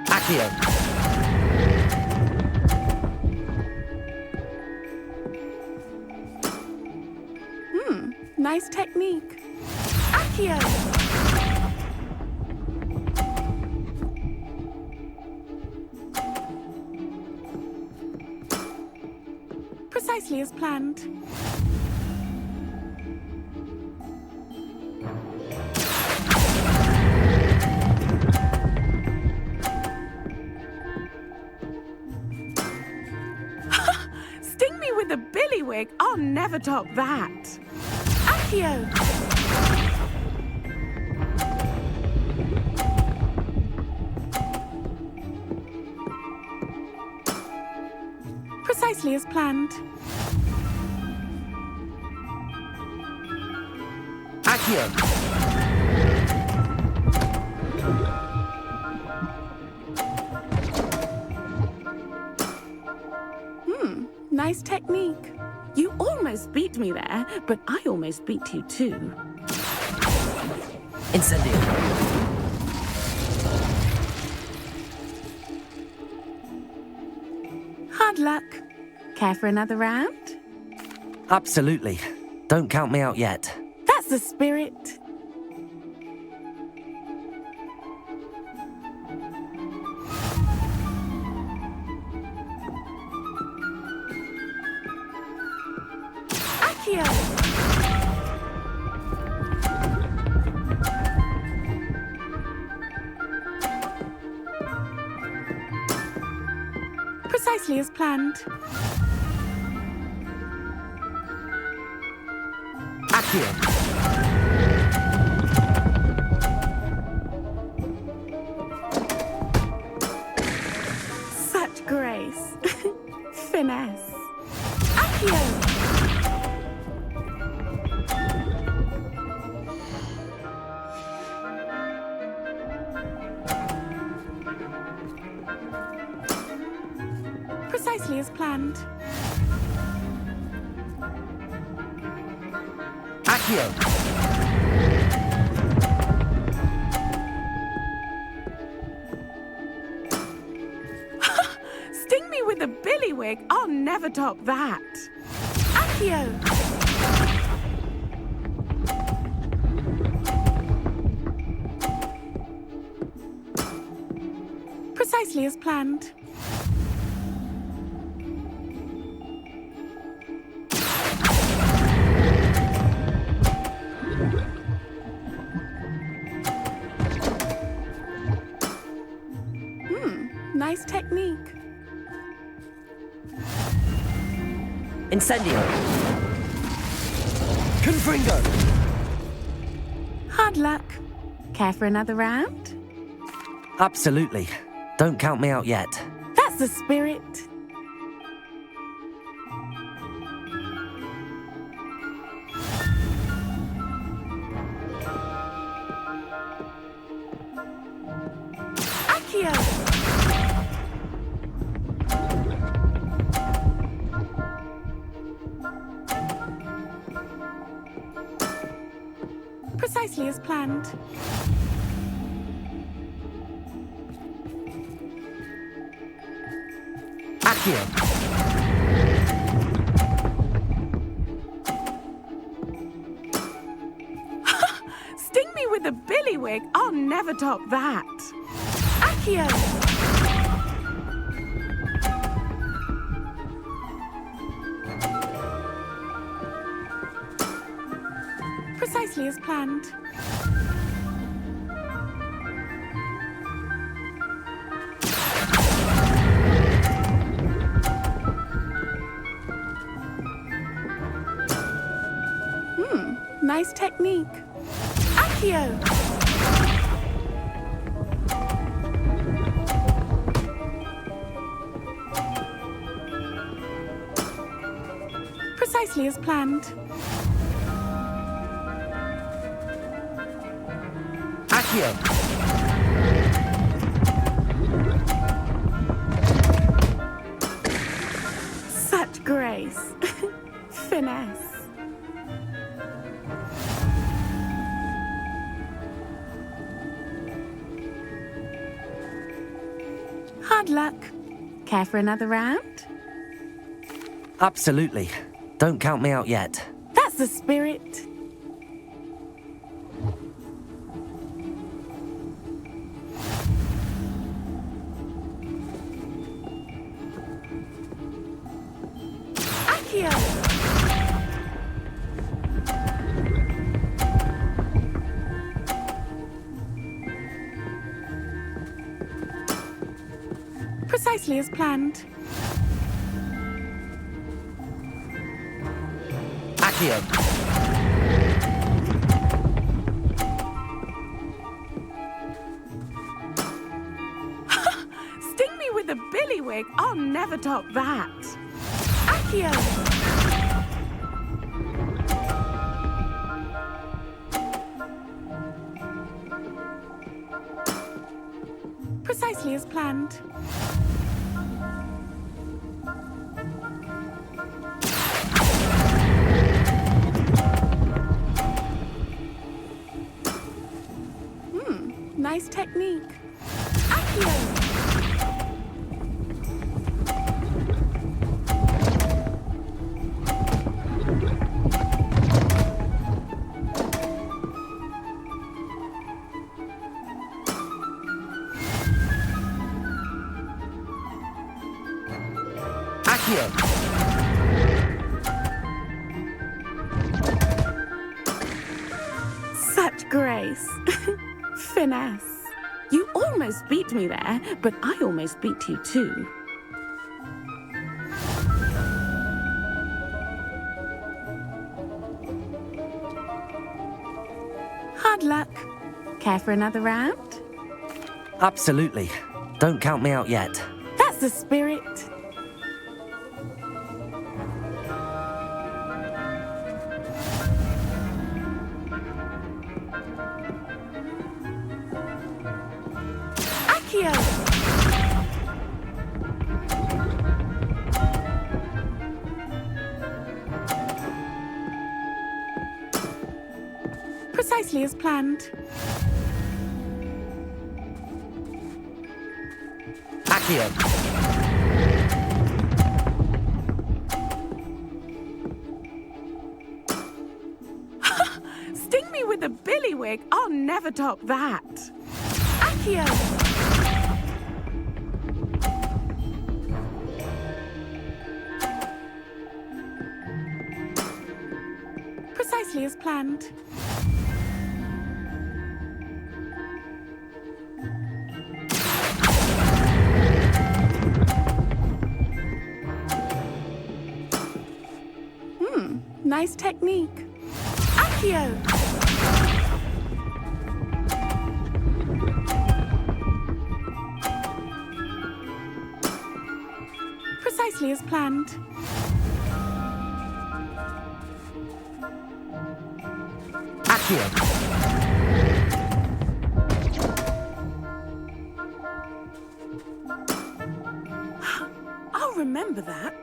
Accio! Nice technique. Accio! Precisely as planned. Sting me with a billywig. I'll never top that. Accio! Precisely as planned. Accio! Nice technique. You almost beat me there, but I almost beat you too. Incendio! Hard luck. Care for another round? Absolutely. Don't count me out yet. That's the spirit. Accio! Precisely as planned. Accio! Such grace. Finesse. Accio! Precisely as planned. Accio! Sting me with a billywig. I'll never top that. Accio! Precisely as planned. Nice technique. Incendio! Confringo! Hard luck. Care for another round? Absolutely. Don't count me out yet. That's the spirit. Accio! Precisely as planned. Accio! Sting me with a billywig. I'll never top that. Accio! Precisely as planned. Nice technique. Accio! Precisely as planned. Accio! Such grace. Finesse. Hard luck. Care for another round? Absolutely. Don't count me out yet. That's the spirit. Accio! Precisely as planned. Accio! Sting me with a billywig. I'll never top that. Accio! Precisely as planned. Nice technique. Accio! Accio! Such grace. Finesse. You almost beat me there, but I almost beat you too. Hard luck. Care for another round? Absolutely. Don't count me out yet. That's the spirit. Accio! Precisely as planned. Accio! Sting me with a billywig. I'll never top that. Accio! Precisely as planned. Nice technique. Accio! Precisely as planned. Accio! I'll remember that.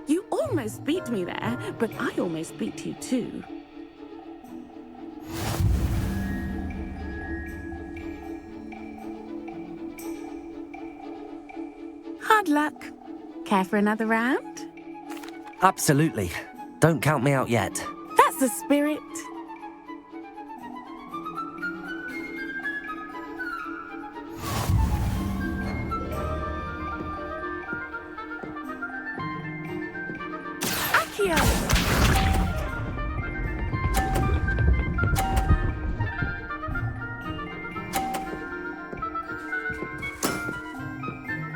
You almost beat me there, but I almost beat you too. Hard luck. Care for another round? Absolutely. Don't count me out yet. That's the spirit. Accio!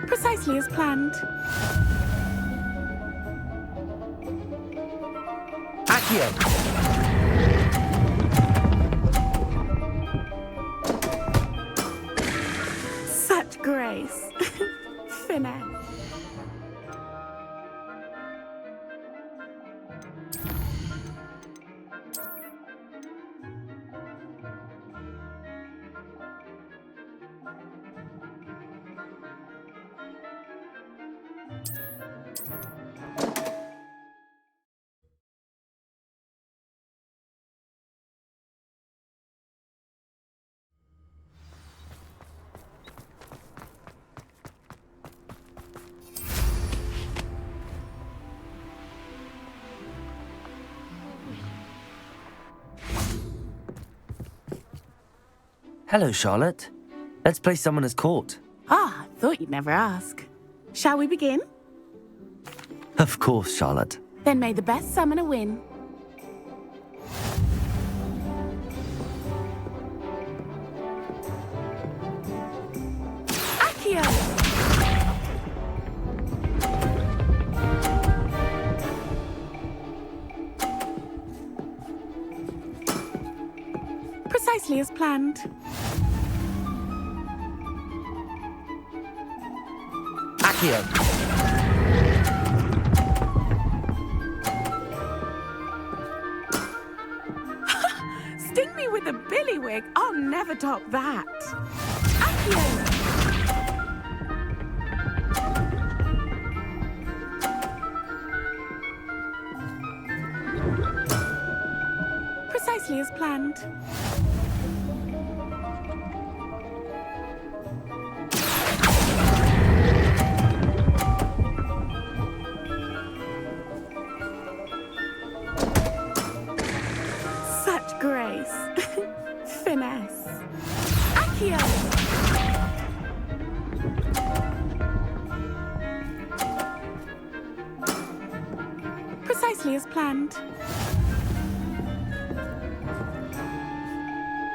Precisely as planned. Accio! Such grace. Finesse. Hello, Charlotte. Let's play Summoner's Court. Ah, thought you'd never ask. Shall we begin? Of course, Charlotte. Then may the best summoner win. Accio! Precisely as planned. Accio! Sting me with a billywig. I'll never top that. Accio! Precisely as planned. Such grace. Finesse. Accio! Precisely as planned.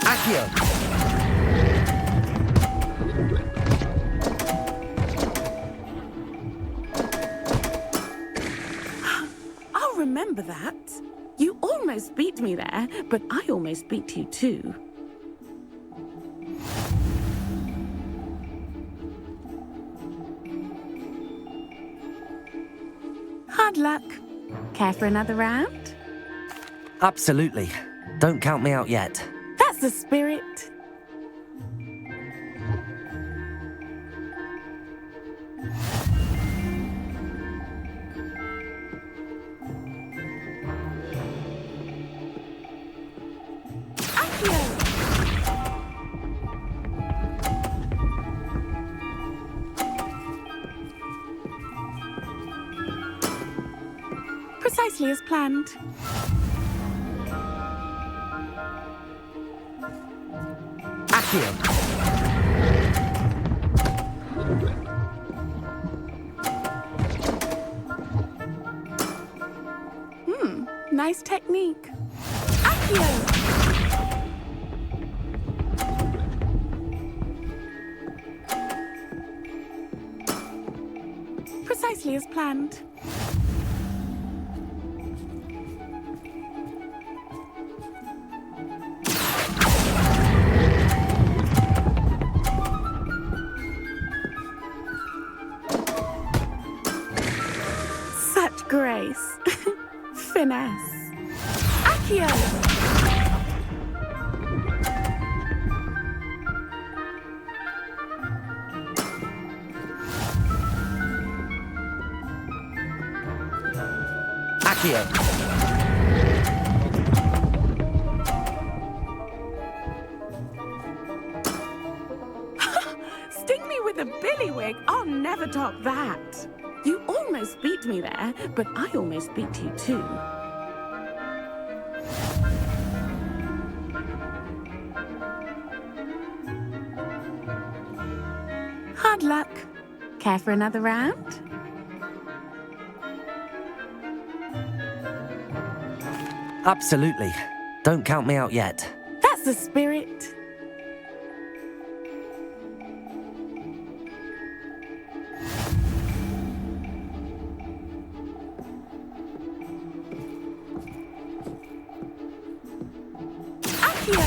Accio! I'll remember that. You almost beat me there, but I almost beat you too. Hard luck. Care for another round? Absolutely. Don't count me out yet. That's the spirit. Precisely as planned. Accio. Nice technique. Accio. Precisely as planned. Such grace. Finesse. Accio. Accio. Sting me with a billywig. I'll never top that. You almost beat me there, but I almost beat you too. Hard luck. Care for another round? Absolutely. Don't count me out yet. That's the spirit. Accio.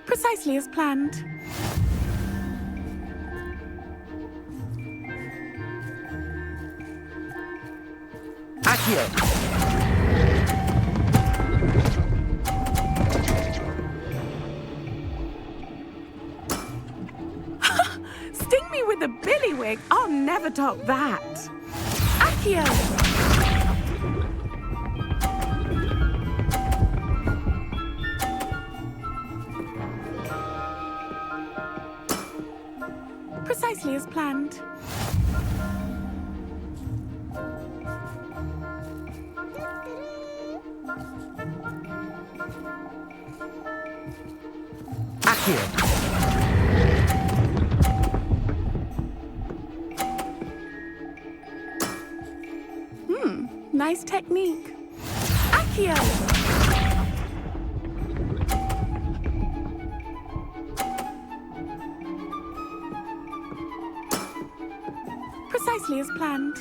Precisely as planned. Accio. Sting me with a billywig. I'll never top that. Accio. Precisely as planned. Accio. Nice technique. Accio. Precisely as planned.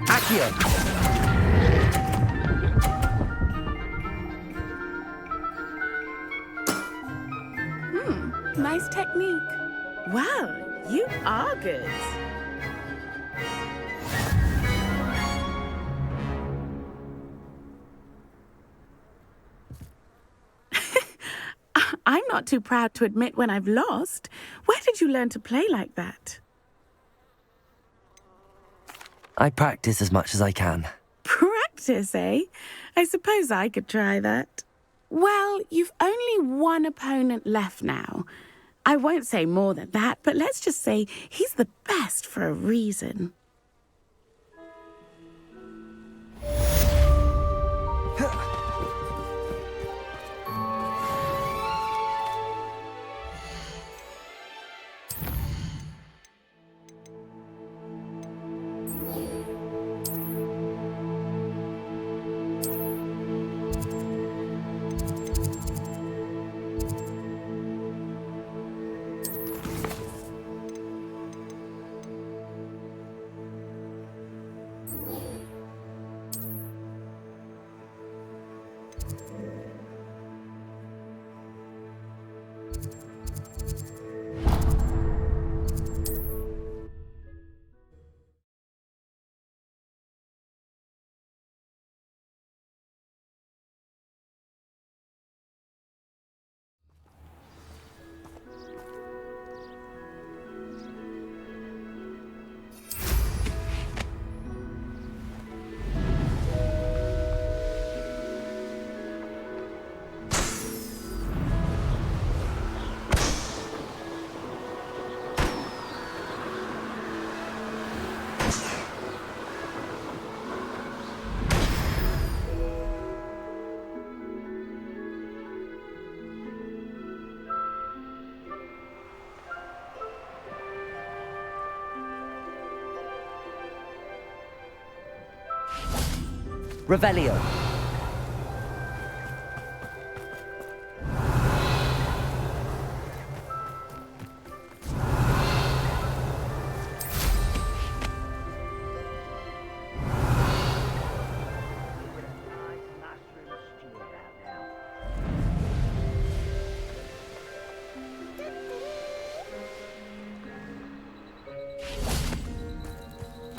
Accio. Nice technique. Wow, you are good. I'm not too proud to admit when I've lost. Where did you learn to play like that? I practice as much as I can. Practice, eh? I suppose I could try that. Well, you've only one opponent left now. I won't say more than that, but let's just say he's the best for a reason. Revelio.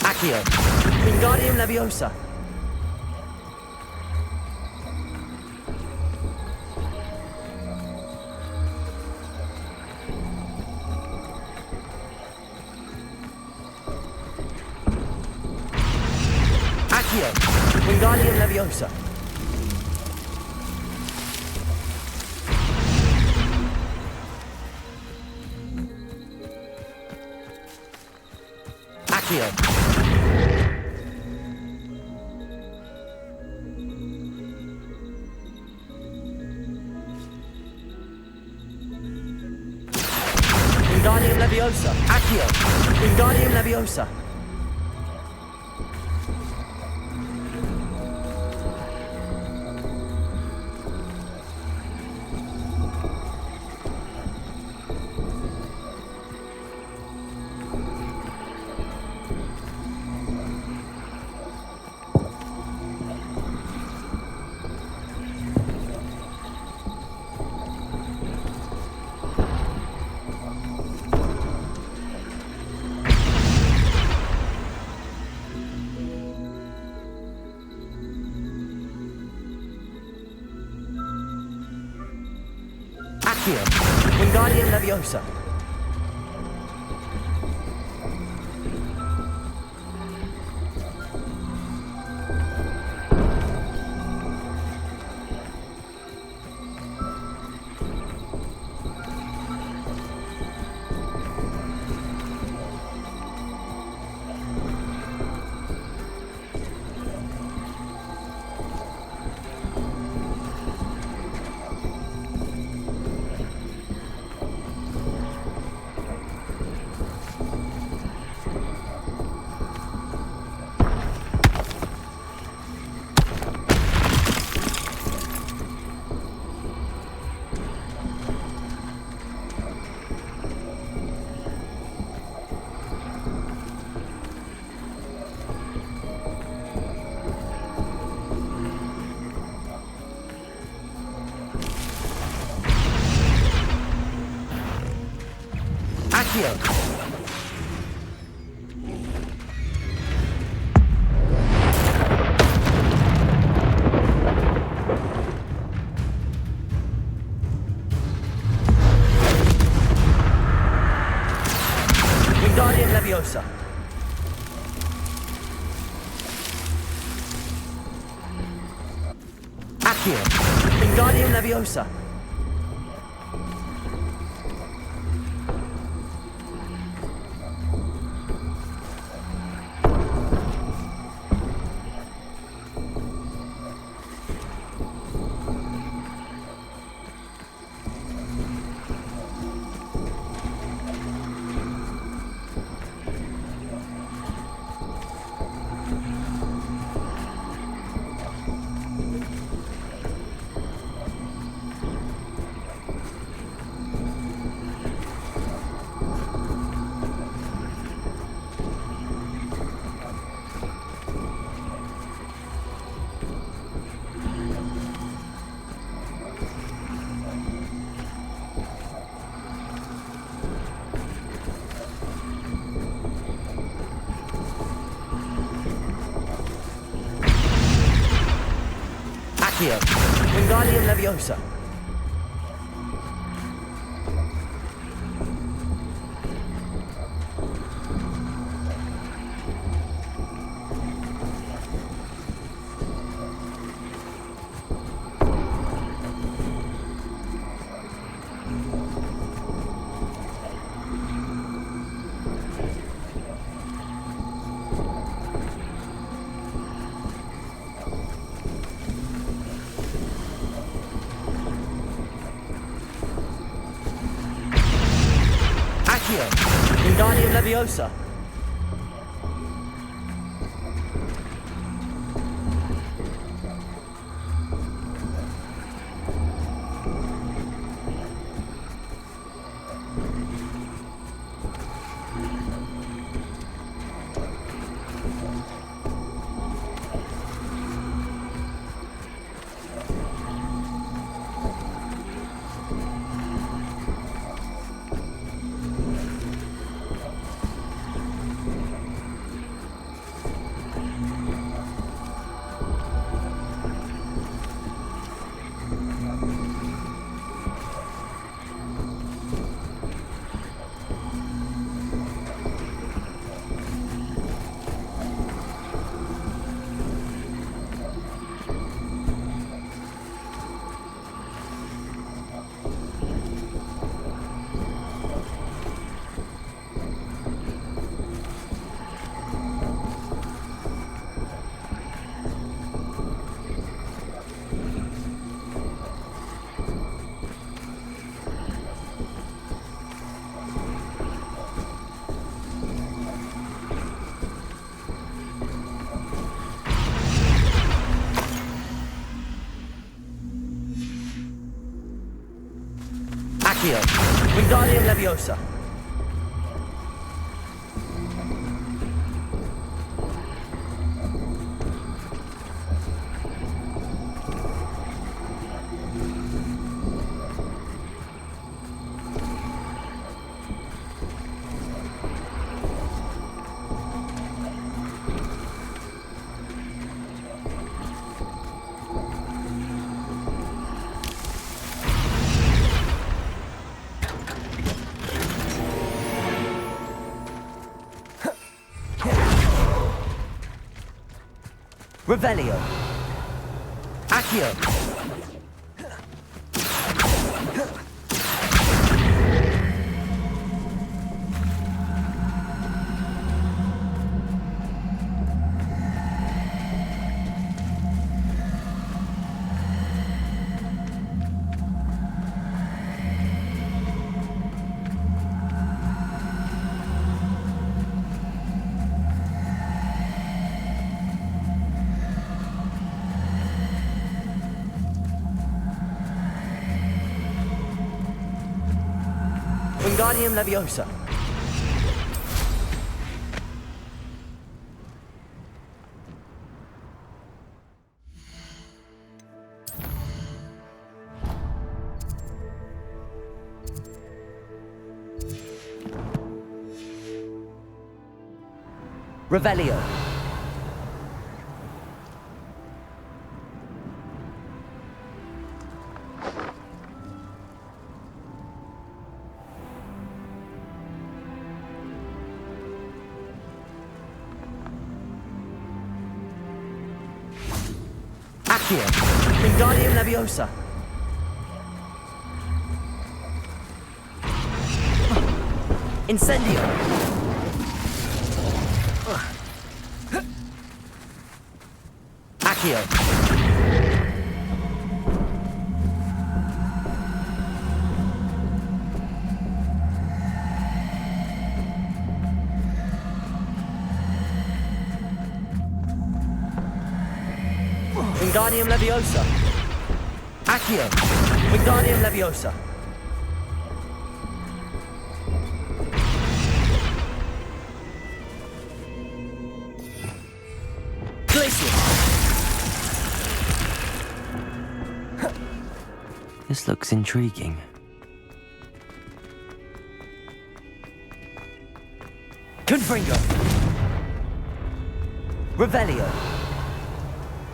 Accio. Wingardium Leviosa. Accio. Wingardium Leviosa. Accio. Wingardium Leviosa. Accio. Wingardium Leviosa. Accio. Wingardium Leviosa. Accio. Wingardium Leviosa. Accio. Wingardium Leviosa. Accio. Wingardium Leviosa. Accio. Wingardium Leviosa. Accio. Wingardium Leviosa. Revelio. Accio. Wingardium Leviosa. Revelio. Accio. Wingardium Leviosa. Incendio. Accio. Wingardium Leviosa. Accio. Wingardium Leviosa. This looks intriguing. Confringo. Revelio.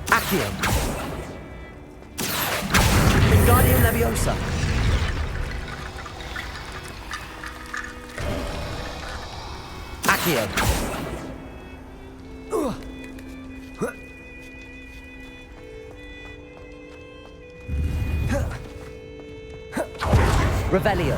Accio. Wingardium Leviosa. Accio. Revelio.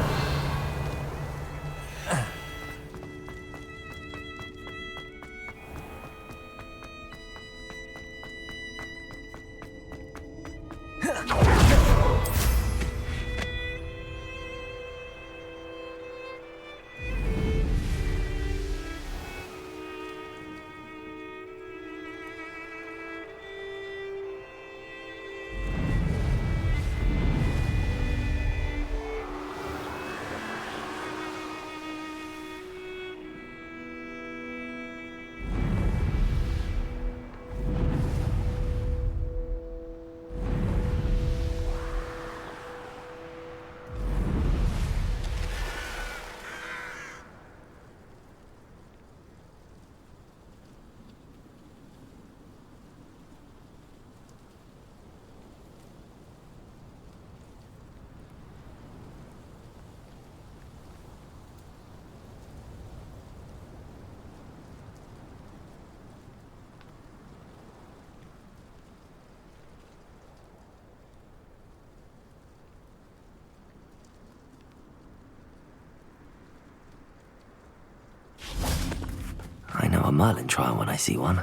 I know a Merlin trial when I see one.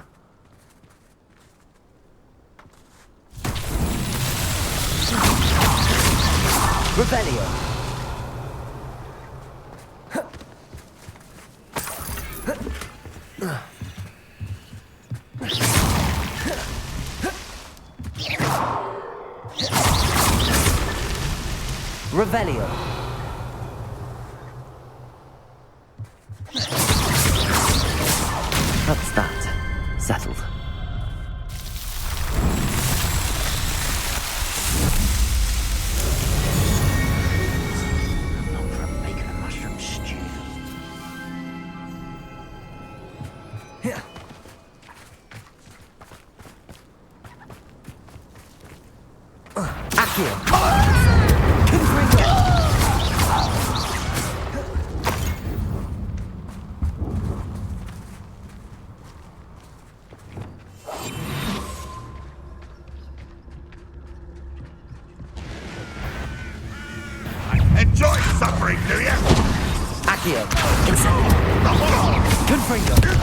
Revelio. Revelio. Enjoy suffering, do you? Accio. Incendio. Confringo.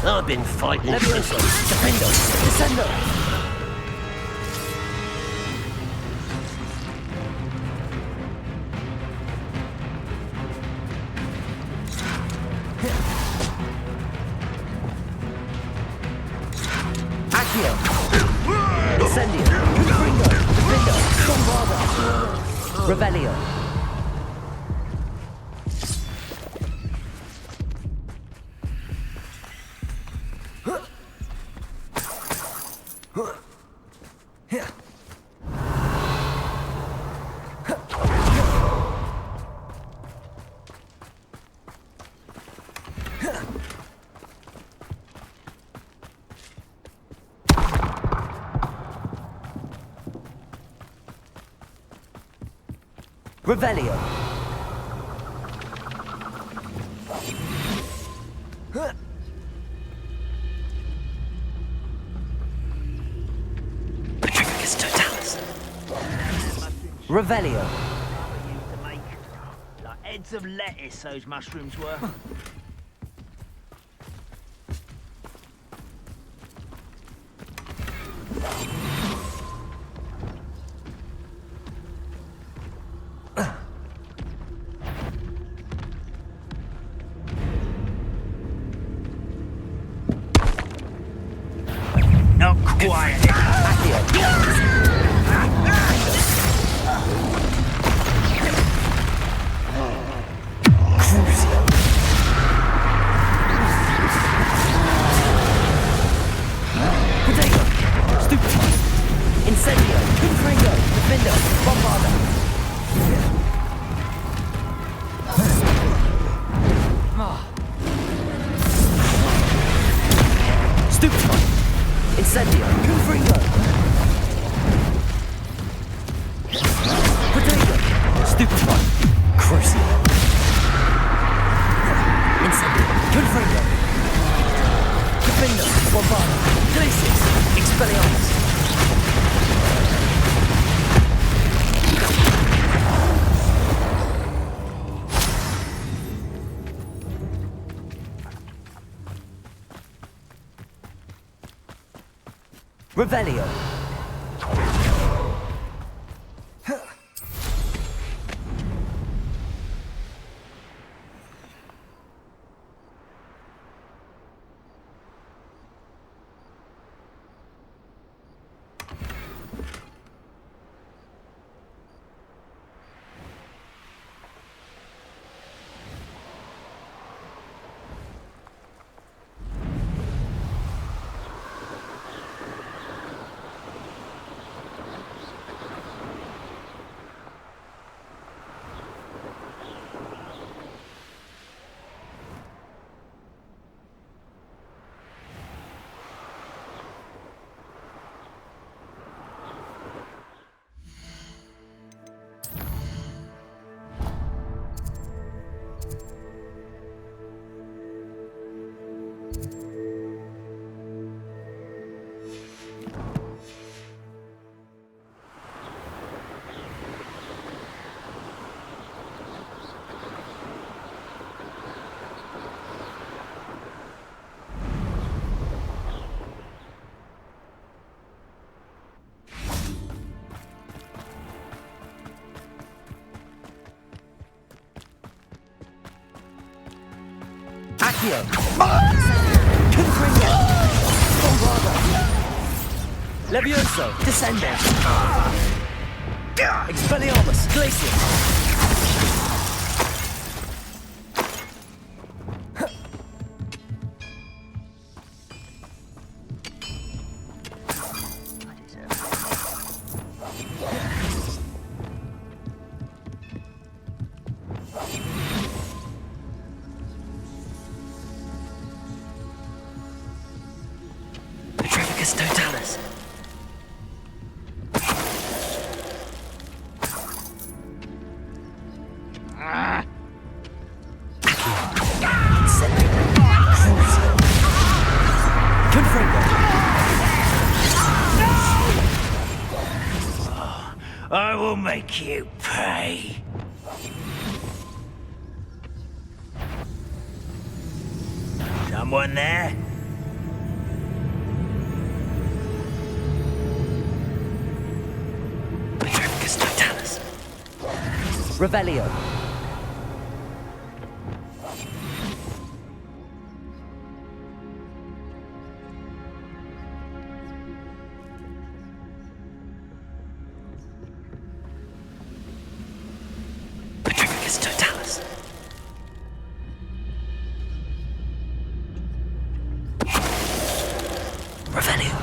I've been fighting since Defendo! Descendo! Accio! Incendio! Confringo! Defendo! Bombarda! Revelio! Revelio. Petrificus totalis. Revelio. Like heads of lettuce, those mushrooms were. Not quiet. Potato. Stupefy. Incendio. Confringo. Defendo. Bombarda. Stupefy. Incendio. Confringo. Potato. Stupefy. Crucio. Incendio. Confringo. Defendo. Bombarda. Glacius. Expelliarmus. Revelio. Accio. Confringo. Bombarda. Levioso. Descende. Expelliarmus. Glacius. Totalis. I will make you pay. Someone there? Revelio. Petrificus totalis. Revelio.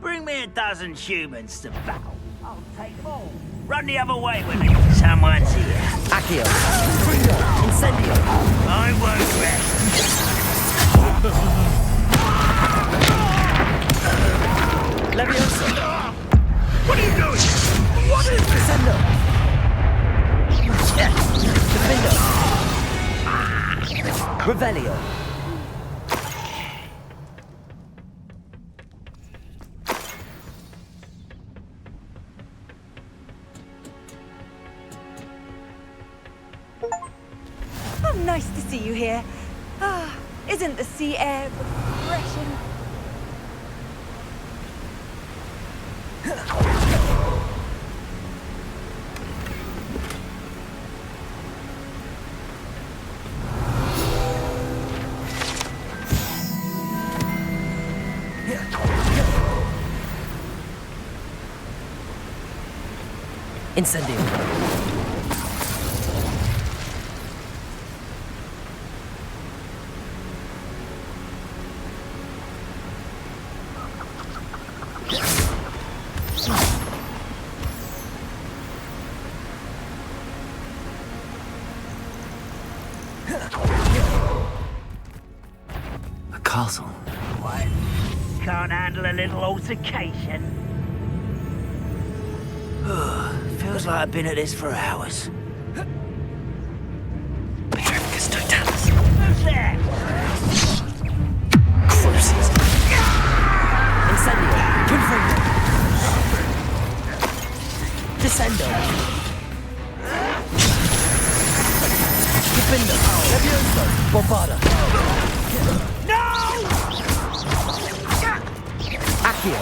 Bring me a dozen humans to battle. I'll take them all. Run the other way when someone's here. Accio. Confringo. Incendio. I won't rest. Levioso. What are you doing? What is this? Descendo. Defendo. Revelio. Oh, nice to see you here. Ah, isn't the sea air refreshing? Incendio. A castle. What? Can't handle a little altercation? Feels like I've been at this for hours. Petrificus totalis. Who's there? Crucis. Incendio. Confringo. Descendo. Defendo. Levioso. Bombada. No! Accio.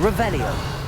Revelio.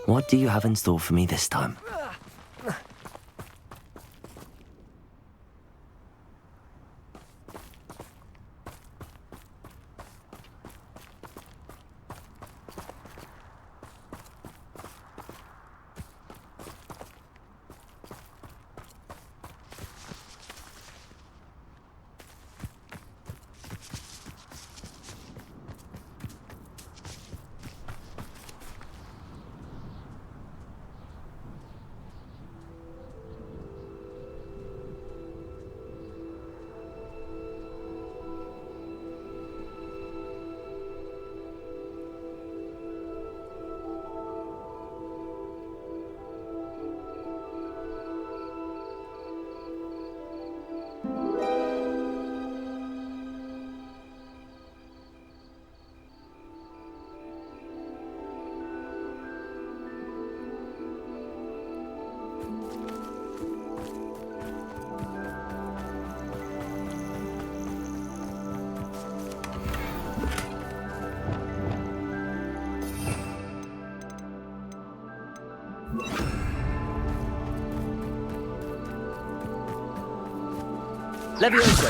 What do you have in store for me this time? Levioso.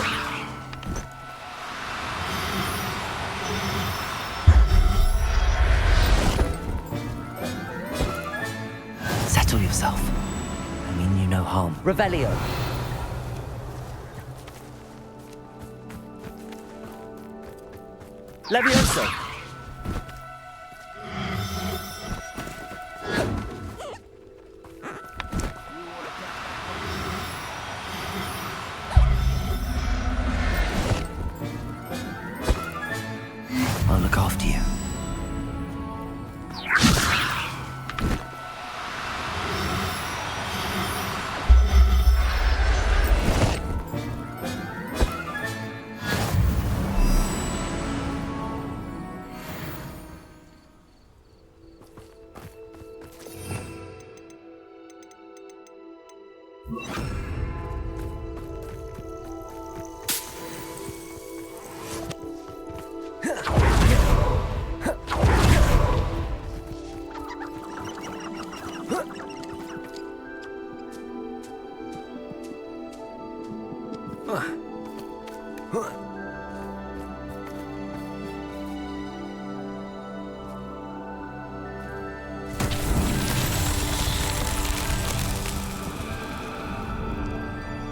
Settle yourself. I mean you no harm. Revelio. Levioso. I'll look after you.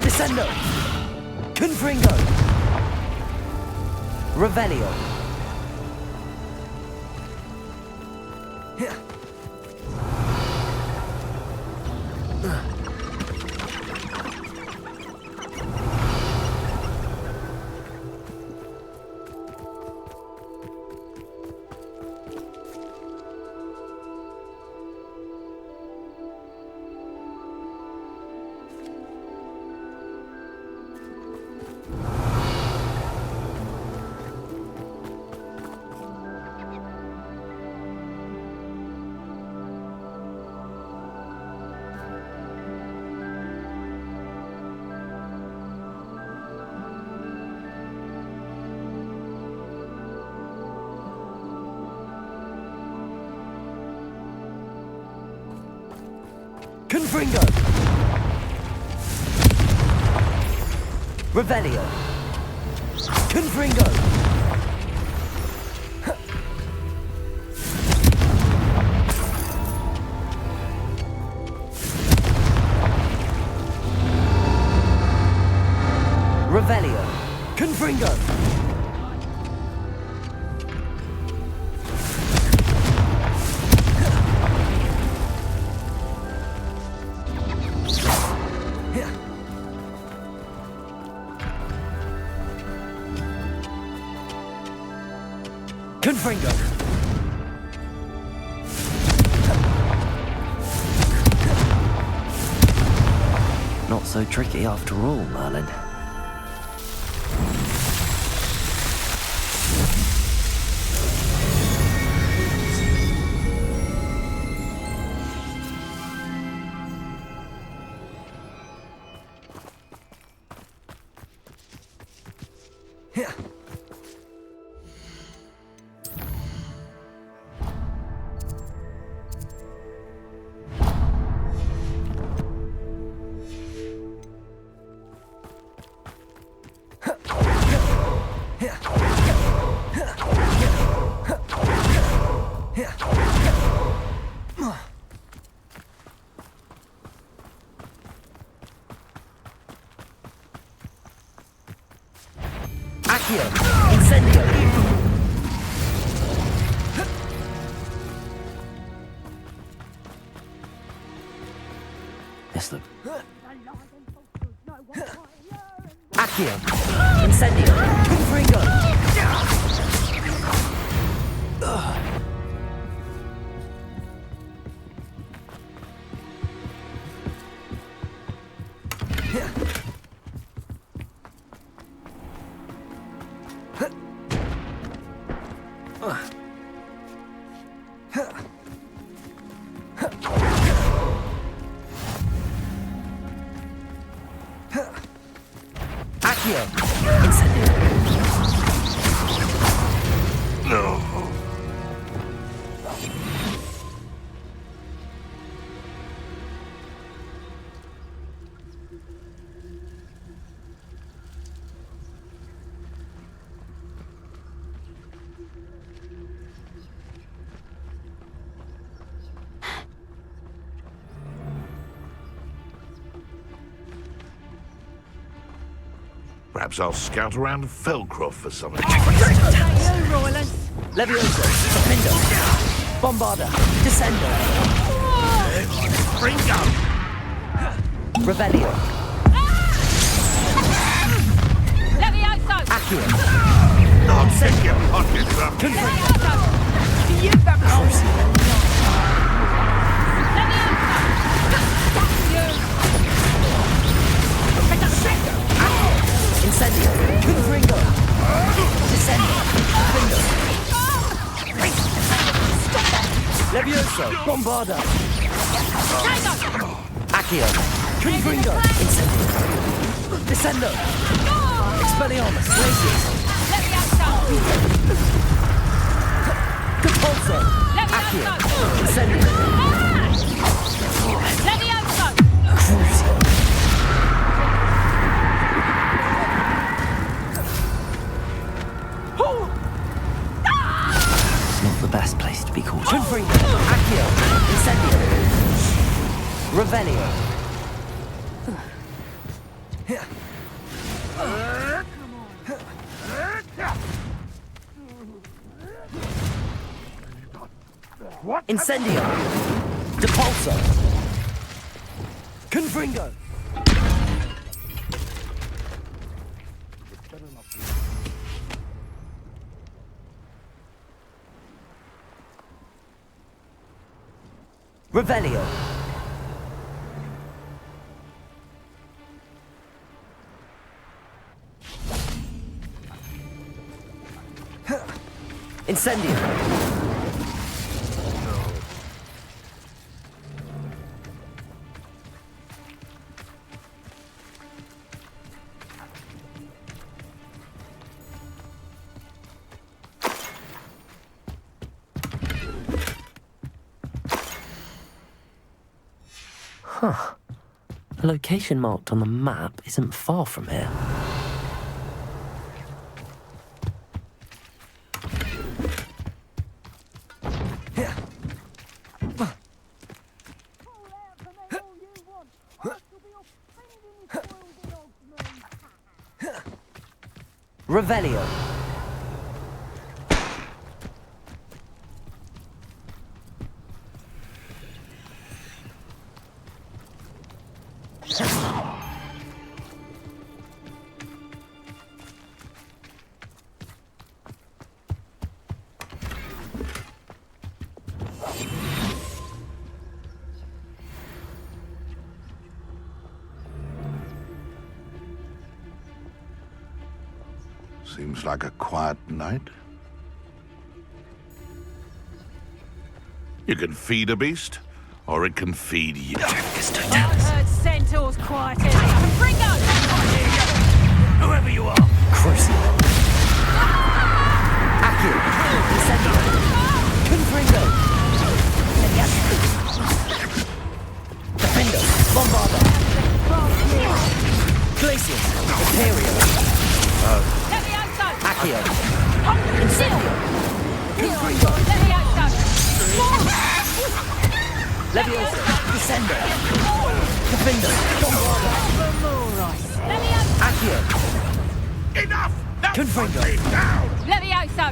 Descendo. Confringo. Revelio. Confringo! Revelio! Confringo! Revelio! Confringo! Confringo! Not so tricky after all, Merlin. Incendio! This look. Accio! Incendio! Confringo! No. Perhaps I'll scout around Felcroft for something. Levioso! Suspendo! Bombarda! Descendo! Springo! Revelio! Levioso! Accio! I'll take your pockets up. Incendio! Confringo! Descendo! Confringo! Levioso! Bombarda! Accio! Confringo! Incendio! Descendo! Expelliarmus! Glacius! Compulso! Accio! Incendio! Crucio! Not the best place to be caught. Confringo! Accio! Incendio! Revelio! What? Incendio! Depulso! Confringo! Revelio! Incendio! Huh. The location marked on the map isn't far from here. Revelio. Seems like a quiet night. You can feed a beast, or it can feed you. I've heard centaurs quieted. Confringo! Whoever you are. Crucial. Accio. Incendio. Confringo. Defendo. Bombarda. Glacius. Imperio. Accio. Incendio. Confringo. Levioso. Descendo. Defendo. Bombarda. Accio. Enough! Confringo. Levioso!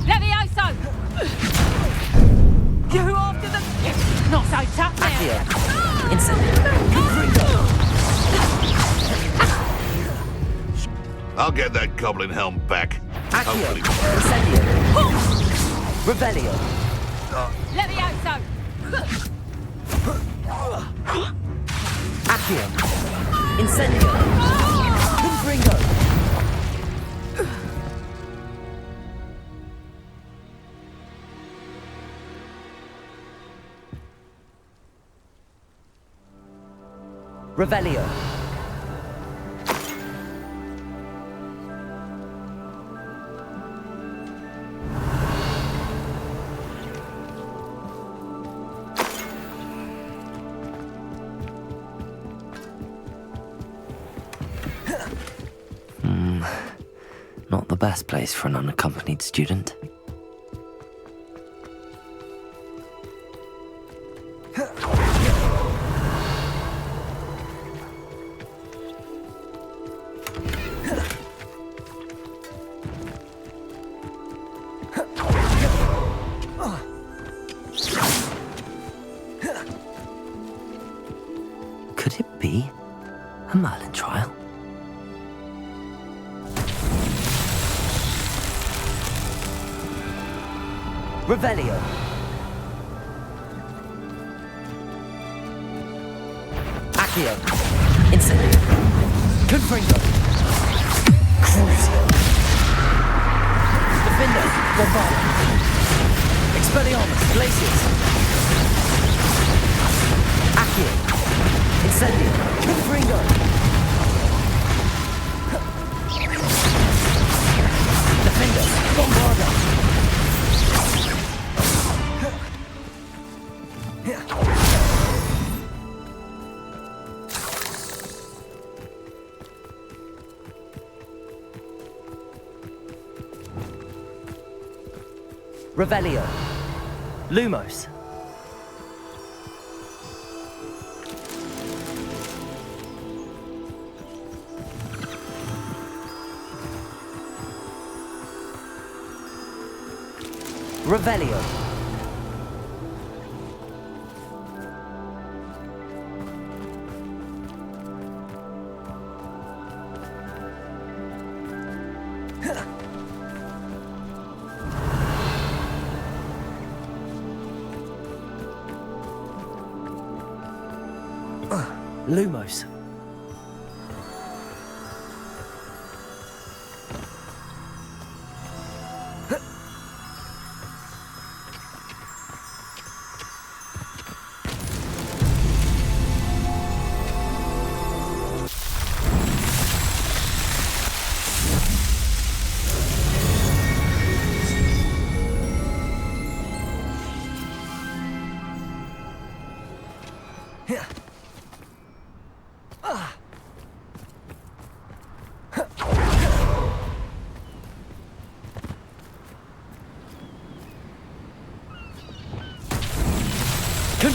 Levioso! You after them? Not so tough now. Accio. Incendio. Confringo. I'll get that goblin helm back. Accio. Incendio. Revelio. Levioso! Accio. Incendio. Confringo. Revelio. Not the best place for an unaccompanied student. Could it be a Merlin trial? Revelio. Accio. Incendio. Confringo. Crucio. Defendo. Bombarda. Expelliarmus. Glacius. Accio. Incendio. Confringo. Defendo. Bombarda. Revelio. Lumos. Revelio. Lumos.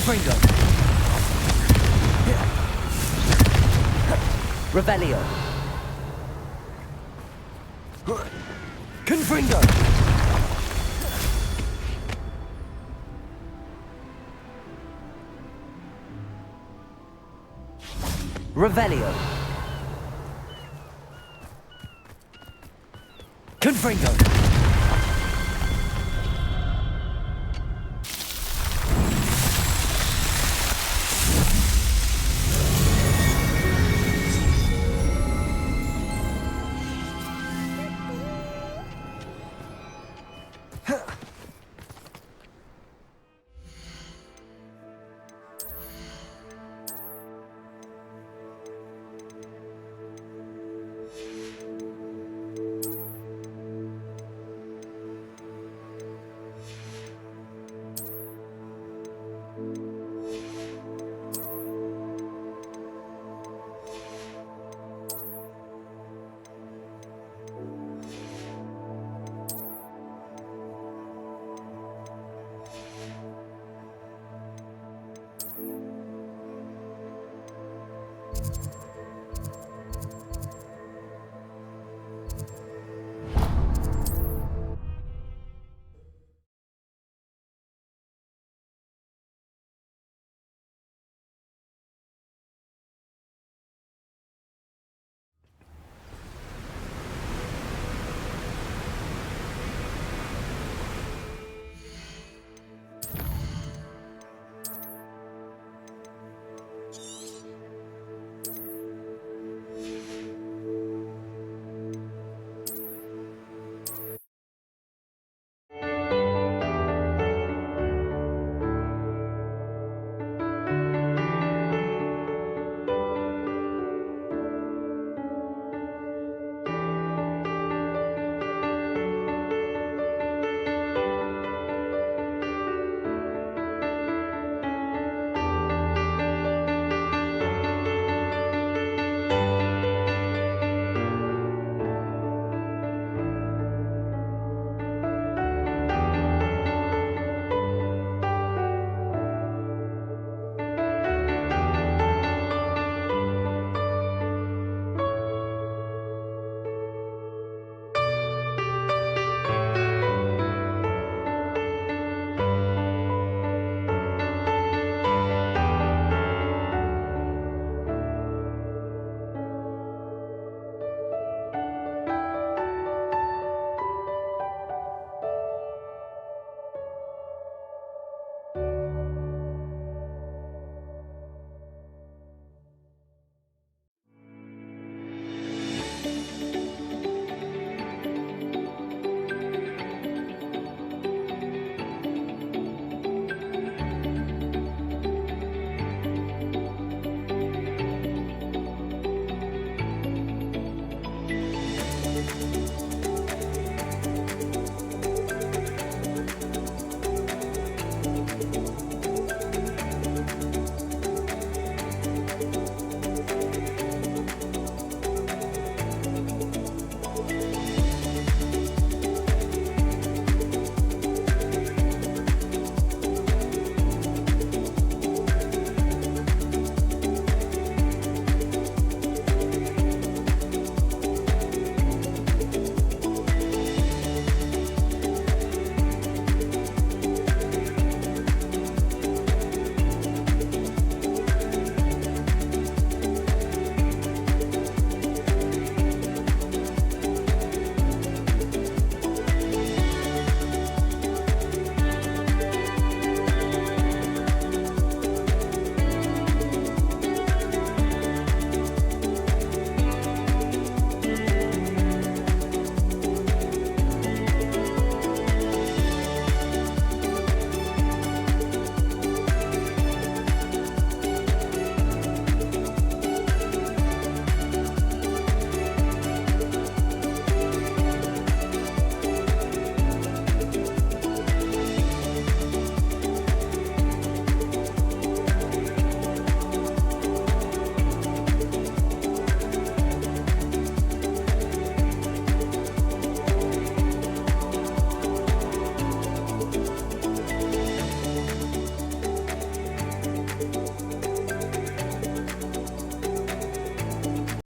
Confringo. Revelio. Confringo. Revelio. Confringo.